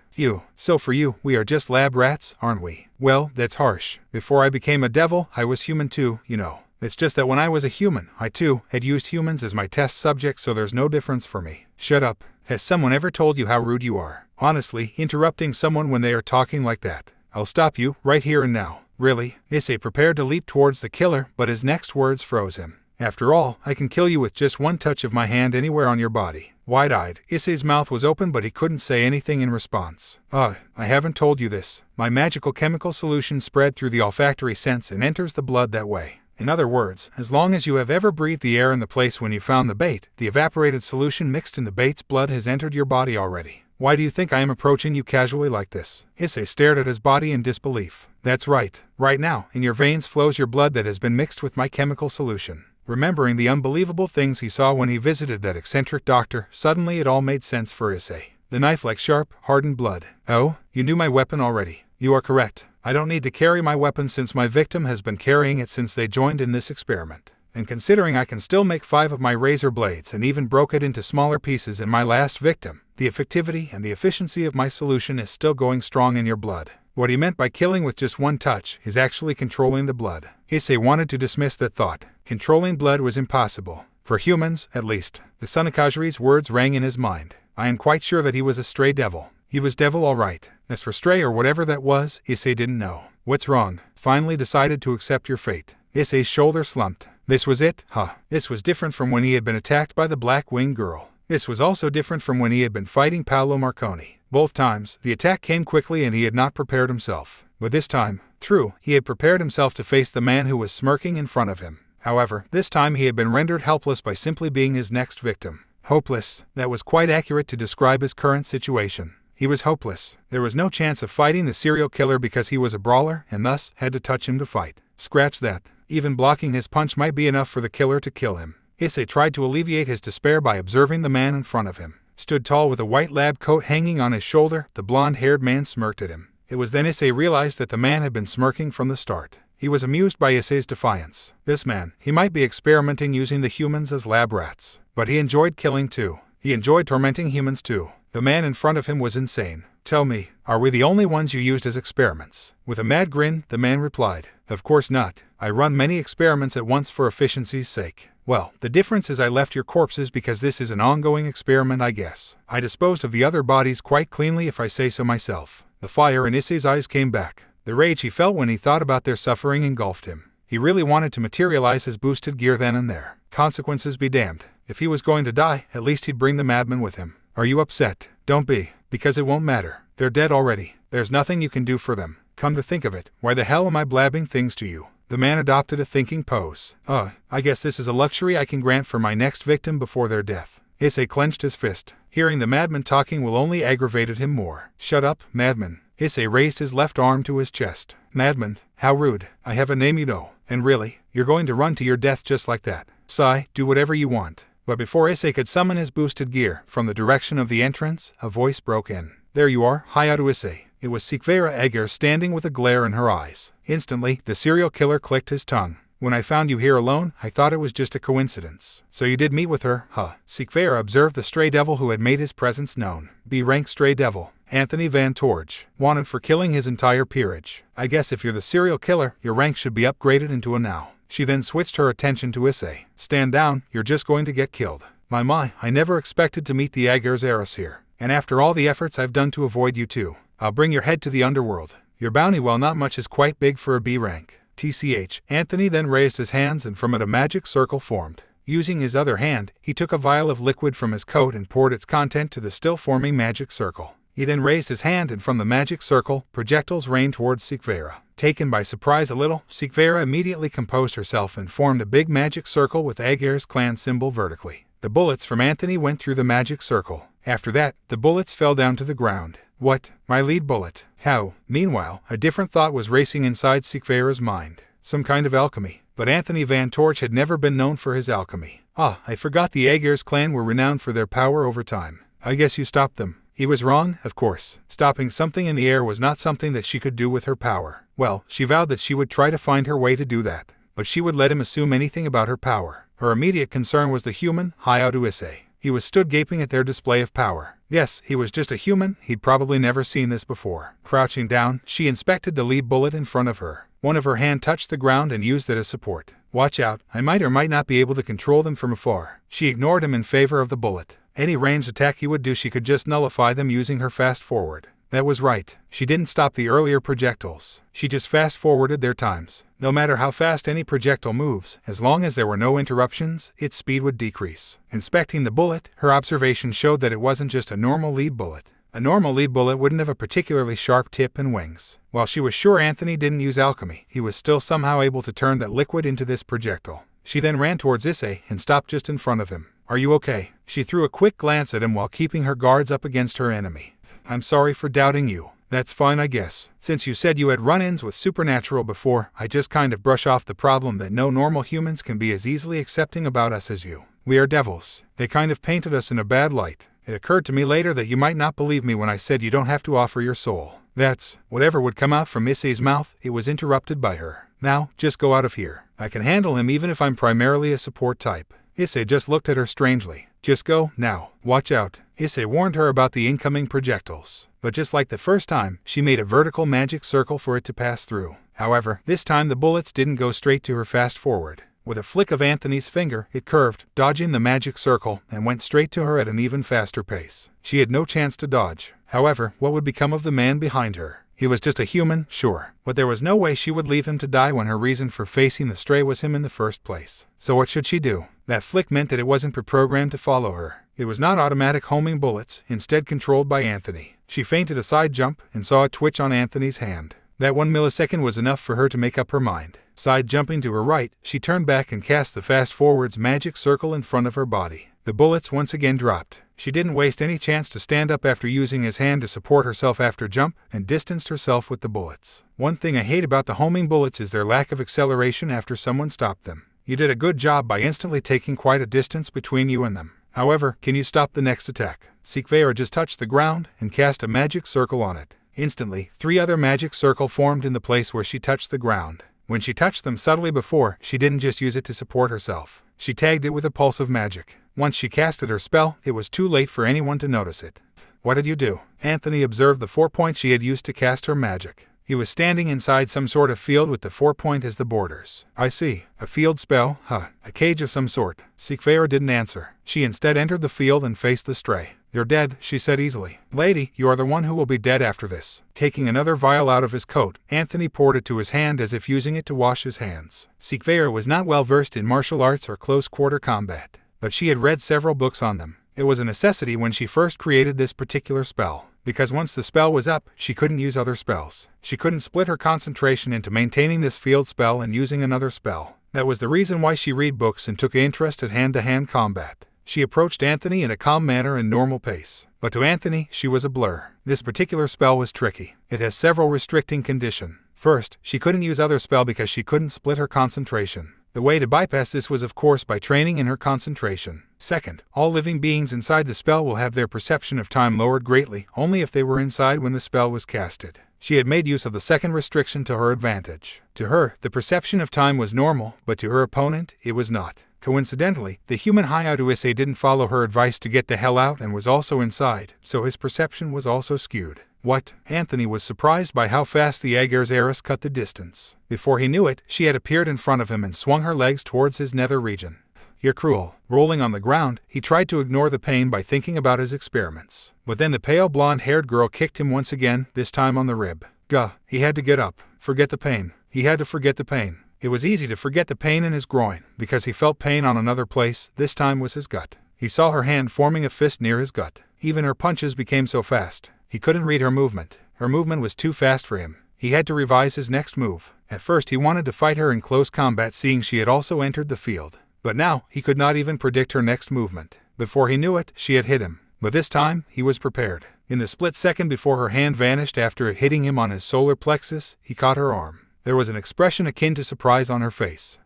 So for you, we are just lab rats, aren't we? Well, that's harsh. Before I became a devil, I was human too, you know. It's just that when I was a human, I too had used humans as my test subjects, so there's no difference for me. Shut up. Has someone ever told you how rude you are? Honestly, interrupting someone when they are talking like that. I'll stop you, right here and now. Really? Issei prepared to leap towards the killer, but his next words froze him. After all, I can kill you with just one touch of my hand anywhere on your body. Wide-eyed, Issei's mouth was open but he couldn't say anything in response. I haven't told you this. My magical chemical solution spread through the olfactory sense and enters the blood that way. In other words, as long as you have ever breathed the air in the place when you found the bait, the evaporated solution mixed in the bait's blood has entered your body already. Why do you think I am approaching you casually like this? Issei stared at his body in disbelief. That's right. Right now, in your veins flows your blood that has been mixed with my chemical solution. Remembering the unbelievable things he saw when he visited that eccentric doctor, suddenly it all made sense for Issei. The knife like sharp, hardened blood. Oh, you knew my weapon already. You are correct. I don't need to carry my weapon since my victim has been carrying it since they joined in this experiment. And considering I can still make 5 of my razor blades and even broke it into smaller pieces in my last victim, the effectivity and the efficiency of my solution is still going strong in your blood. What he meant by killing with just one touch is actually controlling the blood. Issei wanted to dismiss that thought. Controlling blood was impossible. For humans, at least. The Sunakajiri's words rang in his mind. I am quite sure that he was a stray devil. He was devil all right. As for stray or whatever that was, Issei didn't know. What's wrong? Finally decided to accept your fate. Issei's shoulder slumped. This was it? Huh. This was different from when he had been attacked by the Black-Winged Girl. This was also different from when he had been fighting Paolo Marconi. Both times, the attack came quickly and he had not prepared himself. But this time, true, he had prepared himself to face the man who was smirking in front of him. However, this time he had been rendered helpless by simply being his next victim. Hopeless. That was quite accurate to describe his current situation. He was hopeless. There was no chance of fighting the serial killer because he was a brawler and thus had to touch him to fight. Scratch that. Even blocking his punch might be enough for the killer to kill him. Issei tried to alleviate his despair by observing the man in front of him. Stood tall with a white lab coat hanging on his shoulder, the blonde-haired man smirked at him. It was then Issei realized that the man had been smirking from the start. He was amused by Issei's defiance. This man, he might be experimenting using the humans as lab rats. But he enjoyed killing too. He enjoyed tormenting humans too. The man in front of him was insane. Tell me, are we the only ones you used as experiments? With a mad grin, the man replied, Of course not. I run many experiments at once for efficiency's sake. Well, the difference is I left your corpses because this is an ongoing experiment, I guess. I disposed of the other bodies quite cleanly if I say so myself. The fire in Issei's eyes came back. The rage he felt when he thought about their suffering engulfed him. He really wanted to materialize his boosted gear then and there. Consequences be damned. If he was going to die, at least he'd bring the madman with him. Are you upset? Don't be, because it won't matter. They're dead already. There's nothing you can do for them. Come to think of it, why the hell am I blabbing things to you? The man adopted a thinking pose. I guess this is a luxury I can grant for my next victim before their death. Issei clenched his fist. Hearing the madman talking will only aggravated him more. Shut up, madman. Issei raised his left arm to his chest. Madman, how rude. I have a name you know. And really, you're going to run to your death just like that. Sigh, do whatever you want. But before Issei could summon his boosted gear, from the direction of the entrance, a voice broke in. There you are, Hayato Issei. It was Sikvera Egger standing with a glare in her eyes. Instantly, the serial killer clicked his tongue. When I found you here alone, I thought it was just a coincidence. So you did meet with her, huh? Sikvera observed the stray devil who had made his presence known. B-rank stray devil. Anthony Van Torge. Wanted for killing his entire peerage. I guess if you're the serial killer, your rank should be upgraded into a now. She then switched her attention to Issei. Stand down, you're just going to get killed. My, I never expected to meet the Ager's heiress here. And after all the efforts I've done to avoid you too, I'll bring your head to the underworld. Your bounty, while not much, is quite big for a B rank. TCH. Anthony then raised his hands and from it a magic circle formed. Using his other hand, he took a vial of liquid from his coat and poured its content to the still-forming magic circle. He then raised his hand and from the magic circle, projectiles rained towards Sikvera. Taken by surprise a little, Sikvera immediately composed herself and formed a big magic circle with Ager's clan symbol vertically. The bullets from Anthony went through the magic circle. After that, the bullets fell down to the ground. What? My lead bullet? How? Meanwhile, a different thought was racing inside Sikvera's mind. Some kind of alchemy. But Anthony Van Torge had never been known for his alchemy. I forgot the Ager's clan were renowned for their power over time. I guess you stopped them. He was wrong, of course. Stopping something in the air was not something that she could do with her power. Well, she vowed that she would try to find her way to do that. But she would let him assume anything about her power. Her immediate concern was the human, Hayato Issei. He was stood gaping at their display of power. Yes, he was just a human, he'd probably never seen this before. Crouching down, she inspected the lead bullet in front of her. One of her hand touched the ground and used it as support. Watch out, I might or might not be able to control them from afar. She ignored him in favor of the bullet. Any ranged attack he would do, she could just nullify them using her fast forward. That was right. She didn't stop the earlier projectiles. She just fast forwarded their times. No matter how fast any projectile moves, as long as there were no interruptions, its speed would decrease. Inspecting the bullet, her observation showed that it wasn't just a normal lead bullet. A normal lead bullet wouldn't have a particularly sharp tip and wings. While she was sure Anthony didn't use alchemy, he was still somehow able to turn that liquid into this projectile. She then ran towards Issei and stopped just in front of him. Are you okay? She threw a quick glance at him while keeping her guards up against her enemy. I'm sorry for doubting you. That's fine, I guess. Since you said you had run-ins with supernatural before, I just kind of brush off the problem that no normal humans can be as easily accepting about us as you. We are devils. They kind of painted us in a bad light. It occurred to me later that you might not believe me when I said you don't have to offer your soul. That's whatever would come out from Issei's mouth, it was interrupted by her. Now, just go out of here. I can handle him even if I'm primarily a support type. Issei just looked at her strangely. Just go, now. Watch out. Issei warned her about the incoming projectiles. But just like the first time, she made a vertical magic circle for it to pass through. However, this time the bullets didn't go straight to her fast forward. With a flick of Anthony's finger, it curved, dodging the magic circle, and went straight to her at an even faster pace. She had no chance to dodge. However, what would become of the man behind her? He was just a human, sure, but there was no way she would leave him to die when her reason for facing the stray was him in the first place. So what should she do? That flick meant that it wasn't pre-programmed to follow her. It was not automatic homing bullets, instead controlled by Anthony. She feinted a side jump and saw a twitch on Anthony's hand. That 1 millisecond was enough for her to make up her mind. Side jumping to her right, she turned back and cast the fast-forwards magic circle in front of her body. The bullets once again dropped. She didn't waste any chance to stand up after using his hand to support herself after jump, and distanced herself with the bullets. One thing I hate about the homing bullets is their lack of acceleration after someone stopped them. You did a good job by instantly taking quite a distance between you and them. However, can you stop the next attack? Sikveira just touched the ground and cast a magic circle on it. Instantly, 3 other magic circles formed in the place where she touched the ground. When she touched them subtly before, she didn't just use it to support herself. She tagged it with a pulse of magic. Once she casted her spell, it was too late for anyone to notice it. What did you do? Anthony observed the 4 points she had used to cast her magic. He was standing inside some sort of field with the 4 point as the borders. I see. A field spell, huh? A cage of some sort. Sikveira didn't answer. She instead entered the field and faced the stray. You're dead, she said easily. Lady, you are the one who will be dead after this. Taking another vial out of his coat, Anthony poured it to his hand as if using it to wash his hands. Sikveira was not well versed in martial arts or close-quarter combat, but she had read several books on them. It was a necessity when she first created this particular spell, because once the spell was up, she couldn't use other spells. She couldn't split her concentration into maintaining this field spell and using another spell. That was the reason why she read books and took interest in hand-to-hand combat. She approached Anthony in a calm manner and normal pace. But to Anthony, she was a blur. This particular spell was tricky. It has several restricting conditions. First, she couldn't use other spell because she couldn't split her concentration. The way to bypass this was of course by training in her concentration. Second, all living beings inside the spell will have their perception of time lowered greatly, only if they were inside when the spell was casted. She had made use of the second restriction to her advantage. To her, the perception of time was normal, but to her opponent, it was not. Coincidentally, the human Hayatu Issei didn't follow her advice to get the hell out and was also inside, so his perception was also skewed. What? Anthony was surprised by how fast the Agar's heiress cut the distance. Before he knew it, she had appeared in front of him and swung her legs towards his nether region. You're cruel. Rolling on the ground, he tried to ignore the pain by thinking about his experiments. But then the pale blonde-haired girl kicked him once again, this time on the rib. Gah, he had to get up. Forget the pain. He had to forget the pain. It was easy to forget the pain in his groin, because he felt pain on another place, this time was his gut. He saw her hand forming a fist near his gut. Even her punches became so fast. He couldn't read her movement. Her movement was too fast for him. He had to revise his next move. At first he wanted to fight her in close combat seeing she had also entered the field. But now, he could not even predict her next movement. Before he knew it, she had hit him. But this time, he was prepared. In the split second before her hand vanished after it hitting him on his solar plexus, he caught her arm. There was an expression akin to surprise on her face.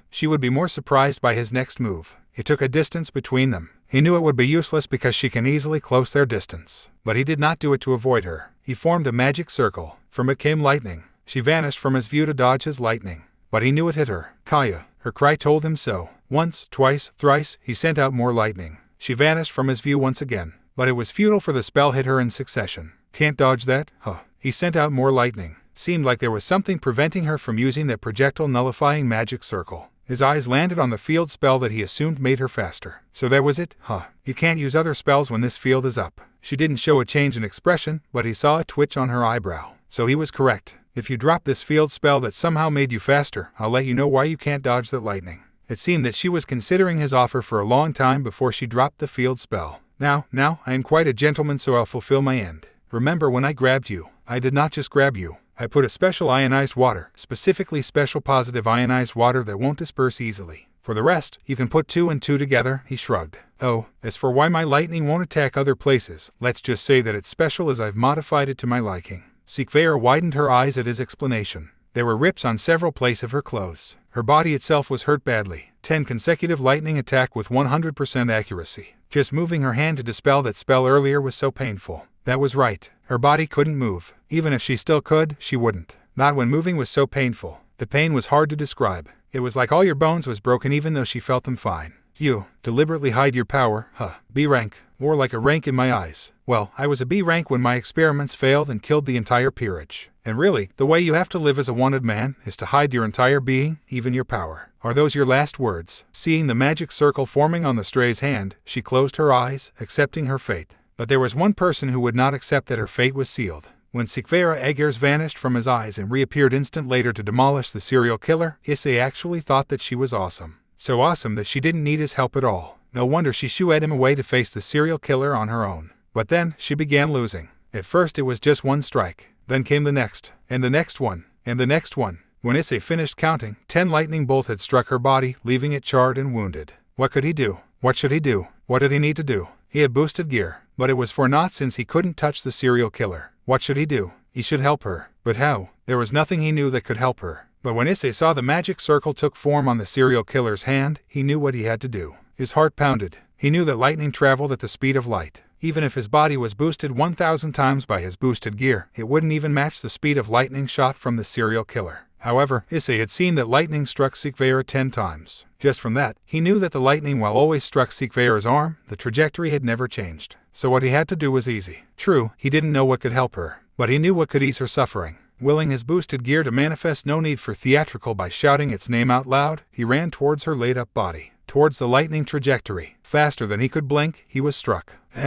She would be more surprised by his next move. It took a distance between them. He knew it would be useless because she can easily close their distance. But he did not do it to avoid her. He formed a magic circle. From it came lightning. She vanished from his view to dodge his lightning. But he knew it hit her. Kaya. Her cry told him so. Once, twice, thrice, he sent out more lightning. She vanished from his view once again. But it was futile for the spell hit her in succession. Can't dodge that? He sent out more lightning. Seemed like there was something preventing her from using that projectile nullifying magic circle. His eyes landed on the field spell that he assumed made her faster. So that was it? You can't use other spells when this field is up. She didn't show a change in expression, but he saw a twitch on her eyebrow. So he was correct. If you drop this field spell that somehow made you faster, I'll let you know why you can't dodge that lightning. It seemed that she was considering his offer for a long time before she dropped the field spell. Now, I am quite a gentleman, so I'll fulfill my end. Remember when I grabbed you, I did not just grab you. I put a special ionized water, specifically special positive ionized water that won't disperse easily. For the rest, you can put 2 and 2 together, he shrugged. Oh, as for why my lightning won't attack other places, let's just say that it's special as I've modified it to my liking. Sikveira widened her eyes at his explanation. There were rips on several places of her clothes. Her body itself was hurt badly. 10 consecutive lightning attack with 100% accuracy. Just moving her hand to dispel that spell earlier was so painful. That was right. Her body couldn't move. Even if she still could, she wouldn't. Not when moving was so painful. The pain was hard to describe. It was like all your bones was broken even though she felt them fine. You deliberately hide your power, huh? B rank. More like a rank in my eyes. Well, I was a B rank when my experiments failed and killed the entire peerage. And really, the way you have to live as a wanted man is to hide your entire being, even your power. Are those your last words? Seeing the magic circle forming on the stray's hand, she closed her eyes, accepting her fate. But there was one person who would not accept that her fate was sealed. When Sikvera Eggers vanished from his eyes and reappeared instant later to demolish the serial killer, Issei actually thought that she was awesome. So awesome that she didn't need his help at all. No wonder she shooed him away to face the serial killer on her own. But then, she began losing. At first it was just one strike. Then came the next, and the next one, and the next one. When Issei finished counting, 10 lightning bolts had struck her body, leaving it charred and wounded. What could he do? What should he do? What did he need to do? He had boosted gear, but it was for naught since he couldn't touch the serial killer. What should he do? He should help her. But how? There was nothing he knew that could help her. But when Issei saw the magic circle took form on the serial killer's hand, he knew what he had to do. His heart pounded. He knew that lightning traveled at the speed of light. Even if his body was boosted 1,000 times by his boosted gear, it wouldn't even match the speed of lightning shot from the serial killer. However, Issei had seen that lightning struck Sikvera 10 times. Just from that, he knew that the lightning while always struck Sikvera's arm, the trajectory had never changed. So what he had to do was easy. True, he didn't know what could help her, but he knew what could ease her suffering. Willing his boosted gear to manifest no need for theatrical by shouting its name out loud, he ran towards her laid-up body, towards the lightning trajectory. Faster than he could blink, he was struck. He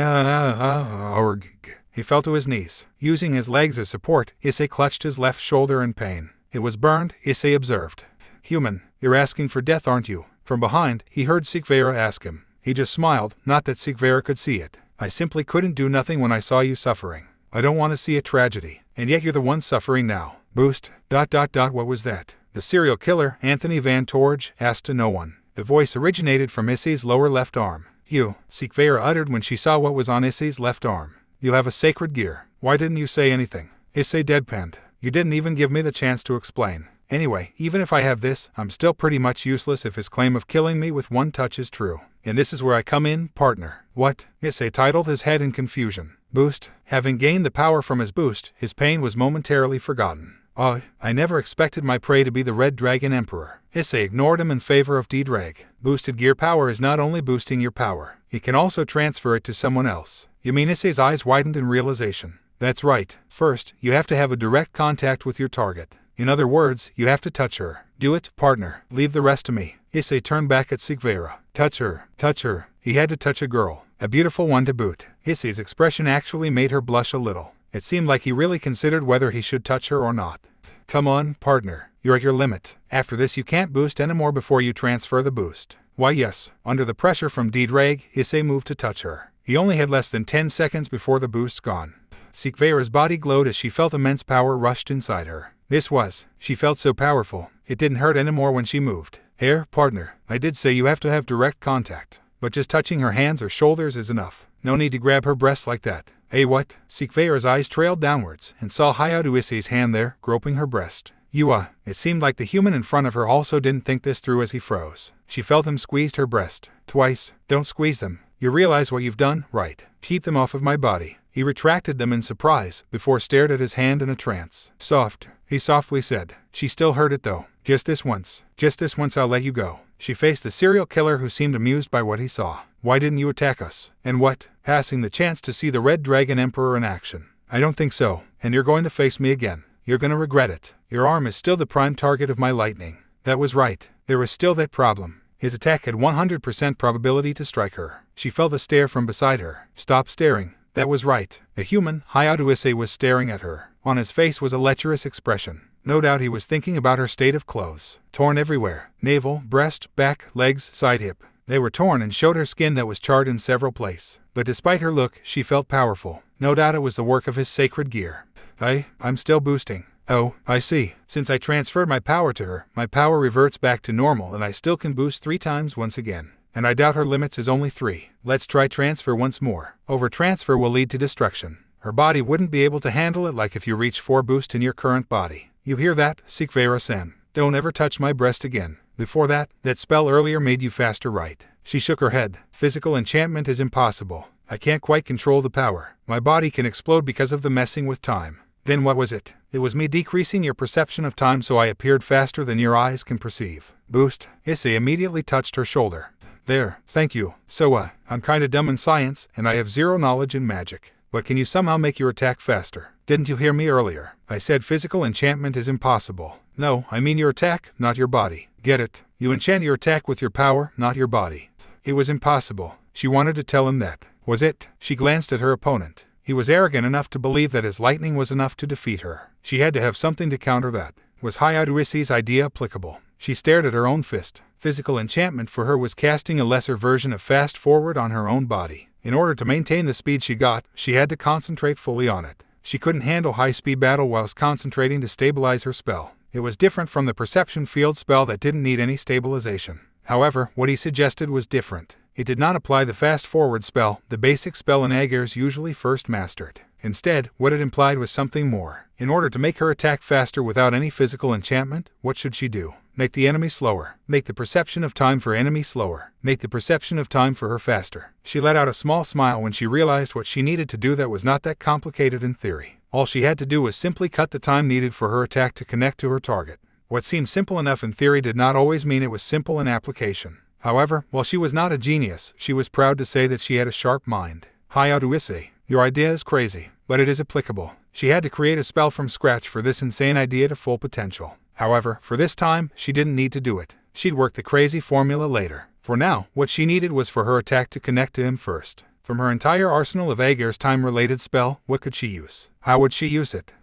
fell to his knees. Using his legs as support, Issei clutched his left shoulder in pain. It was burned, Issei observed. Human, you're asking for death, aren't you? From behind, he heard Sikvera ask him. He just smiled, not that Sikvera could see it. I simply couldn't do nothing when I saw you suffering. I don't want to see a tragedy, and yet you're the one suffering now. Boost, ... What was that? The serial killer, Anthony Van Torge, asked to no one. The voice originated from Issei's lower left arm. You, Sikvera uttered when she saw what was on Issei's left arm. You have a sacred gear. Why didn't you say anything? Issei deadpanned. You didn't even give me the chance to explain. Anyway, even if I have this, I'm still pretty much useless if his claim of killing me with one touch is true. And this is where I come in, partner. What? Issei titled his head in confusion. Boost. Having gained the power from his boost, his pain was momentarily forgotten. Oh, I never expected my prey to be the Red Dragon Emperor. Issei ignored him in favor of D-Drag. Boosted gear power is not only boosting your power, it can also transfer it to someone else. You mean? Issei's eyes widened in realization. That's right. First, you have to have a direct contact with your target. In other words, you have to touch her. Do it, partner. Leave the rest to me. Issei turned back at Sikvera. Touch her. Touch her. He had to touch a girl. A beautiful one to boot. Issei's expression actually made her blush a little. It seemed like he really considered whether he should touch her or not. Come on, partner. You're at your limit. After this you can't boost anymore before you transfer the boost. Why yes. Under the pressure from D-Drag, Issei moved to touch her. He only had less than 10 seconds before the boost's gone. Sikvera's body glowed as she felt immense power rushed inside her. She felt so powerful, it didn't hurt anymore when she moved. Here, partner, I did say you have to have direct contact. But just touching her hands or shoulders is enough. No need to grab her breasts like that. Hey, what? Sikvera's eyes trailed downwards and saw Hayao Issei's hand there, groping her breast. It seemed like the human in front of her also didn't think this through as he froze. She felt him squeezed her breast. Twice. Don't squeeze them. You realize what you've done, right? Keep them off of my body. He retracted them in surprise, before stared at his hand in a trance. Soft, he softly said. She still heard it though. Just this once I'll let you go. She faced the serial killer who seemed amused by what he saw. Why didn't you attack us? And what? Passing the chance to see the Red Dragon Emperor in action. I don't think so, and you're going to face me again. You're going to regret it. Your arm is still the prime target of my lightning. That was right. There was still that problem. His attack had 100% probability to strike her. She felt a stare from beside her. Stop staring. That was right. The human, Hayao Issei, was staring at her. On his face was a lecherous expression. No doubt he was thinking about her state of clothes. Torn everywhere. Navel, breast, back, legs, side hip. They were torn and showed her skin that was charred in several places. But despite her look, she felt powerful. No doubt it was the work of his sacred gear. I'm still boosting. Oh, I see. Since I transferred my power to her, my power reverts back to normal and I still can boost 3 times once again. And I doubt her limits is only 3. Let's try transfer once more. Over-transfer will lead to destruction. Her body wouldn't be able to handle it like if you reach 4 boost in your current body. You hear that, Sikvera-san? Don't ever touch my breast again. Before that spell earlier made you faster, right? She shook her head. Physical enchantment is impossible. I can't quite control the power. My body can explode because of the messing with time. Then what was it? It was me decreasing your perception of time so I appeared faster than your eyes can perceive. Boost. Issei immediately touched her shoulder. There, thank you. So I'm kinda dumb in science, and I have zero knowledge in magic. But can you somehow make your attack faster? Didn't you hear me earlier? I said physical enchantment is impossible. No, I mean your attack, not your body. Get it? You enchant your attack with your power, not your body. It was impossible. She wanted to tell him that. Was it? She glanced at her opponent. He was arrogant enough to believe that his lightning was enough to defeat her. She had to have something to counter that. Was Hayato Issei's idea applicable? She stared at her own fist. Physical enchantment for her was casting a lesser version of fast forward on her own body. In order to maintain the speed she got, she had to concentrate fully on it. She couldn't handle high-speed battle whilst concentrating to stabilize her spell. It was different from the perception field spell that didn't need any stabilization. However, what he suggested was different. It did not apply the fast-forward spell, the basic spell an Aigers usually first mastered. Instead, what it implied was something more. In order to make her attack faster without any physical enchantment, what should she do? Make the enemy slower. Make the perception of time for enemy slower. Make the perception of time for her faster. She let out a small smile when she realized what she needed to do that was not that complicated in theory. All she had to do was simply cut the time needed for her attack to connect to her target. What seemed simple enough in theory did not always mean it was simple in application. However, while she was not a genius, she was proud to say that she had a sharp mind. Hayato Issei, your idea is crazy, but it is applicable. She had to create a spell from scratch for this insane idea to full potential. However, for this time, she didn't need to do it. She'd work the crazy formula later. For now, what she needed was for her attack to connect to him first. From her entire arsenal of Aigers time-related spell, what could she use? How would she use it?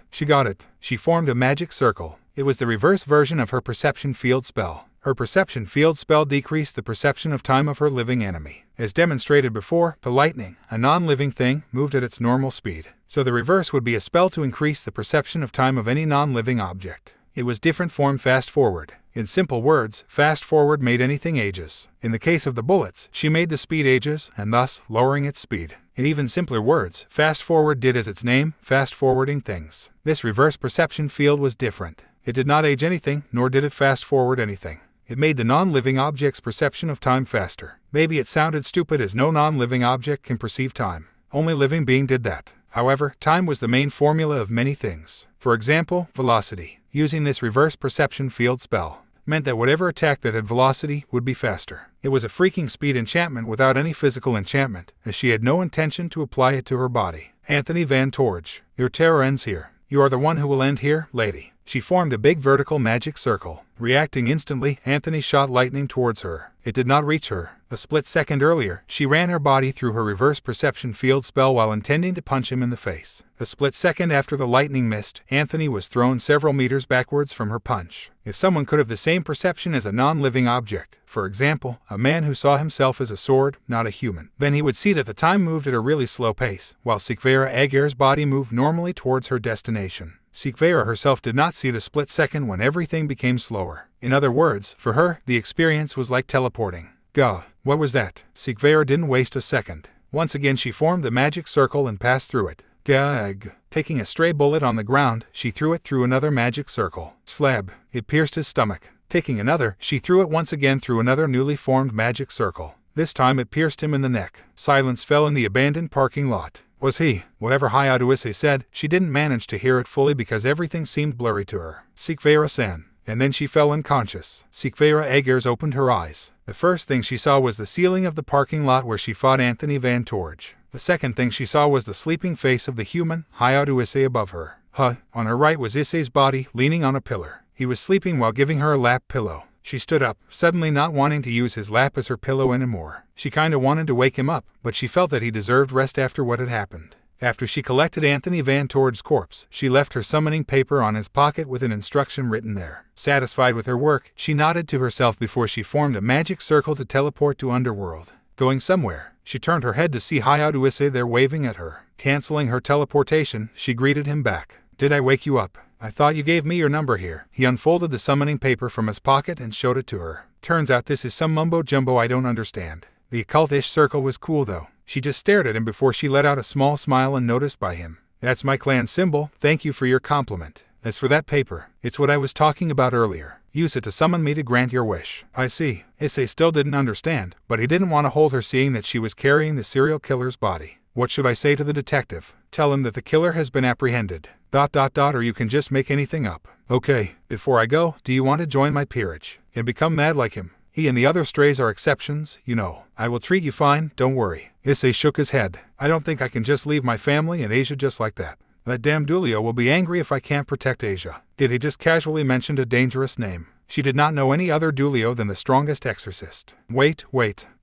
She got it. She formed a magic circle. It was the reverse version of her perception field spell. Her perception field spell decreased the perception of time of her living enemy. As demonstrated before, the lightning, a non-living thing, moved at its normal speed. So the reverse would be a spell to increase the perception of time of any non-living object. It was different form fast forward. In simple words, fast forward made anything ages. In the case of the bullets, she made the speed ages, and thus lowering its speed. In even simpler words, fast forward did as its name, fast forwarding things. This reverse perception field was different. It did not age anything, nor did it fast forward anything. It made the non-living object's perception of time faster. Maybe it sounded stupid as no non-living object can perceive time. Only living being did that. However, time was the main formula of many things. For example, velocity. Using this reverse perception field spell meant that whatever attack that had velocity would be faster. It was a freaking speed enchantment without any physical enchantment, as she had no intention to apply it to her body. Anthony Van Torge, your terror ends here. You are the one who will end here, lady. She formed a big vertical magic circle. Reacting instantly, Anthony shot lightning towards her. It did not reach her. A split second earlier, she ran her body through her reverse perception field spell while intending to punch him in the face. A split second after the lightning missed, Anthony was thrown several meters backwards from her punch. If someone could have the same perception as a non-living object, for example, a man who saw himself as a sword, not a human, then he would see that the time moved at a really slow pace, while Sikvera Aigers' body moved normally towards her destination. Sikvera herself did not see the split second when everything became slower. In other words, for her, the experience was like teleporting. Gah, what was that? Sikvera didn't waste a second. Once again she formed the magic circle and passed through it. Gag. Taking a stray bullet on the ground, she threw it through another magic circle. Slab. It pierced his stomach. Taking another, she threw it once again through another newly formed magic circle. This time it pierced him in the neck. Silence fell in the abandoned parking lot. Was he? Whatever Hayato Issei said, she didn't manage to hear it fully because everything seemed blurry to her. Sikvera-san. And then she fell unconscious. Sikvera Aigers opened her eyes. The first thing she saw was the ceiling of the parking lot where she fought Anthony Van Torge. The second thing she saw was the sleeping face of the human, Hayato Issei, above her. On her right was Issei's body, leaning on a pillar. He was sleeping while giving her a lap pillow. She stood up, suddenly not wanting to use his lap as her pillow anymore. She kinda wanted to wake him up, but she felt that he deserved rest after what had happened. After she collected Anthony Van Torge's corpse, she left her summoning paper on his pocket with an instruction written there. Satisfied with her work, she nodded to herself before she formed a magic circle to teleport to Underworld. Going somewhere, she turned her head to see Hayato Issei there waving at her. Canceling her teleportation, she greeted him back. Did I wake you up? I thought you gave me your number here. He unfolded the summoning paper from his pocket and showed it to her. Turns out this is some mumbo-jumbo I don't understand. The occultish circle was cool though. She just stared at him before she let out a small smile and noticed by him. That's my clan symbol, thank you for your compliment. As for that paper, it's what I was talking about earlier. Use it to summon me to grant your wish. I see. Issei still didn't understand, but he didn't want to hold her seeing that she was carrying the serial killer's body. What should I say to the detective? Tell him that the killer has been apprehended. ... Or you can just make anything up. Okay, before I go, do you want to join my peerage and become mad like him? He and the other strays are exceptions, you know. I will treat you fine, don't worry. Issei shook his head. I don't think I can just leave my family and Asia just like that. That damn Dulio will be angry if I can't protect Asia. Did he just casually mention a dangerous name? She did not know any other Dulio than the strongest exorcist. Wait.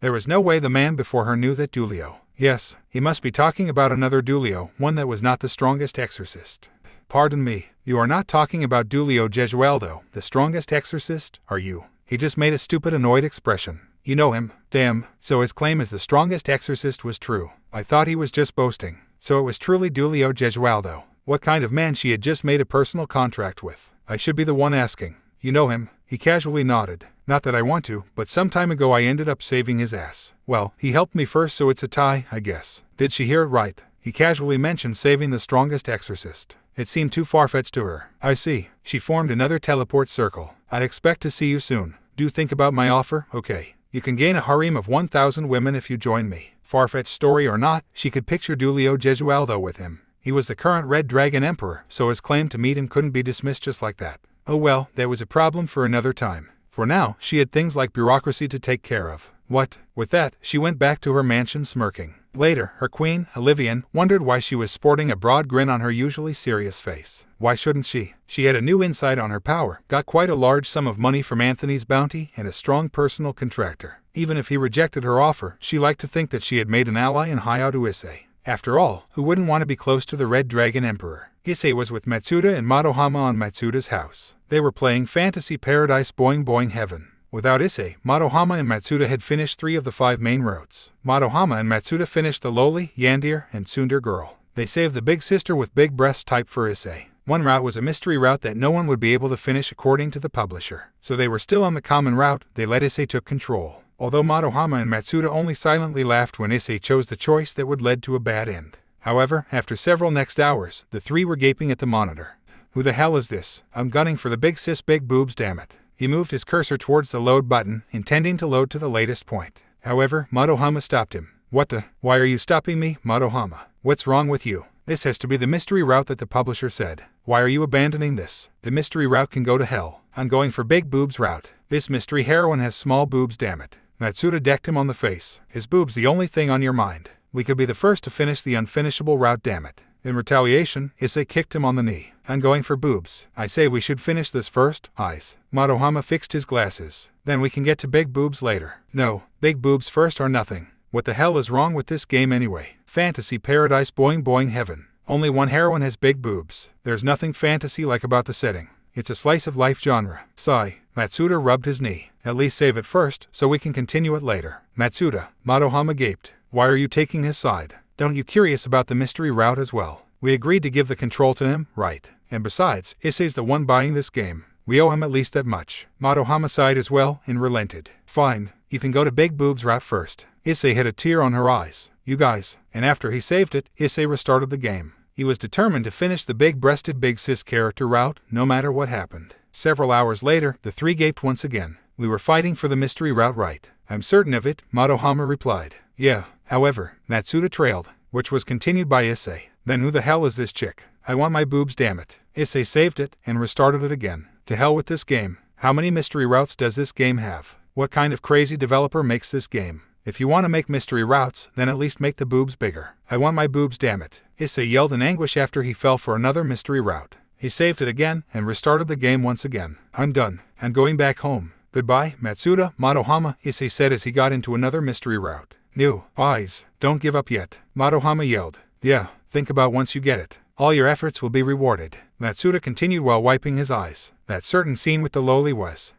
There was no way the man before her knew that Dulio. Yes, he must be talking about another Dulio, one that was not the strongest exorcist. Pardon me, you are not talking about Dulio Gesualdo, the strongest exorcist, are you? He just made a stupid annoyed expression. You know him, damn, so his claim as the strongest exorcist was true. I thought he was just boasting. So it was truly Dulio Gesualdo. What kind of man she had just made a personal contract with? I should be the one asking. You know him? He casually nodded. Not that I want to, but some time ago I ended up saving his ass. Well, he helped me first, so it's a tie, I guess. Did she hear it right? He casually mentioned saving the strongest exorcist. It seemed too far-fetched to her. I see. She formed another teleport circle. I'd expect to see you soon. Do think about my offer, okay? You can gain a harem of 1,000 women if you join me. Far-fetched story or not, she could picture Dulio Gesualdo with him. He was the current Red Dragon Emperor, so his claim to meet him couldn't be dismissed just like that. Oh well, that was a problem for another time. For now, she had things like bureaucracy to take care of. What? With that, she went back to her mansion smirking. Later, her queen, Olivian, wondered why she was sporting a broad grin on her usually serious face. Why shouldn't she? She had a new insight on her power, got quite a large sum of money from Anthony's bounty, and a strong personal contractor. Even if he rejected her offer, she liked to think that she had made an ally in Hayao to Issei. After all, who wouldn't want to be close to the Red Dragon Emperor? Issei was with Matsuda and Madohama on Matsuda's house. They were playing Fantasy Paradise Boing Boing Heaven. Without Issei, Madohama and Matsuda had finished 3 of the 5 main routes. Madohama and Matsuda finished the lowly, Yandir, and Tsundere girl. They saved the big sister with big breast type for Issei. One route was a mystery route that no one would be able to finish according to the publisher. So they were still on the common route, they let Issei took control. Although Madohama and Matsuda only silently laughed when Issei chose the choice that would lead to a bad end. However, after several next hours, the 3 were gaping at the monitor. Who the hell is this? I'm gunning for the big sis big boobs, damn it. He moved his cursor towards the load button, intending to load to the latest point. However, Madohama stopped him. What the? Why are you stopping me, Madohama? What's wrong with you? This has to be the mystery route that the publisher said. Why are you abandoning this? The mystery route can go to hell. I'm going for big boobs route. This mystery heroine has small boobs, damn it. Matsuda decked him on the face. His boobs the only thing on your mind. We could be the first to finish the unfinishable route, damn it. In retaliation, Issei kicked him on the knee. I'm going for boobs. I say we should finish this first, eyes. Madohama fixed his glasses. Then we can get to big boobs later. No, big boobs first or nothing. What the hell is wrong with this game anyway? Fantasy Paradise Boing Boing Heaven. Only one heroine has big boobs. There's nothing fantasy-like about the setting. It's a slice-of-life genre. Sigh. Matsuda rubbed his knee. At least save it first, so we can continue it later. Matsuda. Madohama gaped. Why are you taking his side? Don't you curious about the mystery route as well? We agreed to give the control to him, right? And besides, Issei's the one buying this game. We owe him at least that much. Madohama sighed as well and relented. Fine, you can go to big boobs route first. Issei had a tear on her eyes. You guys. And after he saved it, Issei restarted the game. He was determined to finish the big-breasted big sis character route, no matter what happened. Several hours later, the 3 gaped once again. We were fighting for the mystery route, right? I'm certain of it, Madohama replied. Yeah. However, Matsuda trailed, which was continued by Issei. Then who the hell is this chick? I want my boobs, damn it. Issei saved it and restarted it again. To hell with this game. How many mystery routes does this game have? What kind of crazy developer makes this game? If you want to make mystery routes, then at least make the boobs bigger. I want my boobs, damn it. Issei yelled in anguish after he fell for another mystery route. He saved it again and restarted the game once again. I'm done. I'm going back home. Goodbye, Matsuda, Madohama, Issei said as he got into another mystery route. New eyes. Don't give up yet. Madohama yelled. Yeah, think about once you get it. All your efforts will be rewarded. Matsuda continued while wiping his eyes. That certain scene with the lowly was.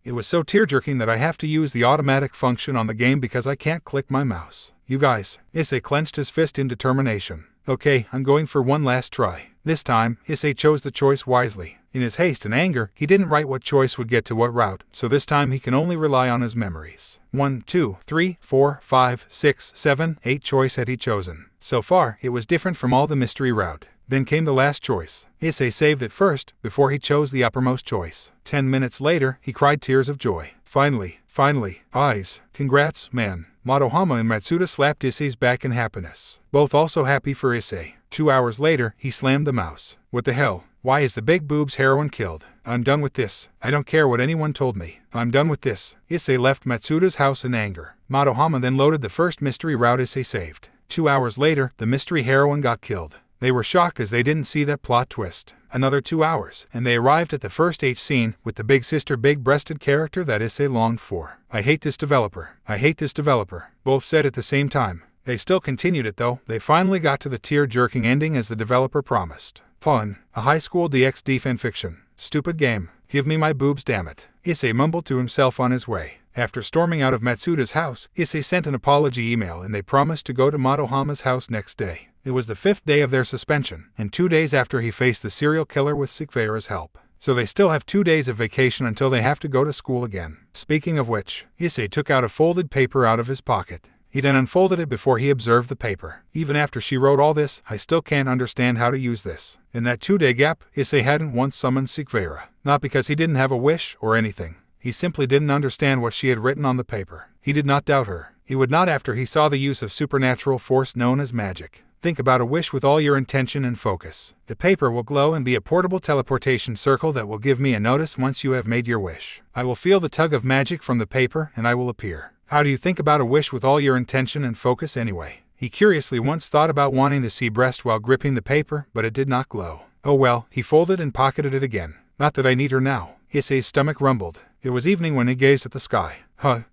It was so tear-jerking that I have to use the automatic function on the game because I can't click my mouse. You guys. Issei clenched his fist in determination. Okay, I'm going for one last try. This time, Issei chose the choice wisely. In his haste and anger, he didn't write what choice would get to what route, so this time he can only rely on his memories. 1, 2, 3, 4, 5, 6, 7, 8 choice had he chosen. So far, it was different from all the mystery route. Then came the last choice. Issei saved it first, before he chose the uppermost choice. 10 minutes later, he cried tears of joy. Finally, eyes. Congrats, man. Madohama and Matsuda slapped Issei's back in happiness. Both also happy for Issei. 2 hours later, he slammed the mouse. What the hell? Why is the big boobs heroine killed? I'm done with this. I don't care what anyone told me. I'm done with this. Issei left Matsuda's house in anger. Madohama then loaded the first mystery route Issei saved. 2 hours later, the mystery heroine got killed. They were shocked as they didn't see that plot twist. Another 2 hours, and they arrived at the first H scene with the big sister big-breasted character that Issei longed for. I hate this developer. I hate this developer. Both said at the same time. They still continued it though. They finally got to the tear-jerking ending as the developer promised. Fun. A high school DxD fanfiction. Stupid game. Give me my boobs, damn it. Issei mumbled to himself on his way. After storming out of Matsuda's house, Issei sent an apology email and they promised to go to Madohama's house next day. It was the 5th day of their suspension, and 2 days after he faced the serial killer with Sikvera's help. So they still have 2 days of vacation until they have to go to school again. Speaking of which, Issei took out a folded paper out of his pocket. He then unfolded it before he observed the paper. Even after she wrote all this, I still can't understand how to use this. In that 2-day gap, Issei hadn't once summoned Sikvera. Not because he didn't have a wish or anything. He simply didn't understand what she had written on the paper. He did not doubt her. He would not after he saw the use of supernatural force known as magic. Think about a wish with all your intention and focus. The paper will glow and be a portable teleportation circle that will give me a notice once you have made your wish. I will feel the tug of magic from the paper and I will appear. How do you think about a wish with all your intention and focus anyway? He curiously once thought about wanting to see breast while gripping the paper, but it did not glow. Oh well, he folded and pocketed it again. Not that I need her now. Issei's stomach rumbled. It was evening when he gazed at the sky.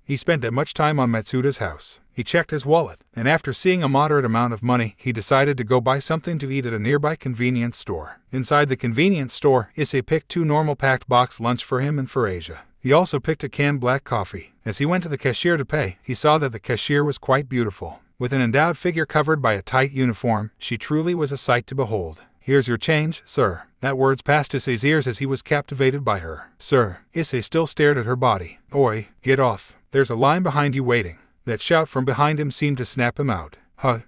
He spent that much time on Matsuda's house. He checked his wallet, and after seeing a moderate amount of money, he decided to go buy something to eat at a nearby convenience store. Inside the convenience store, Issei picked 2 normal packed box lunch for him and for Asia. He also picked a canned black coffee. As he went to the cashier to pay, he saw that the cashier was quite beautiful. With an endowed figure covered by a tight uniform, she truly was a sight to behold. Here's your change, sir. That words passed Issei's ears as he was captivated by her. Sir. Issei still stared at her body. Oi, get off. There's a line behind you waiting. That shout from behind him seemed to snap him out.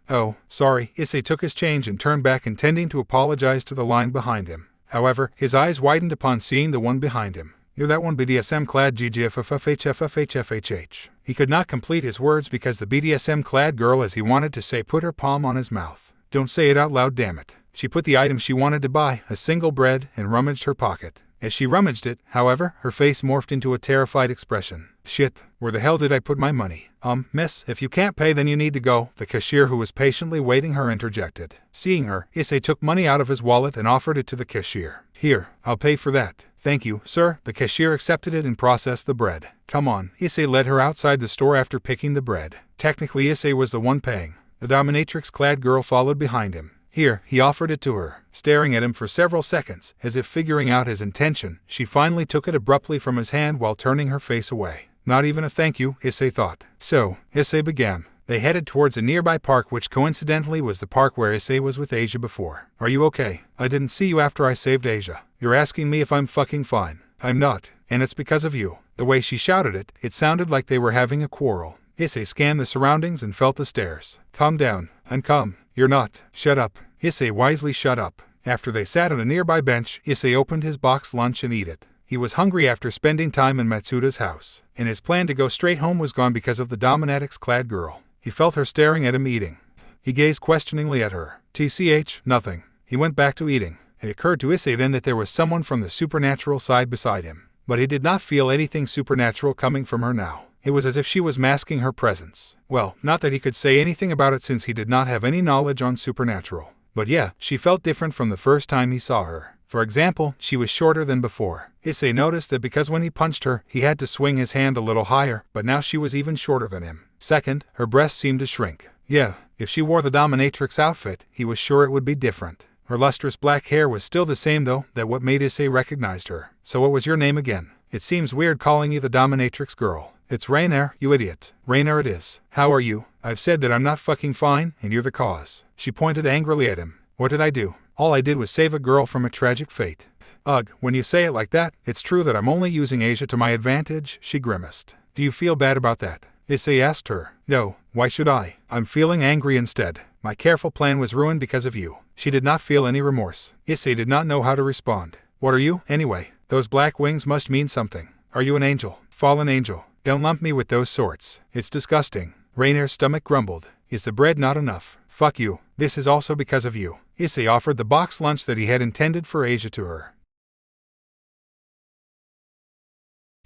Oh, sorry. Issei took his change and turned back intending to apologize to the line behind him. However, his eyes widened upon seeing the one behind him. You're that one BDSM-clad GGFFFHFFHFHH. He could not complete his words because the BDSM-clad girl, as he wanted to say, put her palm on his mouth. Don't say it out loud, damn it. She put the item she wanted to buy, a single bread, and rummaged her pocket. As she rummaged it, however, her face morphed into a terrified expression. Shit, where the hell did I put my money? Miss, if you can't pay then you need to go, the cashier who was patiently waiting her interjected. Seeing her, Issei took money out of his wallet and offered it to the cashier. Here, I'll pay for that. Thank you, sir. The cashier accepted it and processed the bread. Come on. Issei led her outside the store after picking the bread. Technically Issei was the one paying. The dominatrix-clad girl followed behind him. Here, he offered it to her. Staring at him for several seconds, as if figuring out his intention, she finally took it abruptly from his hand while turning her face away. Not even a thank you, Issei thought. So, Issei began. They headed towards a nearby park which coincidentally was the park where Issei was with Asia before. Are you okay? I didn't see you after I saved Asia. You're asking me if I'm fucking fine. I'm not, and it's because of you. The way she shouted it, it sounded like they were having a quarrel. Issei scanned the surroundings and felt the stares. Calm down. I'm calm. You're not. Shut up. Issei wisely shut up. After they sat on a nearby bench, Issei opened his box lunch and ate it. He was hungry after spending time in Matsuda's house, and his plan to go straight home was gone because of the dominatrix-clad girl. He felt her staring at him eating. He gazed questioningly at her. TCH, nothing. He went back to eating. It occurred to Issei then that there was someone from the supernatural side beside him. But he did not feel anything supernatural coming from her now. It was as if she was masking her presence. Well, not that he could say anything about it since he did not have any knowledge on supernatural. But yeah, she felt different from the first time he saw her. For example, she was shorter than before. Issei noticed that because when he punched her, he had to swing his hand a little higher, but now she was even shorter than him. Second, her breasts seemed to shrink. Yeah, if she wore the dominatrix outfit, he was sure it would be different. Her lustrous black hair was still the same though, that what made Issei recognized her. So what was your name again? It seems weird calling you the dominatrix girl. It's Rainer, you idiot. Rainer it is. How are you? I've said that I'm not fucking fine, and you're the cause. She pointed angrily at him. What did I do? All I did was save a girl from a tragic fate. Ugh, when you say it like that, it's true that I'm only using Asia to my advantage, she grimaced. Do you feel bad about that? Issei asked her. No, Why should I? I'm feeling angry instead. My careful plan was ruined because of you. She did not feel any remorse. Issei did not know how to respond. What are you, anyway? Those black wings must mean something. Are you an angel? Fallen angel? Don't lump me with those sorts. It's disgusting. Rainer's stomach grumbled. Is the bread not enough? Fuck you. This is also because of you. Issei offered the box lunch that he had intended for Asia to her.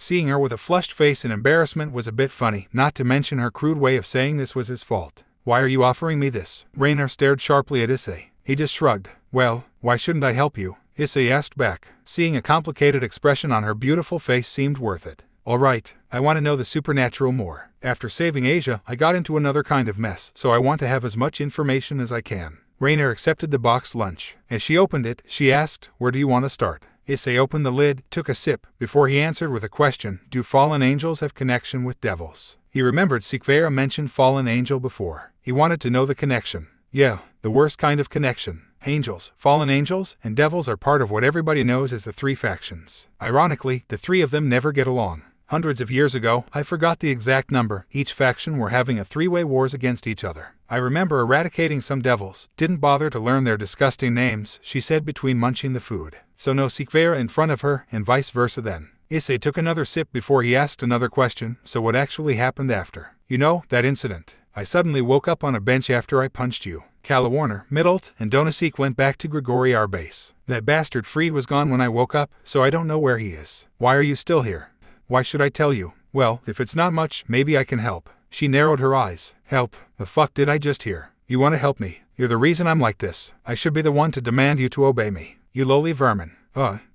Seeing her with a flushed face and embarrassment was a bit funny, not to mention her crude way of saying this was his fault. Why are you offering me this? Rainer stared sharply at Issei. He just shrugged. Well, why shouldn't I help you? Issei asked back. Seeing a complicated expression on her beautiful face seemed worth it. Alright, I want to know the supernatural more. After saving Asia, I got into another kind of mess, so I want to have as much information as I can. Rainer accepted the boxed lunch. As she opened it, she asked, where do you want to start? Issei opened the lid, took a sip, before he answered with a question, do fallen angels have connection with devils? He remembered Sikvera mentioned fallen angel before. He wanted to know the connection. Yeah, the worst kind of connection. Angels, fallen angels, and devils are part of what everybody knows as the three factions. Ironically, the three of them never get along. Hundreds of years ago, I forgot the exact number, each faction were having a three-way wars against each other. I remember eradicating some devils, didn't bother to learn their disgusting names, she said between munching the food. So no Sikvera in front of her, and vice versa then. Issei took another sip before he asked another question, so what actually happened after? You know, that incident. I suddenly woke up on a bench after I punched you. Kalawarner, Middlet, and Donasik went back to Grigori our base. That bastard Fried was gone when I woke up, so I don't know where he is. Why are you still here? Why should I tell you? Well, if it's not much, maybe I can help. She narrowed her eyes. Help? The fuck did I just hear? You want to help me? You're the reason I'm like this. I should be the one to demand you to obey me. You lowly vermin.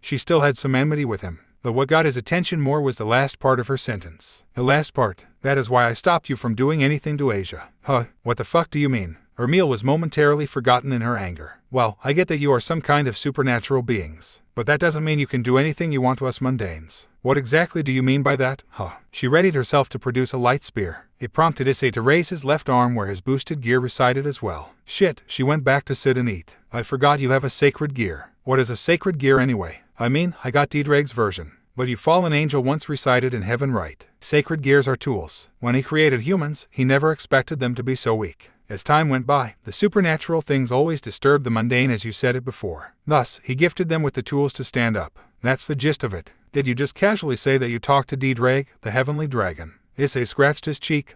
She still had some enmity with him. But what got his attention more was the last part of her sentence. The last part. That is why I stopped you from doing anything to Asia. What the fuck do you mean? Her meal was momentarily forgotten in her anger. Well, I get that you are some kind of supernatural beings. But that doesn't mean you can do anything you want to us mundanes. What exactly do you mean by that? She readied herself to produce a light spear. It prompted Issei to raise his left arm where his boosted gear resided as well. Shit, she went back to sit and eat. I forgot you have a sacred gear. What is a sacred gear anyway? I mean, I got Didreg's version. But you fallen angel once resided in heaven, right? Sacred gears are tools. When he created humans, he never expected them to be so weak. As time went by, the supernatural things always disturbed the mundane, as you said it before. Thus, he gifted them with the tools to stand up. That's the gist of it. Did you just casually say that you talked to Didreg, the heavenly dragon? Issei scratched his cheek.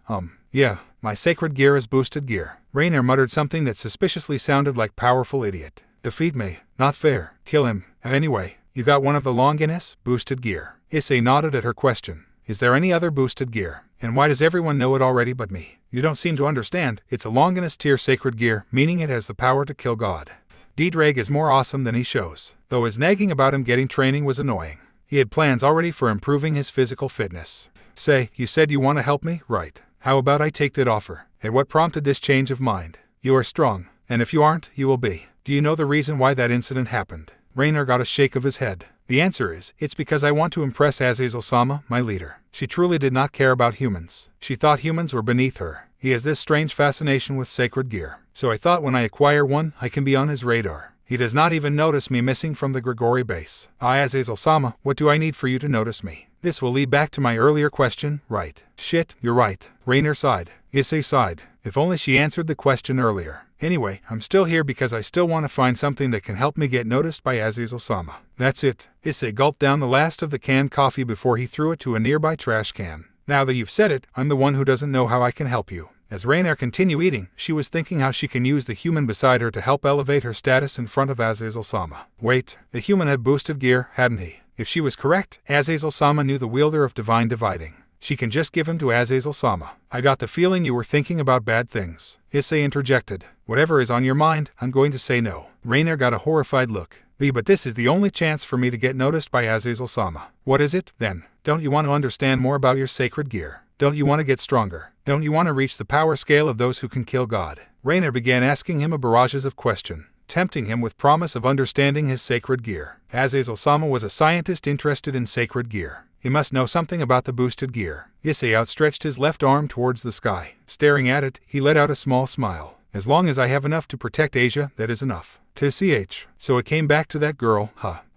Yeah, my sacred gear is boosted gear. Rainer muttered something that suspiciously sounded like powerful idiot. Defeat me. Not fair. Kill him. Anyway, you got one of the Longinus, boosted gear. Issei nodded at her question. Is there any other boosted gear? And why does everyone know it already but me? You don't seem to understand. It's a Longinus tier sacred gear, meaning it has the power to kill God. Didreg is more awesome than he shows, though his nagging about him getting training was annoying. He had plans already for improving his physical fitness. Say, you said you want to help me, right? How about I take that offer? And what prompted this change of mind? You are strong, and if you aren't, you will be. Do you know the reason why that incident happened? Rainer got a shake of his head. The answer is, it's because I want to impress Azazel-sama, my leader. She truly did not care about humans. She thought humans were beneath her. He has this strange fascination with sacred gear. So I thought when I acquire one, I can be on his radar. He does not even notice me missing from the Grigori base. Azazel-sama, what do I need for you to notice me? This will lead back to my earlier question, right? Shit, you're right. Rainer sighed. Issei sighed. If only she answered the question earlier. Anyway, I'm still here because I still want to find something that can help me get noticed by Azazel-sama. That's it. Issei gulped down the last of the canned coffee before he threw it to a nearby trash can. Now that you've said it, I'm the one who doesn't know how I can help you. As Rainer continued eating, she was thinking how she can use the human beside her to help elevate her status in front of Azazel-sama. Wait, the human had boosted gear, hadn't he? If she was correct, Azazel-sama knew the wielder of divine dividing. She can just give him to Azazel-sama. I got the feeling you were thinking about bad things. Issei interjected. Whatever is on your mind, I'm going to say no. Rainer got a horrified look. But this is the only chance for me to get noticed by Azazel-sama. What is it, then? Don't you want to understand more about your sacred gear? Don't you want to get stronger? Don't you want to reach the power scale of those who can kill God? Rainer began asking him a barrages of questions, tempting him with promise of understanding his sacred gear. Azazel-sama was a scientist interested in sacred gear. He must know something about the boosted gear. Issei outstretched his left arm towards the sky. Staring at it, he let out a small smile. As long as I have enough to protect Asia, that is enough. So it came back to that girl,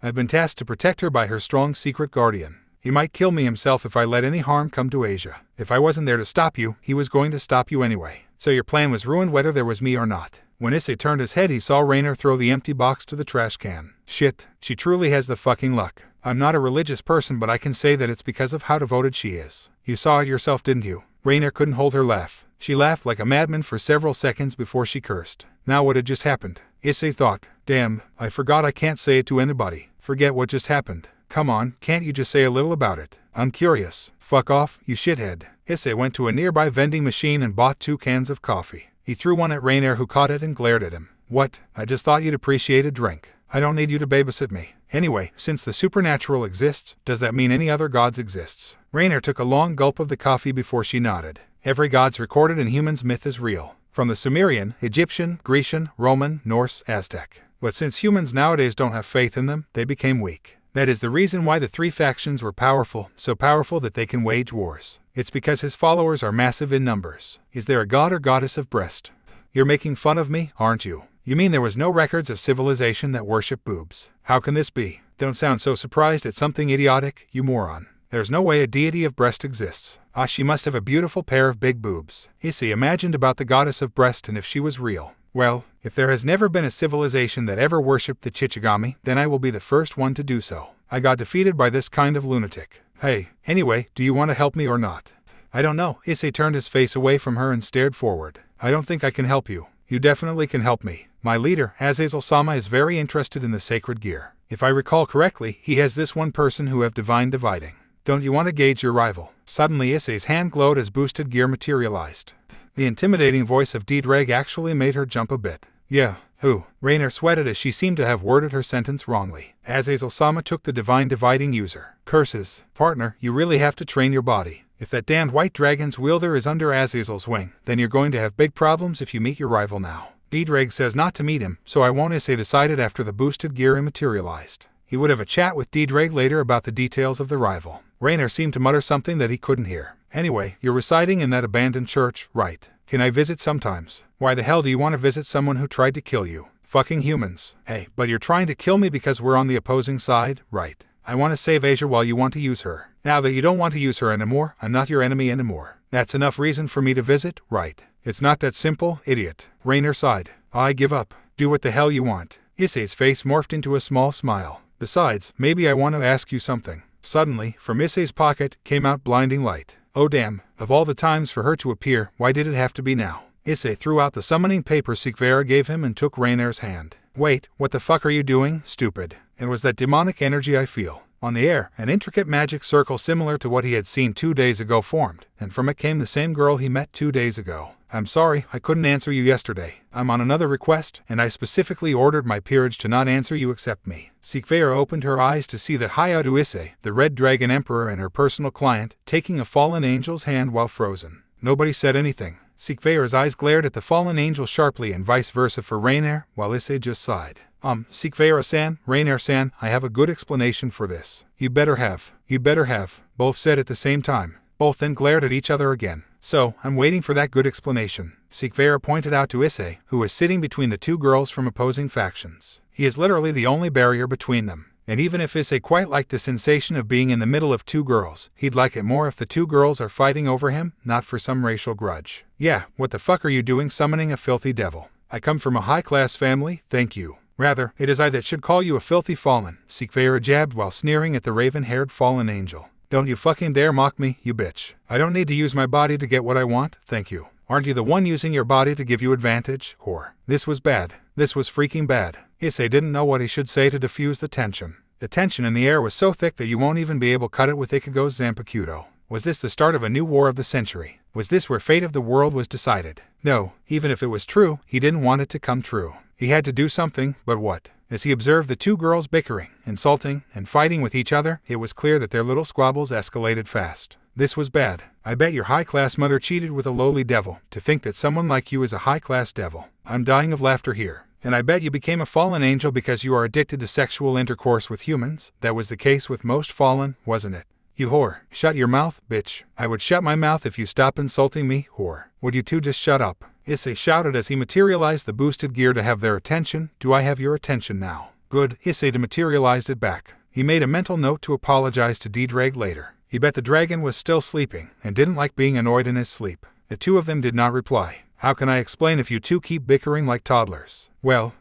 I've been tasked to protect her by her strong secret guardian. He might kill me himself if I let any harm come to Asia. If I wasn't there to stop you, he was going to stop you anyway. So your plan was ruined whether there was me or not. When Issei turned his head, he saw Rainer throw the empty box to the trash can. Shit, she truly has the fucking luck. I'm not a religious person, but I can say that it's because of how devoted she is. You saw it yourself, didn't you? Rainer couldn't hold her laugh. She laughed like a madman for several seconds before she cursed. Now what had just happened? Issei thought. Damn, I forgot I can't say it to anybody. Forget what just happened. Come on, can't you just say a little about it? I'm curious. Fuck off, you shithead. Issei went to a nearby vending machine and bought 2 cans of coffee. He threw one at Rainer, who caught it and glared at him. What? I just thought you'd appreciate a drink. I don't need you to babysit me. Anyway, since the supernatural exists, does that mean any other gods exists? Rainer took a long gulp of the coffee before she nodded. Every god's recorded in humans' myth is real. From the Sumerian, Egyptian, Grecian, Roman, Norse, Aztec. But since humans nowadays don't have faith in them, they became weak. That is the reason why the 3 factions were powerful, so powerful that they can wage wars. It's because his followers are massive in numbers. Is there a god or goddess of breast? You're making fun of me, aren't you? You mean there was no records of civilization that worship boobs? How can this be? Don't sound so surprised at something idiotic, you moron. There's no way a deity of breast exists. Ah, she must have a beautiful pair of big boobs. Issei imagined about the goddess of breast, and if she was real. Well, if there has never been a civilization that ever worshipped the Chichigami, then I will be the first one to do so. I got defeated by this kind of lunatic. Hey, anyway, do you want to help me or not? I don't know. Issei turned his face away from her and stared forward. I don't think I can help you. You definitely can help me. My leader, Azazel-sama, is very interested in the sacred gear. If I recall correctly, he has this one person who have divine dividing. Don't you want to gauge your rival? Suddenly Issei's hand glowed as boosted gear materialized. The intimidating voice of Diedrag actually made her jump a bit. Yeah, who? Rainer sweated as she seemed to have worded her sentence wrongly. Azazel-sama took the divine dividing user. Curses. Partner, you really have to train your body. If that damned white dragon's wielder is under Azazel's wing, then you're going to have big problems if you meet your rival now. Diedrag says not to meet him, so I won't. Issei decided after the boosted gear materialized. He would have a chat with Diedrag later about the details of the rival. Rainer seemed to mutter something that he couldn't hear. Anyway, you're residing in that abandoned church, right? Can I visit sometimes? Why the hell do you want to visit someone who tried to kill you? Fucking humans. Hey, but you're trying to kill me because we're on the opposing side, right? I want to save Asia while you want to use her. Now that you don't want to use her anymore, I'm not your enemy anymore. That's enough reason for me to visit, right? It's not that simple, idiot. Rainer sighed. I give up. Do what the hell you want. Issei's face morphed into a small smile. Besides, maybe I want to ask you something. Suddenly, from Issei's pocket, came out blinding light. Oh damn, of all the times for her to appear, why did it have to be now? Issei threw out the summoning paper Sikvera gave him and took Rainer's hand. Wait, what the fuck are you doing, stupid? It was that demonic energy I feel. On the air, an intricate magic circle similar to what he had seen 2 days ago formed, and from it came the same girl he met 2 days ago. I'm sorry, I couldn't answer you yesterday. I'm on another request, and I specifically ordered my peerage to not answer you except me. Sikvera opened her eyes to see that Hayatu Issei, the Red Dragon Emperor and her personal client, taking a fallen angel's hand while frozen. Nobody said anything. Sikvera's eyes glared at the fallen angel sharply and vice versa for Rainer, while Issei just sighed. Sikvera-san, Rainer-san, I have a good explanation for this. You better have. Both said at the same time. Both then glared at each other again. So, I'm waiting for that good explanation. Sikvera pointed out to Issei, who was sitting between the 2 girls from opposing factions. He is literally the only barrier between them. And even if Issei quite liked the sensation of being in the middle of 2 girls, he'd like it more if the 2 girls are fighting over him, not for some racial grudge. Yeah, what the fuck are you doing summoning a filthy devil? I come from a high-class family, thank you. Rather, it is I that should call you a filthy fallen, Sikvera jabbed while sneering at the raven-haired fallen angel. Don't you fucking dare mock me, you bitch. I don't need to use my body to get what I want, thank you. Aren't you the one using your body to give you advantage, whore? This was bad. This was freaking bad. Issei didn't know what he should say to diffuse the tension. The tension in the air was so thick that you won't even be able to cut it with Ichigo's Zanpakuto. Was this the start of a new war of the century? Was this where fate of the world was decided? No, even if it was true, he didn't want it to come true. He had to do something, but what? As he observed the 2 girls bickering, insulting, and fighting with each other, it was clear that their little squabbles escalated fast. This was bad. I bet your high-class mother cheated with a lowly devil, to think that someone like you is a high-class devil. I'm dying of laughter here. And I bet you became a fallen angel because you are addicted to sexual intercourse with humans. That was the case with most fallen, wasn't it? You whore. Shut your mouth, bitch. I would shut my mouth if you stop insulting me, whore. Would you 2 just shut up? Issei shouted as he materialized the boosted gear to have their attention. Do I have your attention now? Good. Issei dematerialized it back. He made a mental note to apologize to D-Drag later. He bet the dragon was still sleeping and didn't like being annoyed in his sleep. The two of them did not reply. How can I explain if you two keep bickering like toddlers? Well,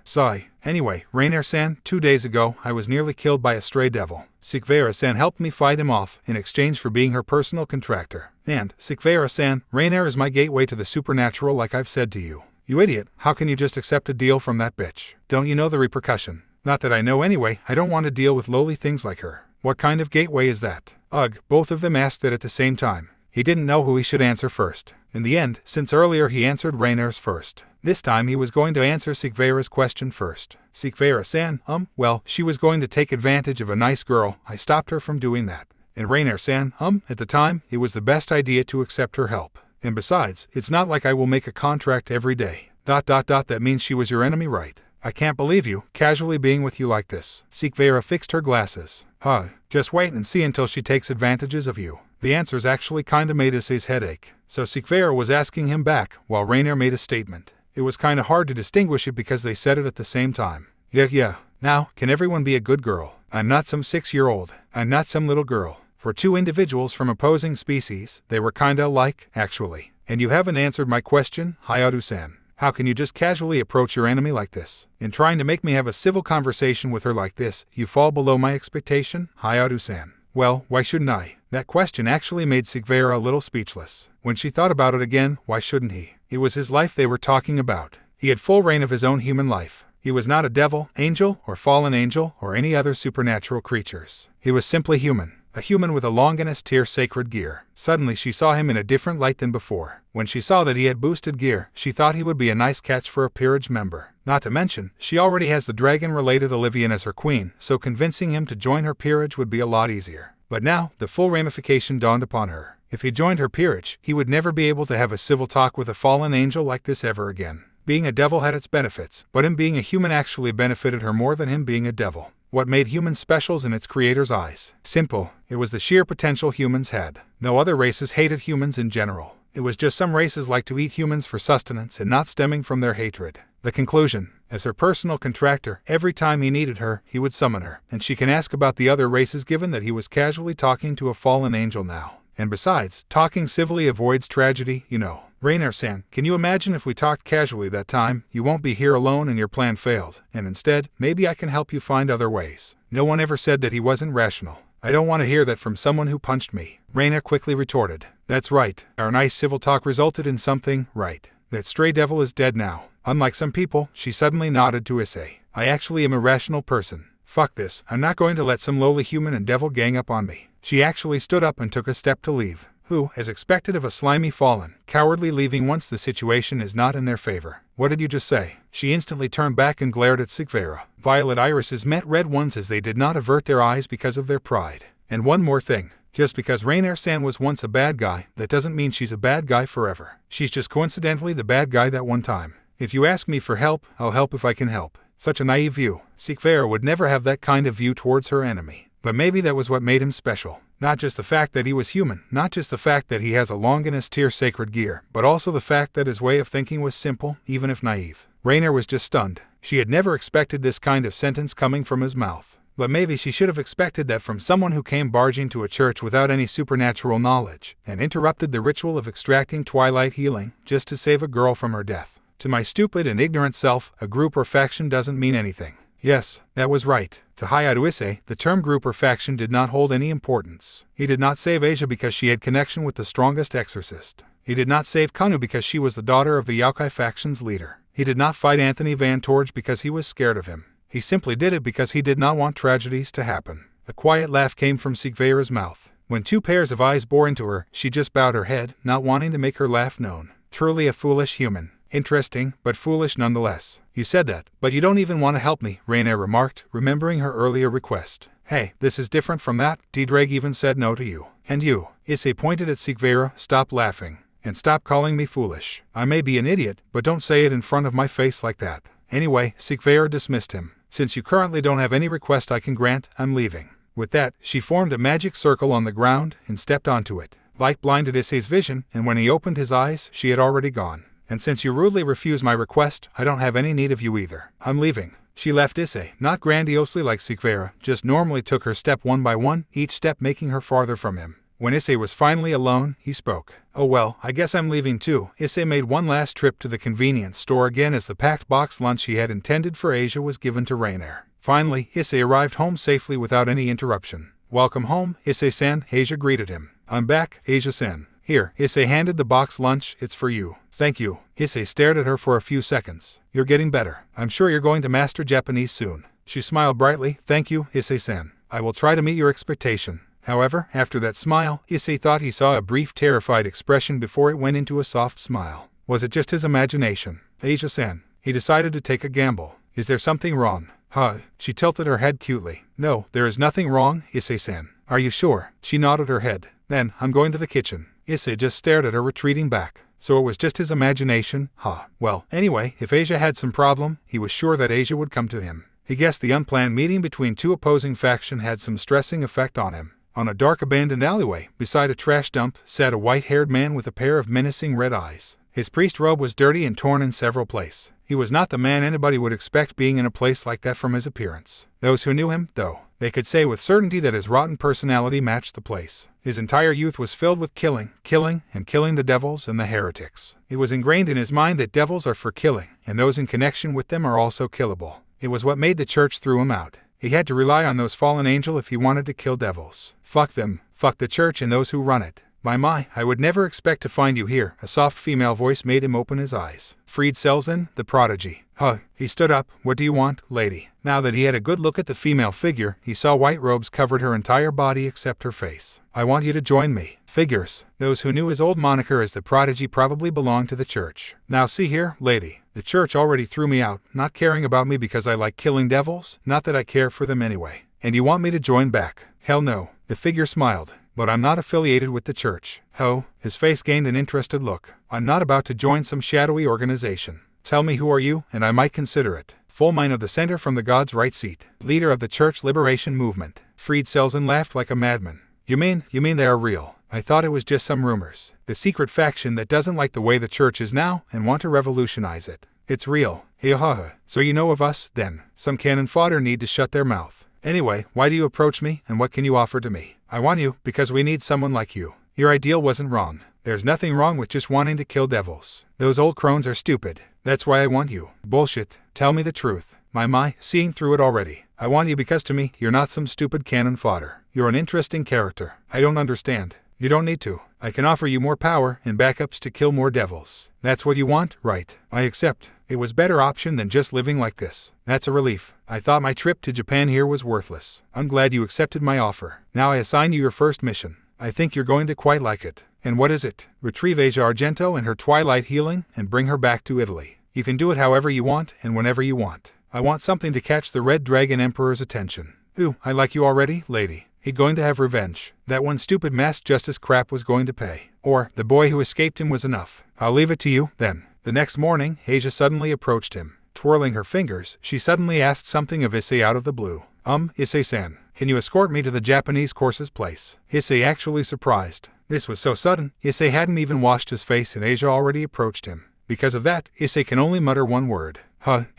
sigh. Anyway, Rainier-san, 2 days ago, I was nearly killed by a stray devil. Sikvera-san helped me fight him off in exchange for being her personal contractor. And, Sikvera-san, Rainier is my gateway to the supernatural like I've said to you. You idiot, how can you just accept a deal from that bitch? Don't you know the repercussion? Not that I know anyway, I don't want to deal with lowly things like her. What kind of gateway is that? Ugh, both of them asked it at the same time. He didn't know who he should answer first. In the end, since earlier he answered Rainier's first. This time he was going to answer Sikvera's question first. Sikvera-san, well, she was going to take advantage of a nice girl. I stopped her from doing that. And Rainier-san, at the time, it was the best idea to accept her help. And besides, it's not like I will make a contract every day. ... That means she was your enemy, right? I can't believe you, casually being with you like this. Sikvera fixed her glasses. Just wait and see until she takes advantages of you. The answers actually kinda made Issei's head ache. So Sikvera was asking him back, while Rainier made a statement. It was kinda hard to distinguish it because they said it at the same time. Yeah. Now, can everyone be a good girl? I'm not some 6-year-old. I'm not some little girl. For two individuals from opposing species, they were kinda alike, actually. And you haven't answered my question, Hayato-san. How can you just casually approach your enemy like this? In trying to make me have a civil conversation with her like this, you fall below my expectation, Hayato-san. Well, why shouldn't I? That question actually made Sikvera a little speechless. When she thought about it again, why shouldn't he? It was his life they were talking about. He had full reign of his own human life. He was not a devil, angel, or fallen angel, or any other supernatural creatures. He was simply human. A human with a Longinus tier sacred gear. Suddenly she saw him in a different light than before. When she saw that he had boosted gear, she thought he would be a nice catch for a peerage member. Not to mention, she already has the dragon-related Olivian as her queen, so convincing him to join her peerage would be a lot easier. But now, the full ramification dawned upon her. If he joined her peerage, he would never be able to have a civil talk with a fallen angel like this ever again. Being a devil had its benefits, but him being a human actually benefited her more than him being a devil. What made humans specials in its creator's eyes? Simple. It was the sheer potential humans had. No other races hated humans in general. It was just some races like to eat humans for sustenance and not stemming from their hatred. The conclusion. As her personal contractor, every time he needed her, he would summon her, and she can ask about the other races given that he was casually talking to a fallen angel now. And besides, talking civilly avoids tragedy, you know. Rainier-san, can you imagine if we talked casually that time? You won't be here alone and your plan failed, and instead, maybe I can help you find other ways. No one ever said that he wasn't rational. I don't want to hear that from someone who punched me. Rainier quickly retorted. That's right. Our nice civil talk resulted in something, right? That stray devil is dead now. Unlike some people, she suddenly nodded to Issei. I actually am a rational person. Fuck this, I'm not going to let some lowly human and devil gang up on me. She actually stood up and took a step to leave. Who, as expected of a slimy fallen, cowardly leaving once the situation is not in their favor. What did you just say? She instantly turned back and glared at Sikvera. Violet irises met red ones as they did not avert their eyes because of their pride. And one more thing. Just because Rainier-san was once a bad guy, that doesn't mean she's a bad guy forever. She's just coincidentally the bad guy that one time. If you ask me for help, I'll help if I can help. Such a naive view. Sikvera would never have that kind of view towards her enemy. But maybe that was what made him special. Not just the fact that he was human, not just the fact that he has a Longinus tier sacred gear, but also the fact that his way of thinking was simple, even if naive. Rainier was just stunned. She had never expected this kind of sentence coming from his mouth. But maybe she should have expected that from someone who came barging to a church without any supernatural knowledge, and interrupted the ritual of extracting twilight healing, just to save a girl from her death. To my stupid and ignorant self, a group or faction doesn't mean anything. Yes, that was right. To Hayato Issei, the term group or faction did not hold any importance. He did not save Aisa because she had connection with the strongest exorcist. He did not save Kanu because she was the daughter of the Yaokai faction's leader. He did not fight Anthony Van Torge because he was scared of him. He simply did it because he did not want tragedies to happen. A quiet laugh came from Sikvera's mouth. When two pairs of eyes bore into her, she just bowed her head, not wanting to make her laugh known. Truly a foolish human. Interesting, but foolish nonetheless. You said that, but you don't even want to help me, Rainier remarked, remembering her earlier request. Hey, this is different from that. D-Drag even said no to you. And you. Issei pointed at Sikvera. Stop laughing. And stop calling me foolish. I may be an idiot, but don't say it in front of my face like that. Anyway, Sikvera dismissed him. Since you currently don't have any request I can grant, I'm leaving. With that, she formed a magic circle on the ground and stepped onto it. Light blinded Issei's vision, and when he opened his eyes, she had already gone. And since you rudely refuse my request, I don't have any need of you either. I'm leaving. She left Issei, not grandiosely like Sikvera, just normally took her step one by one, each step making her farther from him. When Issei was finally alone, he spoke. Oh well, I guess I'm leaving too. Issei made one last trip to the convenience store again as the packed box lunch he had intended for Asia was given to Rainier. Finally, Issei arrived home safely without any interruption. Welcome home, Issei-san, Asia greeted him. I'm back, Asia-san. Here, Issei handed the box lunch, it's for you. Thank you. Issei stared at her for a few seconds. You're getting better. I'm sure you're going to master Japanese soon. She smiled brightly. Thank you, Issei-san. I will try to meet your expectation. However, after that smile, Issei thought he saw a brief terrified expression before it went into a soft smile. Was it just his imagination? Asia-san. He decided to take a gamble. Is there something wrong? She tilted her head cutely. No, there is nothing wrong, Issei-san. Are you sure? She nodded her head. Then, I'm going to the kitchen. Issei just stared at her retreating back. So it was just his imagination? Well, anyway, if Asia had some problem, he was sure that Asia would come to him. He guessed the unplanned meeting between two opposing factions had some stressing effect on him. On a dark abandoned alleyway, beside a trash dump, sat a white-haired man with a pair of menacing red eyes. His priest robe was dirty and torn in several places. He was not the man anybody would expect being in a place like that from his appearance. Those who knew him, though, they could say with certainty that his rotten personality matched the place. His entire youth was filled with killing the devils and the heretics. It was ingrained in his mind that devils are for killing, and those in connection with them are also killable. It was what made the church throw him out. He had to rely on those fallen angels if he wanted to kill devils. Fuck them, fuck the church and those who run it. My, I would never expect to find you here. A soft female voice made him open his eyes. Fried Selzen, the prodigy. He stood up. What do you want, lady? Now that he had a good look at the female figure, he saw white robes covered her entire body except her face. I want you to join me. Figures. Those who knew his old moniker as the prodigy probably belonged to the church. Now see here, lady. The church already threw me out, not caring about me because I like killing devils, not that I care for them anyway. And you want me to join back? Hell no. The figure smiled. But I'm not affiliated with the church. His face gained an interested look. I'm not about to join some shadowy organization. Tell me who are you, and I might consider it. Full mind of the center from the God's right seat. Leader of the Church Liberation Movement. Fried Selzen laughed like a madman. You mean they are real? I thought it was just some rumors. The secret faction that doesn't like the way the church is now and want to revolutionize it. It's real. So you know of us, then. Some cannon fodder need to shut their mouth. Anyway, why do you approach me, and what can you offer to me? I want you, because we need someone like you. Your ideal wasn't wrong. There's nothing wrong with just wanting to kill devils. Those old crones are stupid. That's why I want you. Bullshit. Tell me the truth. My, seeing through it already. I want you because to me, you're not some stupid cannon fodder. You're an interesting character. I don't understand. You don't need to. I can offer you more power and backups to kill more devils. That's what you want, right? I accept. It was better option than just living like this. That's a relief. I thought my trip to Japan here was worthless. I'm glad you accepted my offer. Now I assign you your first mission. I think you're going to quite like it. And what is it? Retrieve Asia Argento and her twilight healing and bring her back to Italy. You can do it however you want and whenever you want. I want something to catch the Red Dragon Emperor's attention. Ooh, I like you already, lady. He's going to have revenge. That one stupid mass justice crap was going to pay. Or, the boy who escaped him was enough. I'll leave it to you, then. The next morning, Asia suddenly approached him. Twirling her fingers, she suddenly asked something of Issei out of the blue. Issei-san, can you escort me to the Japanese course's place? Issei actually surprised. This was so sudden, Issei hadn't even washed his face and Asia already approached him. Because of that, Issei can only mutter one word.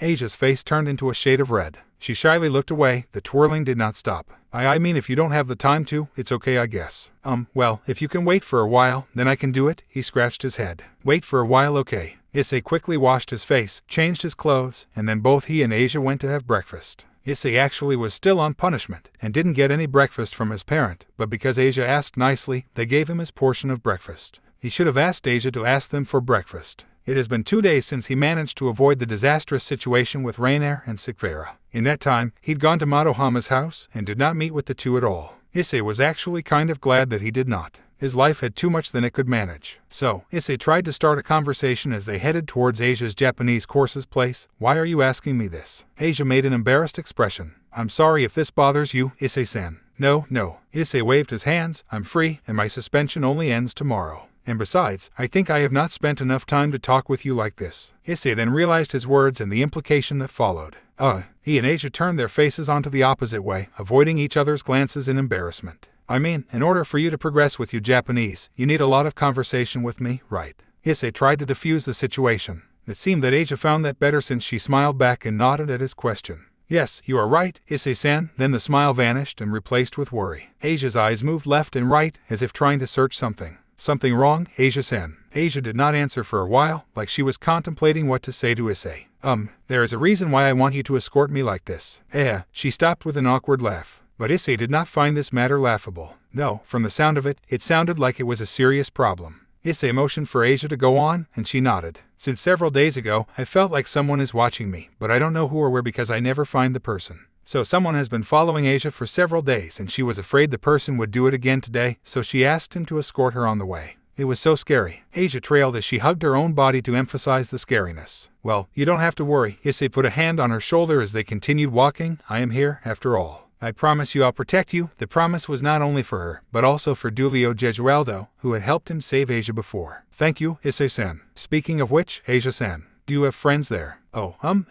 Asia's face turned into a shade of red. She shyly looked away. The twirling did not stop. I mean if you don't have the time to, it's okay I guess. Well, if you can wait for a while, then I can do it. He scratched his head. Wait for a while, okay. Issei quickly washed his face, changed his clothes, and then both he and Asia went to have breakfast. Issei actually was still on punishment, and didn't get any breakfast from his parent, but because Asia asked nicely, they gave him his portion of breakfast. He should have asked Asia to ask them for breakfast. It has been 2 days since he managed to avoid the disastrous situation with Rainier and Sikvera. In that time, he'd gone to Madohama's house and did not meet with the two at all. Issei was actually kind of glad that he did not. His life had too much than it could manage. So, Issei tried to start a conversation as they headed towards Asia's Japanese course's place. Why are you asking me this? Asia made an embarrassed expression. I'm sorry if this bothers you, Issei-san. No. Issei waved his hands. I'm free, and my suspension only ends tomorrow. And besides, I think I have not spent enough time to talk with you like this. Issei then realized his words and the implication that followed. He and Asia turned their faces onto the opposite way, avoiding each other's glances in embarrassment. I mean, in order for you to progress with your Japanese, you need a lot of conversation with me, right? Issei tried to defuse the situation. It seemed that Asia found that better since she smiled back and nodded at his question. Yes, you are right, Issei-san. Then the smile vanished and replaced with worry. Asia's eyes moved left and right as if trying to search something. Something wrong, Asia-san? Asia did not answer for a while, like she was contemplating what to say to Issei. There is a reason why I want you to escort me like this. She stopped with an awkward laugh. But Issei did not find this matter laughable. No, from the sound of it, it sounded like it was a serious problem. Issei motioned for Asia to go on, and she nodded. Since several days ago, I felt like someone is watching me, but I don't know who or where because I never find the person. So someone has been following Asia for several days, and she was afraid the person would do it again today, so she asked him to escort her on the way. It was so scary. Asia trailed as she hugged her own body to emphasize the scariness. Well, you don't have to worry. Issei put a hand on her shoulder as they continued walking. I am here, after all. I promise you I'll protect you. The promise was not only for her, but also for Giulio Gesualdo, who had helped him save Asia before. Thank you, Issei-san. Speaking of which, Asia-san, do you have friends there?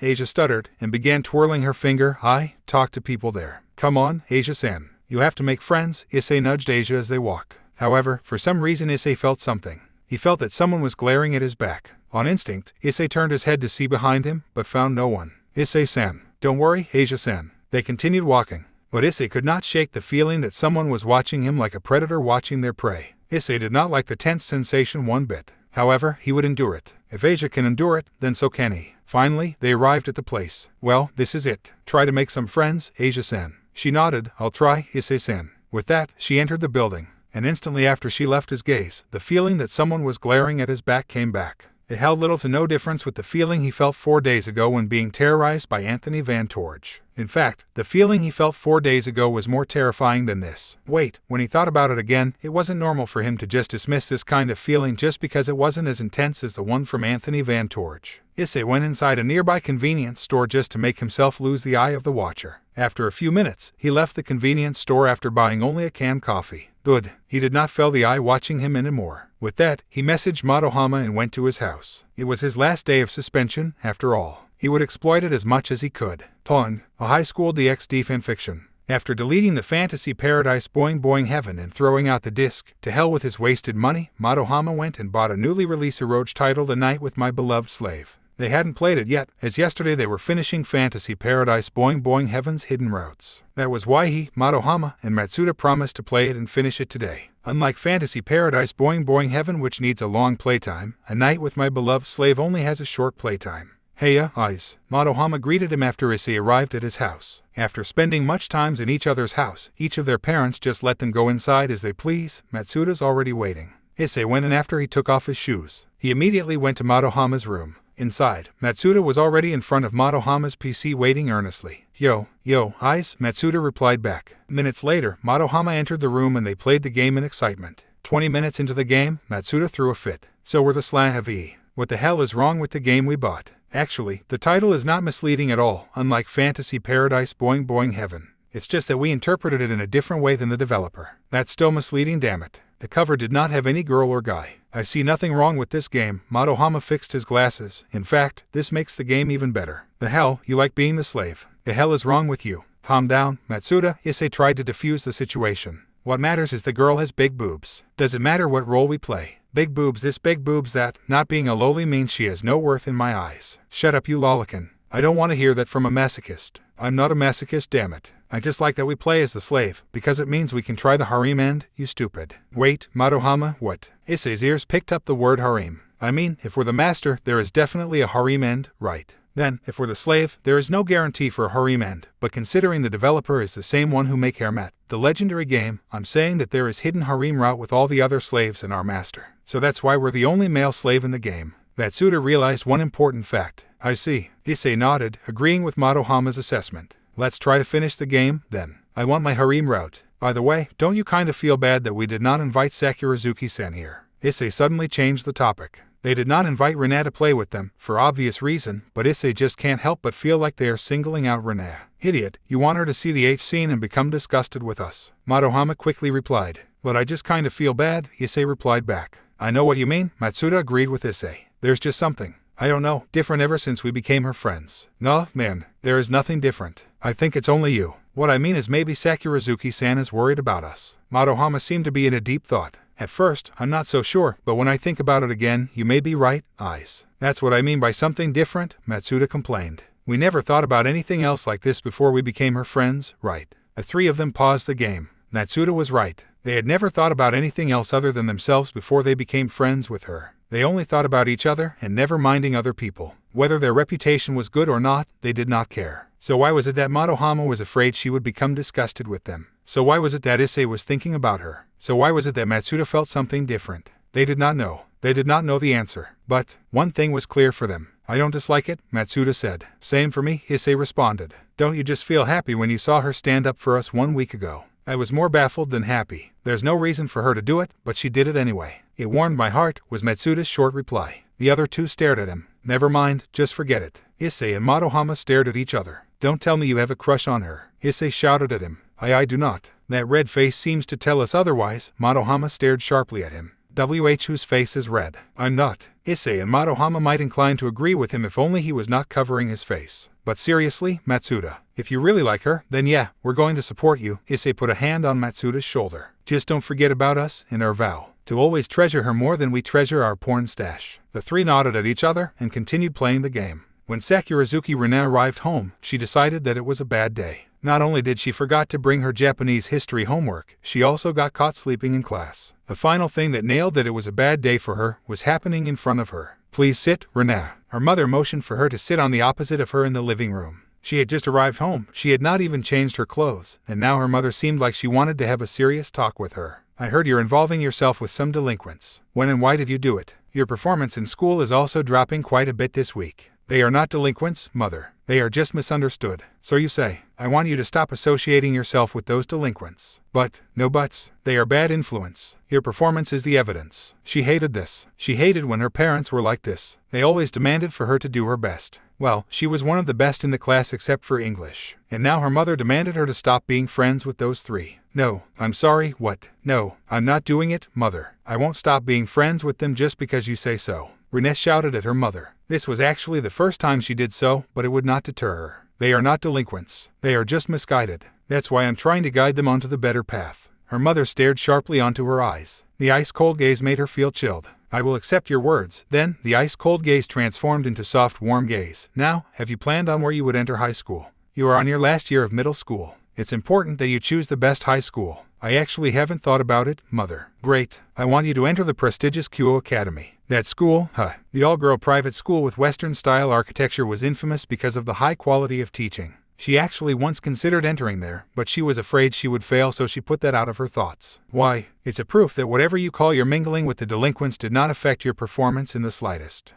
Asia stuttered and began twirling her finger. I talk to people there. Come on, Asia-san. You have to make friends. Issei nudged Asia as they walked. However, for some reason Issei felt something. He felt that someone was glaring at his back. On instinct, Issei turned his head to see behind him, but found no one. Issei-san. Don't worry, Asia-san. They continued walking. But Issei could not shake the feeling that someone was watching him like a predator watching their prey. Issei did not like the tense sensation one bit. However, he would endure it. If Asia can endure it, then so can he. Finally, they arrived at the place. Well, this is it. Try to make some friends, Asia-san. She nodded. I'll try, Issei-san. With that, she entered the building. And instantly after she left his gaze, the feeling that someone was glaring at his back came back. It held little to no difference with the feeling he felt 4 days ago when being terrorized by Anthony Van Torge. In fact, the feeling he felt 4 days ago was more terrifying than this. Wait, when he thought about it again, it wasn't normal for him to just dismiss this kind of feeling just because it wasn't as intense as the one from Anthony Van Torge. Issei went inside a nearby convenience store just to make himself lose the eye of the watcher. After a few minutes, he left the convenience store after buying only a canned coffee. Good. He did not feel the eye watching him anymore. With that, he messaged Madohama and went to his house. It was his last day of suspension, after all. He would exploit it as much as he could. Ton, a high school DxD fanfiction. After deleting the Fantasy Paradise Boing Boing Heaven and throwing out the disc, to hell with his wasted money, Madohama went and bought a newly released Eroge titled A Night with My Beloved Slave. They hadn't played it yet, as yesterday they were finishing Fantasy Paradise Boing Boing Heaven's Hidden Routes. That was why he, Madohama, and Matsuda promised to play it and finish it today. Unlike Fantasy Paradise Boing Boing Heaven, which needs a long playtime, A Night with My Beloved Slave only has a short playtime. Heya, Aisa. Madohama greeted him after Issei arrived at his house. After spending much time in each other's house, each of their parents just let them go inside as they please. Matsuda's already waiting. Issei went in after he took off his shoes. He immediately went to Madohama's room. Inside, Matsuda was already in front of Madohama's PC waiting earnestly. Yo, Aisa, Matsuda replied back. Minutes later, Madohama entered the room and they played the game in excitement. 20 minutes into the game, Matsuda threw a fit. So were the slang of E. What the hell is wrong with the game we bought? Actually, the title is not misleading at all, unlike Fantasy Paradise Boing Boing Heaven. It's just that we interpreted it in a different way than the developer. That's still misleading, damn it. The cover did not have any girl or guy. I see nothing wrong with this game. Madohama fixed his glasses. In fact, this makes the game even better. The hell, you like being the slave? The hell is wrong with you? Calm down, Matsuda. Issei tried to defuse the situation. What matters is the girl has big boobs. Does it matter what role we play? Big boobs this, big boobs that. Not being a loli means she has no worth in my eyes. Shut up, you lolican. I don't want to hear that from a masochist. I'm not a masochist, damn it. I just like that we play as the slave, because it means we can try the harem end, you stupid. Wait, Madohama, what? Issei's ears picked up the word harem. I mean, if we're the master, there is definitely a harem end, right? Then, if we're the slave, there is no guarantee for a harem end, but considering the developer is the same one who make Hermet, the legendary game, I'm saying that there is hidden harem route with all the other slaves and our master. So that's why we're the only male slave in the game. Matsuda realized one important fact. I see. Issei nodded, agreeing with Madohama's assessment. Let's try to finish the game, then. I want my harem route. By the way, don't you kind of feel bad that we did not invite Sakurazuki-san here? Issei suddenly changed the topic. They did not invite Rena to play with them, for obvious reason, but Issei just can't help but feel like they are singling out Rena. Idiot, you want her to see the H scene and become disgusted with us. Madohama quickly replied. But I just kind of feel bad, Issei replied back. I know what you mean, Matsuda agreed with Issei. There's just something. I don't know, different ever since we became her friends. No, man, there is nothing different. I think it's only you. What I mean is maybe Sakurazuki-san is worried about us. Madohama seemed to be in a deep thought. At first, I'm not so sure, but when I think about it again, you may be right, Aisa. That's what I mean by something different, Matsuda complained. We never thought about anything else like this before we became her friends, right? The three of them paused the game. Matsuda was right. They had never thought about anything else other than themselves before they became friends with her. They only thought about each other and never minding other people. Whether their reputation was good or not, they did not care. So why was it that Madohama was afraid she would become disgusted with them? So why was it that Issei was thinking about her? So why was it that Matsuda felt something different? They did not know. They did not know the answer. But one thing was clear for them. I don't dislike it, Matsuda said. Same for me, Issei responded. Don't you just feel happy when you saw her stand up for us 1 week ago? I was more baffled than happy. There's no reason for her to do it, but she did it anyway. It warmed my heart, was Matsuda's short reply. The other two stared at him. Never mind, just forget it. Issei and Madohama stared at each other. Don't tell me you have a crush on her. Issei shouted at him. I do not. That red face seems to tell us otherwise. Madohama stared sharply at him. Whose face is red. I'm not. Issei and Madohama might incline to agree with him if only he was not covering his face. But seriously, Matsuda, if you really like her, then yeah, we're going to support you. Issei put a hand on Matsuda's shoulder. Just don't forget about us and our vow to always treasure her more than we treasure our porn stash. The three nodded at each other and continued playing the game. When Sakurazuki Rina arrived home, she decided that it was a bad day. Not only did she forget to bring her Japanese history homework, she also got caught sleeping in class. The final thing that nailed that it was a bad day for her was happening in front of her. Please sit, Rina. Her mother motioned for her to sit on the opposite of her in the living room. She had just arrived home, she had not even changed her clothes, and now her mother seemed like she wanted to have a serious talk with her. I heard you're involving yourself with some delinquents. When and why did you do it? Your performance in school is also dropping quite a bit this week. They are not delinquents, mother. They are just misunderstood. So you say. I want you to stop associating yourself with those delinquents. But, no buts, they are bad influence. Your performance is the evidence. She hated this. She hated when her parents were like this. They always demanded for her to do her best. Well, she was one of the best in the class except for English. And now her mother demanded her to stop being friends with those three. No, I'm sorry, what? No, I'm not doing it, mother. I won't stop being friends with them just because you say so. Rina shouted at her mother. This was actually the first time she did so, but it would not deter her. They are not delinquents. They are just misguided. That's why I'm trying to guide them onto the better path. Her mother stared sharply onto her eyes. The ice-cold gaze made her feel chilled. I will accept your words. Then, the ice-cold gaze transformed into soft, warm gaze. Now, have you planned on where you would enter high school? You are on your last year of middle school. It's important that you choose the best high school. I actually haven't thought about it, mother. Great. I want you to enter the prestigious Kyo Academy. That school, the all-girl private school with Western-style architecture was infamous because of the high quality of teaching. She actually once considered entering there, but she was afraid she would fail, so she put that out of her thoughts. Why? It's a proof that whatever you call your mingling with the delinquents did not affect your performance in the slightest.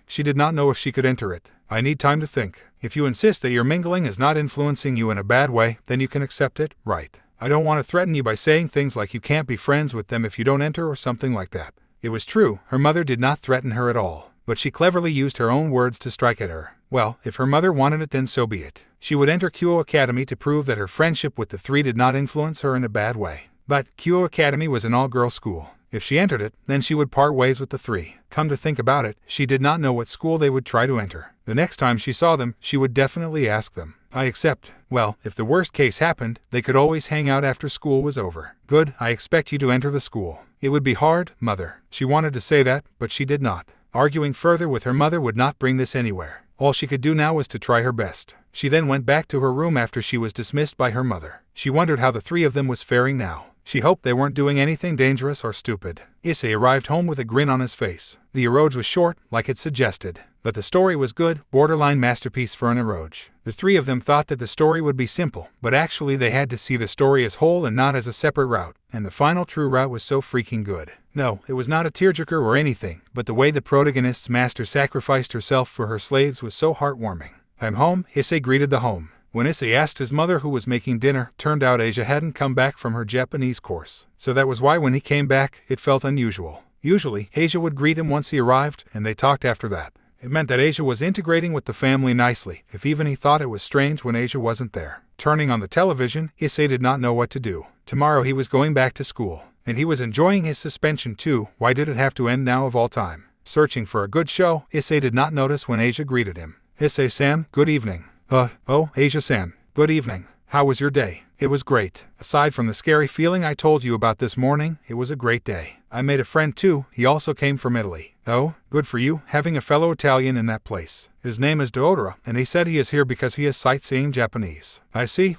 She did not know if she could enter it. I need time to think. If you insist that your mingling is not influencing you in a bad way, then you can accept it, right? I don't want to threaten you by saying things like you can't be friends with them if you don't enter or something like that. It was true, her mother did not threaten her at all, but she cleverly used her own words to strike at her. Well, if her mother wanted it, then so be it. She would enter Kyo Academy to prove that her friendship with the three did not influence her in a bad way. But Kyo Academy was an all-girl school. If she entered it, then she would part ways with the three. Come to think about it, she did not know what school they would try to enter. The next time she saw them, she would definitely ask them. I accept. Well, if the worst case happened, they could always hang out after school was over. Good, I expect you to enter the school. It would be hard, mother. She wanted to say that, but she did not. Arguing further with her mother would not bring this anywhere. All she could do now was to try her best. She then went back to her room after she was dismissed by her mother. She wondered how the three of them was faring now. She hoped they weren't doing anything dangerous or stupid. Issei arrived home with a grin on his face. The eroge was short, like it suggested. But the story was good, borderline masterpiece for an eroge. The three of them thought that the story would be simple, but actually they had to see the story as whole and not as a separate route, and the final true route was so freaking good. No, it was not a tearjerker or anything, but the way the protagonist's master sacrificed herself for her slaves was so heartwarming. I'm home, Issei greeted the home. When Issei asked his mother who was making dinner, turned out Aisa hadn't come back from her Japanese course. So that was why when he came back, it felt unusual. Usually, Aisa would greet him once he arrived, and they talked after that. It meant that Aisa was integrating with the family nicely, if even he thought it was strange when Aisa wasn't there. Turning on the television, Issei did not know what to do. Tomorrow he was going back to school. And he was enjoying his suspension too. Why did it have to end now of all time? Searching for a good show, Issei did not notice when Aisa greeted him. Issei-san, good evening. Aisa-san, good evening. How was your day? It was great. Aside from the scary feeling I told you about this morning, it was a great day. I made a friend too, he also came from Italy. Oh, good for you, having a fellow Italian in that place. His name is Deodora, and he said he is here because he is sightseeing Japanese. I see.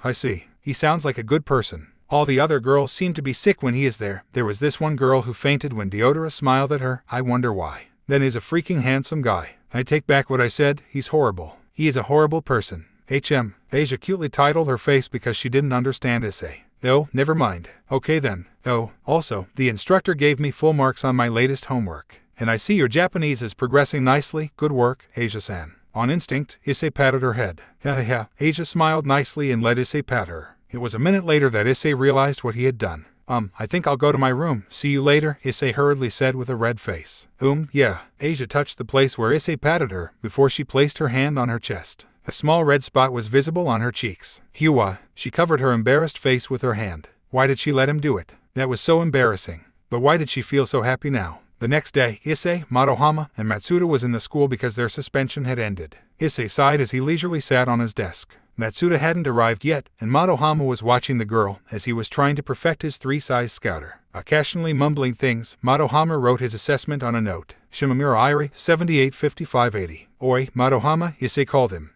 He sounds like a good person. All the other girls seem to be sick when he is there. There was this one girl who fainted when Deodora smiled at her. I wonder why. Then he's a freaking handsome guy. I take back what I said, he's horrible. He is a horrible person. Asia cutely titled her face because she didn't understand Issei. Oh, never mind. Okay then. Oh, also, the instructor gave me full marks on my latest homework. And I see your Japanese is progressing nicely. Good work, Asia-san. On instinct, Issei patted her head. Yeah. Asia smiled nicely and let Issei pat her. It was a minute later that Issei realized what he had done. I think I'll go to my room. See you later, Issei hurriedly said with a red face. Yeah. Asia touched the place where Issei patted her before she placed her hand on her chest. A small red spot was visible on her cheeks. She covered her embarrassed face with her hand. Why did she let him do it? That was so embarrassing. But why did she feel so happy now? The next day, Issei, Madohama, and Matsuda was in the school because their suspension had ended. Issei sighed as he leisurely sat on his desk. Matsuda hadn't arrived yet, and Madohama was watching the girl as he was trying to perfect his 3-size scouter. Occasionally mumbling things, Madohama wrote his assessment on a note. Shimamura Irie, 785580. Oi, Madohama, Issei called him.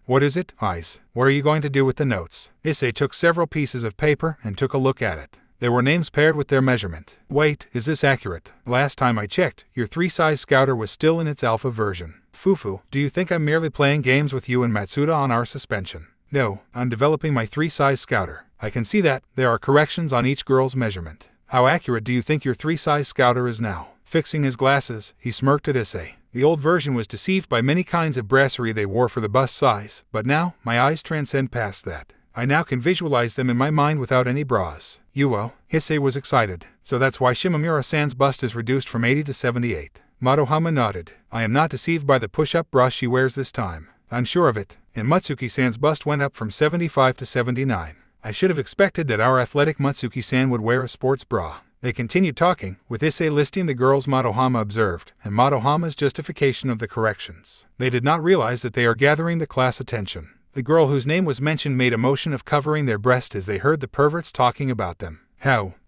What is it, Aisa? What are you going to do with the notes? Issei took several pieces of paper and took a look at it. There were names paired with their measurement. Wait, is this accurate? Last time I checked, your 3-size scouter was still in its alpha version. Fufu, do you think I'm merely playing games with you and Matsuda on our suspension? No, I'm developing my 3-size scouter. I can see that. There are corrections on each girl's measurement. How accurate do you think your 3-size scouter is now? Fixing his glasses, he smirked at Issei. The old version was deceived by many kinds of brasserie they wore for the bust size, but now, my eyes transcend past that. I now can visualize them in my mind without any bras. Issei was excited. So that's why Shimamura-san's bust is reduced from 80 to 78. Madohama nodded. I am not deceived by the push-up bra she wears this time. I'm sure of it. And Matsuki-san's bust went up from 75 to 79. I should have expected that our athletic Matsuki-san would wear a sports bra. They continued talking, with Issei listing the girls Madohama observed, and Madohama's justification of the corrections. They did not realize that they are gathering the class attention. The girl whose name was mentioned made a motion of covering their breast as they heard the perverts talking about them.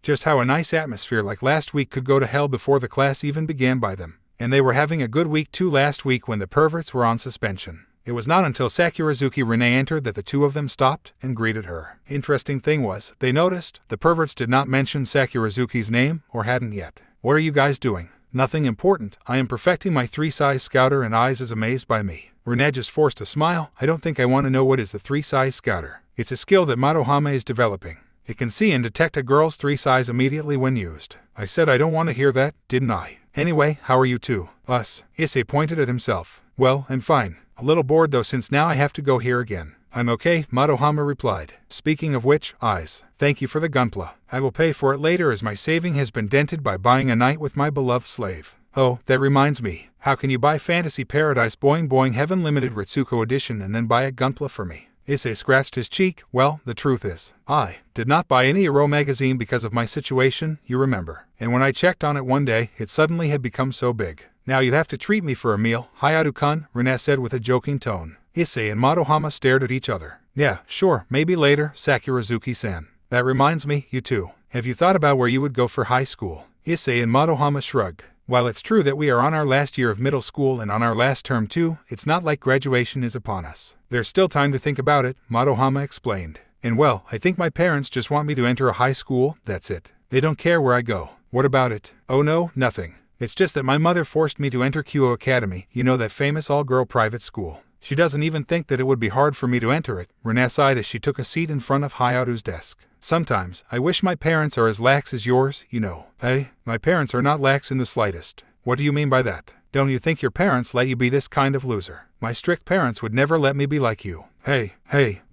Just how a nice atmosphere like last week could go to hell before the class even began by them. And they were having a good week too last week when the perverts were on suspension. It was not until Sakurazuki Renee entered that the two of them stopped and greeted her. Interesting thing was, they noticed, the perverts did not mention Sakurazuki's name, or hadn't yet. What are you guys doing? Nothing important. I am perfecting my 3-size scouter and Eyes is amazed by me. Renee just forced a smile. I don't think I want to know what is the 3-size scouter. It's a skill that Madohama is developing. It can see and detect a girl's 3-size immediately when used. I said I don't want to hear that, didn't I? Anyway, how are you two? Us. Issei pointed at himself. Well, I'm fine. A little bored though since now I have to go here again. I'm okay, Madohama replied. Speaking of which, Eyes, thank you for the gunpla. I will pay for it later as my saving has been dented by buying a night with my beloved slave. Oh, that reminds me. How can you buy Fantasy Paradise Boing Boing Heaven Limited Ritsuko Edition and then buy a gunpla for me? Issei scratched his cheek. Well, the truth is, I did not buy any Euro magazine because of my situation, you remember. And when I checked on it one day, it suddenly had become so big. Now you have to treat me for a meal, Hayato-kun, Renee said with a joking tone. Issei and Madohama stared at each other. Yeah, sure, maybe later, Sakurazuki-san. That reminds me, you two. Have you thought about where you would go for high school? Issei and Madohama shrugged. While it's true that we are on our last year of middle school and on our last term too, it's not like graduation is upon us. There's still time to think about it, Madohama explained. And well, I think my parents just want me to enter a high school, that's it. They don't care where I go. What about it? Oh no, nothing. It's just that my mother forced me to enter Kyo Academy, you know that famous all-girl private school. She doesn't even think that it would be hard for me to enter it, Renee sighed as she took a seat in front of Hayato's desk. Sometimes, I wish my parents are as lax as yours, you know. Hey, my parents are not lax in the slightest. What do you mean by that? Don't you think your parents let you be this kind of loser? My strict parents would never let me be like you. Hey,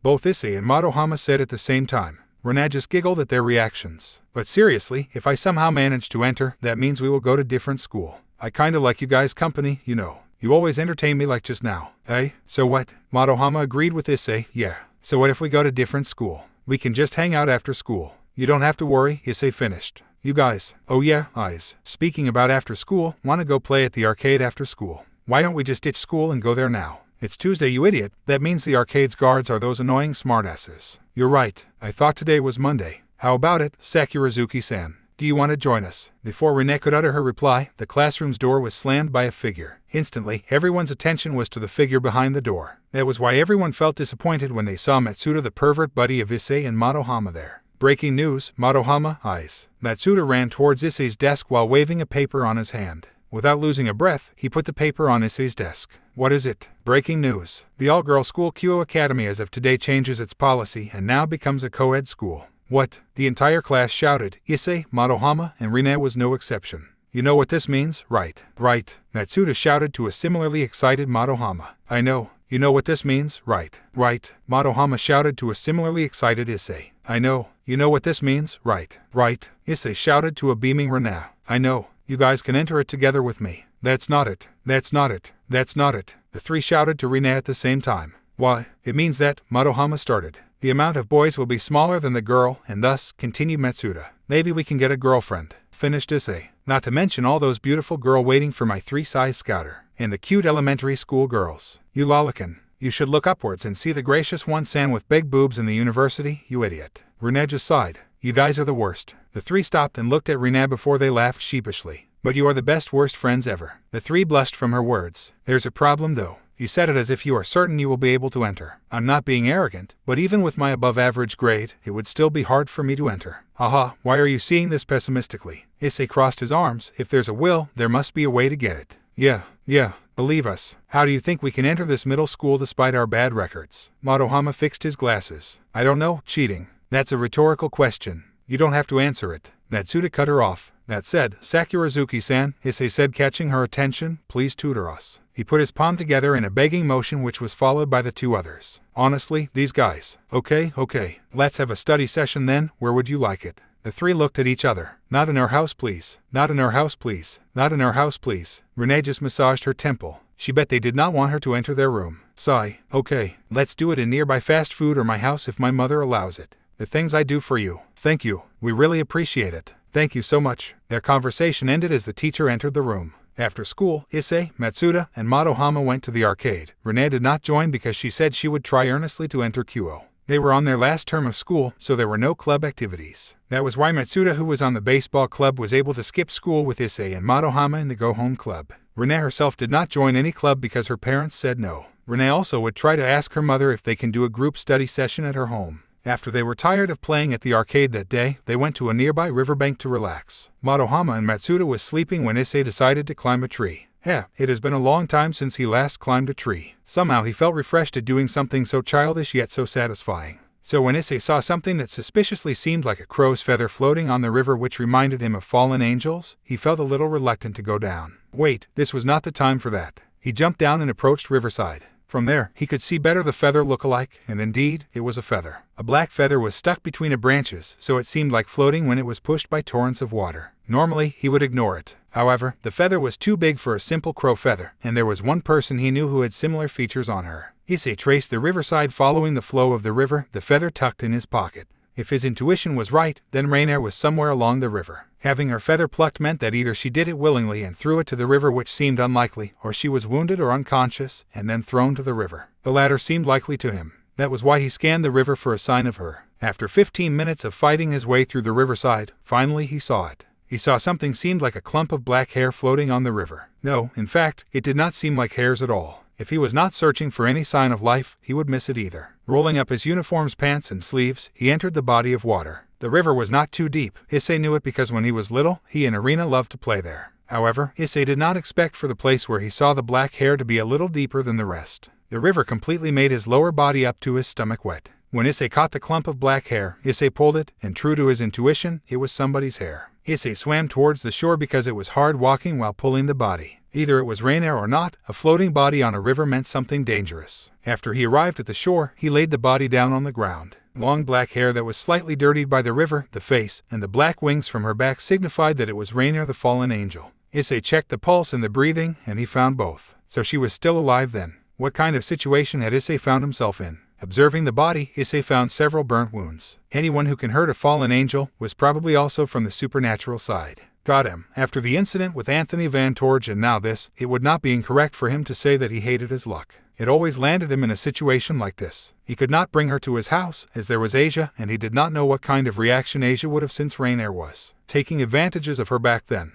both Issei and Madohama said at the same time. Renee just giggled at their reactions. But seriously, if I somehow manage to enter, that means we will go to different school. I kinda like you guys' company, you know. You always entertain me like just now. Hey, so what? Madohama agreed with Issei. Yeah. So what if we go to different school? We can just hang out after school. You don't have to worry, Issei finished. You guys. Oh yeah, Eyes. Speaking about after school, wanna go play at the arcade after school? Why don't we just ditch school and go there now? It's Tuesday, you idiot. That means the arcade's guards are those annoying smartasses. You're right. I thought today was Monday. How about it, Sakurazuki-san? Do you want to join us? Before Rine could utter her reply, the classroom's door was slammed by a figure. Instantly, everyone's attention was to the figure behind the door. That was why everyone felt disappointed when they saw Matsuda, the pervert buddy of Issei, and Madohama there. Breaking news, Madohama, eyes. Matsuda ran towards Issei's desk while waving a paper on his hand. Without losing a breath, he put the paper on Issei's desk. What is it? Breaking news. The all-girl school Kyo Academy as of today changes its policy and now becomes a co-ed school. What? The entire class shouted. Issei, Madohama, and Rine was no exception. You know what this means, right? Right. Matsuda shouted to a similarly excited Madohama. I know. You know what this means, right? Right. Madohama shouted to a similarly excited Issei. I know. You know what this means, right? Right. Issei shouted to a beaming Rine. I know. You guys can enter it together with me. That's not it. That's not it. That's not it. The three shouted to Rine at the same time. Why? It means that, Madohama started. The amount of boys will be smaller than the girl, and thus, continued Matsuda. Maybe we can get a girlfriend. Finished Issei. Not to mention all those beautiful girls waiting for my 3-size scouter. And the cute elementary school girls. You lolican. You should look upwards and see the gracious one-san with big boobs in the university, you idiot. Rine just sighed. You guys are the worst. The three stopped and looked at Rine before they laughed sheepishly. But you are the best worst friends ever. The three blushed from her words. There's a problem though. You said it as if you are certain you will be able to enter. I'm not being arrogant, but even with my above-average grade, it would still be hard for me to enter. Haha, why are you seeing this pessimistically? Issei crossed his arms. If there's a will, there must be a way to get it. Yeah, believe us. How do you think we can enter this middle school despite our bad records? Madohama fixed his glasses. I don't know, cheating. That's a rhetorical question. You don't have to answer it. Matsuda cut her off. That said, Sakurazuki-san, Issei said, catching her attention, please tutor us. He put his palm together in a begging motion which was followed by the two others. Honestly, these guys. Okay, let's have a study session then, where would you like it? The three looked at each other. Not in our house, please. Not in our house, please. Not in our house, please. Rine just massaged her temple. She bet they did not want her to enter their room. Sigh. Okay, let's do it in nearby fast food or my house if my mother allows it. The things I do for you. Thank you. We really appreciate it. Thank you so much. Their conversation ended as the teacher entered the room. After school, Issei, Matsuda, and Madohama went to the arcade. Rine did not join because she said she would try earnestly to enter Kyo. They were on their last term of school, so there were no club activities. That was why Matsuda, who was on the baseball club, was able to skip school with Issei and Madohama in the go-home club. Rine herself did not join any club because her parents said no. Rine also would try to ask her mother if they can do a group study session at her home. After they were tired of playing at the arcade that day, they went to a nearby riverbank to relax. Madohama and Matsuda was sleeping when Issei decided to climb a tree. It has been a long time since he last climbed a tree. Somehow he felt refreshed at doing something so childish yet so satisfying. So when Issei saw something that suspiciously seemed like a crow's feather floating on the river which reminded him of fallen angels, he felt a little reluctant to go down. Wait, this was not the time for that. He jumped down and approached riverside. From there, he could see better the feather look-alike, and indeed, it was a feather. A black feather was stuck between the branches, so it seemed like floating when it was pushed by torrents of water. Normally, he would ignore it. However, the feather was too big for a simple crow feather, and there was one person he knew who had similar features on her. Issei traced the riverside following the flow of the river, the feather tucked in his pocket. If his intuition was right, then Rainier was somewhere along the river. Having her feather plucked meant that either she did it willingly and threw it to the river, which seemed unlikely, or she was wounded or unconscious, and then thrown to the river. The latter seemed likely to him. That was why he scanned the river for a sign of her. After 15 minutes of fighting his way through the riverside, finally he saw it. He saw something seemed like a clump of black hair floating on the river. No, in fact, it did not seem like hairs at all. If he was not searching for any sign of life, he would miss it either. Rolling up his uniform's pants and sleeves, he entered the body of water. The river was not too deep. Issei knew it because when he was little, he and Arena loved to play there. However, Issei did not expect for the place where he saw the black hair to be a little deeper than the rest. The river completely made his lower body up to his stomach wet. When Issei caught the clump of black hair, Issei pulled it, and true to his intuition, it was somebody's hair. Issei swam towards the shore because it was hard walking while pulling the body. Either it was Rainier or not, a floating body on a river meant something dangerous. After he arrived at the shore, he laid the body down on the ground. Long black hair that was slightly dirtied by the river, the face, and the black wings from her back signified that it was Rainier, the fallen angel. Issei checked the pulse and the breathing, and he found both. So she was still alive then. What kind of situation had Issei found himself in? Observing the body, Issei found several burnt wounds. Anyone who can hurt a fallen angel was probably also from the supernatural side. Got him. After the incident with Anthony Van Torge and now this, it would not be incorrect for him to say that he hated his luck. It always landed him in a situation like this. He could not bring her to his house, as there was Asia, and he did not know what kind of reaction Asia would have since Rainier was taking advantages of her back then.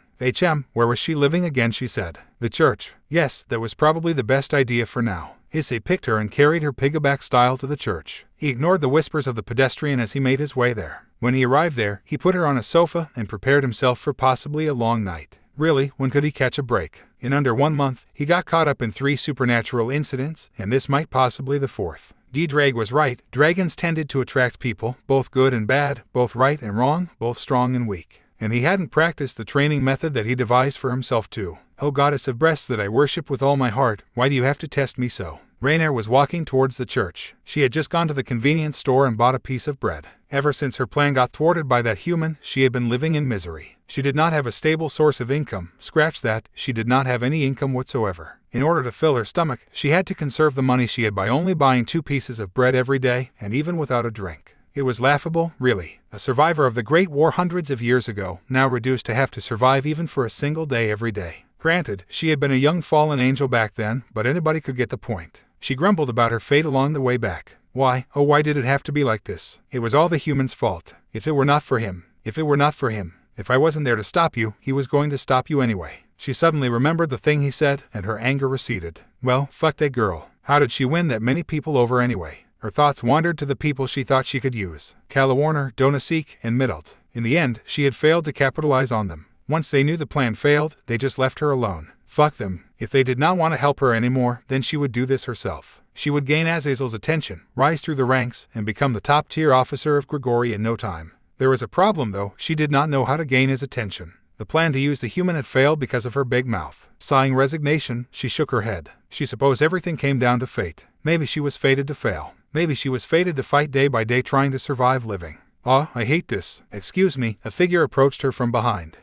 Where was she living again, she said. The church. Yes, that was probably the best idea for now. Issei picked her and carried her piggyback style to the church. He ignored the whispers of the pedestrian as he made his way there. When he arrived there, he put her on a sofa and prepared himself for possibly a long night. Really, when could he catch a break? In under 1 month, he got caught up in 3 supernatural incidents, and this might possibly the 4th. D-Drag was right. Dragons tended to attract people, both good and bad, both right and wrong, both strong and weak. And he hadn't practiced the training method that he devised for himself too. "O goddess of breasts that I worship with all my heart, why do you have to test me so?" Rainier was walking towards the church. She had just gone to the convenience store and bought a piece of bread. Ever since her plan got thwarted by that human, she had been living in misery. She did not have a stable source of income. Scratch that, she did not have any income whatsoever. In order to fill her stomach, she had to conserve the money she had by only buying 2 pieces of bread every day, and even without a drink. It was laughable, really. A survivor of the Great War hundreds of years ago, now reduced to have to survive even for a single day every day. Granted, she had been a young fallen angel back then, but anybody could get the point. She grumbled about her fate along the way back. Why, oh why did it have to be like this? It was all the human's fault. If it were not for him, if I wasn't there to stop you, he was going to stop you anyway. She suddenly remembered the thing he said, and her anger receded. Well, fuck that girl. How did she win that many people over anyway? Her thoughts wandered to the people she thought she could use. Calawarner, Donasik, and Middelt. In the end, she had failed to capitalize on them. Once they knew the plan failed, they just left her alone. Fuck them. If they did not want to help her anymore, then she would do this herself. She would gain Azazel's attention, rise through the ranks, and become the top-tier officer of Grigori in no time. There was a problem though, she did not know how to gain his attention. The plan to use the human had failed because of her big mouth. Sighing resignation, she shook her head. She supposed everything came down to fate. Maybe she was fated to fail. Maybe she was fated to fight day by day trying to survive living. "Ah, I hate this. Excuse me," a figure approached her from behind.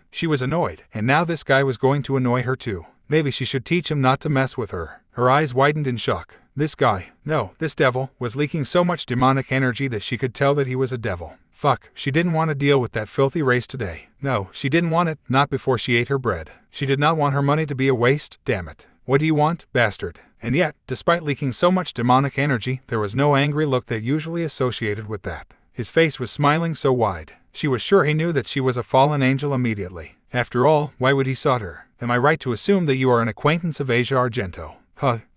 She was annoyed, and now this guy was going to annoy her too. Maybe she should teach him not to mess with her. Her eyes widened in shock. This guy, no, this devil, was leaking so much demonic energy that she could tell that he was a devil. Fuck, she didn't want to deal with that filthy race today. No, she didn't want it, not before she ate her bread. She did not want her money to be a waste, damn it. What do you want, bastard? And yet, despite leaking so much demonic energy, there was no angry look that usually associated with that. His face was smiling so wide. She was sure he knew that she was a fallen angel immediately. After all, why would he sought her? Am I right to assume that you are an acquaintance of Asia Argento?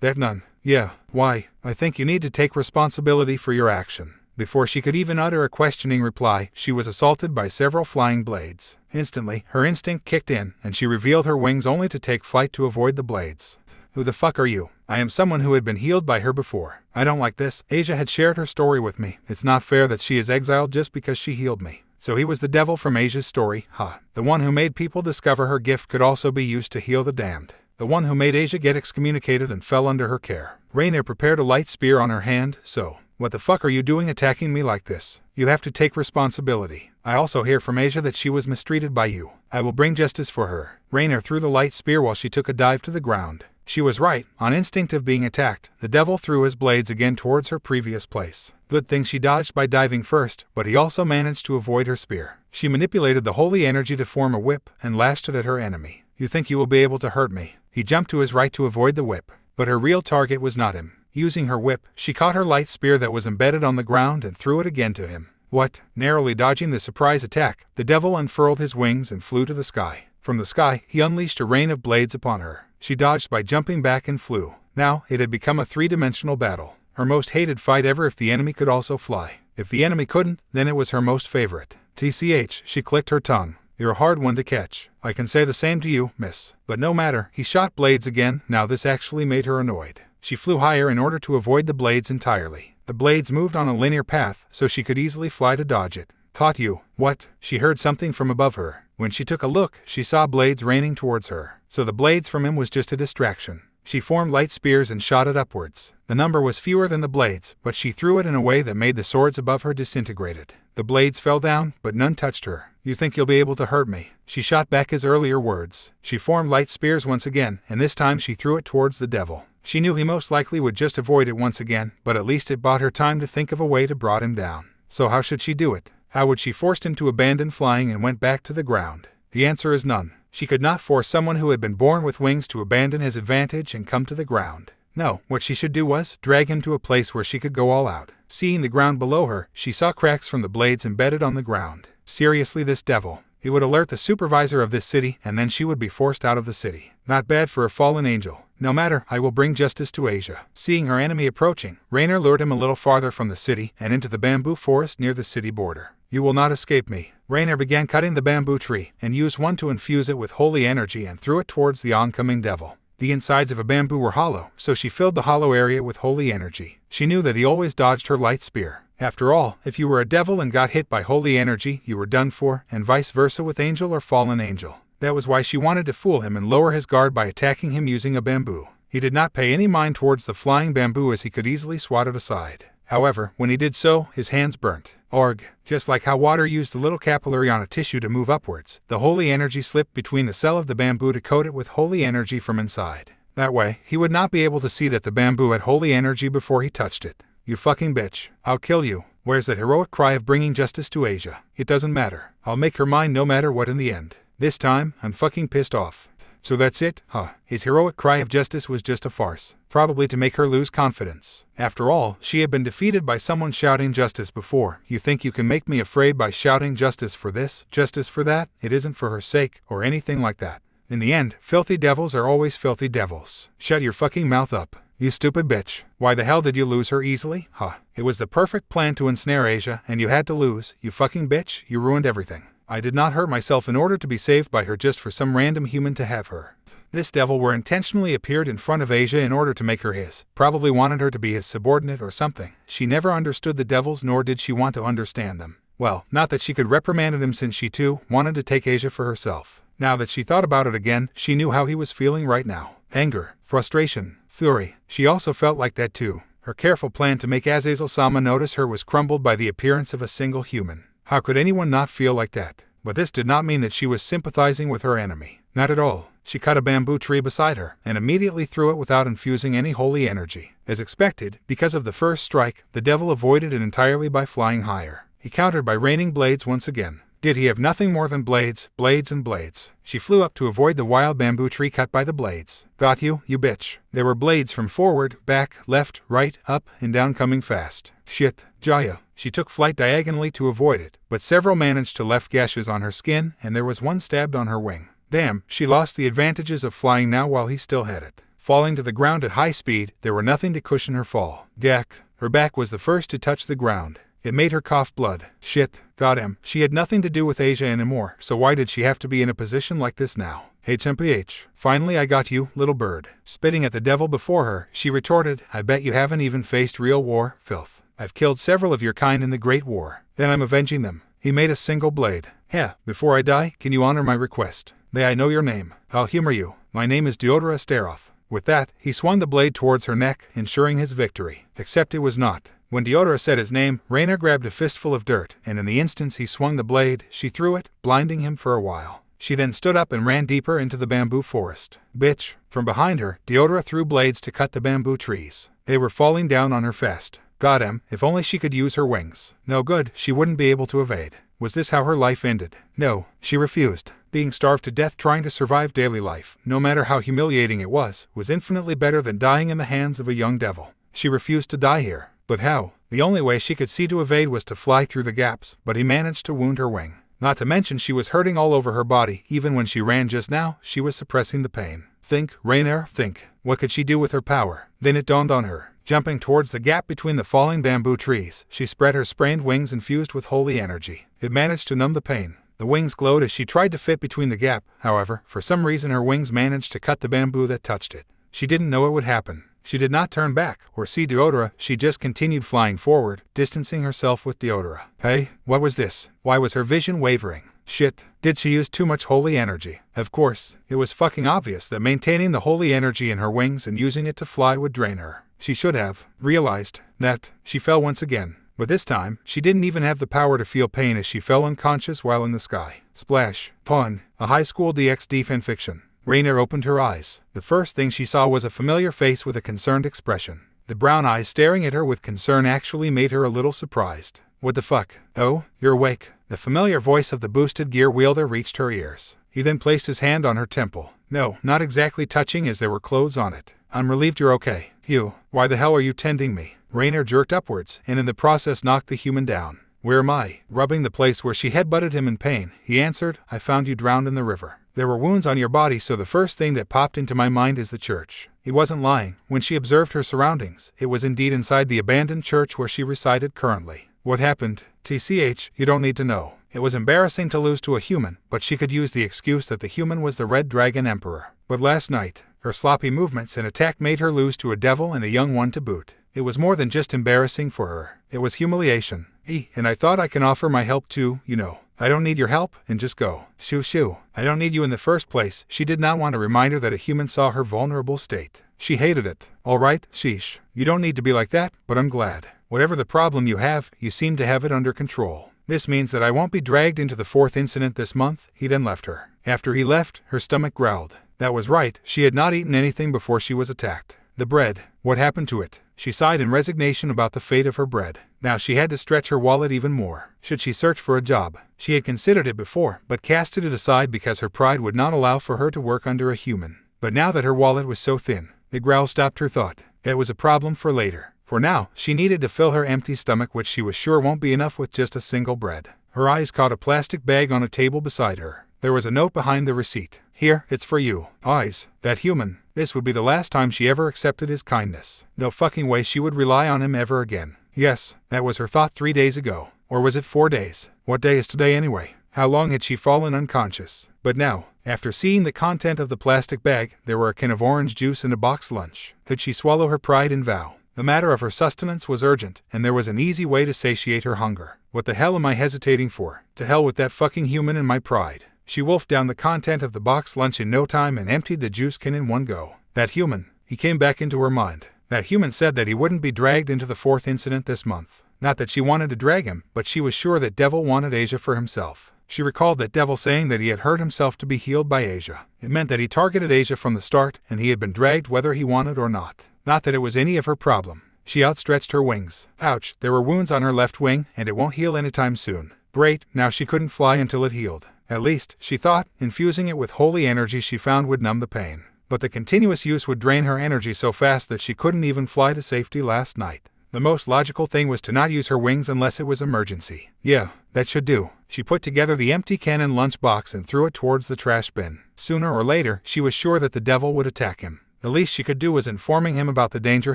That nun. Yeah, why? I think you need to take responsibility for your action. Before she could even utter a questioning reply, she was assaulted by several flying blades. Instantly, her instinct kicked in, and she revealed her wings only to take flight to avoid the blades. Who the fuck are you? I am someone who had been healed by her before. I don't like this. Asia had shared her story with me. It's not fair that she is exiled just because she healed me. So he was the devil from Asia's story, The one who made people discover her gift could also be used to heal the damned. The one who made Asia get excommunicated and fell under her care. Rainier prepared a light spear on her hand, so. What the fuck are you doing attacking me like this? You have to take responsibility. I also hear from Asia that she was mistreated by you. I will bring justice for her. Rainier threw the light spear while she took a dive to the ground. She was right. On instinct of being attacked, the devil threw his blades again towards her previous place. Good thing she dodged by diving first, but he also managed to avoid her spear. She manipulated the holy energy to form a whip and lashed it at her enemy. You think you will be able to hurt me? He jumped to his right to avoid the whip, but her real target was not him. Using her whip, she caught her light spear that was embedded on the ground and threw it again to him. What? Narrowly dodging the surprise attack, the devil unfurled his wings and flew to the sky. From the sky, he unleashed a rain of blades upon her. She dodged by jumping back and flew. Now, it had become a 3-dimensional battle. Her most hated fight ever if the enemy could also fly. If the enemy couldn't, then it was her most favorite. TCH, she clicked her tongue. You're a hard one to catch. I can say the same to you, miss. But no matter, he shot blades again. Now this actually made her annoyed. She flew higher in order to avoid the blades entirely. The blades moved on a linear path, so she could easily fly to dodge it. Caught you. What? She heard something from above her. When she took a look, she saw blades raining towards her. So the blades from him was just a distraction. She formed light spears and shot it upwards. The number was fewer than the blades, but she threw it in a way that made the swords above her disintegrated. The blades fell down, but none touched her. You think you'll be able to hurt me? She shot back his earlier words. She formed light spears once again, and this time she threw it towards the devil. She knew he most likely would just avoid it once again, but at least it bought her time to think of a way to brought him down. So how should she do it? How would she force him to abandon flying and went back to the ground? The answer is none. She could not force someone who had been born with wings to abandon his advantage and come to the ground. No, what she should do was drag him to a place where she could go all out. Seeing the ground below her, she saw cracks from the blades embedded on the ground. Seriously, this devil. He would alert the supervisor of this city, and then she would be forced out of the city. Not bad for a fallen angel. No matter, I will bring justice to Aisa. Seeing her enemy approaching, Rainer lured him a little farther from the city and into the bamboo forest near the city border. You will not escape me. Rainer began cutting the bamboo tree and used one to infuse it with holy energy and threw it towards the oncoming devil. The insides of a bamboo were hollow, so she filled the hollow area with holy energy. She knew that he always dodged her light spear. After all, if you were a devil and got hit by holy energy, you were done for, and vice versa with angel or fallen angel. That was why she wanted to fool him and lower his guard by attacking him using a bamboo. He did not pay any mind towards the flying bamboo as he could easily swat it aside. However, when he did so, his hands burnt. Org. Just like how water used a little capillary on a tissue to move upwards, the holy energy slipped between the cell of the bamboo to coat it with holy energy from inside. That way, he would not be able to see that the bamboo had holy energy before he touched it. You fucking bitch. I'll kill you. Where's that heroic cry of bringing justice to Aisa? It doesn't matter. I'll make her mine no matter what in the end. This time, I'm fucking pissed off. So that's it, huh? His heroic cry of justice was just a farce, probably to make her lose confidence. After all, she had been defeated by someone shouting justice before. You think you can make me afraid by shouting justice for this, justice for that? It isn't for her sake, or anything like that. In the end, filthy devils are always filthy devils. Shut your fucking mouth up. You stupid bitch. Why the hell did you lose her easily? Huh. It was the perfect plan to ensnare Aisa, and you had to lose. You fucking bitch, you ruined everything. I did not hurt myself in order to be saved by her just for some random human to have her. This devil were intentionally appeared in front of Aisa in order to make her his. Probably wanted her to be his subordinate or something. She never understood the devils, nor did she want to understand them. Well, not that she could reprimand him, since she too wanted to take Aisa for herself. Now that she thought about it again, she knew how he was feeling right now. Anger, frustration, fury. She also felt like that too. Her careful plan to make Azazel-sama notice her was crumbled by the appearance of a single human. How could anyone not feel like that? But this did not mean that she was sympathizing with her enemy. Not at all. She cut a bamboo tree beside her, and immediately threw it without infusing any holy energy. As expected, because of the first strike, the devil avoided it entirely by flying higher. He countered by raining blades once again. Did he have nothing more than blades, blades and blades? She flew up to avoid the wild bamboo tree cut by the blades. Got you, you bitch. There were blades from forward, back, left, right, up, and down coming fast. Shit, Jaya. She took flight diagonally to avoid it, but several managed to left gashes on her skin, and there was one stabbed on her wing. Damn, she lost the advantages of flying now while he still had it. Falling to the ground at high speed, there were nothing to cushion her fall. Gak. Her back was the first to touch the ground. It made her cough blood. Shit, got him. She had nothing to do with Aisa anymore, so why did she have to be in a position like this now? HMPH. Finally I got you, little bird. Spitting at the devil before her, she retorted, I bet you haven't even faced real war, filth. I've killed several of your kind in the Great War. Then I'm avenging them. He made a single blade. Yeah, before I die, can you honor my request? May I know your name? I'll humor you. My name is Deodora Asteroth. With that, he swung the blade towards her neck, ensuring his victory. Except it was not. When Deodora said his name, Rainer grabbed a fistful of dirt, and in the instant he swung the blade, she threw it, blinding him for a while. She then stood up and ran deeper into the bamboo forest. Bitch. From behind her, Deodora threw blades to cut the bamboo trees. They were falling down on her fast. Got him, if only she could use her wings. No good, she wouldn't be able to evade. Was this how her life ended? No, she refused. Being starved to death trying to survive daily life, no matter how humiliating it was infinitely better than dying in the hands of a young devil. She refused to die here. But how? The only way she could see to evade was to fly through the gaps, but he managed to wound her wing. Not to mention she was hurting all over her body. Even when she ran just now, she was suppressing the pain. Think, Rainer, think. What could she do with her power? Then it dawned on her. Jumping towards the gap between the falling bamboo trees, she spread her sprained wings infused with holy energy. It managed to numb the pain. The wings glowed as she tried to fit between the gap. However, for some reason her wings managed to cut the bamboo that touched it. She didn't know it would happen. She did not turn back or see Deodora, she just continued flying forward, distancing herself with Deodora. Hey, what was this? Why was her vision wavering? Shit, did she use too much holy energy? Of course, it was fucking obvious that maintaining the holy energy in her wings and using it to fly would drain her. She should have realized that. She fell once again. But this time, she didn't even have the power to feel pain as she fell unconscious while in the sky. Splash. Pun. A high school DxD fanfiction. Rainer opened her eyes. The first thing she saw was a familiar face with a concerned expression. The brown eyes staring at her with concern actually made her a little surprised. What the fuck? Oh, you're awake. The familiar voice of the boosted gear wielder reached her ears. He then placed his hand on her temple. No, not exactly touching as there were clothes on it. I'm relieved you're okay. You, why the hell are you tending me? Rainer jerked upwards and in the process knocked the human down. Where am I? Rubbing the place where she headbutted him in pain, he answered, I found you drowned in the river. There were wounds on your body, so the first thing that popped into my mind is the church. He wasn't lying. When she observed her surroundings, it was indeed inside the abandoned church where she resided currently. What happened? TCH, you don't need to know. It was embarrassing to lose to a human, but she could use the excuse that the human was the Red Dragon Emperor. But last night, her sloppy movements and attack made her lose to a devil and a young one to boot. It was more than just embarrassing for her. It was humiliation. And I thought I can offer my help too, you know. I don't need your help, and just go. Shoo shoo. I don't need you in the first place. She did not want a reminder that a human saw her vulnerable state. She hated it. All right, sheesh. You don't need to be like that, but I'm glad. Whatever the problem you have, you seem to have it under control. This means that I won't be dragged into the 4th incident this month. He then left her. After he left, her stomach growled. That was right, she had not eaten anything before she was attacked. The bread. What happened to it? She sighed in resignation about the fate of her bread. Now she had to stretch her wallet even more. Should she search for a job? She had considered it before, but casted it aside because her pride would not allow for her to work under a human. But now that her wallet was so thin, the growl stopped her thought. It was a problem for later. For now, she needed to fill her empty stomach, which she was sure won't be enough with just a single bread. Her eyes caught a plastic bag on a table beside her. There was a note behind the receipt. Here, it's for you. Eyes. That human. This would be the last time she ever accepted his kindness. No fucking way she would rely on him ever again. Yes, that was her thought 3 days ago. Or was it 4 days? What day is today anyway? How long had she fallen unconscious? But now, after seeing the content of the plastic bag, there were a can of orange juice and a box lunch. Could she swallow her pride and vow? The matter of her sustenance was urgent, and there was an easy way to satiate her hunger. What the hell am I hesitating for? To hell with that fucking human and my pride. She wolfed down the content of the box lunch in no time and emptied the juice can in one go. That human. He came back into her mind. That human said that he wouldn't be dragged into the 4th incident this month. Not that she wanted to drag him, but she was sure that Devil wanted Asia for himself. She recalled that Devil saying that he had hurt himself to be healed by Asia. It meant that he targeted Asia from the start, and he had been dragged whether he wanted or not. Not that it was any of her problem. She outstretched her wings. Ouch, there were wounds on her left wing, and it won't heal anytime soon. Great, now she couldn't fly until it healed. At least, she thought, infusing it with holy energy she found would numb the pain. But the continuous use would drain her energy so fast that she couldn't even fly to safety last night. The most logical thing was to not use her wings unless it was emergency. Yeah, that should do. She put together the empty can and lunchbox and threw it towards the trash bin. Sooner or later, she was sure that the devil would attack him. The least she could do was informing him about the danger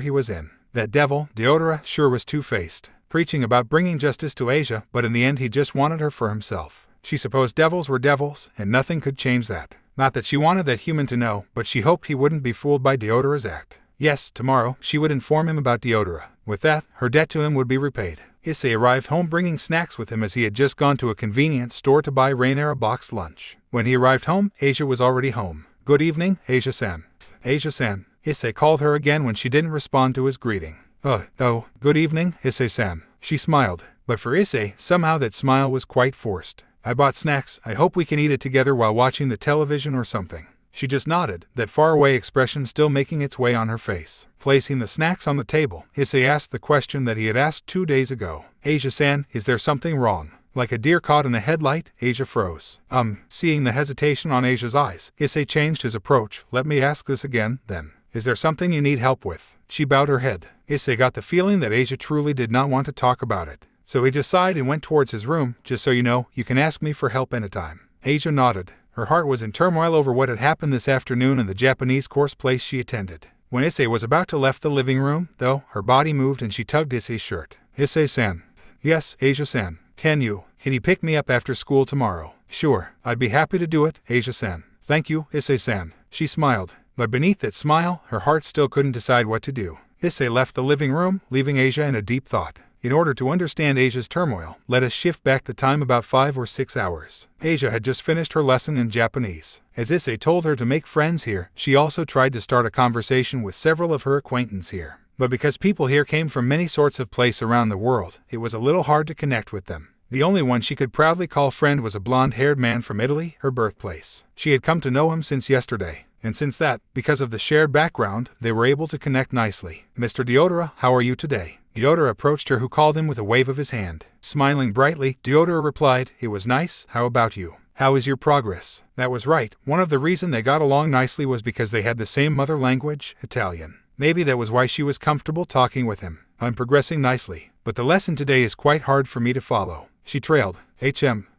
he was in. That devil, Deodora, sure was two-faced, preaching about bringing justice to Asia, but in the end he just wanted her for himself. She supposed devils were devils, and nothing could change that. Not that she wanted that human to know, but she hoped he wouldn't be fooled by Deodora's act. Yes, tomorrow, she would inform him about Deodora. With that, her debt to him would be repaid. Issei arrived home bringing snacks with him as he had just gone to a convenience store to buy Rainer a boxed lunch. When he arrived home, Asia was already home. Good evening, Asia-san. Asia-san. Issei called her again when she didn't respond to his greeting. Oh, good evening, Issei-san. She smiled, but for Issei, somehow that smile was quite forced. I bought snacks, I hope we can eat it together while watching the television or something. She just nodded, that faraway expression still making its way on her face. Placing the snacks on the table, Issei asked the question that he had asked 2 days ago. Asia-san, is there something wrong? Like a deer caught in a headlight, Asia froze. Seeing the hesitation on Asia's eyes, Issei changed his approach. Let me ask this again, then. Is there something you need help with? She bowed her head. Issei got the feeling that Asia truly did not want to talk about it. So he just sighed and went towards his room. Just so you know, you can ask me for help anytime. Asia nodded. Her heart was in turmoil over what had happened this afternoon in the Japanese course place she attended. When Issei was about to leave the living room, though, her body moved and she tugged Issei's shirt. Issei-san. Yes, Asia-san. Can you pick me up after school tomorrow? Sure, I'd be happy to do it, Asia-san. Thank you, Issei-san. She smiled. But beneath that smile, her heart still couldn't decide what to do. Issei left the living room, leaving Asia in a deep thought. In order to understand Asia's turmoil, let us shift back the time about 5 or 6 hours. Asia had just finished her lesson in Japanese. As Issei told her to make friends here, she also tried to start a conversation with several of her acquaintances here. But because people here came from many sorts of places around the world, it was a little hard to connect with them. The only one she could proudly call friend was a blonde-haired man from Italy, her birthplace. She had come to know him since yesterday. And since that, because of the shared background, they were able to connect nicely. Mr. Deodora, how are you today? Deodora approached her, who called him with a wave of his hand. Smiling brightly, Deodora replied, It was nice, how about you? How is your progress? That was right. One of the reasons they got along nicely was because they had the same mother language, Italian. Maybe that was why she was comfortable talking with him. I'm progressing nicely, but the lesson today is quite hard for me to follow. She trailed.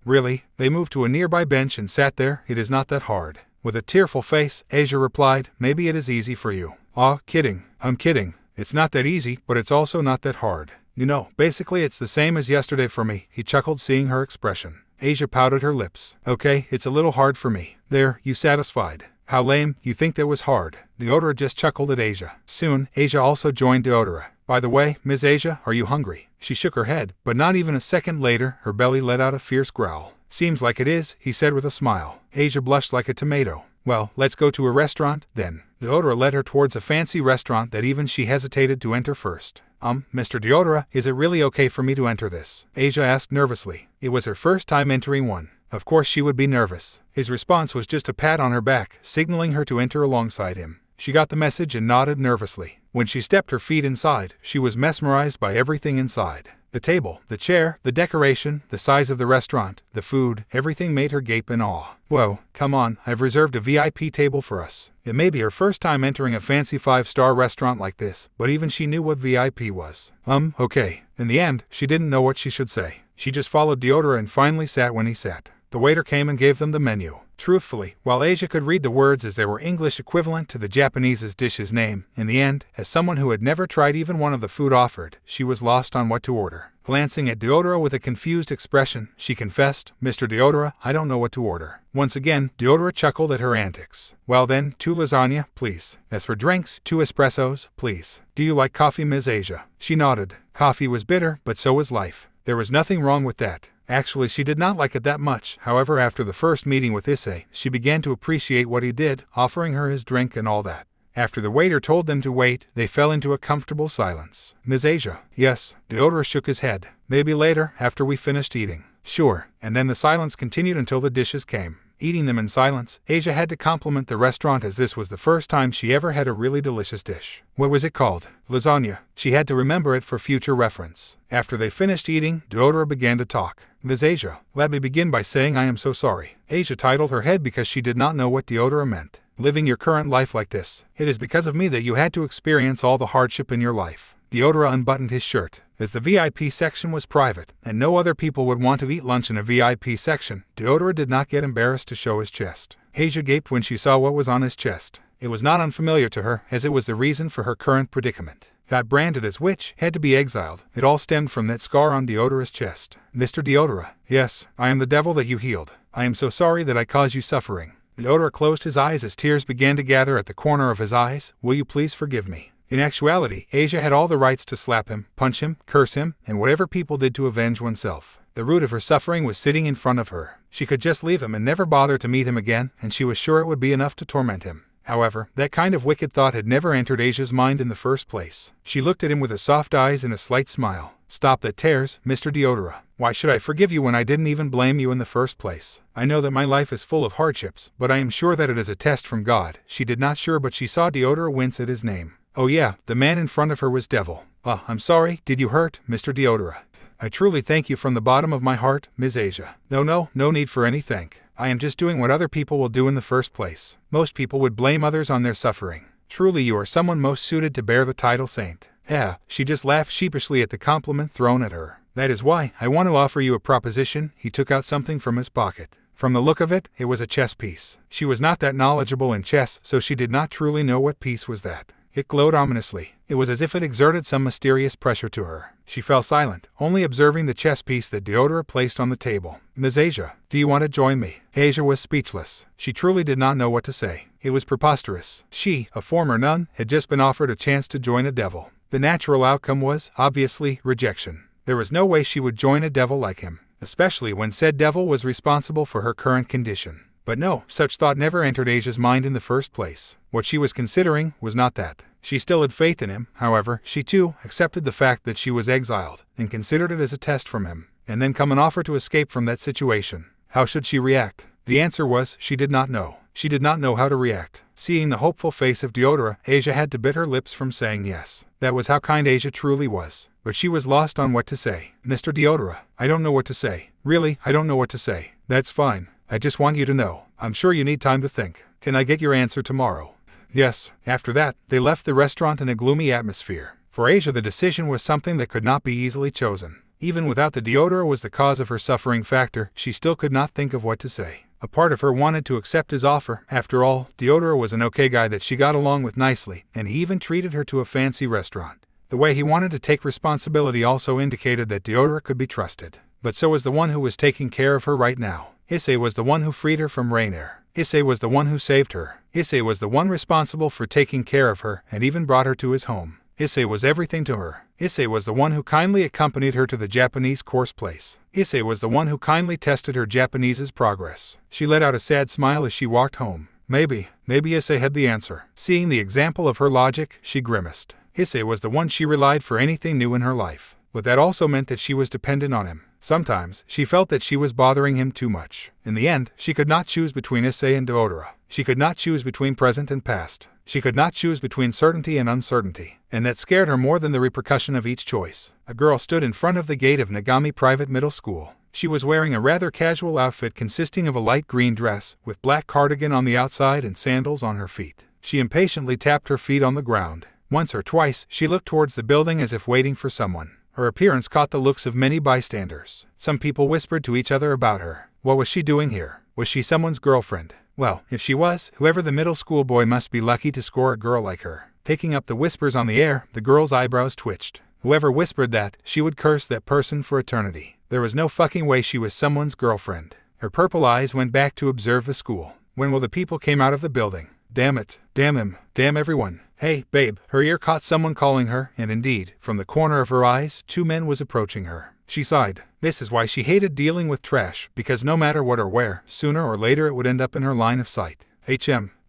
Really? They moved to a nearby bench and sat there. It is not that hard. With a tearful face, Asia replied, maybe it is easy for you. Aw, kidding. I'm kidding. It's not that easy, but it's also not that hard. You know, basically it's the same as yesterday for me, he chuckled, seeing her expression. Asia pouted her lips. Okay, it's a little hard for me. There, you satisfied? How lame, you think that was hard. Deodora just chuckled at Asia. Soon, Asia also joined Deodora. By the way, Ms. Asia, are you hungry? She shook her head, but not even a second later, her belly let out a fierce growl. Seems like it is, he said with a smile. Asia blushed like a tomato. Well, let's go to a restaurant, then. Deodora led her towards a fancy restaurant that even she hesitated to enter first. Mr. Deodora, is it really okay for me to enter this? Asia asked nervously. It was her first time entering one. Of course she would be nervous. His response was just a pat on her back, signaling her to enter alongside him. She got the message and nodded nervously. When she stepped her feet inside, she was mesmerized by everything inside. The table, the chair, the decoration, the size of the restaurant, the food, everything made her gape in awe. Whoa, come on, I've reserved a VIP table for us. It may be her first time entering a fancy 5-star restaurant like this, but even she knew what VIP was. Okay. In the end, she didn't know what she should say. She just followed Deodora and finally sat when he sat. The waiter came and gave them the menu. Truthfully, while Asia could read the words as they were English equivalent to the Japanese dish's name, in the end, as someone who had never tried even one of the food offered, she was lost on what to order. Glancing at Deodora with a confused expression, she confessed, Mr. Deodora, I don't know what to order. Once again, Deodora chuckled at her antics. Well then, 2 lasagna, please. As for drinks, 2 espressos, please. Do you like coffee, Ms. Asia? She nodded. Coffee was bitter, but so was life. There was nothing wrong with that. Actually, she did not like it that much. However, after the first meeting with Issei, she began to appreciate what he did, offering her his drink and all that. After the waiter told them to wait, they fell into a comfortable silence. Ms. Asia? Yes. Deodora shook his head. Maybe later, after we finished eating. Sure. And then the silence continued until the dishes came. Eating them in silence, Asia had to compliment the restaurant as this was the first time she ever had a really delicious dish. What was it called? Lasagna. She had to remember it for future reference. After they finished eating, Deodora began to talk. Ms. Asia, let me begin by saying I am so sorry. Asia titled her head because she did not know what Deodora meant. Living your current life like this, it is because of me that you had to experience all the hardship in your life. Deodora unbuttoned his shirt. As the VIP section was private, and no other people would want to eat lunch in a VIP section, Deodora did not get embarrassed to show his chest. Asia gaped when she saw what was on his chest. It was not unfamiliar to her, as it was the reason for her current predicament. Got branded as witch, had to be exiled. It all stemmed from that scar on Deodora's chest. Mr. Deodora. Yes, I am the devil that you healed. I am so sorry that I caused you suffering. Deodora closed his eyes as tears began to gather at the corner of his eyes. Will you please forgive me? In actuality, Asia had all the rights to slap him, punch him, curse him, and whatever people did to avenge oneself. The root of her suffering was sitting in front of her. She could just leave him and never bother to meet him again, and she was sure it would be enough to torment him. However, that kind of wicked thought had never entered Asia's mind in the first place. She looked at him with a soft eyes and a slight smile. Stop that tears, Mr. Deodora. Why should I forgive you when I didn't even blame you in the first place? I know that my life is full of hardships, but I am sure that it is a test from God. She did not sure, but she saw Deodora wince at his name. Oh yeah, the man in front of her was Devil. I'm sorry, did you hurt, Mr. Deodora? I truly thank you from the bottom of my heart, Ms. Asia. No need for any thank. I am just doing what other people will do in the first place. Most people would blame others on their suffering. Truly you are someone most suited to bear the title saint. Yeah, she just laughed sheepishly at the compliment thrown at her. That is why I want to offer you a proposition. He took out something from his pocket. From the look of it, it was a chess piece. She was not that knowledgeable in chess, so she did not truly know what piece was that. It glowed ominously. It was as if it exerted some mysterious pressure to her. She fell silent, only observing the chess piece that Deodora placed on the table. Ms. Asia, do you want to join me? Asia was speechless. She truly did not know what to say. It was preposterous. She, a former nun, had just been offered a chance to join a devil. The natural outcome was, obviously, rejection. There was no way she would join a devil like him, especially when said devil was responsible for her current condition. But no, such thought never entered Asia's mind in the first place. What she was considering was not that. She still had faith in him, however, she too accepted the fact that she was exiled, and considered it as a test from him. And then come an offer to escape from that situation. How should she react? The answer was, she did not know. She did not know how to react. Seeing the hopeful face of Deodora, Asia had to bit her lips from saying yes. That was how kind Asia truly was. But she was lost on what to say. Mr. Deodora, I don't know what to say. Really, I don't know what to say. That's fine. I just want you to know. I'm sure you need time to think. Can I get your answer tomorrow? Yes. After that, they left the restaurant in a gloomy atmosphere. For Asia, the decision was something that could not be easily chosen. Even without the deodorant was the cause of her suffering factor, she still could not think of what to say. A part of her wanted to accept his offer. After all, Deodora was an okay guy that she got along with nicely, and he even treated her to a fancy restaurant. The way he wanted to take responsibility also indicated that Deodora could be trusted. But so was the one who was taking care of her right now. Issei was the one who freed her from Rainier. Issei was the one who saved her. Issei was the one responsible for taking care of her and even brought her to his home. Issei was everything to her. Issei was the one who kindly accompanied her to the Japanese course place. Issei was the one who kindly tested her Japanese's progress. She let out a sad smile as she walked home. Maybe Issei had the answer. Seeing the example of her logic, she grimaced. Issei was the one she relied for anything new in her life. But that also meant that she was dependent on him. Sometimes, she felt that she was bothering him too much. In the end, she could not choose between Issei and Deodora. She could not choose between present and past. She could not choose between certainty and uncertainty. And that scared her more than the repercussion of each choice. A girl stood in front of the gate of Nagami Private Middle School. She was wearing a rather casual outfit consisting of a light green dress, with black cardigan on the outside and sandals on her feet. She impatiently tapped her feet on the ground. Once or twice, she looked towards the building as if waiting for someone. Her appearance caught the looks of many bystanders. Some people whispered to each other about her. What was she doing here? Was she someone's girlfriend? Well, if she was, whoever the middle school boy must be lucky to score a girl like her. Picking up the whispers on the air, the girl's eyebrows twitched. Whoever whispered that, she would curse that person for eternity. There was no fucking way she was someone's girlfriend. Her purple eyes went back to observe the school. When will the people came out of the building? Damn it. Damn him. Damn everyone. Hey, babe. Her ear caught someone calling her, and indeed, from the corner of her eyes, 2 men was approaching her. She sighed. This is why she hated dealing with trash, because no matter what or where, sooner or later it would end up in her line of sight.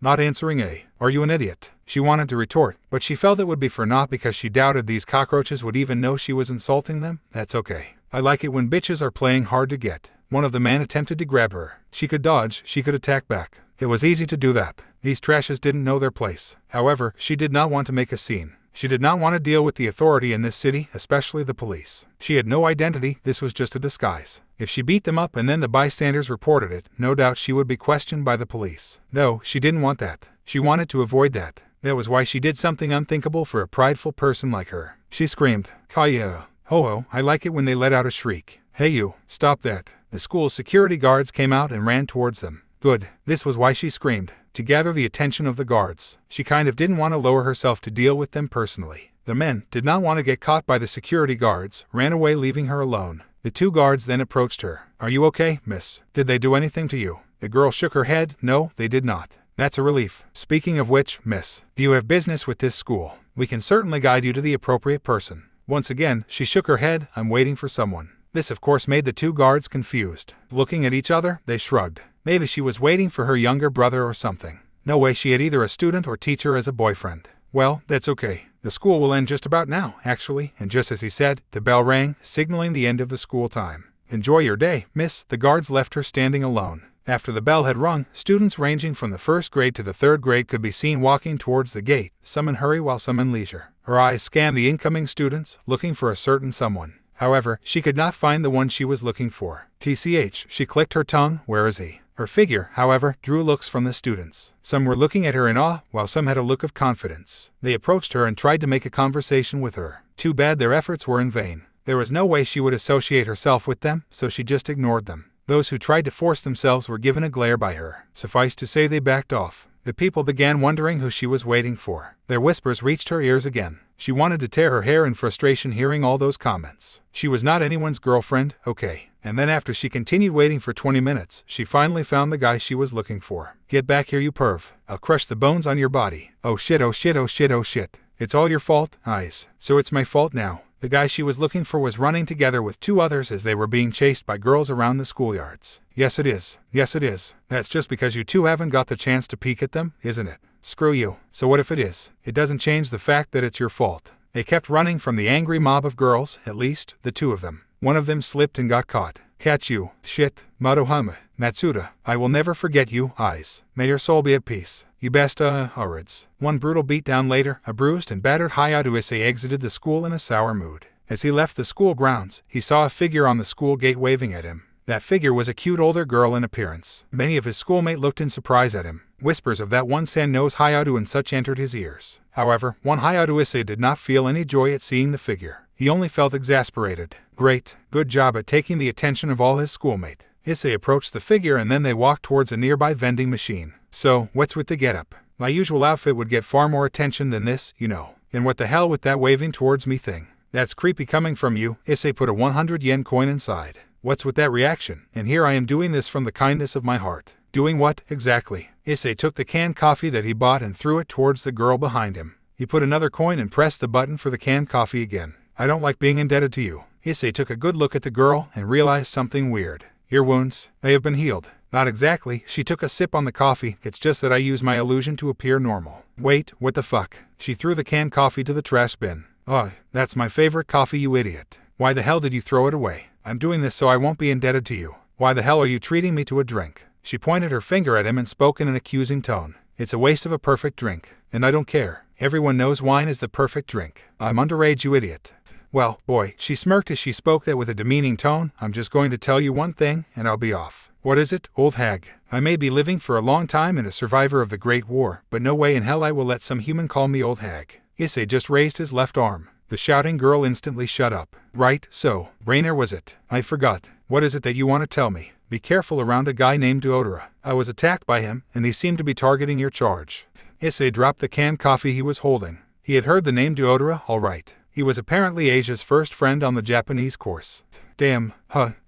Not answering A. Are you an idiot? She wanted to retort, but she felt it would be for naught because she doubted these cockroaches would even know she was insulting them. That's okay. I like it when bitches are playing hard to get. One of the men attempted to grab her. She could dodge, she could attack back. It was easy to do that. These trashes didn't know their place. However, she did not want to make a scene. She did not want to deal with the authority in this city, especially the police. She had no identity, this was just a disguise. If she beat them up and then the bystanders reported it, no doubt she would be questioned by the police. No, she didn't want that. She wanted to avoid that. That was why she did something unthinkable for a prideful person like her. She screamed, Kaya. Ho-ho, I like it when they let out a shriek. Hey you, stop that. The school's security guards came out and ran towards them. Good. This was why she screamed. To gather the attention of the guards. She kind of didn't want to lower herself to deal with them personally. The men did not want to get caught by the security guards, ran away leaving her alone. The 2 guards then approached her. Are you okay, miss? Did they do anything to you? The girl shook her head. No, they did not. That's a relief. Speaking of which, miss, do you have business with this school? We can certainly guide you to the appropriate person. Once again, she shook her head. I'm waiting for someone. This of course made the 2 guards confused. Looking at each other, they shrugged. Maybe she was waiting for her younger brother or something. No way she had either a student or teacher as a boyfriend. Well, that's okay. The school will end just about now, actually, and just as he said, the bell rang, signaling the end of the school time. Enjoy your day, miss. The guards left her standing alone. After the bell had rung, students ranging from the 1st grade to the 3rd grade could be seen walking towards the gate, some in hurry while some in leisure. Her eyes scanned the incoming students, looking for a certain someone. However, she could not find the one she was looking for. TCH, she clicked her tongue, where is he? Her figure, however, drew looks from the students. Some were looking at her in awe, while some had a look of confidence. They approached her and tried to make a conversation with her. Too bad their efforts were in vain. There was no way she would associate herself with them, so she just ignored them. Those who tried to force themselves were given a glare by her. Suffice to say they backed off. The people began wondering who she was waiting for. Their whispers reached her ears again. She wanted to tear her hair in frustration hearing all those comments. She was not anyone's girlfriend, okay. And then after she continued waiting for 20 minutes, she finally found the guy she was looking for. Get back here you perv. I'll crush the bones on your body. Oh shit, oh shit, oh shit, oh shit. It's all your fault, Eyes. So it's my fault now. The guy she was looking for was running together with 2 others as they were being chased by girls around the schoolyards. Yes it is. Yes it is. That's just because you 2 haven't got the chance to peek at them, isn't it? Screw you. So what if it is? It doesn't change the fact that it's your fault. They kept running from the angry mob of girls, at least, the 2 of them. One of them slipped and got caught. Catch you. Shit. Maruhama. Matsuda. I will never forget you, Eyes. May your soul be at peace. You best, horrids. One brutal beatdown later, a bruised and battered Hayatu Issei exited the school in a sour mood. As he left the school grounds, he saw a figure on the school gate waving at him. That figure was a cute older girl in appearance. Many of his schoolmates looked in surprise at him. Whispers of that one Sen knows Hayato and such entered his ears. However, one Hayato Issei did not feel any joy at seeing the figure. He only felt exasperated. Great, good job at taking the attention of all his schoolmates. Issei approached the figure and then they walked towards a nearby vending machine. So, what's with the getup? My usual outfit would get far more attention than this, you know. And what the hell with that waving towards me thing? That's creepy coming from you. Issei put a 100 yen coin inside. What's with that reaction? And here I am doing this from the kindness of my heart. Doing what, exactly? Issei took the canned coffee that he bought and threw it towards the girl behind him. He put another coin and pressed the button for the canned coffee again. I don't like being indebted to you. Issei took a good look at the girl and realized something weird. Your wounds, they have been healed. Not exactly. She took a sip on the coffee. It's just that I use my illusion to appear normal. Wait, what the fuck? She threw the canned coffee to the trash bin. Oh, that's my favorite coffee, you idiot. Why the hell did you throw it away? I'm doing this so I won't be indebted to you. Why the hell are you treating me to a drink? She pointed her finger at him and spoke in an accusing tone. It's a waste of a perfect drink. And I don't care. Everyone knows wine is the perfect drink. I'm underage, you idiot. Well, boy, she smirked as she spoke that with a demeaning tone. I'm just going to tell you one thing, and I'll be off. What is it, old hag? I may be living for a long time and a survivor of the Great War, but no way in hell I will let some human call me old hag. Issei just raised his left arm. The shouting girl instantly shut up. Right, so, Rainer was it? I forgot. What is it that you want to tell me? Be careful around a guy named Deodora. I was attacked by him, and he seemed to be targeting your charge. Issei dropped the canned coffee he was holding. He had heard the name Deodora, all right. He was apparently Asia's first friend on the Japanese course. Damn,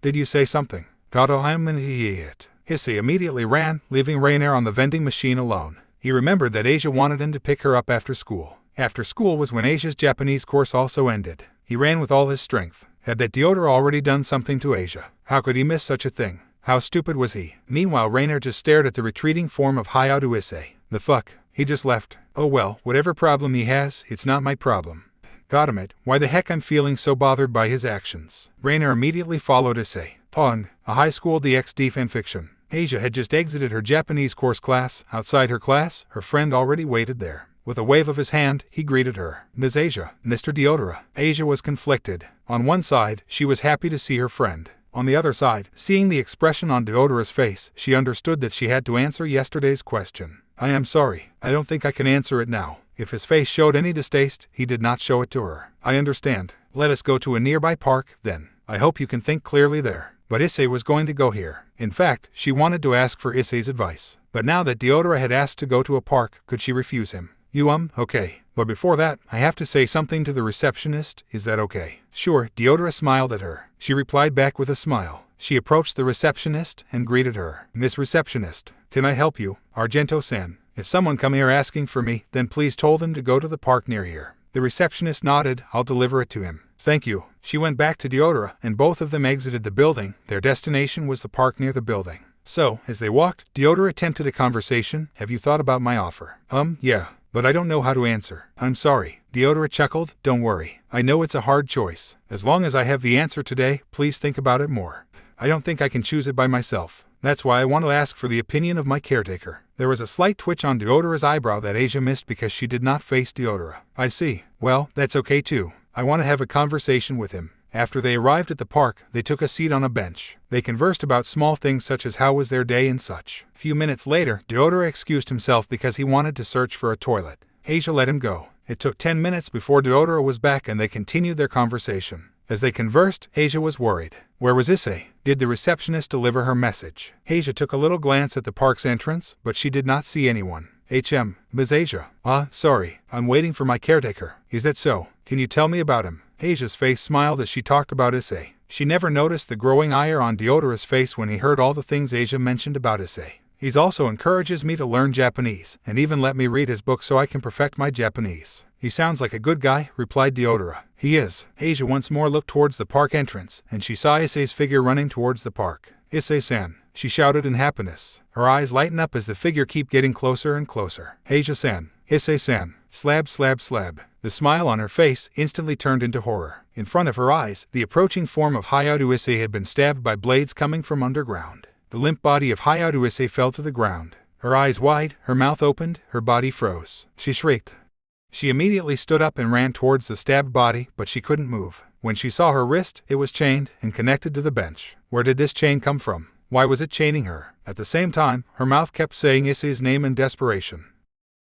did you say something? God, I'm an idiot. Issei immediately ran, leaving Rainer on the vending machine alone. He remembered that Asia wanted him to pick her up after school. After school was when Asia's Japanese course also ended. He ran with all his strength. Had that Deodora already done something to Asia? How could he miss such a thing? How stupid was he? Meanwhile, Rainer just stared at the retreating form of Hayato Issei. The fuck? He just left. Oh well, whatever problem he has, it's not my problem. Got him it. Why the heck I'm feeling so bothered by his actions. Rainer immediately followed Issei. Pong, a high school DxD fanfiction. Asia had just exited her Japanese course class. Outside her class, her friend already waited there. With a wave of his hand, he greeted her. Ms. Asia, Mr. Deodora. Asia was conflicted. On one side, she was happy to see her friend. On the other side, seeing the expression on Deodora's face, she understood that she had to answer yesterday's question. I am sorry. I don't think I can answer it now. If his face showed any distaste, he did not show it to her. I understand. Let us go to a nearby park, then. I hope you can think clearly there. But Issei was going to go here. In fact, she wanted to ask for Issei's advice. But now that Deodora had asked to go to a park, could she refuse him? Okay. But before that, I have to say something to the receptionist. Is that okay? Sure. Deodora smiled at her. She replied back with a smile. She approached the receptionist and greeted her. Miss Receptionist, can I help you? Argento-san. If someone come here asking for me, then please tell them to go to the park near here. The receptionist nodded. I'll deliver it to him. Thank you. She went back to Deodora, and both of them exited the building. Their destination was the park near the building. So, as they walked, Deodora attempted a conversation. Have you thought about my offer? Yeah. But I don't know how to answer. I'm sorry. Deodora chuckled. Don't worry. I know it's a hard choice. As long as I have the answer today, please think about it more. I don't think I can choose it by myself. That's why I want to ask for the opinion of my caretaker. There was a slight twitch on Deodora's eyebrow that Asia missed because she did not face Deodora. I see. Well, that's okay too. I want to have a conversation with him. After they arrived at the park, they took a seat on a bench. They conversed about small things such as how was their day and such. A few minutes later, Deodora excused himself because he wanted to search for a toilet. Asia let him go. It took 10 minutes before Deodora was back and they continued their conversation. As they conversed, Asia was worried. Where was Issei? Did the receptionist deliver her message? Asia took a little glance at the park's entrance, but she did not see anyone. Ms. Asia. Sorry. I'm waiting for my caretaker. Is that so? Can you tell me about him? Asia's face smiled as she talked about Issei. She never noticed the growing ire on Deodora's face when he heard all the things Asia mentioned about Issei. He also encourages me to learn Japanese, and even let me read his book so I can perfect my Japanese. He sounds like a good guy, replied Deodora. He is. Asia once more looked towards the park entrance, and she saw Issei's figure running towards the park. Issei-san, she shouted in happiness. Her eyes lighten up as the figure kept getting closer and closer. Asia-san, Issei-san, slab slab slab. The smile on her face instantly turned into horror. In front of her eyes, the approaching form of Hayato Issei had been stabbed by blades coming from underground. The limp body of Hayato Issei fell to the ground. Her eyes wide, her mouth opened, her body froze. She shrieked. She immediately stood up and ran towards the stabbed body, but she couldn't move. When she saw her wrist, it was chained and connected to the bench. Where did this chain come from? Why was it chaining her? At the same time, her mouth kept saying Issei's name in desperation.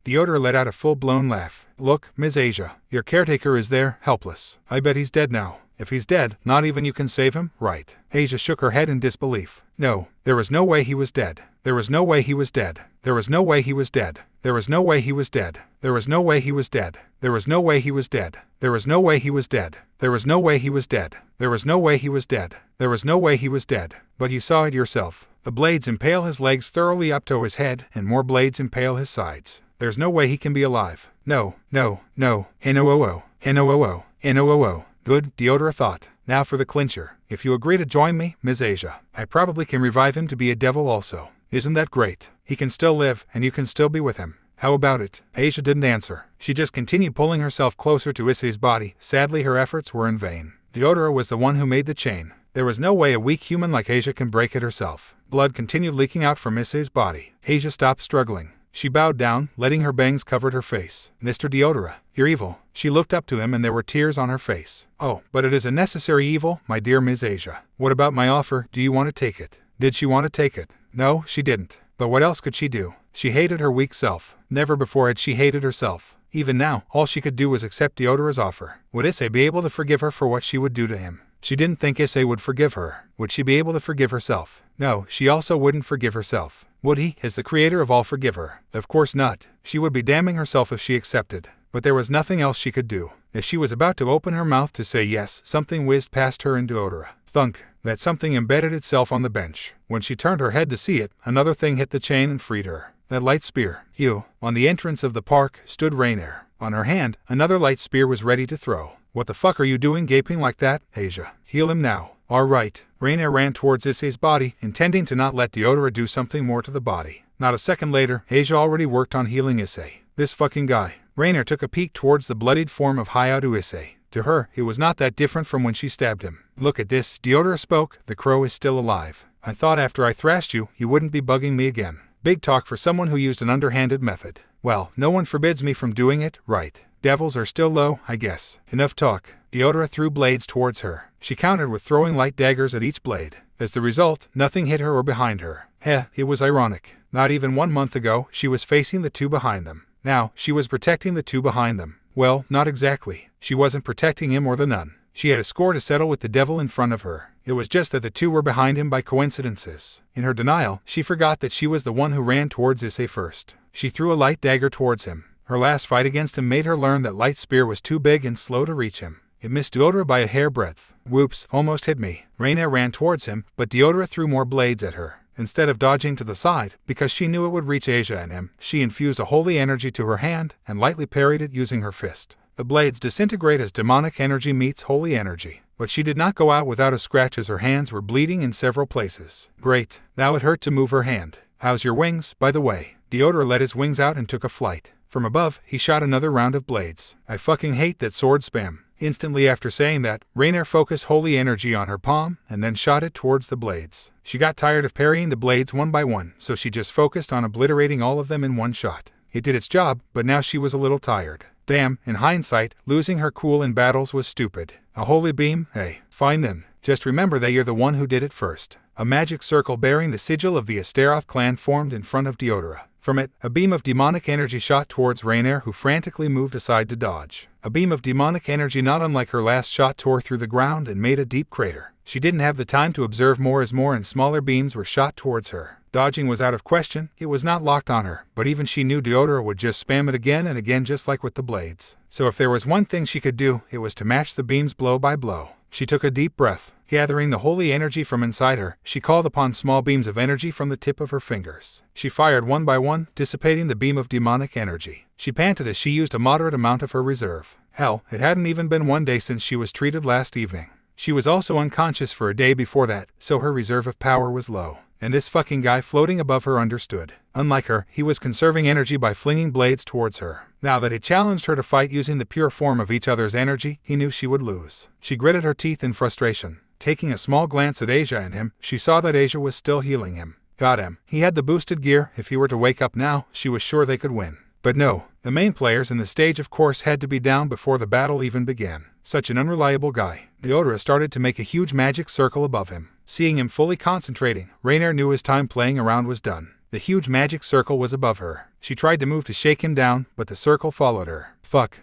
Deodora let out a full-blown laugh. Look, Ms. Asia, your caretaker is there, helpless. I bet he's dead now. If he's dead, not even you can save him, right? Asia shook her head in disbelief. No, there was no way he was dead. There was no way he was dead. There was no way he was dead. There was no way he was dead. There was no way he was dead. There was no way he was dead. There was no way he was dead. There was no way he was dead. There was no way he was dead. There was no way he was dead. But you saw it yourself. The blades impale his legs thoroughly up to his head, and more blades impale his sides. There's no way he can be alive. No, no, no. N-O-O-O. N-O-O-O. N-O-O-O. Good, Deodora thought. Now for the clincher. If you agree to join me, Ms. Asia, I probably can revive him to be a devil also. Isn't that great? He can still live, and you can still be with him. How about it? Asia didn't answer. She just continued pulling herself closer to Issei's body. Sadly, her efforts were in vain. Deodora was the one who made the chain. There was no way a weak human like Asia can break it herself. Blood continued leaking out from Issei's body. Asia stopped struggling. She bowed down, letting her bangs cover her face. Mr. Deodora, you're evil. She looked up to him and there were tears on her face. Oh, but it is a necessary evil, my dear Ms. Asia. What about my offer? Do you want to take it? Did she want to take it? No, she didn't. But what else could she do? She hated her weak self. Never before had she hated herself. Even now, all she could do was accept Deodora's offer. Would Issei be able to forgive her for what she would do to him? She didn't think Issei would forgive her. Would she be able to forgive herself? No, she also wouldn't forgive herself. Would he, as the creator of all, forgive her? Of course not. She would be damning herself if she accepted. But there was nothing else she could do. As she was about to open her mouth to say yes, something whizzed past her and Deodora. Thunk. That something embedded itself on the bench. When she turned her head to see it, another thing hit the chain and freed her. That light spear. Ew. On the entrance of the park stood Rainier. On her hand, another light spear was ready to throw. What the fuck are you doing gaping like that, Asia? Heal him now. All right. Rainier ran towards Issei's body, intending to not let Deodora do something more to the body. Not a second later, Asia already worked on healing Issei. This fucking guy. Rainier took a peek towards the bloodied form of Hayao Issei. To her, it was not that different from when she stabbed him. Look at this, Deodora spoke. The crow is still alive. I thought after I thrashed you, you wouldn't be bugging me again. Big talk for someone who used an underhanded method. Well, no one forbids me from doing it, right? Devils are still low, I guess. Enough talk. Deodora threw blades towards her. She countered with throwing light daggers at each blade. As the result, nothing hit her or behind her. It was ironic. Not even 1 month ago, she was facing the two behind them. Now, she was protecting the two behind them. Well, not exactly. She wasn't protecting him or the nun. She had a score to settle with the devil in front of her. It was just that the two were behind him by coincidences. In her denial, she forgot that she was the one who ran towards Issei first. She threw a light dagger towards him. Her last fight against him made her learn that light spear was too big and slow to reach him. It missed Deodora by a hairbreadth. Whoops, almost hit me. Rainier ran towards him, but Deodora threw more blades at her. Instead of dodging to the side, because she knew it would reach Asia and him, she infused a holy energy to her hand and lightly parried it using her fist. The blades disintegrate as demonic energy meets holy energy. But she did not go out without a scratch as her hands were bleeding in several places. Great. Now it hurt to move her hand. How's your wings, by the way? Deodora let his wings out and took a flight. From above, he shot another round of blades. I fucking hate that sword spam. Instantly after saying that, Rainier focused holy energy on her palm and then shot it towards the blades. She got tired of parrying the blades one by one, so she just focused on obliterating all of them in one shot. It did its job, but now she was a little tired. Damn, in hindsight, losing her cool in battles was stupid. A holy beam? Hey, fine then. Just remember that you're the one who did it first. A magic circle bearing the sigil of the Astaroth clan formed in front of Deodora. From it, a beam of demonic energy shot towards Rainier, who frantically moved aside to dodge. A beam of demonic energy not unlike her last shot tore through the ground and made a deep crater. She didn't have the time to observe more as more and smaller beams were shot towards her. Dodging was out of question. It was not locked on her, but even she knew Deodora would just spam it again and again just like with the blades. So if there was one thing she could do, it was to match the beams blow by blow. She took a deep breath. Gathering the holy energy from inside her, she called upon small beams of energy from the tip of her fingers. She fired one by one, dissipating the beam of demonic energy. She panted as she used a moderate amount of her reserve. Hell, it hadn't even been 1 day since she was treated last evening. She was also unconscious for a day before that, so her reserve of power was low. And this fucking guy floating above her understood. Unlike her, he was conserving energy by flinging blades towards her. Now that he challenged her to fight using the pure form of each other's energy, he knew she would lose. She gritted her teeth in frustration. Taking a small glance at Asia and him, she saw that Asia was still healing him. Got him. He had the boosted gear. If he were to wake up now, she was sure they could win. But no, The main players in the stage of course had to be down before the battle even began. Such an unreliable guy. Deodora started to make a huge magic circle above him. Seeing him fully concentrating, Rainier knew his time playing around was done. The huge magic circle was above her. She tried to move to shake him down, but the circle followed her. Fuck.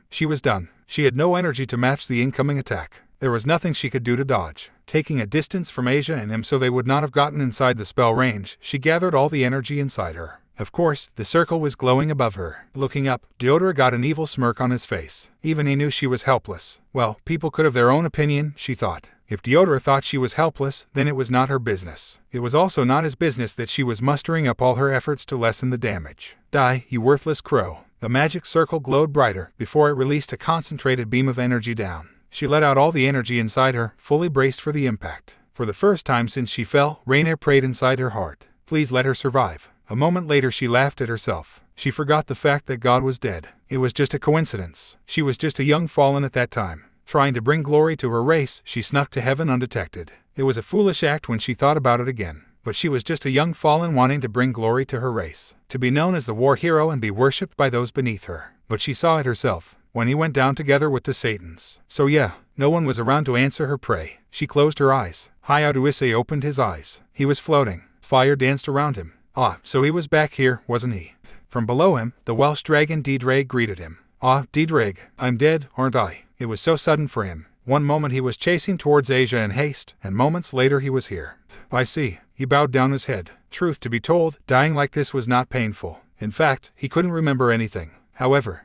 She was done. She had no energy to match the incoming attack. There was nothing she could do to dodge. Taking a distance from Asia and him so they would not have gotten inside the spell range, she gathered all the energy inside her. Of course, the circle was glowing above her. Looking up, Deodora got an evil smirk on his face. Even he knew she was helpless. Well, people could have their own opinion, she thought. If Deodora thought she was helpless, then it was not her business. It was also not his business that she was mustering up all her efforts to lessen the damage. Die, you worthless crow. The magic circle glowed brighter before it released a concentrated beam of energy down. She let out all the energy inside her, fully braced for the impact. For the first time since she fell, Rainier prayed inside her heart. Please let her survive. A moment later she laughed at herself. She forgot the fact that God was dead. It was just a coincidence. She was just a young fallen at that time. Trying to bring glory to her race, she snuck to heaven undetected. It was a foolish act when she thought about it again. But she was just a young fallen wanting to bring glory to her race. To be known as the war hero and be worshipped by those beneath her. But she saw it herself, when he went down together with the Satans. So yeah, no one was around to answer her pray. She closed her eyes. Hayao Issei opened his eyes. He was floating. Fire danced around him. Ah, so he was back here, wasn't he? From below him, the Welsh dragon Dedrag greeted him. Ah, Dedrag, I'm dead, aren't I? It was so sudden for him. One moment he was chasing towards Asia in haste, and moments later he was here. I see. He bowed down his head. Truth to be told, dying like this was not painful. In fact, he couldn't remember anything. However,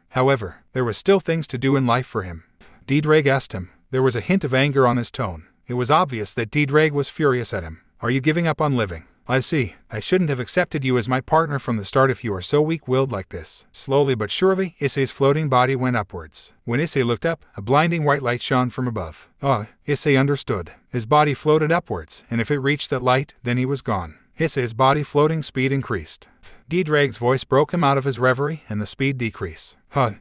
there was still things to do in life for him. Dedrag asked him. There was a hint of anger on his tone. It was obvious that Dedrag was furious at him. Are you giving up on living? I see. I shouldn't have accepted you as my partner from the start if you are so weak-willed like this. Slowly but surely, Issei's floating body went upwards. When Issei looked up, a blinding white light shone from above. Issei understood. His body floated upwards, and if it reached that light, then he was gone. Issei's body floating speed increased. Dedrag's voice broke him out of his reverie, and the speed decreased.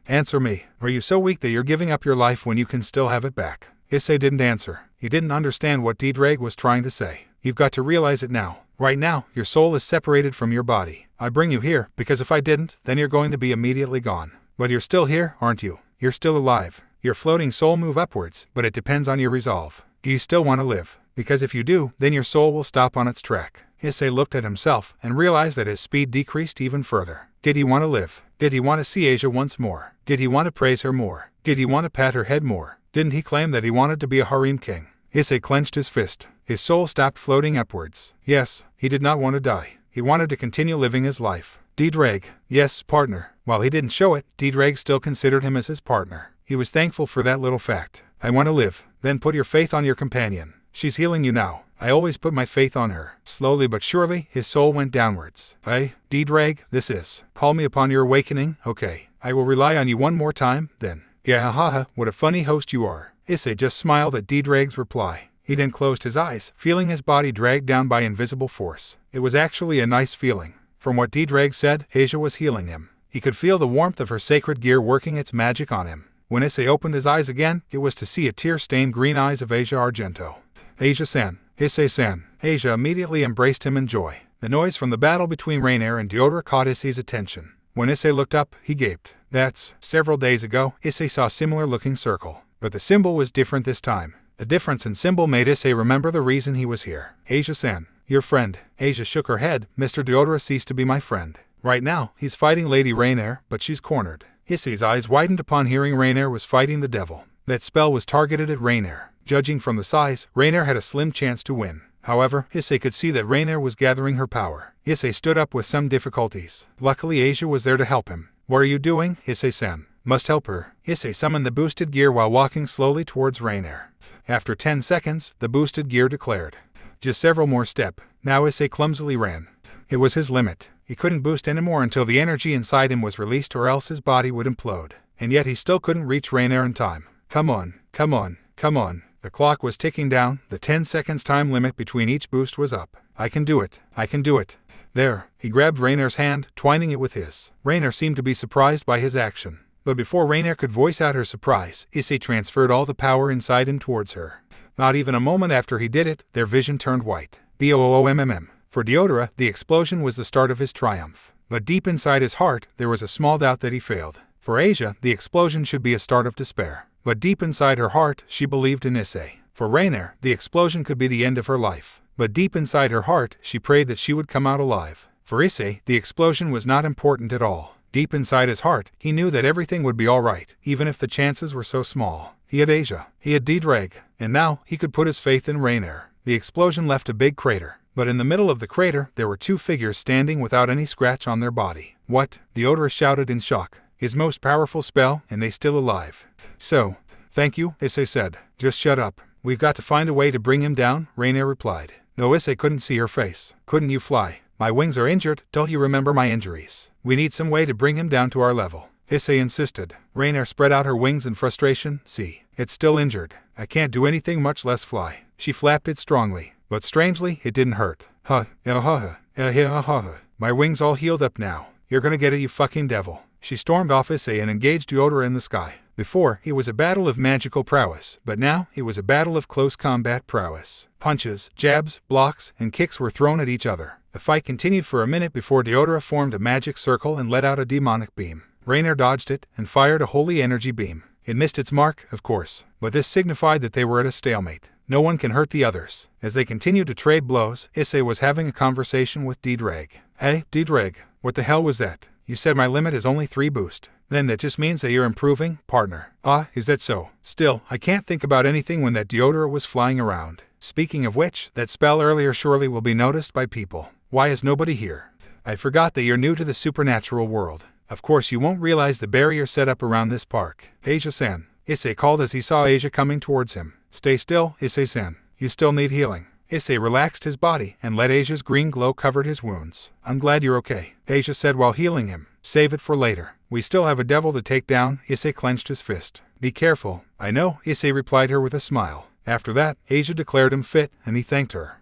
Answer me. Are you so weak that you're giving up your life when you can still have it back? Issei didn't answer. He didn't understand what Dedrag was trying to say. You've got to realize it now. Right now, your soul is separated from your body. I bring you here, because if I didn't, then you're going to be immediately gone. But you're still here, aren't you? You're still alive. Your floating soul move upwards, but it depends on your resolve. Do you still want to live? Because if you do, then your soul will stop on its track. Issei looked at himself and realized that his speed decreased even further. Did he want to live? Did he want to see Asia once more? Did he want to praise her more? Did he want to pat her head more? Didn't he claim that he wanted to be a harem king? Issei clenched his fist. His soul stopped floating upwards. Yes, he did not want to die. He wanted to continue living his life. Dedrag, yes, partner. While he didn't show it, Dedrag still considered him as his partner. He was thankful for that little fact. I want to live. Then put your faith on your companion. She's healing you now. I always put my faith on her. Slowly but surely, his soul went downwards. Hey, Dedrag, this is. Call me upon your awakening, okay. I will rely on you one more time, then. Yeah, haha, what a funny host you are. Issei just smiled at Dedrag's reply. He then closed his eyes, feeling his body dragged down by invisible force. It was actually a nice feeling. From what Dedrag said, Asia was healing him. He could feel the warmth of her sacred gear working its magic on him. When Issei opened his eyes again, it was to see a tear-stained green eyes of Asia Argento. Asia-san, Issei-san. Asia immediately embraced him in joy. The noise from the battle between Rainier and Deodora caught Issei's attention. When Issei looked up, he gaped. That's, several days ago, Issei saw a similar-looking circle. But the symbol was different this time. The difference in symbol made Issei remember the reason he was here. Asia-san, your friend. Asia shook her head. Mr. Deodora ceased to be my friend. Right now, he's fighting Lady Rainier, but she's cornered. Issei's eyes widened upon hearing Rainier was fighting the devil. That spell was targeted at Rainier. Judging from the size, Rainier had a slim chance to win. However, Issei could see that Rainier was gathering her power. Issei stood up with some difficulties. Luckily, Asia was there to help him. What are you doing, Issei-san? Must help her. Issei summoned the boosted gear while walking slowly towards Rainier. After 10 seconds, the boosted gear declared. Just several more steps. Now Issei clumsily ran. It was his limit. He couldn't boost anymore until the energy inside him was released or else his body would implode. And yet he still couldn't reach Rainier in time. Come on, come on, come on. The clock was ticking down. The 10 seconds time limit between each boost was up. I can do it. I can do it. There. He grabbed Rainier's hand, twining it with his. Rainier seemed to be surprised by his action. But before Rainier could voice out her surprise, Issei transferred all the power inside him towards her. Not even a moment after he did it, their vision turned white. BOOMMM. For Deodora, the explosion was the start of his triumph. But deep inside his heart, there was a small doubt that he failed. For Aisa, the explosion should be a start of despair. But deep inside her heart, she believed in Issei. For Rainer, the explosion could be the end of her life. But deep inside her heart, she prayed that she would come out alive. For Issei, the explosion was not important at all. Deep inside his heart, he knew that everything would be alright, even if the chances were so small. He had Aisa, he had Didreg, and now he could put his faith in Rainer. The explosion left a big crater, but in the middle of the crater, there were two figures standing without any scratch on their body. What? Deodora shouted in shock. His most powerful spell, and they still alive. So, thank you, Issei said. Just shut up. We've got to find a way to bring him down, Rainer replied. Though Issei couldn't see her face. Couldn't you fly? My wings are injured, don't you remember my injuries? We need some way to bring him down to our level. Issei insisted. Rainer spread out her wings in frustration. See, it's still injured. I can't do anything, much less fly. She flapped it strongly, but strangely, it didn't hurt. My wings all healed up now. You're gonna get it, you fucking devil. She stormed off Issei and engaged Deodora in the sky. Before, it was a battle of magical prowess, but now, it was a battle of close combat prowess. Punches, jabs, blocks, and kicks were thrown at each other. The fight continued for a minute before Deodora formed a magic circle and let out a demonic beam. Rainer dodged it and fired a holy energy beam. It missed its mark, of course, but this signified that they were at a stalemate. No one can hurt the others. As they continued to trade blows, Issei was having a conversation with Didreg. Hey, Didreg, what the hell was that? You said my limit is only 3 boost. Then that just means that you're improving, partner. Ah, is that so? Still, I can't think about anything when that Deodora was flying around. Speaking of which, that spell earlier surely will be noticed by people. Why is nobody here? I forgot that you're new to the supernatural world. Of course you won't realize the barrier set up around this park. Asia-san, Issei called as he saw Asia coming towards him. Stay still, Issei-san. You still need healing. Issei relaxed his body and let Asia's green glow cover his wounds. I'm glad you're okay, Asia said while healing him. Save it for later. We still have a devil to take down. Issei clenched his fist. Be careful. I know, Issei replied her with a smile. After that, Asia declared him fit, and he thanked her.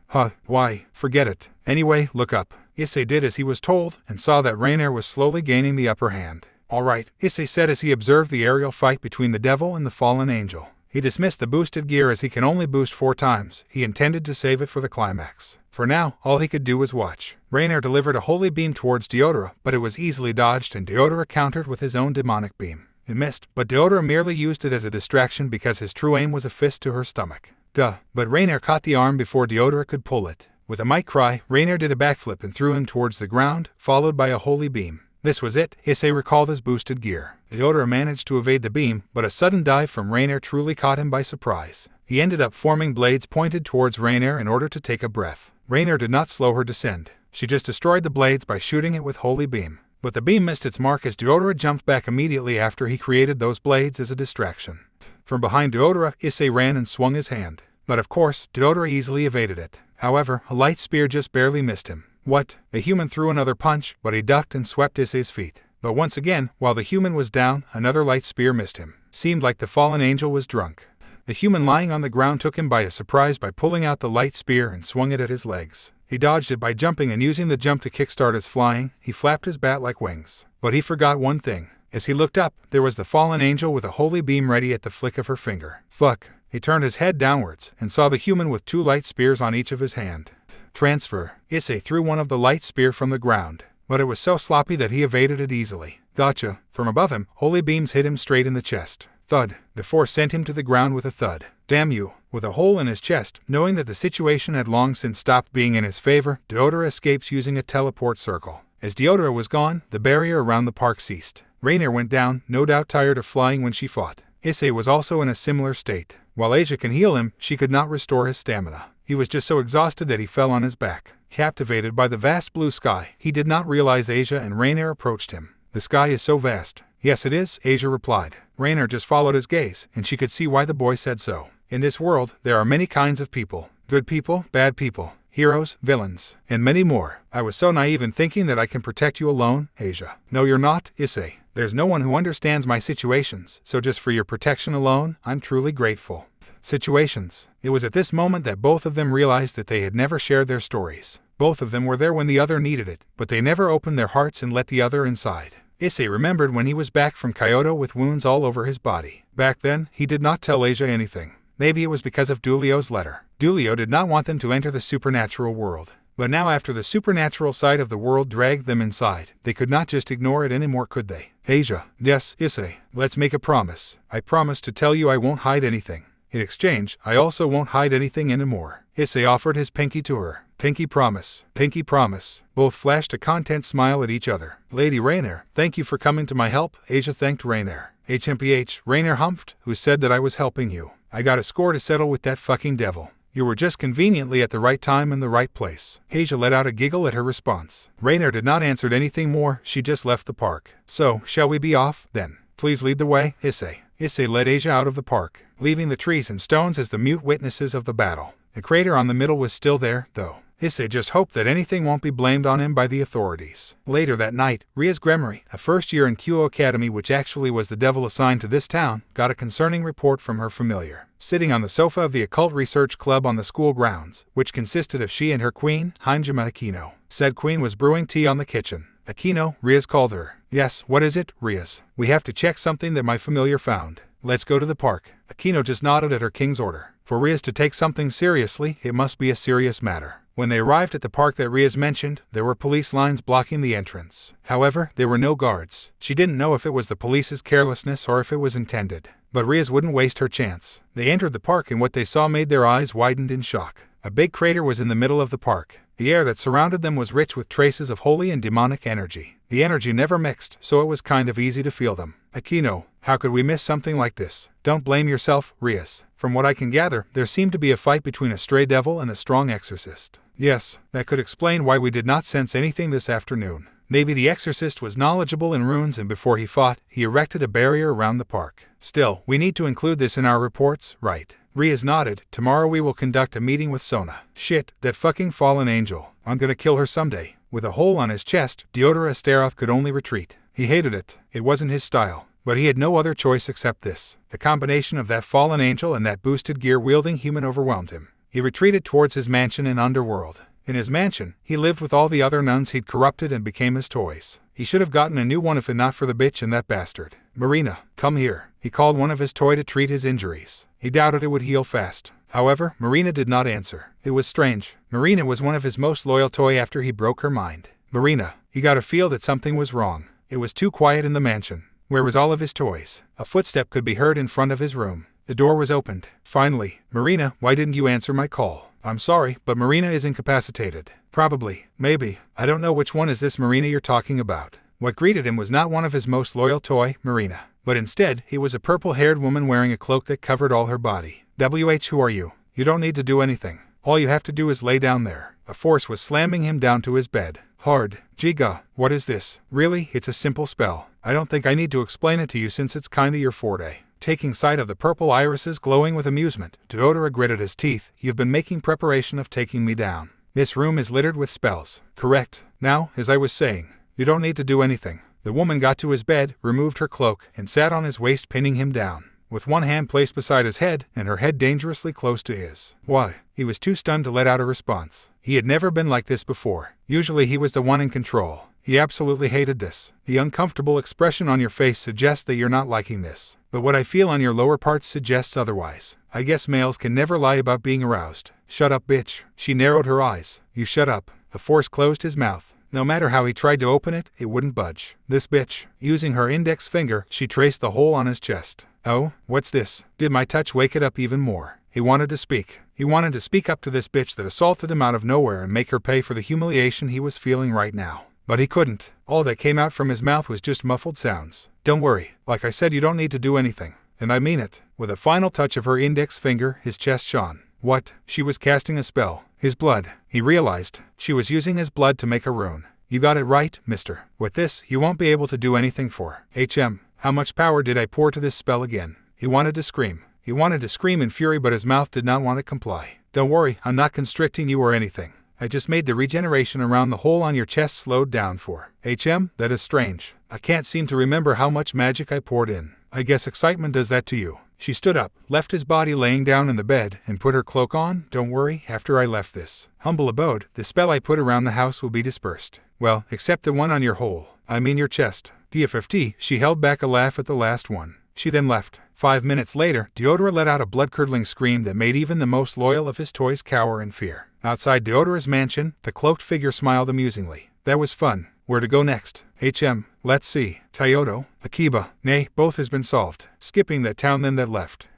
Why, forget it. Anyway, look up. Issei did as he was told, and saw that Rainer was slowly gaining the upper hand. All right, Issei said as he observed the aerial fight between the devil and the fallen angel. He dismissed the boosted gear as he can only boost 4 times. He intended to save it for the climax. For now, all he could do was watch. Rainer delivered a holy beam towards Deodora, but it was easily dodged and Deodora countered with his own demonic beam. It missed, but Deodora merely used it as a distraction because his true aim was a fist to her stomach. But Rainer caught the arm before Deodora could pull it. With a might cry, Rainer did a backflip and threw him towards the ground, followed by a holy beam. This was it, Issei recalled his boosted gear. Deodora managed to evade the beam, but a sudden dive from Rainer truly caught him by surprise. He ended up forming blades pointed towards Rainer in order to take a breath. Rainer did not slow her descent. She just destroyed the blades by shooting it with holy beam. But the beam missed its mark as Deodora jumped back immediately after he created those blades as a distraction. From behind Deodora, Issei ran and swung his hand. But of course, Deodora easily evaded it. However, a light spear just barely missed him. What? The human threw another punch, but he ducked and swept Issei's feet. But once again, while the human was down, another light spear missed him. Seemed like the fallen angel was drunk. The human lying on the ground took him by surprise by pulling out the light spear and swung it at his legs. He dodged it by jumping and using the jump to kickstart his flying. He flapped his bat like wings. But he forgot one thing. As he looked up, there was the fallen angel with a holy beam ready at the flick of her finger. Fuck. He turned his head downwards and saw the human with 2 light spears on each of his hand. Transfer. Issei threw one of the light spear from the ground, but it was so sloppy that he evaded it easily. Gotcha. From above him, holy beams hit him straight in the chest. Thud. The force sent him to the ground with a thud. Damn you. With a hole in his chest, knowing that the situation had long since stopped being in his favor, Deodora escapes using a teleport circle. As Deodora was gone, the barrier around the park ceased. Rainer went down, no doubt tired of flying when she fought. Issei was also in a similar state. While Asia can heal him, she could not restore his stamina. He was just so exhausted that he fell on his back. Captivated by the vast blue sky, he did not realize Asia and Rainer approached him. The sky is so vast. Yes, it is, Asia replied. Rainer just followed his gaze, and she could see why the boy said so. In this world, there are many kinds of people. Good people, bad people, heroes, villains, and many more. I was so naive in thinking that I can protect you alone, Asia. No, you're not, Issei. There's no one who understands my situations, so just for your protection alone, I'm truly grateful. Situations. It was at this moment that both of them realized that they had never shared their stories. Both of them were there when the other needed it, but they never opened their hearts and let the other inside. Issei remembered when he was back from Kyoto with wounds all over his body. Back then, he did not tell Asia anything. Maybe it was because of Dulio's letter. Dulio did not want them to enter the supernatural world. But now after the supernatural side of the world dragged them inside, they could not just ignore it anymore, could they? Asia, yes, Issei, let's make a promise. I promise to tell you I won't hide anything. In exchange, I also won't hide anything anymore. Issei offered his pinky to her. Pinky promise. Pinky promise. Both flashed a content smile at each other. Lady Rainier, thank you for coming to my help. Asia thanked Rainier. HMPH, Rainier humphed, who said that I was helping you. I got a score to settle with that fucking devil. You were just conveniently at the right time in the right place. Asia let out a giggle at her response. Rainier did not answer anything more, she just left the park. So, shall we be off, then? Please lead the way, Issei. Issei led Asia out of the park, leaving the trees and stones as the mute witnesses of the battle. The crater on the middle was still there, though. Issei just hoped that anything won't be blamed on him by the authorities. Later that night, Ria's Gremory, a first year in Kyo Academy which actually was the devil assigned to this town, got a concerning report from her familiar. Sitting on the sofa of the Occult Research Club on the school grounds, which consisted of she and her queen, Hanjima Akino. Said queen was brewing tea on the kitchen. Akino, Rias called her. Yes, what is it, Rias? We have to check something that my familiar found. Let's go to the park. Akino just nodded at her king's order. For Rias to take something seriously, it must be a serious matter. When they arrived at the park that Rias mentioned, there were police lines blocking the entrance. However, there were no guards. She didn't know if it was the police's carelessness or if it was intended. But Rias wouldn't waste her chance. They entered the park and what they saw made their eyes widened in shock. A big crater was in the middle of the park. The air that surrounded them was rich with traces of holy and demonic energy. The energy never mixed, so it was kind of easy to feel them. Akino, how could we miss something like this? Don't blame yourself, Rias. From what I can gather, there seemed to be a fight between a stray devil and a strong exorcist. Yes, that could explain why we did not sense anything this afternoon. Maybe the exorcist was knowledgeable in runes and before he fought, he erected a barrier around the park. Still, we need to include this in our reports, right? Rias nodded. Tomorrow we will conduct a meeting with Sona. Shit, that fucking fallen angel. I'm gonna kill her someday. With a hole on his chest, Deodora Astaroth could only retreat. He hated it. It wasn't his style. But he had no other choice except this. The combination of that fallen angel and that boosted gear-wielding human overwhelmed him. He retreated towards his mansion in Underworld. In his mansion, he lived with all the other nuns he'd corrupted and became his toys. He should have gotten a new one if it not for the bitch and that bastard. Marina, come here. He called one of his toy to treat his injuries. He doubted it would heal fast. However, Marina did not answer. It was strange. Marina was one of his most loyal toy after he broke her mind. Marina, he got a feel that something was wrong. It was too quiet in the mansion. Where was all of his toys? A footstep could be heard in front of his room. The door was opened. Finally, Marina, why didn't you answer my call? I'm sorry, but Marina is incapacitated. Probably. Maybe. I don't know which one is this Marina you're talking about. What greeted him was not one of his most loyal toy, Marina. But instead, he was a purple-haired woman wearing a cloak that covered all her body. Who are you? You don't need to do anything. All you have to do is lay down there. A force was slamming him down to his bed. Hard. Jiga, what is this? Really, it's a simple spell. I don't think I need to explain it to you since it's kinda your forte. Taking sight of the purple irises glowing with amusement, Deodora gritted his teeth. You've been making preparation of taking me down. This room is littered with spells. Correct. Now, as I was saying, you don't need to do anything. The woman got to his bed, removed her cloak, and sat on his waist, pinning him down, with one hand placed beside his head and her head dangerously close to his. Why? He was too stunned to let out a response. He had never been like this before. Usually he was the one in control. He absolutely hated this. The uncomfortable expression on your face suggests that you're not liking this. But what I feel on your lower parts suggests otherwise. I guess males can never lie about being aroused. Shut up, bitch. She narrowed her eyes. You shut up. The force closed his mouth. No matter how he tried to open it, it wouldn't budge. This bitch. Using her index finger, she traced the hole on his chest. Oh, what's this? Did my touch wake it up even more? He wanted to speak. He wanted to speak up to this bitch that assaulted him out of nowhere and make her pay for the humiliation he was feeling right now. But he couldn't. All that came out from his mouth was just muffled sounds. Don't worry. Like I said, you don't need to do anything. And I mean it. With a final touch of her index finger, his chest shone. What? She was casting a spell. His blood. He realized. She was using his blood to make a rune. You got it right, mister. With this, you won't be able to do anything for. How much power did I pour to this spell again? He wanted to scream. He wanted to scream in fury, but his mouth did not want to comply. Don't worry, I'm not constricting you or anything. I just made the regeneration around the hole on your chest slowed down for. That is strange. I can't seem to remember how much magic I poured in. I guess excitement does that to you. She stood up, left his body laying down in the bed, and put her cloak on. Don't worry, after I left this humble abode, the spell I put around the house will be dispersed. Well, except the one on your hole. I mean your chest. PFFT, she held back a laugh at the last one. She then left. 5 minutes later, Deodora let out a blood-curdling scream that made even the most loyal of his toys cower in fear. Outside Deodora's mansion, the cloaked figure smiled amusingly. That was fun. Where to go next? Let's see. Kyoto, Akiba. Nay, both has been solved. Skipping that town then that left.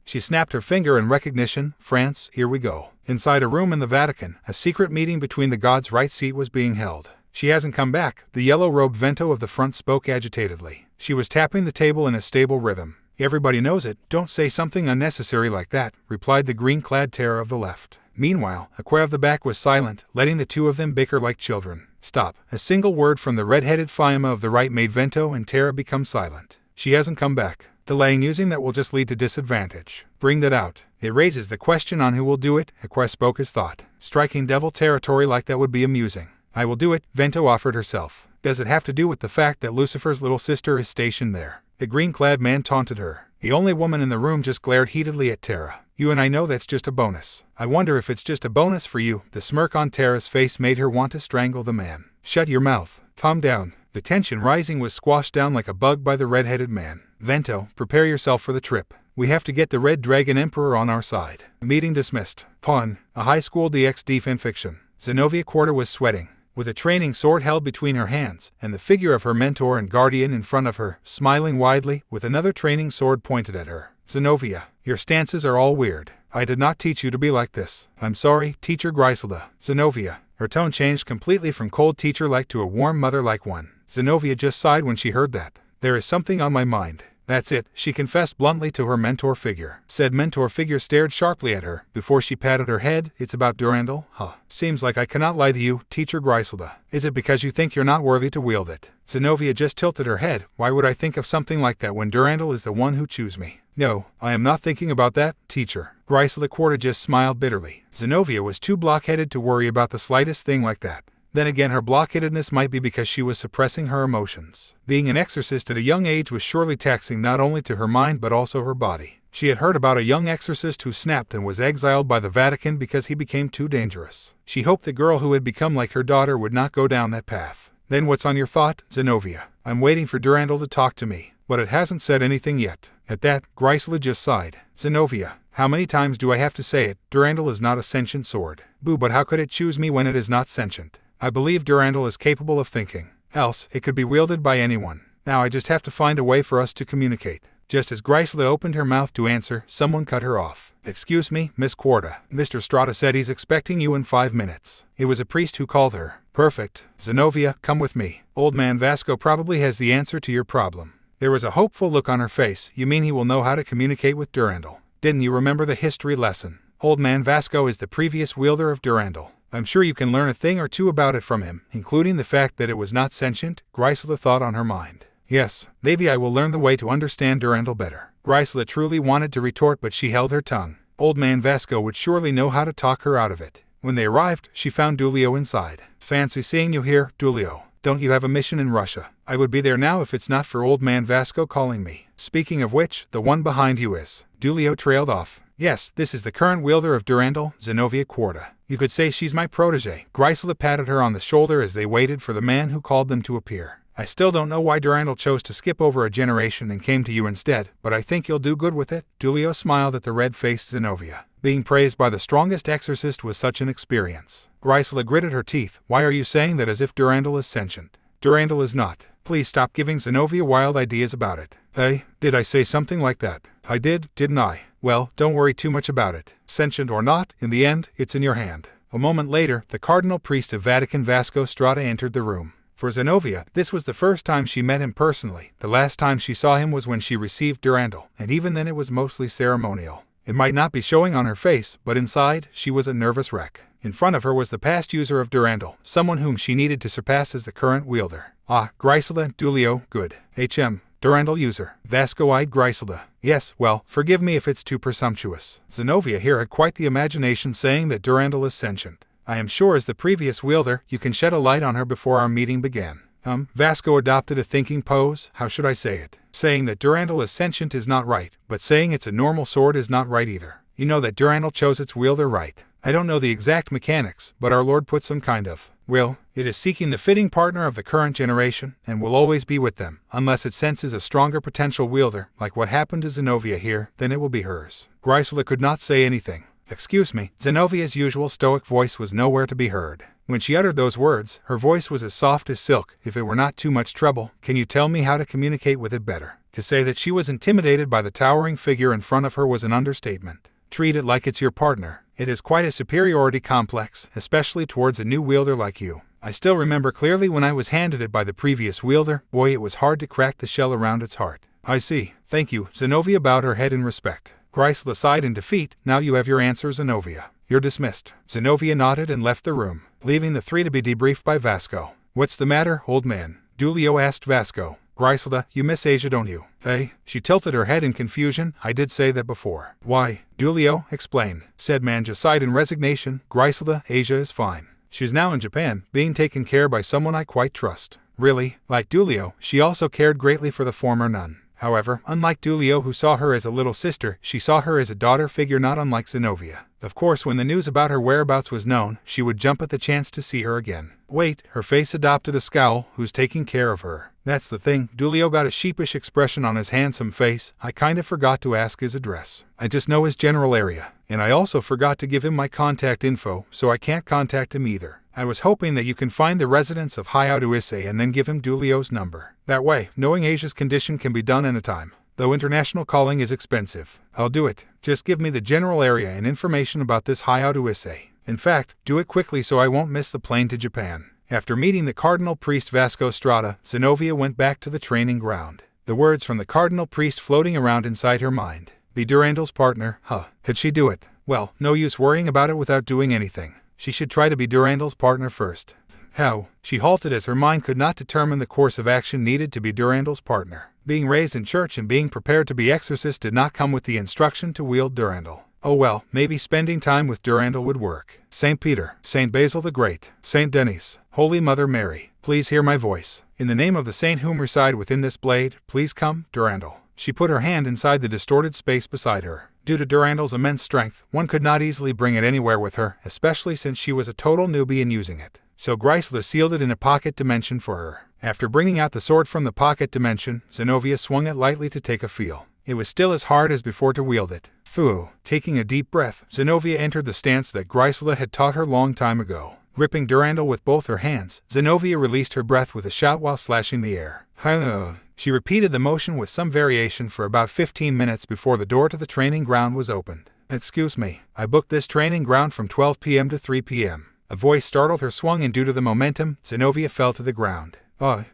She snapped her finger in recognition. France, here we go. Inside a room in the Vatican, a secret meeting between the gods' right seat was being held. She hasn't come back, the yellow-robed Vento of the front spoke agitatedly. She was tapping the table in a stable rhythm. Everybody knows it, don't say something unnecessary like that, replied the green-clad terror of the left. Meanwhile, Aqua of the back was silent, letting the two of them bicker like children. Stop. A single word from the red-headed Fiamma of the right made Vento and Terra become silent. She hasn't come back. Delaying using that will just lead to disadvantage. Bring that out. It raises the question on who will do it, Aqua spoke his thought. Striking devil territory like that would be amusing. I will do it, Vento offered herself. Does it have to do with the fact that Lucifer's little sister is stationed there? The green-clad man taunted her. The only woman in the room just glared heatedly at Terra. You and I know that's just a bonus. I wonder if it's just a bonus for you. The smirk on Terra's face made her want to strangle the man. Shut your mouth. Calm down. The tension rising was squashed down like a bug by the red-headed man. Vento, prepare yourself for the trip. We have to get the Red Dragon Emperor on our side. Meeting dismissed. Pawn, a high school DxD fanfiction. Zenobia Quarta was sweating. With a training sword held between her hands, and the figure of her mentor and guardian in front of her, smiling widely, with another training sword pointed at her. Zenobia, your stances are all weird. I did not teach you to be like this. I'm sorry, Teacher Griselda. Zenobia. Her tone changed completely from cold teacher-like to a warm mother-like one. Zenobia just sighed when she heard that. There is something on my mind. That's it, she confessed bluntly to her mentor figure. Said mentor figure stared sharply at her, before she patted her head. It's about Durandal? Seems like I cannot lie to you, Teacher Griselda. Is it because you think you're not worthy to wield it? Zenobia just tilted her head. Why would I think of something like that when Durandal is the one who chose me? No, I am not thinking about that, teacher. Griselda Quarta just smiled bitterly. Zenobia was too blockheaded to worry about the slightest thing like that. Then again, her blockheadedness might be because she was suppressing her emotions. Being an exorcist at a young age was surely taxing not only to her mind but also her body. She had heard about a young exorcist who snapped and was exiled by the Vatican because he became too dangerous. She hoped the girl who had become like her daughter would not go down that path. Then what's on your thought, Zenobia? I'm waiting for Durandal to talk to me, but it hasn't said anything yet. At that, Griselda just sighed. Zenobia, how many times do I have to say it? Durandal is not a sentient sword. Boo, but how could it choose me when it is not sentient? I believe Durandal is capable of thinking. Else, it could be wielded by anyone. Now I just have to find a way for us to communicate. Just as Griselda opened her mouth to answer, someone cut her off. Excuse me, Miss Quarta. Mr. Strata said he's expecting you in 5 minutes. It was a priest who called her. Perfect. Zenobia, come with me. Old man Vasco probably has the answer to your problem. There was a hopeful look on her face. You mean he will know how to communicate with Durandal? Didn't you remember the history lesson? Old man Vasco is the previous wielder of Durandal. I'm sure you can learn a thing or two about it from him, including the fact that it was not sentient, Griselda thought on her mind. Yes, maybe I will learn the way to understand Durandal better. Griselda truly wanted to retort, but she held her tongue. Old man Vasco would surely know how to talk her out of it. When they arrived, she found Dulio inside. Fancy seeing you here, Dulio. Don't you have a mission in Russia? I would be there now if it's not for old man Vasco calling me. Speaking of which, the one behind you is. Dulio trailed off. Yes, this is the current wielder of Durandal, Zenobia Quarta. You could say she's my protege. Griselda patted her on the shoulder as they waited for the man who called them to appear. I still don't know why Durandal chose to skip over a generation and came to you instead, but I think you'll do good with it. Dulio smiled at the red-faced Zenobia. Being praised by the strongest exorcist was such an experience. Griselda gritted her teeth. Why are you saying that as if Durandal is sentient? Durandal is not. Please stop giving Zenobia wild ideas about it. Hey, did I say something like that? I did, didn't I? Well, don't worry too much about it. Sentient or not, in the end, it's in your hand. A moment later, the cardinal priest of Vatican Vasco Strata entered the room. For Zenobia, this was the first time she met him personally. The last time she saw him was when she received Durandal, and even then it was mostly ceremonial. It might not be showing on her face, but inside, she was a nervous wreck. In front of her was the past user of Durandal, someone whom she needed to surpass as the current wielder. Griselda, Dulio, good. Durandal user. Vasco-eyed Griselda. Yes, well, forgive me if it's too presumptuous. Zenobia here had quite the imagination saying that Durandal is sentient. I am sure as the previous wielder, you can shed a light on her before our meeting began. Vasco adopted a thinking pose. How should I say it? Saying that Durandal is sentient is not right, but saying it's a normal sword is not right either. You know that Durandal chose its wielder, right? I don't know the exact mechanics, but our Lord put some kind of Well, it is seeking the fitting partner of the current generation and will always be with them, unless it senses a stronger potential wielder, like what happened to Zenobia here, then it will be hers. Grisela could not say anything. Excuse me, Zenovia's usual stoic voice was nowhere to be heard. When she uttered those words, her voice was as soft as silk. If it were not too much trouble, can you tell me how to communicate with it better? To say that she was intimidated by the towering figure in front of her was an understatement. Treat it like it's your partner. It is quite a superiority complex, especially towards a new wielder like you. I still remember clearly when I was handed it by the previous wielder. Boy, it was hard to crack the shell around its heart. I see. Thank you. Zenobia bowed her head in respect. Grisela sighed in defeat. Now you have your answer, Zenobia. You're dismissed. Zenobia nodded and left the room, leaving the three to be debriefed by Vasco. What's the matter, old man? Dulio asked Vasco. Grisela, you miss Asia, don't you? Hey? She tilted her head in confusion. I did say that before. Why? Dulio, explain, said Manja sighed in resignation. Grisela, Asia is fine. She's now in Japan, being taken care by someone I quite trust. Really? Like Dulio, she also cared greatly for the former nun. However, unlike Dulio, who saw her as a little sister, she saw her as a daughter figure, not unlike Zenobia. Of course, when the news about her whereabouts was known, she would jump at the chance to see her again. Wait, her face adopted a scowl. Who's taking care of her? That's the thing. Dulio got a sheepish expression on his handsome face. I kind of forgot to ask his address. I just know his general area. And I also forgot to give him my contact info, so I can't contact him either. I was hoping that you can find the residence of Hayao Issei and then give him Dulio's number. That way, knowing Asia's condition can be done in a time. Though international calling is expensive. I'll do it. Just give me the general area and information about this Hayao Issei. In fact, do it quickly so I won't miss the plane to Japan. After meeting the cardinal priest Vasco Strada, Zenobia went back to the training ground. The words from the cardinal priest floating around inside her mind. Be Durandal's partner, huh? Could she do it? Well, no use worrying about it without doing anything. She should try to be Durandal's partner first. How? She halted as her mind could not determine the course of action needed to be Durandal's partner. Being raised in church and being prepared to be exorcist did not come with the instruction to wield Durandal. Oh well, maybe spending time with Durandal would work. Saint Peter, Saint Basil the Great, Saint Denis, Holy Mother Mary, please hear my voice. In the name of the saint whom reside within this blade, please come, Durandal. She put her hand inside the distorted space beside her. Due to Durandal's immense strength, one could not easily bring it anywhere with her, especially since she was a total newbie in using it. So Grisela sealed it in a pocket dimension for her. After bringing out the sword from the pocket dimension, Zenobia swung it lightly to take a feel. It was still as hard as before to wield it. Phew. Taking a deep breath, Zenobia entered the stance that Grisela had taught her long time ago. Gripping Durandal with both her hands, Zenobia released her breath with a shout while slashing the air. She repeated the motion with some variation for about 15 minutes before the door to the training ground was opened. Excuse me, I booked this training ground from 12 p.m. to 3 p.m. A voice startled her, swung, and due to the momentum, Zenobia fell to the ground.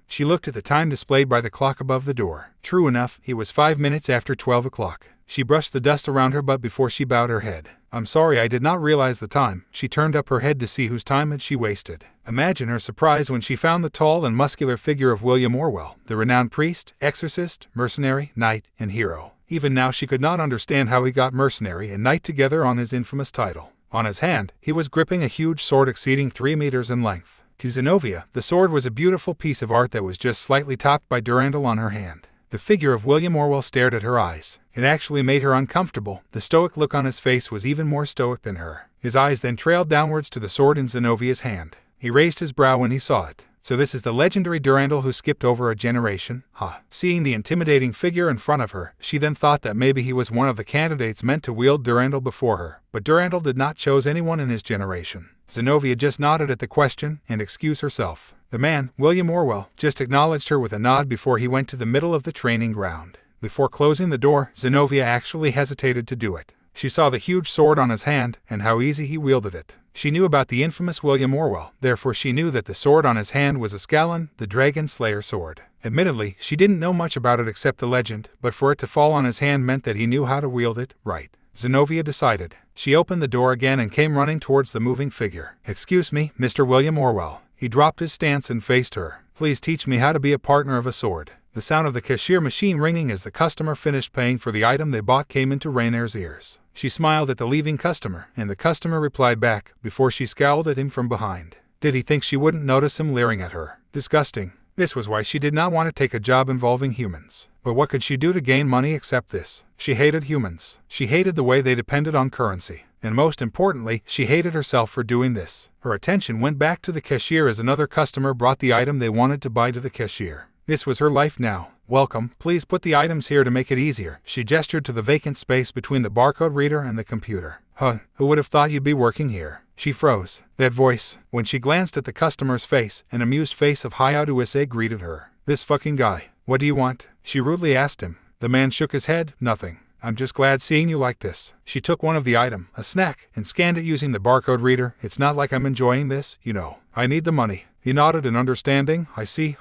She looked at the time displayed by the clock above the door. True enough, it was 5 minutes after 12 o'clock. She brushed the dust around her butt before she bowed her head. I'm sorry, I did not realize the time. She turned up her head to see whose time had she wasted. Imagine her surprise when she found the tall and muscular figure of William Orwell, the renowned priest, exorcist, mercenary, knight, and hero. Even now she could not understand how he got mercenary and knight together on his infamous title. On his hand, he was gripping a huge sword exceeding 3 meters in length. To Zenobia, the sword was a beautiful piece of art that was just slightly topped by Durandal on her hand. The figure of William Orwell stared at her eyes. It actually made her uncomfortable. The stoic look on his face was even more stoic than her. His eyes then trailed downwards to the sword in Zenovia's hand. He raised his brow when he saw it. So this is the legendary Durandal who skipped over a generation, huh? Seeing the intimidating figure in front of her, she then thought that maybe he was one of the candidates meant to wield Durandal before her. But Durandal did not choose anyone in his generation. Zenobia just nodded at the question and excused herself. The man, William Orwell, just acknowledged her with a nod before he went to the middle of the training ground. Before closing the door, Zenobia actually hesitated to do it. She saw the huge sword on his hand and how easy he wielded it. She knew about the infamous William Orwell, therefore she knew that the sword on his hand was a Scallan, the Dragon Slayer sword. Admittedly, she didn't know much about it except the legend, but for it to fall on his hand meant that he knew how to wield it right. Zenobia decided. She opened the door again and came running towards the moving figure. Excuse me, Mr. William Orwell. He dropped his stance and faced her. Please teach me how to be a partner of a sword. The sound of the cashier machine ringing as the customer finished paying for the item they bought came into Rainer's ears. She smiled at the leaving customer, and the customer replied back, before she scowled at him from behind. Did he think she wouldn't notice him leering at her? Disgusting. This was why she did not want to take a job involving humans. But what could she do to gain money except this? She hated humans. She hated the way they depended on currency. and most importantly, she hated herself for doing this. Her attention went back to the cashier as another customer brought the item they wanted to buy to the cashier. This was her life now. Welcome, please put the items here to make it easier. She gestured to the vacant space between the barcode reader and the computer. Huh, who would have thought you'd be working here? She froze. That voice. When she glanced at the customer's face, an amused face of Hayao Issei greeted her. This fucking guy. What do you want? She rudely asked him. The man shook his head. Nothing. I'm just glad seeing you like this. She took one of the item, a snack, and scanned it using the barcode reader. It's not like I'm enjoying this, you know. I need the money. He nodded in understanding. I see.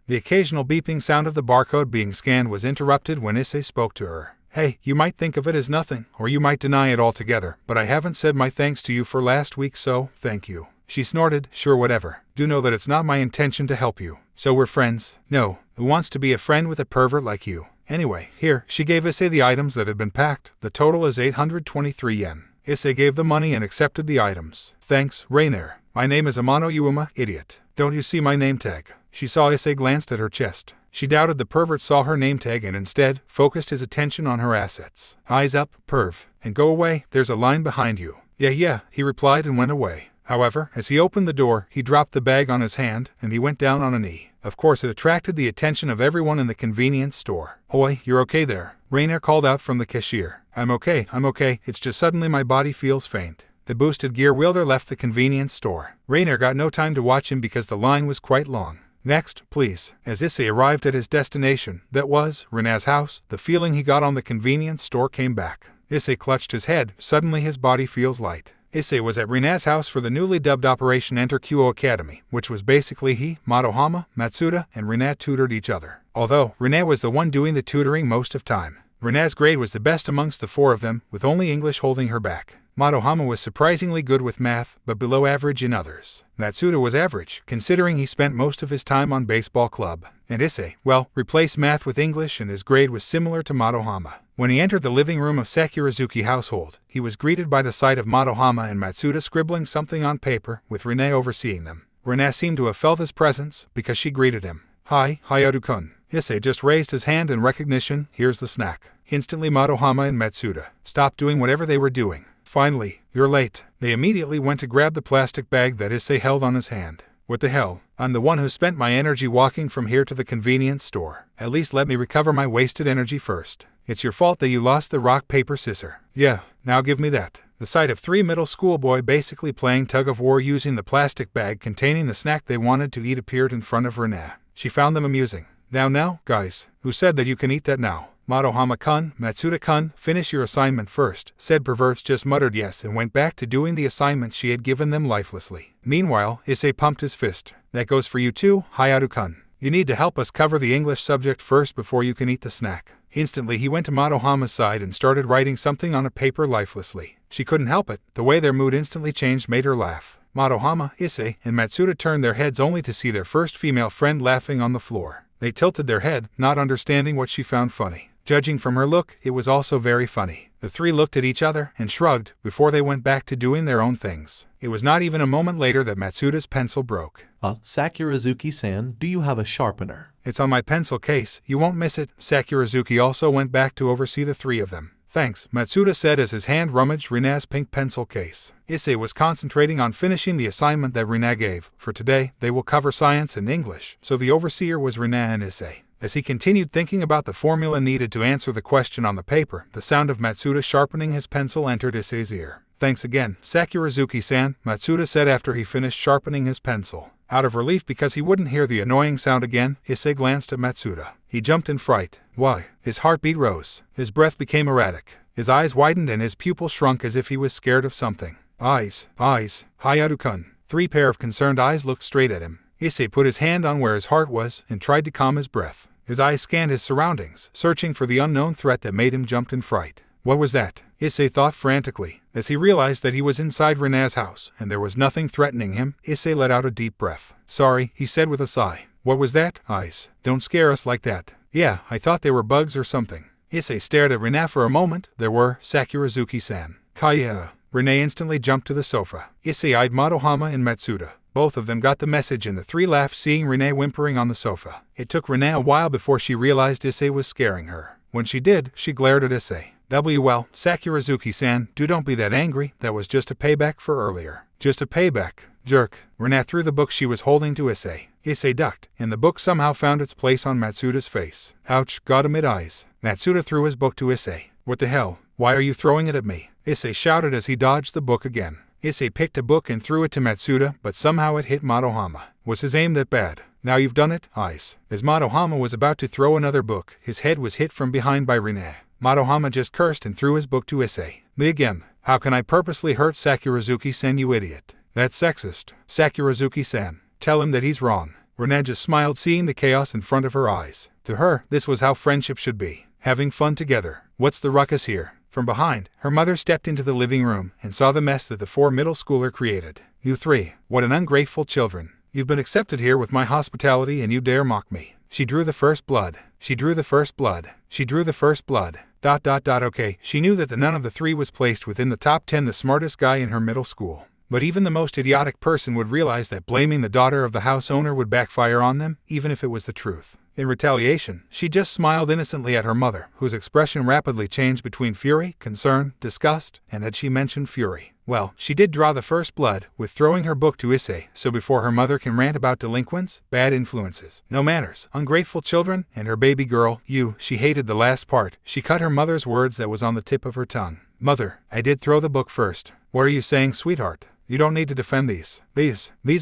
The occasional beeping sound of the barcode being scanned was interrupted when Issei spoke to her. Hey, you might think of it as nothing, or you might deny it altogether, but I haven't said my thanks to you for last week, so thank you. She snorted. Sure, whatever. Do know that it's not my intention to help you. So we're friends? No. Who wants to be a friend with a pervert like you? Anyway, here. She gave Issei the items that had been packed. The total is 823 yen. Issei gave the money and accepted the items. Thanks, Rainier. My name is Amano Yuuma, idiot. Don't you see my name tag? She saw Issei glanced at her chest. She doubted the pervert saw her name tag and instead focused his attention on her assets. Eyes up, perv. And go away, there's a line behind you. Yeah, he replied and went away. However, as he opened the door, he dropped the bag on his hand, and he went down on a knee. Of course, it attracted the attention of everyone in the convenience store. Hoy, you're okay there? Rainier called out from the cashier. I'm okay, it's just suddenly my body feels faint. The boosted gear wielder left the convenience store. Rainier got no time to watch him because the line was quite long. Next, please. As Issei arrived at his destination, that was Rena's house, the feeling he got on the convenience store came back. Issei clutched his head. Suddenly his body feels light. Issei was at Rena's house for the newly dubbed Operation Enter Kyo Academy, which was basically he, Madohama, Matsuda, and Rena tutored each other. Although, Rena was the one doing the tutoring most of time. Rena's grade was the best amongst the four of them, with only English holding her back. Madohama was surprisingly good with math, but below average in others. Matsuda was average, considering he spent most of his time on baseball club. And Issei, well, replaced math with English and his grade was similar to Madohama. When he entered the living room of Sakurazuki household, he was greeted by the sight of Madohama and Matsuda scribbling something on paper, with Rena overseeing them. Rena seemed to have felt his presence, because she greeted him. Hi, Hayaru-kun. Issei just raised his hand in recognition. Here's the snack. Instantly Madohama and Matsuda stopped doing whatever they were doing. Finally, you're late. They immediately went to grab the plastic bag that Issei held on his hand. What the hell? I'm the one who spent my energy walking from here to the convenience store. At least let me recover my wasted energy first. It's your fault that you lost the rock, paper, scissors. Yeah, now give me that. The sight of three middle school boys basically playing tug-of-war using the plastic bag containing the snack they wanted to eat appeared in front of Rena. She found them amusing. Now, guys, who said that you can eat that now? Madohama-kun, Matsuda-kun, finish your assignment first, said perverts just muttered yes and went back to doing the assignment she had given them lifelessly. Meanwhile, Issei pumped his fist. That goes for you too, Hayaru-kun. You need to help us cover the English subject first before you can eat the snack. Instantly he went to Madohama's side and started writing something on a paper lifelessly. She couldn't help it. The way their mood instantly changed made her laugh. Madohama, Issei, and Matsuda turned their heads only to see their first female friend laughing on the floor. They tilted their head, not understanding what she found funny. Judging from her look, it was also very funny. The three looked at each other and shrugged before they went back to doing their own things. It was not even a moment later that Matsuda's pencil broke. Sakurazuki-san, do you have a sharpener? It's on my pencil case, you won't miss it. Sakurazuki also went back to oversee the three of them. Thanks, Matsuda said as his hand rummaged Rena's pink pencil case. Issei was concentrating on finishing the assignment that Rena gave. For today, they will cover science and English, so the overseer was Rena and Issei. As he continued thinking about the formula needed to answer the question on the paper, the sound of Matsuda sharpening his pencil entered Issei's ear. Thanks again, Sakurazuki-san, Matsuda said after he finished sharpening his pencil. Out of relief because he wouldn't hear the annoying sound again, Issei glanced at Matsuda. He jumped in fright. Why? His heartbeat rose. His breath became erratic. His eyes widened and his pupils shrunk as if he was scared of something. Eyes, Hayaru-kun. Three pair of concerned eyes looked straight at him. Issei put his hand on where his heart was and tried to calm his breath. His eyes scanned his surroundings, searching for the unknown threat that made him jump in fright. What was that? Issei thought frantically. As he realized that he was inside Rena's house, and there was nothing threatening him, Issei let out a deep breath. Sorry, he said with a sigh. What was that? Eyes. Don't scare us like that. Yeah, I thought they were bugs or something. Issei stared at Rena for a moment. There were, Sakurazuki-san. Kaya. Rena instantly jumped to the sofa. Issei eyed Madohama and Matsuda. Both of them got the message and the three laughed seeing Rena whimpering on the sofa. It took Rena a while before she realized Issei was scaring her. When she did, she glared at Issei. Well, Sakurazuki-san, don't be that angry, that was just a payback for earlier. Just a payback. Jerk. Renat threw the book she was holding to Issei. Issei ducked, and the book somehow found its place on Matsuda's face. Ouch, got him at eyes. Matsuda threw his book to Issei. What the hell? Why are you throwing it at me? Issei shouted as he dodged the book again. Issei picked a book and threw it to Matsuda, but somehow it hit Madohama. Was his aim that bad? Now you've done it, Eyes. As Madohama was about to throw another book, his head was hit from behind by Renat. Madohama just cursed and threw his book to Issei. Me again. How can I purposely hurt Sakurazuki-san, you idiot? That's sexist. Sakurazuki-san, tell him that he's wrong. Renat just smiled, seeing the chaos in front of her eyes. To her, this was how friendship should be. Having fun together. What's the ruckus here? From behind, her mother stepped into the living room and saw the mess that the 4 middle schooler created. You 3, what an ungrateful children. You've been accepted here with my hospitality and you dare mock me. She drew the first blood. She drew the first blood. She drew the first blood. ... Okay, she knew that none of the 3 was placed within the top 10, the smartest guy in her middle school. But even the most idiotic person would realize that blaming the daughter of the house owner would backfire on them, even if it was the truth. In retaliation, she just smiled innocently at her mother, whose expression rapidly changed between fury, concern, disgust, and had she mentioned fury. Well, she did draw the first blood, with throwing her book to Issei, so before her mother can rant about delinquents, bad influences, no manners, ungrateful children, and her baby girl, she hated the last part. She cut her mother's words that was on the tip of her tongue. Mother, I did throw the book first. What are you saying, sweetheart? You don't need to defend these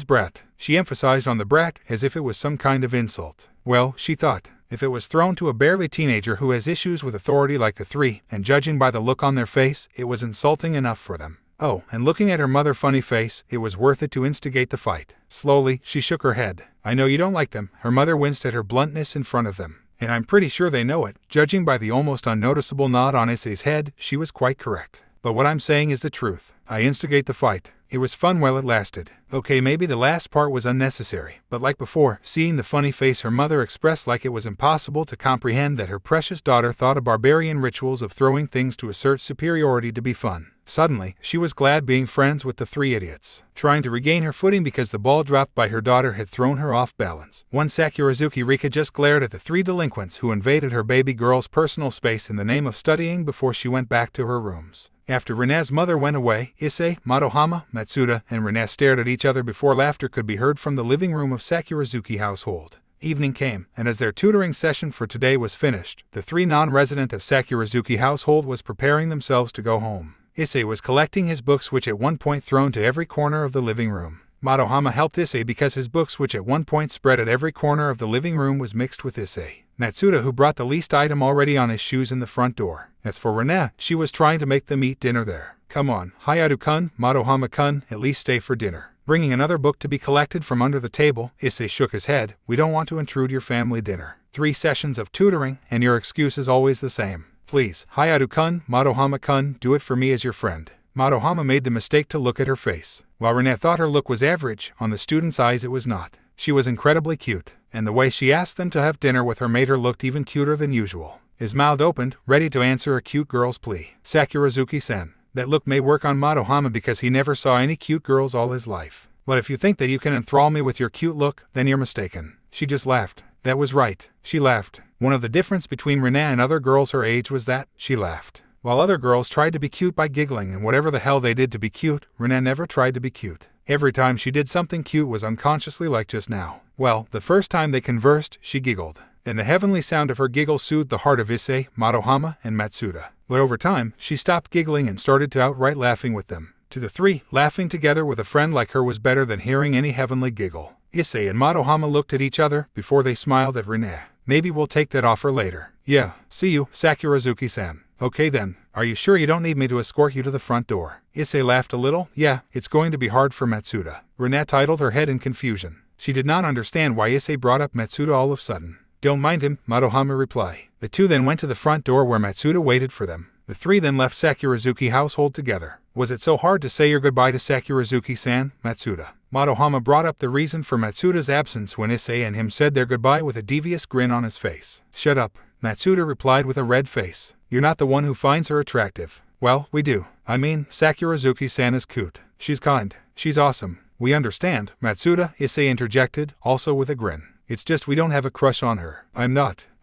brat. She emphasized on the brat as if it was some kind of insult. Well, she thought, if it was thrown to a barely teenager who has issues with authority like the 3, and judging by the look on their face, it was insulting enough for them. Oh, and looking at her mother's funny face, it was worth it to instigate the fight. Slowly, she shook her head. I know you don't like them. Her mother winced at her bluntness in front of them. And I'm pretty sure they know it. Judging by the almost unnoticeable nod on Issei's head, she was quite correct. But what I'm saying is the truth. I instigate the fight. It was fun while it lasted. Okay, maybe the last part was unnecessary, but like before, seeing the funny face her mother expressed, like it was impossible to comprehend that her precious daughter thought of barbarian rituals of throwing things to assert superiority to be fun. Suddenly, she was glad being friends with the 3 idiots. Trying to regain her footing because the ball dropped by her daughter had thrown her off balance. One Sakurazuki Rika just glared at the 3 delinquents who invaded her baby girl's personal space in the name of studying before she went back to her rooms. After Renat's mother went away, Issei, Madohama, Matsuda, and Renat stared at each other before laughter could be heard from the living room of Sakurazuki household. Evening came, and as their tutoring session for today was finished, the 3 non-resident of Sakurazuki household was preparing themselves to go home. Issei was collecting his books, which at one point thrown to every corner of the living room. Madohama helped Issei because his books, which at one point spread at every corner of the living room, was mixed with Issei. Matsuda, who brought the least item, already on his shoes in the front door. As for Renat, she was trying to make them eat dinner there. Come on, Hayato-kun, Madohama-kun, at least stay for dinner. Bringing another book to be collected from under the table, Issei shook his head. We don't want to intrude your family dinner. 3 sessions of tutoring, and your excuse is always the same. Please, Hayato-kun, Madohama-kun, do it for me as your friend. Madohama made the mistake to look at her face. While Renat thought her look was average, on the student's eyes it was not. She was incredibly cute, and the way she asked them to have dinner with her made her look even cuter than usual. His mouth opened, ready to answer a cute girl's plea. Sakurazuki-san. That look may work on Madohama because he never saw any cute girls all his life. But if you think that you can enthrall me with your cute look, then you're mistaken. She just laughed. That was right. She laughed. One of the difference between Renat and other girls her age was that she laughed. While other girls tried to be cute by giggling and whatever the hell they did to be cute, Renat never tried to be cute. Every time she did something cute was unconsciously, like just now. Well, the first time they conversed, she giggled. And the heavenly sound of her giggle soothed the heart of Issei, Madohama, and Matsuda. But over time, she stopped giggling and started to outright laughing with them. To the 3, laughing together with a friend like her was better than hearing any heavenly giggle. Issei and Madohama looked at each other before they smiled at Renat. Maybe we'll take that offer later. Yeah, see you, Sakurazuki-san. Okay then, are you sure you don't need me to escort you to the front door? Issei laughed a little. Yeah, it's going to be hard for Matsuda. Renat titled her head in confusion. She did not understand why Issei brought up Matsuda all of a sudden. Don't mind him, Madohama replied. The 2 then went to the front door where Matsuda waited for them. The 3 then left Sakurazuki household together. Was it so hard to say your goodbye to Sakurazuki-san, Matsuda? Madohama brought up the reason for Matsuda's absence when Issei and him said their goodbye with a devious grin on his face. Shut up, Matsuda replied with a red face. You're not the one who finds her attractive. Well, we do. I mean, Sakurazuki-san is cute. She's kind. She's awesome. We understand, Matsuda, Issei interjected, also with a grin. It's just we don't have a crush on her. I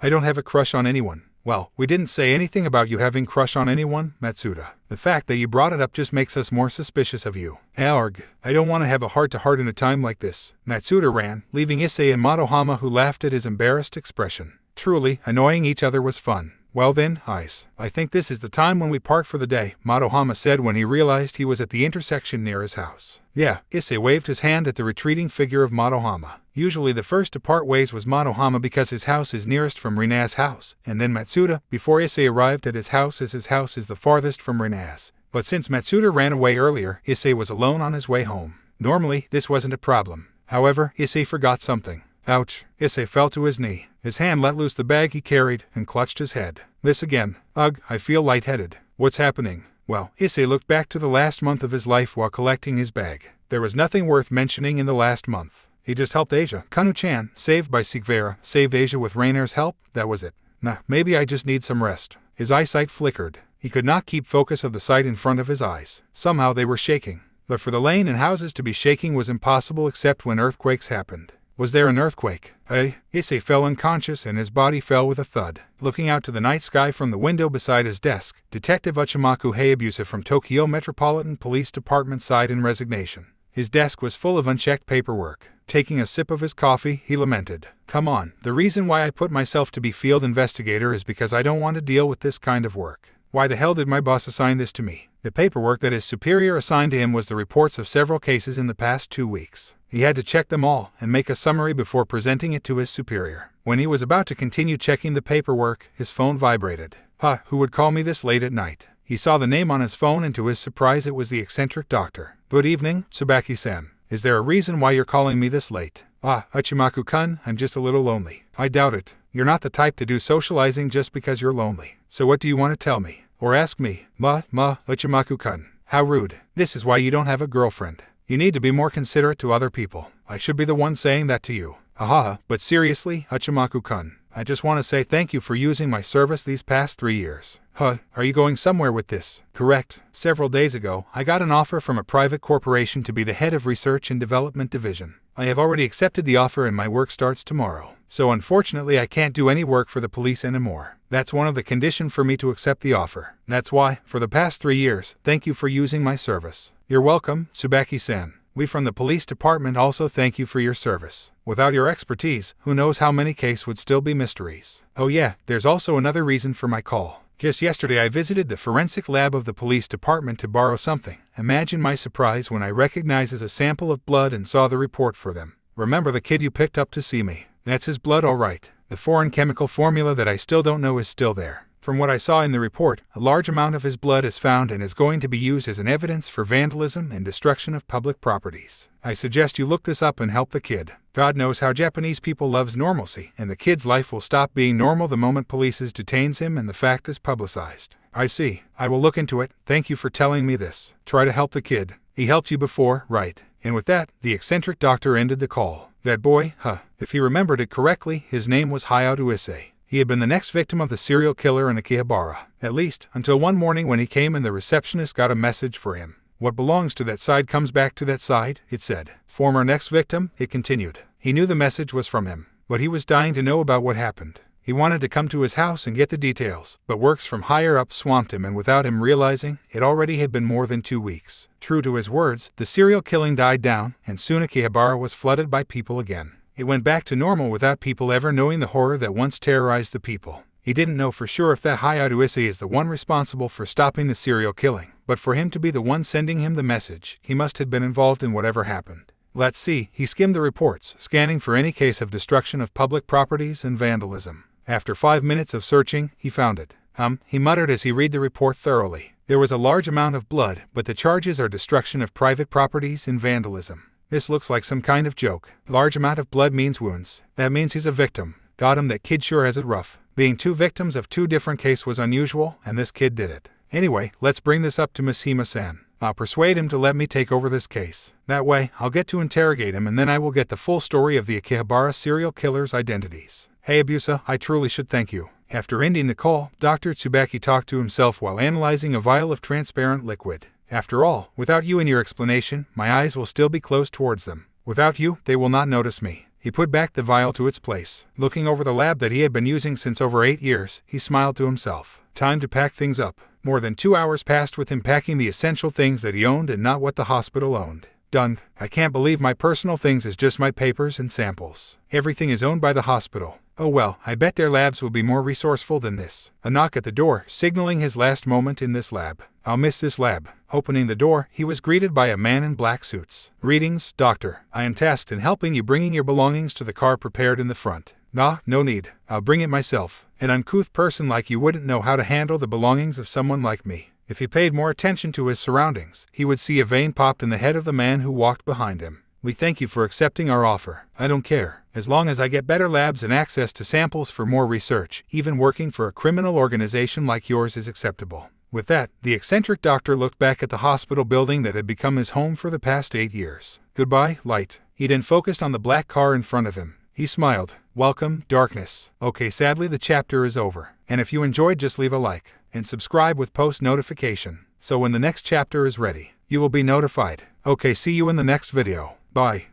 don't have a crush on anyone. Well, we didn't say anything about you having crush on anyone, Matsuda. The fact that you brought it up just makes us more suspicious of you. Arg, I don't want to have a heart-to-heart in a time like this. Matsuda ran, leaving Issei and Madohama, who laughed at his embarrassed expression. Truly, annoying each other was fun. Well then, Aisa, I think this is the time when we part for the day, Madohama said when he realized he was at the intersection near his house. Yeah, Issei waved his hand at the retreating figure of Madohama. Usually the first to part ways was Madohama because his house is nearest from Rina's house, and then Matsuda, before Issei arrived at his house, as his house is the farthest from Rina's. But since Matsuda ran away earlier, Issei was alone on his way home. Normally, this wasn't a problem. However, Issei forgot something. Ouch! Issei fell to his knee. His hand let loose the bag he carried and clutched his head. This again. Ugh, I feel lightheaded. What's happening? Well, Issei looked back to the last month of his life while collecting his bag. There was nothing worth mentioning in the last month. He just helped Asia. Kanu-chan, saved by Sigvera, saved Asia with Rainer's help, that was it. Nah, maybe I just need some rest. His eyesight flickered. He could not keep focus of the sight in front of his eyes. Somehow they were shaking. But for the lane and houses to be shaking was impossible except when earthquakes happened. Was there an earthquake? Issei fell unconscious and his body fell with a thud. Looking out to the night sky from the window beside his desk, Detective Uchimaku Hayabusa from Tokyo Metropolitan Police Department sighed in resignation. His desk was full of unchecked paperwork. Taking a sip of his coffee, he lamented. Come on, the reason why I put myself to be field investigator is because I don't want to deal with this kind of work. Why the hell did my boss assign this to me? The paperwork that his superior assigned to him was the reports of several cases in the past 2 weeks. He had to check them all and make a summary before presenting it to his superior. When he was about to continue checking the paperwork, his phone vibrated. Who would call me this late at night? He saw the name on his phone and to his surprise it was the eccentric doctor. Good evening, Tsubaki-san. Is there a reason why you're calling me this late? Uchimaku-kun, I'm just a little lonely. I doubt it. You're not the type to do socializing just because you're lonely. So what do you want to tell me? Or ask me? Uchimaku-kun. How rude. This is why you don't have a girlfriend. You need to be more considerate to other people. I should be the one saying that to you. But seriously, Uchimaku-kun, I just want to say thank you for using my service these past 3 years. Are you going somewhere with this? Correct. Several days ago, I got an offer from a private corporation to be the head of Research and Development Division. I have already accepted the offer and my work starts tomorrow. So unfortunately I can't do any work for the police anymore. That's one of the conditions for me to accept the offer. That's why, for the past 3 years, thank you for using my service. You're welcome, Tsubaki-san. We from the police department also thank you for your service. Without your expertise, who knows how many cases would still be mysteries. Oh yeah, there's also another reason for my call. Just yesterday I visited the forensic lab of the police department to borrow something. Imagine my surprise when I recognized as a sample of blood and saw the report for them. Remember the kid you picked up to see me? That's his blood all right. The foreign chemical formula that I still don't know is still there. From what I saw in the report, a large amount of his blood is found and is going to be used as an evidence for vandalism and destruction of public properties. I suggest you look this up and help the kid. God knows how Japanese people loves normalcy, and the kid's life will stop being normal the moment police detains him and the fact is publicized. I see. I will look into it. Thank you for telling me this. Try to help the kid. He helped you before, right? And with that, the eccentric doctor ended the call. That boy, if he remembered it correctly, his name was Hayato Issei. He had been the next victim of the serial killer in Akihabara, at least, until one morning when he came and the receptionist got a message for him. What belongs to that side comes back to that side, it said. Former next victim, it continued. He knew the message was from him, but he was dying to know about what happened. He wanted to come to his house and get the details, but works from higher up swamped him and without him realizing, it already had been more than 2 weeks. True to his words, the serial killing died down, and soon Akihabara was flooded by people again. It went back to normal without people ever knowing the horror that once terrorized the people. He didn't know for sure if that Hayato Issei is the one responsible for stopping the serial killing, but for him to be the one sending him the message, he must have been involved in whatever happened. Let's see, he skimmed the reports, scanning for any case of destruction of public properties and vandalism. After 5 minutes of searching, he found it. He muttered as he read the report thoroughly. There was a large amount of blood, but the charges are destruction of private properties and vandalism. This looks like some kind of joke. Large amount of blood means wounds. That means he's a victim. Got him, that kid sure has it rough. Being 2 victims of 2 different cases was unusual, and this kid did it. Anyway, let's bring this up to Miss Hima-san. I'll persuade him to let me take over this case. That way, I'll get to interrogate him and then I will get the full story of the Akihabara serial killer's identities. Hayabusa, I truly should thank you. After ending the call, Dr. Tsubaki talked to himself while analyzing a vial of transparent liquid. After all, without you and your explanation, my eyes will still be closed towards them. Without you, they will not notice me. He put back the vial to its place. Looking over the lab that he had been using since over 8 years, he smiled to himself. Time to pack things up. More than 2 hours passed with him packing the essential things that he owned and not what the hospital owned. Done. I can't believe my personal things is just my papers and samples. Everything is owned by the hospital. Oh well, I bet their labs will be more resourceful than this. A knock at the door, signaling his last moment in this lab. I'll miss this lab. Opening the door, he was greeted by a man in black suits. Greetings, doctor. I am tasked in helping you bringing your belongings to the car prepared in the front. Nah, no need. I'll bring it myself. An uncouth person like you wouldn't know how to handle the belongings of someone like me. If he paid more attention to his surroundings, he would see a vein popped in the head of the man who walked behind him. We thank you for accepting our offer. I don't care. As long as I get better labs and access to samples for more research, even working for a criminal organization like yours is acceptable. With that, the eccentric doctor looked back at the hospital building that had become his home for the past 8 years. Goodbye, light. He then focused on the black car in front of him. He smiled. Welcome, darkness. Okay, sadly the chapter is over. And if you enjoyed, just leave a like and subscribe with post notification, so when the next chapter is ready, you will be notified. Okay, see you in the next video. Bye.